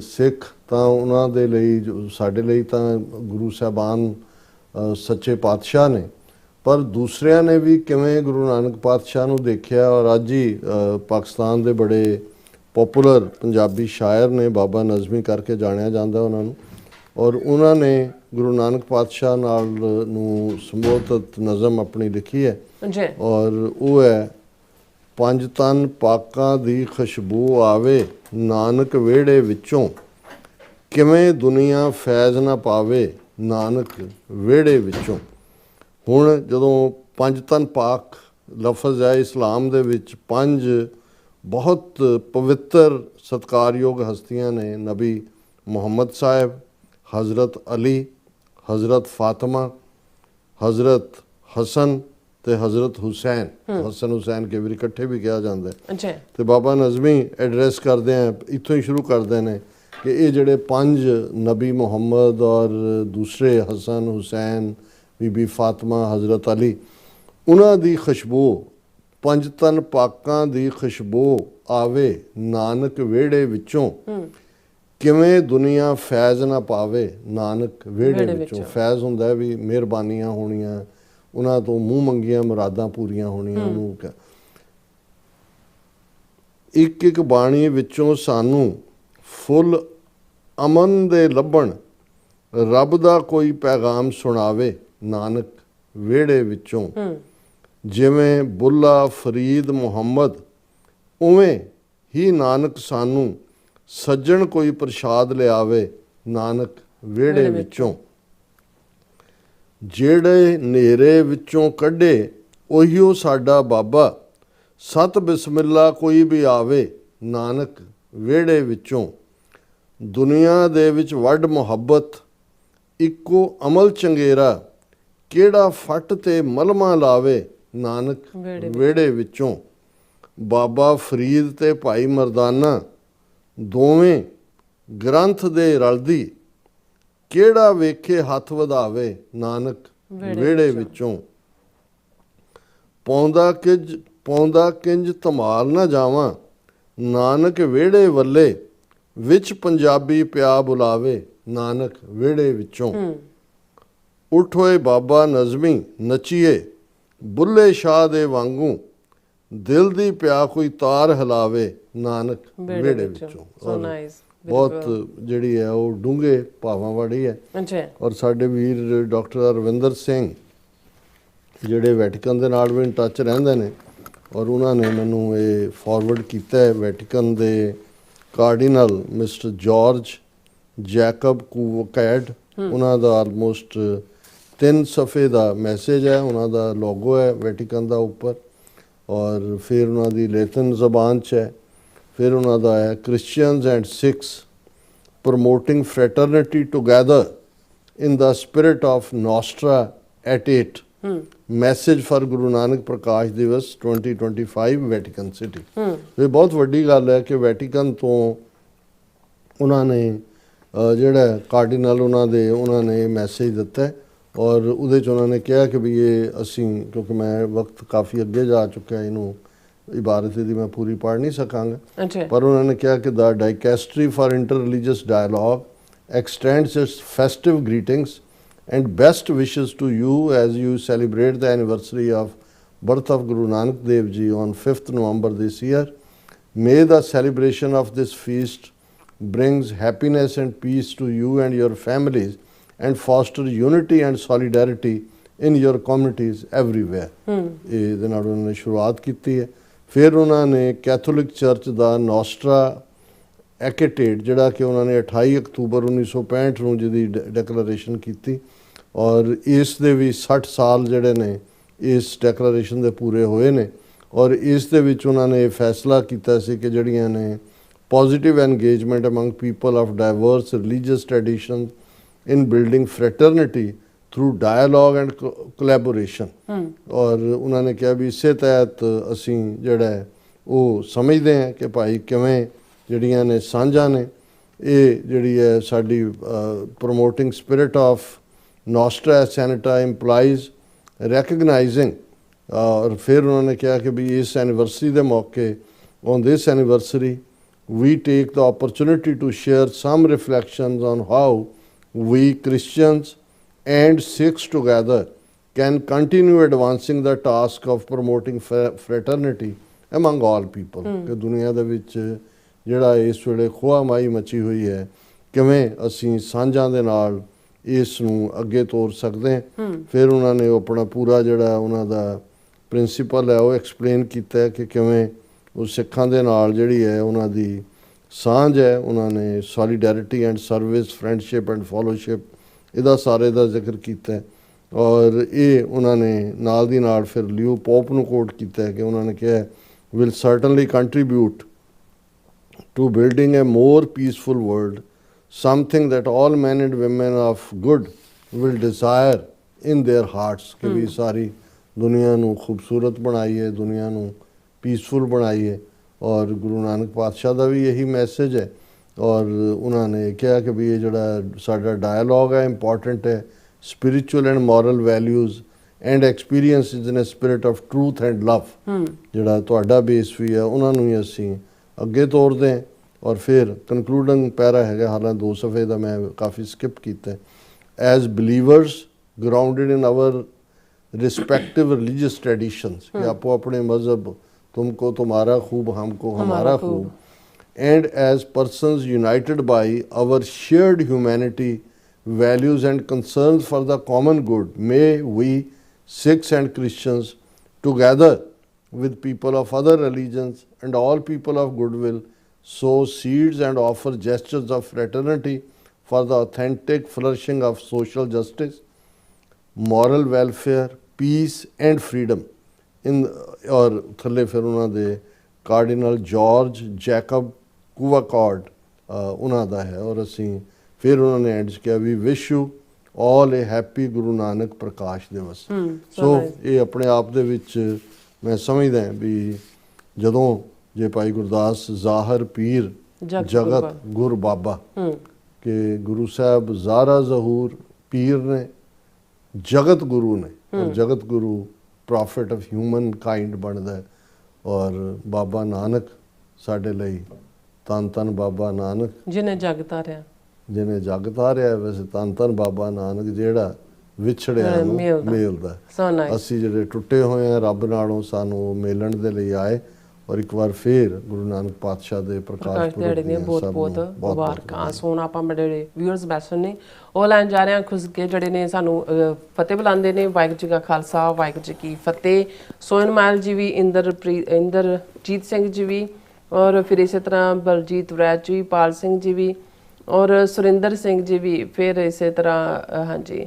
ਸਿੱਖ ਤਾਂ ਉਹਨਾਂ ਦੇ ਲਈ, ਸਾਡੇ ਲਈ ਤਾਂ ਗੁਰੂ ਸਾਹਿਬਾਨ ਸੱਚੇ ਪਾਤਸ਼ਾਹ ਨੇ, ਪਰ ਦੂਸਰਿਆਂ ਨੇ ਵੀ ਕਿਵੇਂ ਗੁਰੂ ਨਾਨਕ ਪਾਤਸ਼ਾਹ ਨੂੰ ਦੇਖਿਆ। ਔਰ ਅੱਜ ਹੀ ਪਾਕਿਸਤਾਨ ਦੇ ਬੜੇ ਪੋਪੂਲਰ ਪੰਜਾਬੀ ਸ਼ਾਇਰ ਨੇ, ਬਾਬਾ ਨਜ਼ਮੀ ਕਰਕੇ ਜਾਣਿਆ ਜਾਂਦਾ ਉਹਨਾਂ ਨੂੰ, ਔਰ ਉਹਨਾਂ ਨੇ ਗੁਰੂ ਨਾਨਕ ਪਾਤਸ਼ਾਹ ਨਾਲ ਨੂੰ ਸੰਬੋਧਿਤ ਨਜ਼ਮ ਆਪਣੀ ਲਿਖੀ ਹੈ ਜੀ। ਔਰ ਉਹ ਹੈ, ਪੰਜ ਤਨ ਪਾਕਾਂ ਦੀ ਖੁਸ਼ਬੂ ਆਵੇ ਨਾਨਕ ਵਿਹੜੇ ਵਿੱਚੋਂ, ਕਿਵੇਂ ਦੁਨੀਆ ਫੈਜ਼ ਨਾ ਪਾਵੇ ਨਾਨਕ ਵਿਹੜੇ ਵਿੱਚੋਂ। ਹੁਣ ਜਦੋਂ ਪੰਜ ਤਨ ਪਾਕ ਲਫ਼ਜ਼ ਹੈ ਇਸਲਾਮ ਦੇ ਵਿੱਚ, ਪੰਜ ਬਹੁਤ ਪਵਿੱਤਰ ਸਤਿਕਾਰਯੋਗ ਹਸਤੀਆਂ ਨੇ, ਨਬੀ ਮੁਹੰਮਦ ਸਾਹਿਬ, ਹਜ਼ਰਤ ਅਲੀ, ਹਜ਼ਰਤ ਫਾਤਮਾ, ਹਜ਼ਰਤ ਹਸਨ ਤੇ ਹਜ਼ਰਤ ਹੁਸੈਨ। ਹਸਨ ਹੁਸੈਨ ਕਈ ਵਾਰੀ ਇਕੱਠੇ ਵੀ ਕਿਹਾ ਜਾਂਦਾ ਹੈ। ਤੇ ਬਾਬਾ ਨਜ਼ਮੀ ਐਡਰੈਸ ਕਰਦੇ ਆ, ਇੱਥੋਂ ਹੀ ਸ਼ੁਰੂ ਕਰਦੇ ਨੇ ਕਿ ਇਹ ਜਿਹੜੇ ਪੰਜ ਨਬੀ ਮੁਹੰਮਦ ਔਰ ਦੂਸਰੇ ਹਸਨ ਹੁਸੈਨ, ਬੀਬੀ ਫਾਤਮਾ, ਹਜ਼ਰਤ ਅਲੀ, ਉਹਨਾਂ ਦੀ ਖੁਸ਼ਬੂ, ਪੰਜ ਤਨ ਪਾਕਾਂ ਦੀ ਖੁਸ਼ਬੂ ਆਵੇ ਨਾਨਕ ਵਿਹੜੇ ਵਿੱਚੋਂ, ਕਿਵੇਂ ਦੁਨੀਆ ਫੈਜ਼ ਨਾ ਪਾਵੇ ਨਾਨਕ ਵਿਹੜੇ ਵਿੱਚੋਂ। ਫੈਜ਼ ਹੁੰਦਾ ਵੀ ਮਿਹਰਬਾਨੀਆਂ ਹੋਣੀਆਂ, ਉਹਨਾਂ ਤੋਂ ਮੂੰਹ ਮੰਗੀਆਂ ਮੁਰਾਦਾਂ ਪੂਰੀਆਂ ਹੋਣੀਆਂ। ਉਹਨੂੰ ਇੱਕ ਇੱਕ ਬਾਣੀ ਵਿੱਚੋਂ ਸਾਨੂੰ ਫੁੱਲ ਅਮਨ ਦੇ ਲੱਭਣ, ਰੱਬ ਦਾ ਕੋਈ ਪੈਗਾਮ ਸੁਣਾਵੇ ਨਾਨਕ ਵਿਹੜੇ ਵਿੱਚੋਂ। ਜਿਵੇਂ ਬੁੱਲਾ ਫਰੀਦ ਮੁਹੰਮਦ, ਉਵੇਂ ਹੀ ਨਾਨਕ ਸਾਨੂੰ ਸੱਜਣ ਕੋਈ ਪ੍ਰਸ਼ਾਦ ਲਿਆਵੇ ਨਾਨਕ ਵਿਹੜੇ ਵਿੱਚੋਂ। ਜਿਹੜੇ ਹਨੇਰੇ ਵਿੱਚੋਂ ਕੱਢੇ ਉਹੀਓ ਸਾਡਾ ਬਾਬਾ, ਸਤ ਬਿਸਮਿਲ੍ਲਾ ਕੋਈ ਵੀ ਆਵੇ ਨਾਨਕ ਵਿਹੜੇ ਵਿੱਚੋਂ। ਦੁਨੀਆ ਦੇ ਵਿੱਚ ਵੱਡ ਮੁਹੱਬਤ ਇੱਕੋ ਅਮਲ ਚੰਗੇਰਾ, ਕਿਹੜਾ ਫੱਟ ਤੇ ਮਲਮਾ ਲਾਵੇ ਨਾਨਕ ਵਿਹੜੇ ਵਿੱਚੋਂ। ਬਾਬਾ ਫਰੀਦ ਤੇ ਭਾਈ ਮਰਦਾਨਾ ਦੋਵੇਂ ਗ੍ਰੰਥ ਦੇ ਰਲਦੀ, ਕਿਹੜਾ ਵੇਖੇ ਹੱਥ ਵਧਾਵੇ ਨਾਨਕ ਵਿਹੜੇ ਵਿੱਚੋਂ। ਪਾਉਂਦਾ ਕਿੰਜ ਧਮਾਲ ਨਾ ਜਾਵਾਂ ਨਾਨਕ ਵਿਹੜੇ ਵੱਲੇ, ਵਿੱਚ ਪੰਜਾਬੀ ਪਿਆ ਬੁਲਾਵੇ ਨਾਨਕ ਵਿਹੜੇ ਵਿੱਚੋਂ। ਉੱਠ ਹੋਏ ਬਾਬਾ ਨਜ਼ਮੀ ਨੱਚੀਏ ਬੁੱਲੇ ਸ਼ਾਹ ਦੇ ਵਾਂਗੂ, ਦਿਲ ਦੀ ਪਿਆ ਕੋਈ ਤਾਰ ਹਿਲਾਵੇ ਨਾਨਕ ਵਿਹੜੇ ਵਿੱਚੋਂ। ਬਹੁਤ ਜਿਹੜੀ ਹੈ ਉਹ ਡੂੰਘੇ ਭਾਵਾਂ ਵਾਲੀ ਹੈ। ਔਰ ਸਾਡੇ ਵੀਰ ਡਾਕਟਰ ਅਰਵਿੰਦਰ ਸਿੰਘ ਜਿਹੜੇ ਵੈਟੀਕਨ ਦੇ ਨਾਲ ਵੀ ਇਨ ਟੱਚ ਰਹਿੰਦੇ ਨੇ, ਔਰ ਉਹਨਾਂ ਨੇ ਮੈਨੂੰ ਇਹ ਫਾਰਵਰਡ ਕੀਤਾ ਹੈ। ਵੈਟੀਕਨ ਦੇ ਕਾਰਡੀਨਲ ਮਿਸਟਰ ਜਾਰਜ ਜੈਕਬ ਕੂਵਕੈਡ, ਉਹਨਾਂ ਦਾ ਆਲਮੋਸਟ 3 ਸਫ਼ੇ ਦਾ ਮੈਸੇਜ ਹੈ, ਉਹਨਾਂ ਦਾ ਲੋਗੋ ਹੈ ਵੈਟੀਕਨ ਦਾ ਉੱਪਰ, ਔਰ ਫਿਰ ਉਹਨਾਂ ਦੀ ਲੈਟਿਨ ਜ਼ਬਾਨ 'ਚ ਹੈ। ਫਿਰ ਉਹਨਾਂ ਦਾ ਹੈ Christians and Sikhs promoting fraternity together in the spirit of Nostra Aetate 8 message for Guru Nanak Prakash Diwas 2025 Vatican city. ਇਹ ਬਹੁਤ ਵੱਡੀ ਗੱਲ ਹੈ ਕਿ ਵੈਟੀਕਨ ਤੋਂ ਉਹਨਾਂ ਨੇ ਜਿਹੜਾ ਕਾਰਡੀਨਲ ਉਹਨਾਂ ਨੇ ਮੈਸੇਜ ਦਿੱਤਾ ਹੈ, ਔਰ ਉਹਦੇ 'ਚ ਉਹਨਾਂ ਨੇ ਕਿਹਾ ਕਿ ਵੀ ਇਹ ਅਸੀਂ, ਕਿਉਂਕਿ ਮੈਂ ਵਕਤ ਕਾਫੀ ਅੱਗੇ ਜਾ ਚੁੱਕਿਆ, ਇਹਨੂੰ ਇਬਾਰਤ ਦੀ ਮੈਂ ਪੂਰੀ ਪੜ੍ਹ ਨਹੀਂ ਸਕਾਂਗਾ, ਪਰ ਉਹਨਾਂ ਨੇ ਕਿਹਾ ਕਿ the dicastery for interreligious dialogue extends its festive greetings and best wishes to you as you celebrate the anniversary of birth of Guru Nanak Dev Ji on 5th November this year. May the celebration of this feast brings happiness and peace to you and your families and foster unity and solidarity in your communities everywhere. ਇਹਦੇ ਨਾਲ ਉਹਨਾਂ ਨੇ ਸ਼ੁਰੂਆਤ ਕੀਤੀ ਹੈ। ਫਿਰ ਉਹਨਾਂ ਨੇ ਕੈਥੋਲਿਕ ਚਰਚ ਦਾ ਨੋਸਟਰਾ ਐਕੇਟੇਟ, ਜਿਹੜਾ ਕਿ ਉਹਨਾਂ ਨੇ 28 ਅਕਤੂਬਰ 1965 ਨੂੰ ਜਿਹਦੀ ਡੈਕਲੇਰੇਸ਼ਨ ਕੀਤੀ, ਔਰ ਇਸ ਦੇ ਵੀ 60 ਸਾਲ ਜਿਹੜੇ ਨੇ ਇਸ ਡੈਕਲੇਰੇਸ਼ਨ ਦੇ ਪੂਰੇ ਹੋਏ ਨੇ। ਔਰ ਇਸ ਦੇ ਵਿੱਚ ਉਹਨਾਂ ਨੇ ਇਹ ਫੈਸਲਾ ਕੀਤਾ ਸੀ ਕਿ ਜਿਹੜੀਆਂ ਨੇ positive engagement among people of diverse religious tradition in building fraternity through dialogue and collaboration. ਔਰ ਉਹਨਾਂ ਨੇ ਕਿਹਾ ਵੀ ਇਸੇ ਤਹਿਤ ਅਸੀਂ ਜਿਹੜਾ ਉਹ ਸਮਝਦੇ ਹਾਂ ਕਿ ਭਾਈ ਕਿਵੇਂ ਜਿਹੜੀਆਂ ਨੇ ਸਾਂਝਾਂ ਨੇ, ਇਹ ਜਿਹੜੀ ਹੈ ਸਾਡੀ ਪ੍ਰਮੋਟਿੰਗ ਸਪਿਰਿਟ ਆਫ ਨੋਸਟਰਾ ਸੈਨੇਟਾ ਇੰਪਲਾਈਜ਼ recognizing ਔਰ ਫਿਰ ਉਹਨਾਂ ਨੇ ਕਿਹਾ ਕਿ ਵੀ ਇਸ ਐਨੀਵਰਸਰੀ ਦੇ ਮੌਕੇ on this anniversary we take the opportunity to share some reflections on how we Christians and Sikhs together can continue advancing the task of promoting fraternity among all people ਕਿ ਦੁਨੀਆ ਦੇ ਵਿੱਚ ਜਿਹੜਾ ਇਸ ਵੇਲੇ ਖੋਆ ਮਾਈ ਮਚੀ ਹੋਈ ਹੈ ਕਿਵੇਂ ਅਸੀਂ ਸਾਂਝਾਂ ਦੇ ਨਾਲ ਇਸ ਨੂੰ ਅੱਗੇ ਤੋਰ ਸਕਦੇ ਹਾਂ। ਫਿਰ ਉਹਨਾਂ ਨੇ ਆਪਣਾ ਪੂਰਾ ਜਿਹੜਾ ਉਹਨਾਂ ਦਾ ਪ੍ਰਿੰਸੀਪਲ ਹੈ ਉਹ ਐਕਸਪਲੇਨ ਕੀਤਾ ਕਿ ਕਿਵੇਂ ਉਹ ਸਿੱਖਾਂ ਦੇ ਨਾਲ ਜਿਹੜੀ ਹੈ ਉਹਨਾਂ ਦੀ ਸਾਂਝ ਹੈ। ਉਹਨਾਂ ਨੇ solidarity and service, friendship and fellowship, ਇਹਦਾ ਸਾਰੇ ਦਾ ਜ਼ਿਕਰ ਕੀਤਾ ਔਰ ਇਹ ਉਹਨਾਂ ਨੇ ਨਾਲ ਦੀ ਨਾਲ ਫਿਰ ਲਿਓ ਪੋਪ ਨੂੰ ਕੋਟ ਕੀਤਾ ਕਿ ਉਹਨਾਂ ਨੇ ਕਿਹਾ will certainly contribute to building a more peaceful world, something that all men and women of good will desire in their hearts ਕਿ ਵੀ ਸਾਰੀ ਦੁਨੀਆ ਨੂੰ ਖੂਬਸੂਰਤ ਬਣਾਈਏ, ਦੁਨੀਆ ਨੂੰ ਪੀਸਫੁਲ ਬਣਾਈਏ। ਔਰ ਗੁਰੂ ਨਾਨਕ ਪਾਤਸ਼ਾਹ ਦਾ ਵੀ ਇਹੀ ਮੈਸੇਜ ਹੈ ਔਰ ਉਹਨਾਂ ਨੇ ਕਿਹਾ ਕਿ ਵੀ ਇਹ ਜਿਹੜਾ ਸਾਡਾ ਡਾਇਲੋਗ ਹੈ ਇੰਪੋਰਟੈਂਟ ਹੈ। Spiritual and moral values and experiences in a spirit of truth and love ਜਿਹੜਾ ਤੁਹਾਡਾ ਬੇਸ ਵੀ ਹੈ ਉਹਨਾਂ ਨੂੰ ਹੀ ਅਸੀਂ ਅੱਗੇ ਤੋਰਦੇ ਹਾਂ। ਔਰ ਫਿਰ ਕਨਕਲੂਡਿੰਗ ਪੈਰਾ ਹੈਗਾ, ਹਾਲਾਂਕਿ 2 ਸਫ਼ੇ ਦਾ ਮੈਂ ਕਾਫੀ ਸਕਿਪ ਕੀਤਾ। As believers grounded in our respective religious traditions ਕਿ ਆਪੋ ਆਪਣੇ ਮਜ਼ਹਬ, तुमको तुम्हारा खूब हमको हमारा खूब, and as persons united by our shared humanity, values and concerns for the common good, may we Sikhs and Christians together with people of other religions and all people of goodwill sow seeds and offer gestures of fraternity for the authentic flourishing of social justice, moral welfare, peace and freedom in ਔਰ ਥੱਲੇ ਫਿਰ ਉਹਨਾਂ ਦੇ ਕਾਰਡੀਨਲ George Jacob ਕੁਵਾਕॉर्ड ਉਹਨਾਂ ਦਾ ਹੈ। ਔਰ ਅਸੀਂ ਫਿਰ ਉਹਨਾਂ ਨੇ ਐਂਡ 'ਚ ਕਿਹਾ we wish you all a happy Guru Nanak Prakash Diwas. So ਇਹ ਆਪਣੇ ਆਪ ਦੇ ਵਿੱਚ ਮੈਂ ਸਮਝਦਾ ਵੀ ਜਦੋਂ ਜੇ ਭਾਈ ਗੁਰਦਾਸ ਜ਼ਾਹਰ ਪੀਰ ਜਗਤ ਗੁਰ ਬਾਬਾ ਕਿ ਗੁਰੂ ਸਾਹਿਬ ਜ਼ਾਰਾ ਜ਼ਹੂਰ ਪੀਰ ਨੇ, ਜਗਤ ਗੁਰੂ ਨੇ ਔਰ ਜਗਤ ਗੁਰੂ ਪ੍ਰੋਫਿਟ ਆਫ ਹਿਊਮਨ ਕਾਈਂਡ ਬਣਦਾ ਔਰ ਬਾਬਾ ਨਾਨਕ ਸਾਡੇ ਲਈ ਧੰਨ ਧੰਨ ਬਾਬਾ ਨਾਨਕ ਜਿਹਨੇ ਜਗ ਤਾਰਿਆ, ਜਿਹਨੇ ਜਗ ਤਾਰਿਆ। ਵੈਸੇ ਧੰਨ ਧੰਨ ਬਾਬਾ ਨਾਨਕ ਜਿਹੜਾ ਵਿਛੜਿਆ ਨੂੰ ਮੇਲਦਾ। ਅਸੀਂ ਜਿਹੜੇ ਟੁੱਟੇ ਹੋਏ ਹਾਂ ਰੱਬ ਨਾਲੋਂ ਸਾਨੂੰ ਮੇਲਣ ਦੇ ਲਈ ਆਏ ਔਰ ਇੱਕ ਵਾਰ ਫੇਰ ਗੁਰੂ ਨਾਨਕ ਪਾਤਸ਼ਾਹ ਦੇ ਪ੍ਰਕਾਸ਼ ਪੁਰਬ ਦੀਆਂ ਬਹੁਤ ਮੁਬਾਰਕਾਂ। ਸੋਨਾ ਆਪਾਂ ਜਿਹੜੇ ਵਿਊਅਰਸ ਬੈਠੇ ਨੇ ਉਹ ਲੈਣ ਜਾ ਰਹੇ ਹਾਂ ਖੁਸ਼ ਕੇ ਜਿਹੜੇ ਨੇ ਸਾਨੂੰ ਫਤਿਹ ਬੁਲਾਉਂਦੇ ਨੇ। ਵਾਹਿਗੁਰੂ ਜੀ ਕਾ ਖਾਲਸਾ, ਵਾਹਿਗੁਰੂ ਜੀ ਕੀ ਫਤਿਹ। ਸੋਹਨ ਮਾਲ ਜੀ ਵੀ, ਇੰਦਰਜੀਤ ਸਿੰਘ ਜੀ ਵੀ ਔਰ ਫਿਰ ਇਸੇ ਤਰ੍ਹਾਂ ਬਲਜੀਤ ਵਰੈਤ ਜੀ, ਪਾਲ ਸਿੰਘ ਜੀ ਵੀ ਔਰ ਸੁਰਿੰਦਰ ਸਿੰਘ ਜੀ ਵੀ। ਫਿਰ ਇਸੇ ਤਰ੍ਹਾਂ ਹਾਂਜੀ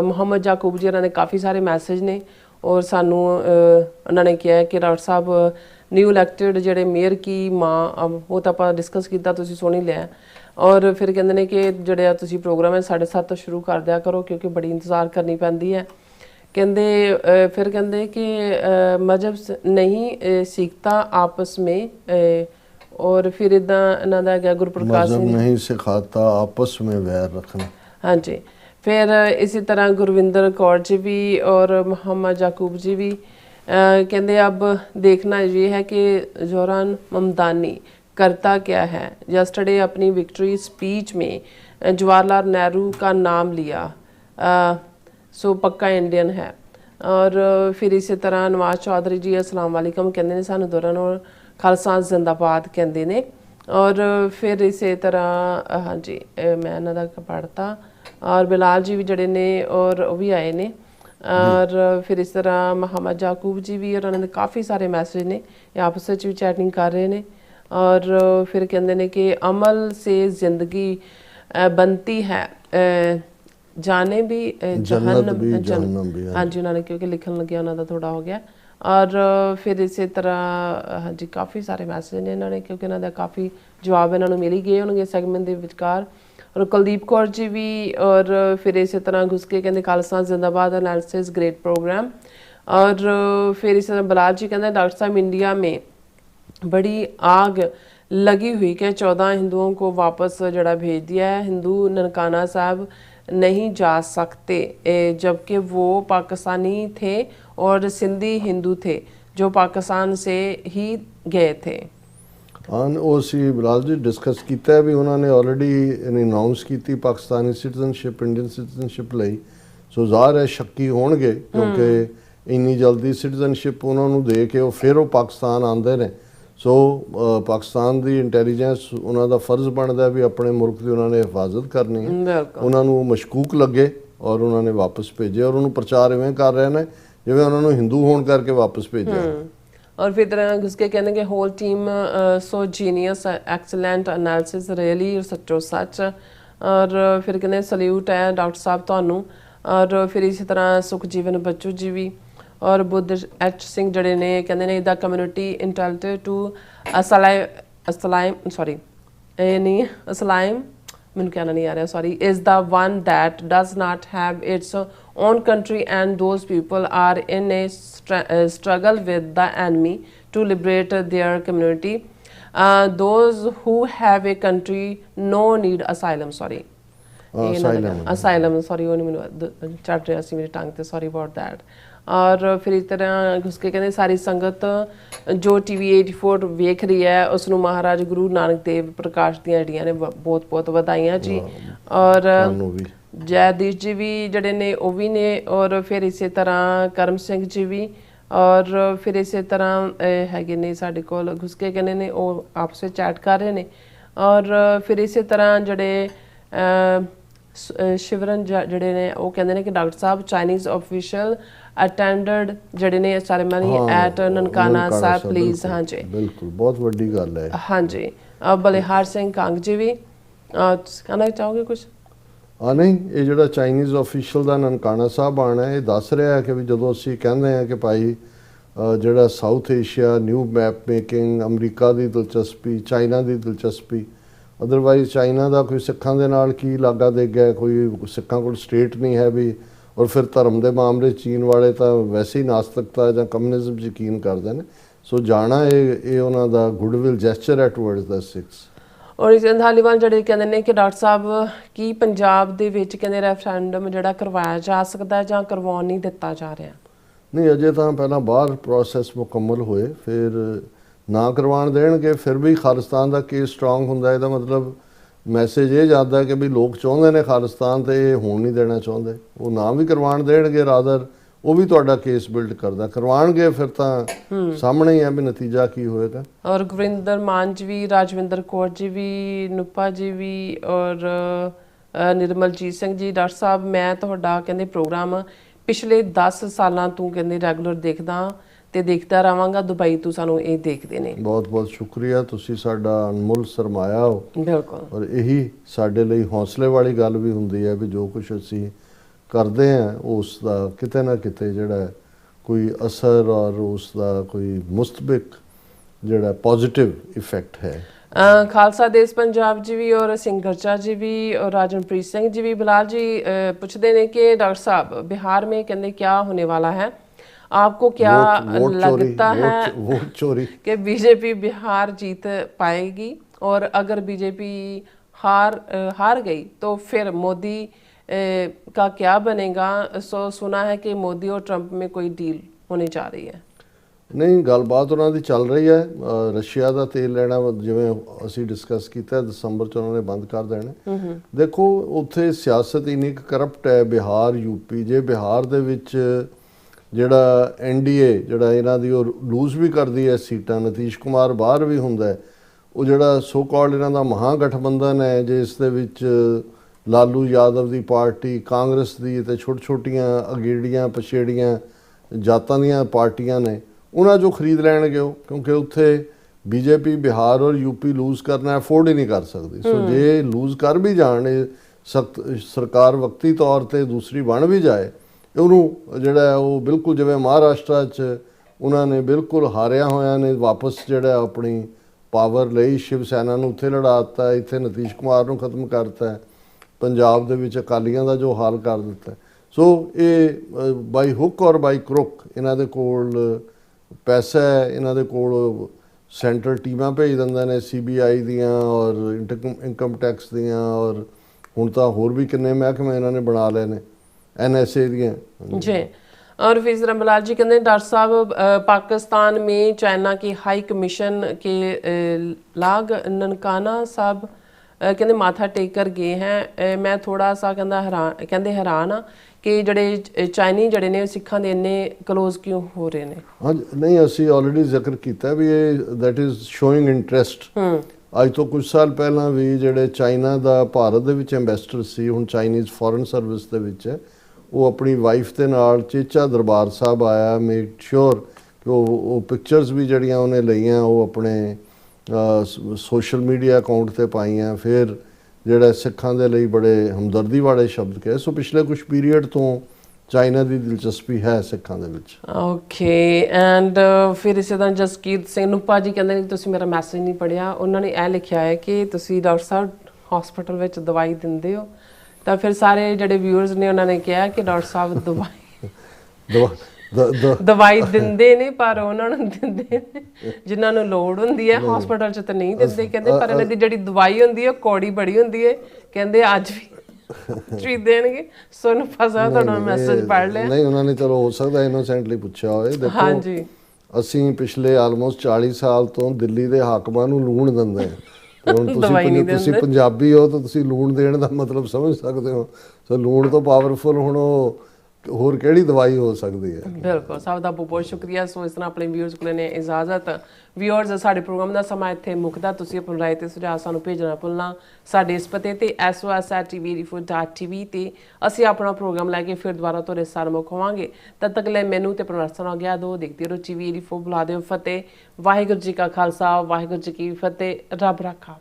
ਮੁਹੰਮਦ ਜਾਕੂਬ ਜੀ, ਉਹਨਾਂ ਨੇ ਕਾਫੀ ਸਾਰੇ ਮੈਸੇਜ ਨੇ ਔਰ ਸਾਨੂੰ ਉਹਨਾਂ ਨੇ ਕਿਹਾ ਕਿ ਰਾਠ ਸਾਹਿਬ ਨਿਊ ਇਲੈਕਟਡ ਜਿਹੜੇ ਮੇਅਰ ਕੀ ਮਾਂ, ਉਹ ਤਾਂ ਆਪਾਂ ਡਿਸਕਸ ਕੀਤਾ, ਤੁਸੀਂ ਸੁਣ ਹੀ ਲਿਆ। ਔਰ ਫਿਰ ਕਹਿੰਦੇ ਨੇ ਕਿ ਜਿਹੜਾ ਤੁਸੀਂ ਪ੍ਰੋਗਰਾਮ ਹੈ 7:30 ਤੋਂ ਸ਼ੁਰੂ ਕਰ ਦਿਆ ਕਰੋ ਕਿਉਂਕਿ ਬੜੀ ਇੰਤਜ਼ਾਰ ਕਰਨੀ ਪੈਂਦੀ ਹੈ। ਕਹਿੰਦੇ ਫਿਰ ਕਹਿੰਦੇ ਕਿ ਮਜ਼ਹਬ ਨਹੀਂ ਸਿੱਖਤਾ ਆਪਸ ਮੇਂ ਔਰ ਫਿਰ ਇੱਦਾਂ ਇਹਨਾਂ ਦਾ ਹੈਗਾ ਗੁਰਪ੍ਰਕਾਸ਼ ਸਿੰਘ ਨਹੀਂ ਸਿਖਾਤਾ ਆਪਸ ਮੇਂ ਵੈਰ ਰੱਖਣਾ। ਹਾਂਜੀ ਫਿਰ ਇਸੇ ਤਰ੍ਹਾਂ ਗੁਰਵਿੰਦਰ ਕੌਰ ਜੀ ਵੀ ਔਰ ਮੁਹੰਮਦ ਜਾਕੂਬ जी भी कहते अब देखना ये है कि जोरान ममदानी करता क्या है। यस्टरडे अपनी विक्ट्री स्पीच में जवाहरलाल नेहरू का नाम लिया, सो पक्का इंडियन है। और फिर इसी तरह नवाज चौधरी जी अस्सलाम वालेकुम कहते हैं सानू दौरान और खालसा जिंदाबाद कहते हैं। और फिर इसी तरह हाँ जी मैं इन्हों का पढ़ता और बिलाल जी भी जड़े ने और वो भी आए ने। और फिर इस तरह मोहम्मद जाकूब जी भी और उन्होंने काफ़ी सारे मैसेज ने आपस में भी चैटिंग कर रहे हैं। और फिर कहते हैं कि अमल से ज़िंदगी बनती है, जाने भी जहन्नम भी। हाँ जी उन्होंने क्योंकि लिखन लगे उन्होंने थोड़ा हो गया। और फिर इसी तरह हाँ जी काफ़ी सारे मैसेज ने इन्होंने क्योंकि इन्होंने काफ़ी जवाब इन्होंने मिल ही गए होंगे सैगमेंट के विचकार। और कुलदीप कौर जी भी और फिर इसी तरह घुस के कहते खालसा जिंदाबाद एनालिसिस ग्रेट प्रोग्राम। और फिर इसी तरह बलाल जी कहते डॉक्टर साहब इंडिया में बड़ी आग लगी हुई कि 14 हिंदुओं को वापस जड़ा भेज दिया है। हिंदू ननकाना साहब नहीं जा सकते, जबकि वो पाकिस्तानी थे और सिंधी हिंदू थे जो पाकिस्तान से ही गए थे। ਹਾਂ ਉਹ ਅਸੀਂ ਬਿਲਾਲ ਜੀ ਡਿਸਕਸ ਕੀਤਾ ਵੀ ਉਹਨਾਂ ਨੇ ਆਲਰੇਡੀ ਅਨਾਉਂਸ ਕੀਤੀ ਪਾਕਿਸਤਾਨੀ ਸਿਟੀਜ਼ਨਸ਼ਿਪ ਇੰਡੀਅਨ ਸਿਟੀਜ਼ਨਸ਼ਿਪ ਲਈ। ਸੋ ਜ਼ਾਹਰ ਹੈ ਸ਼ੱਕੀ ਹੋਣਗੇ ਕਿਉਂਕਿ ਇੰਨੀ ਜਲਦੀ ਸਿਟੀਜ਼ਨਸ਼ਿਪ ਉਹਨਾਂ ਨੂੰ ਦੇ ਕੇ ਉਹ ਫਿਰ ਉਹ ਪਾਕਿਸਤਾਨ ਆਉਂਦੇ ਨੇ। ਸੋ ਪਾਕਿਸਤਾਨ ਦੀ ਇੰਟੈਲੀਜੈਂਸ ਉਹਨਾਂ ਦਾ ਫਰਜ਼ ਬਣਦਾ ਵੀ ਆਪਣੇ ਮੁਲਕ ਦੀ ਉਹਨਾਂ ਨੇ ਹਿਫਾਜ਼ਤ ਕਰਨੀ ਹੈ। ਉਹਨਾਂ ਨੂੰ ਮਸ਼ਕੂਕ ਲੱਗੇ ਔਰ ਉਹਨਾਂ ਨੇ ਵਾਪਸ ਭੇਜੇ ਔਰ ਉਹਨੂੰ ਪ੍ਰਚਾਰ ਇਵੇਂ ਕਰ ਰਹੇ ਨੇ ਜਿਵੇਂ ਉਹਨਾਂ ਨੂੰ ਹਿੰਦੂ ਹੋਣ ਕਰਕੇ ਵਾਪਸ ਭੇਜਿਆ। और फिर तरह घुस के कहने के whole team so genius excellent analysis really सच्चो सच। और फिर कहने सल्यूट है डॉक्टर साहब ਤੁਹਾਨੂੰ। और फिर इसी तरह सुखजीवन बच्चू जी भी और बुद्ध एच सिंह जड़े ने कहते ने the community intelligent to asylum sorry नहीं असलाइम मैंने कहना नहीं आ रहा sorry is the one that does not have its own country and those people are in a struggle with the enemy to liberate their community. Those who have a country no need asylum sorry asylum sorry वो नहीं मैंने चढ़ रहा सी मेरी टंग ते sorry about that। और फिर इस तरह घुस के कहते सारी संगत जो TV 84 ਵੇਖ ਰਹੀ ਹੈ ਉਸ ਨੂੰ ਮਹਾਰਾਜ ਗੁਰੂ ਨਾਨਕ ਦੇਵ ਪ੍ਰਕਾਸ਼ ਦੀਆਂ ਜਿਹੜੀਆਂ ਨੇ ਬਹੁਤ ਬਹੁਤ ਵਧਾਈਆਂ ਜੀ। और जयदीश जी भी जड़े ने वो भी ने और फिर इस तरह करम सिंह जी भी और फिर इस तरह हैगे ने साडे कोल घुस के कहने ने वो आपस में चैट कर रहे ने। और फिर इस तरह जड़े शिवरन जड़े ने वो कहते हैं कि डॉक्टर साहब चाइनीज़ ऑफिशियल अटेंडेड जड़े ने सैरेमनी एट ननकाना साहब प्लीज़। हाँ जी बिल्कुल बहुत बड़ी गल है। हाँ जी बलिहार सिंह कंग जी भी कहना चाहोगे कुछ? ਹਾਂ ਨਹੀਂ ਇਹ ਜਿਹੜਾ ਚਾਈਨੀਜ਼ ਆਫੀਸ਼ੀਅਲ ਦਾ ਨਨਕਾਣਾ ਸਾਹਿਬ ਆਉਣਾ ਇਹ ਦੱਸ ਰਿਹਾ ਕਿ ਵੀ ਜਦੋਂ ਅਸੀਂ ਕਹਿੰਦੇ ਹਾਂ ਕਿ ਭਾਈ ਜਿਹੜਾ south Asia new map making America ਦੀ ਦਿਲਚਸਪੀ ਚਾਈਨਾ ਦੀ ਦਿਲਚਸਪੀ ਅਦਰਵਾਈਜ਼ ਚਾਈਨਾ ਦਾ ਕੋਈ ਸਿੱਖਾਂ ਦੇ ਨਾਲ ਕੀ ਲਾਗਾ ਦੇ ਗਿਆ ਕੋਈ ਸਿੱਖਾਂ ਕੋਲ ਸਟੇਟ ਨਹੀਂ ਹੈ ਵੀ ਔਰ ਫਿਰ ਧਰਮ ਦੇ ਮਾਮਲੇ ਚੀਨ ਵਾਲੇ ਤਾਂ ਵੈਸੇ ਹੀ ਨਾਸਤਿਕਤਾ ਜਾਂ ਕਮਿਊਨਿਜ਼ਮ ਯਕੀਨ ਕਰਦੇ ਨੇ। ਸੋ ਜਾਣਾ ਇਹ ਉਹਨਾਂ ਦਾ ਗੁੱਡਵਿਲ ਜੈਸਚਰ ਹੈ ਟੁਵਰਡਸ ਦ ਸਿੱਖਸ। और इस धालीवाल जड़े कहते हैं कि डॉक्टर साहब की पंजाब दे विच कहते रैफरेंडम जिहड़ा करवाया जा सकता है जां करवाउण नहीं दिता जा रहा? नहीं अजे तो पहला बाहर प्रोसैस मुकम्मल होए फिर ना करवाण देणगे फिर भी खालिस्तान का केस स्ट्रोंग हुंदा। इहदा मतलब मैसेज ये जाता है कि भी लोग चाहुंदे ने खालिस्तान ते होण नहीं देना चाहुंदे वो ना भी करवाण देणगे रादर वो भी तुहाडा केस बिल्ड करदा करवाणगे फिर तां सामने ही है भी नतीजा की होएगा। और गुरविंदर मान जी भी राजविंदर कौर जी भी नुपा जी भी और निर्मलजीत सिंह जी डॉक्टर साहब मैं तुहाडा कहंदे प्रोग्राम पिछले 10 सालां ਤੋਂ कहंदे ਰੈਗੂਲਰ ਦੇਖਦਾ ਤੇ ਦੇਖਦਾ ਰਵਾਂਗਾ ਦੁਬਈ ਤੋਂ ਸਾਨੂੰ ਇਹ ਦੇਖਦੇ ਨੇ। ਬਹੁਤ ਬਹੁਤ ਸ਼ੁਕਰੀਆ ਤੁਸੀਂ ਸਾਡਾ ਅਨਮੁੱਲ ਸਰਮਾਇਆ ਹੋ। ਬਿਲਕੁਲ ਔਰ ਇਹੀ ਸਾਡੇ ਲਈ ਹੌਸਲੇ ਵਾਲੀ ਗੱਲ ਵੀ ਹੁੰਦੀ ਹੈ ਵੀ ਜੋ ਕੁਝ ਅਸੀਂ ਕਰਦੇ हैं उस दा किते ना किते जिहड़ा कोई असर और उस दा कोई मुस्तबिक जिहड़ा पॉजिटिव इफेक्ट है। खालसा देश पंजाब जी भी और सिंगरचा जी भी और राजनप्रीत सिंह जी भी बिलाल जी पूछते हैं कि डॉक्टर साहब बिहार में कहते क्या होने वाला है आपको क्या लगता है वोट चोरी कि बीजेपी बिहार जीत पाएगी और अगर बीजेपी हार गई तो फिर मोदी का क्या बनेगा? सो सुना है कि मोदी और ट्रंप में कोई डील होने जा रही है। नहीं गलबात उन्होंने चल रही है। रशिया का तेल लेना जिवें असी डिस्कस किया दसंबर च उन्होंने बंद कर देने। देखो उत्थे सियासत इन्नी करप्ट है बिहार यूपी जे बिहार दे विच जिहड़ा NDA जिहड़ा इन्हां दी लूज भी करदी है सीटां नीतीश कुमार बाहर भी हुंदा है वो जिहड़ा सो कॉल्ड इन्हां दा महागठबंधन है जे इस दे विच लालू यादव की पार्टी कांग्रेस की तो छोटी छोटियां अगेड़ियां पछेड़ियां जातां दियां पार्टियां ने उन्हां जो खरीद लैणगे क्योंकि उत्थे बीजेपी बिहार और यूपी लूज करना अफोर्ड ही नहीं कर सकती। सो जे लूज कर भी जाण सख्त सरकार वक्ती तौर पर दूसरी बन भी जाए उन्होंने जिहड़ा वो बिल्कुल जिवें महाराष्ट्र च उन्होंने बिल्कुल हारिया होया ने वापस जिहड़ा अपनी पावर लई शिव सैना नूं उत्थे लड़ाता इत्थे नीतीश कुमार नूं खत्म करता है पंजाब दे विच अकालियां दा जो हाल कर दिता है। सो ये बाई हुक और बाई क्रुक इन्हां दे कोल पैसा है इन्हां दे कोल सेंट्रल टीमां भेज दिंदे ने CBI दियां और इनकम टैक्स दियां और ਹੁਣ ਤਾਂ ਹੋਰ ਵੀ ਕਿੰਨੇ ਮਹਿਕਮੇ ਇਹਨਾਂ ਨੇ ਬਣਾ ਲਏ ਨੇ NSA ਦੀਆਂ। जी। और फिर रमलाल जी कहते हैं डॉक्टर साहब पाकिस्तान में चाइना की हाई कमीशन के लाग ननकाना साहब कहते माथा टेक कर गए हैं। मैं थोड़ा सा कहते हैरान हाँ कि ਜਿਹੜੇ ਚਾਈਨੀ ਜਿਹੜੇ ਨੇ ਸਿੱਖਾਂ ਦੇ ਇੰਨੇ ਕਲੋਜ਼ ਕਿਉਂ ਹੋ ਰਹੇ ਨੇ। ਹਾਂ ਨਹੀਂ, ਅਸੀਂ ਆਲਰੇਡੀ ਜ਼ਿਕਰ ਕੀਤਾ ਵੀ ਇਹ ਦੈਟ ਇਜ਼ ਸ਼ੋਇੰਗ ਇੰਟਰਸਟ। ਅੱਜ ਤੋਂ ਕੁਝ ਸਾਲ ਪਹਿਲਾਂ ਵੀ ਜਿਹੜੇ ਚਾਈਨਾ ਦਾ ਭਾਰਤ ਦੇ ਵਿੱਚ ਐਂਬੈਸਡਰ ਸੀ, ਹੁਣ ਚਾਈਨੀਜ਼ ਫੋਰਨ ਸਰਵਿਸ ਦੇ ਵਿੱਚ ਹੈ, ਉਹ ਆਪਣੀ ਵਾਈਫ ਦੇ ਨਾਲ ਚੇਚਾ ਦਰਬਾਰ ਸਾਹਿਬ ਆਇਆ। ਮੇਕ ਸ਼ੋਰ ਕਿ ਉਹ ਪਿਕਚਰਸ ਵੀ ਜਿਹੜੀਆਂ ਉਹਨੇ ਲਈਆਂ ਉਹ ਆਪਣੇ ਸੋਸ਼ਲ ਮੀਡੀਆ ਅਕਾਊਂਟ ਤੇ ਪਾਈਆਂ। ਫਿਰ ਜਿਹੜਾ ਸਿੱਖਾਂ ਦੇ ਲਈ ਬੜੇ ਹਮਦਰਦੀ ਵਾਲੇ ਸ਼ਬਦ ਕਹੇ। ਸੋ ਪਿਛਲੇ ਕੁਝ ਪੀਰੀਅਡ ਤੋਂ ਚਾਈਨਾ ਦੀ ਦਿਲਚਸਪੀ ਹੈ ਸਿੱਖਾਂ ਦੇ ਵਿੱਚ। ਓਕੇ ਐਂਡ ਫਿਰ ਇਸੇ ਤਰ੍ਹਾਂ ਜਸਕੀਰਤ ਸਿੰਘ ਨੂਪਾ ਜੀ ਕਹਿੰਦੇ ਨੇ ਤੁਸੀਂ ਮੇਰਾ ਮੈਸੇਜ ਨਹੀਂ ਪੜ੍ਹਿਆ। ਉਹਨਾਂ ਨੇ ਇਹ ਲਿਖਿਆ ਹੈ ਕਿ ਤੁਸੀਂ ਡਾਕਟਰ ਸਾਹਿਬ ਹਸਪੀਟਲ ਵਿੱਚ ਦਵਾਈ ਦਿੰਦੇ ਹੋ, ਤਾਂ ਫਿਰ ਸਾਰੇ ਜਿਹੜੇ ਵਿਊਅਰਸ ਨੇ ਉਹਨਾਂ ਨੇ ਕਿਹਾ ਕਿ ਡਾਕਟਰ ਸਾਹਿਬ ਦਵਾਈ ਦਿੰਦੇ ਨੇ ਪਰ ਉਹਨਾਂ ਨੂੰ ਦਿੰਦੇ ਨੇ ਜਿਨ੍ਹਾਂ ਨੂੰ ਲੋੜ ਹੁੰਦੀ ਹੈ, ਹਸਪੀਟਲ 'ਚ ਤਾਂ ਨਹੀਂ ਦਿੰਦੇ ਕਹਿੰਦੇ। ਪਰ ਇਹਨਾਂ ਦੀ ਜਿਹੜੀ ਦਵਾਈ ਹੁੰਦੀ ਹੈ ਕੌੜੀ ਬੜੀ ਹੁੰਦੀ ਹੈ, ਕਹਿੰਦੇ ਅੱਜ ਵੀ ਦੇਣਗੇ। ਸੋ ਨੂਪਾ ਸਾਹਿਬ ਤੁਹਾਡਾ ਮੈਸੇਜ ਪੜ੍ਹ ਲਿਆ। ਨਹੀਂ, ਉਹਨਾਂ ਨੇ ਚਲੋ ਹੋ ਸਕਦਾ ਇਨੋਸੈਂਟਲੀ ਪੁੱਛਿਆ ਹੋਏ। ਦੇਖੋ ਅਸੀਂ ਪਿਛਲੇ ਆਲਮੋਸਟ 40 ਸਾਲ ਤੋਂ ਦਿੱਲੀ ਦੇ ਹਾਕਮਾਂ ਨੂੰ ਲੂਣ ਦਿੰਦੇ ਹਾਂ। ਹੁਣ ਤੁਸੀਂ ਪੰਜਾਬੀ ਹੋ ਤਾਂ ਤੁਸੀਂ ਲੂਣ ਦੇਣ ਦਾ ਮਤਲਬ ਸਮਝ ਸਕਦੇ ਹੋ। ਸੋ ਲੂਣ ਤੋਂ ਪਾਵਰਫੁਲ ਹੁਣ ਉਹ ਹੋਰ ਕਿਹੜੀ ਦਵਾਈ ਹੋ ਸਕਦੀ ਹੈ। ਬਿਲਕੁਲ, ਸਭ ਦਾ ਬਹੁਤ ਬਹੁਤ ਸ਼ੁਕਰੀਆ। ਸੋ ਇਸ ਤਰ੍ਹਾਂ ਆਪਣੇ ਵਿਊਅਰਸ ਕੋਲ ਨੇ ਇਜਾਜ਼ਤ। ਵਿਊਅਰਸ, ਸਾਡੇ ਪ੍ਰੋਗਰਾਮ ਦਾ ਸਮਾਂ ਇੱਥੇ ਮੁੱਕਦਾ। ਤੁਸੀਂ ਆਪਣੀ ਰਾਏ ਤੇ ਸੁਝਾਅ ਸਾਨੂੰ ਭੇਜਣਾ ਭੁੱਲਣਾ ਸਾਡੇ ਇਸ ਪਤੇ ਤੇ sos@tvd4.tv ਤੇ ਅਸੀਂ ਆਪਣਾ ਪ੍ਰੋਗਰਾਮ ਲੈ ਕੇ ਫਿਰ ਦੁਬਾਰਾ ਤੁਹਾਡੇ ਸਾਹਮਣੇ ਹੋਵਾਂਗੇ। ਤਦ ਤੱਕ ਲਈ ਮੈਨੂੰ ਤੇ ਪ੍ਰੋਫੈਸਰ ਹੋ ਗਿਆ ਦੋ ਦੇਖਦੇ ਰਹੋ TV84। ਬੁਲਾ ਦਿਓ ਫਤਿਹ। ਵਾਹਿਗੁਰੂ ਜੀ ਕਾ ਖਾਲਸਾ, ਵਾਹਿਗੁਰੂ ਜੀ ਕੀ ਫਤਿਹ। ਰੱਬ ਰਾਖਾ।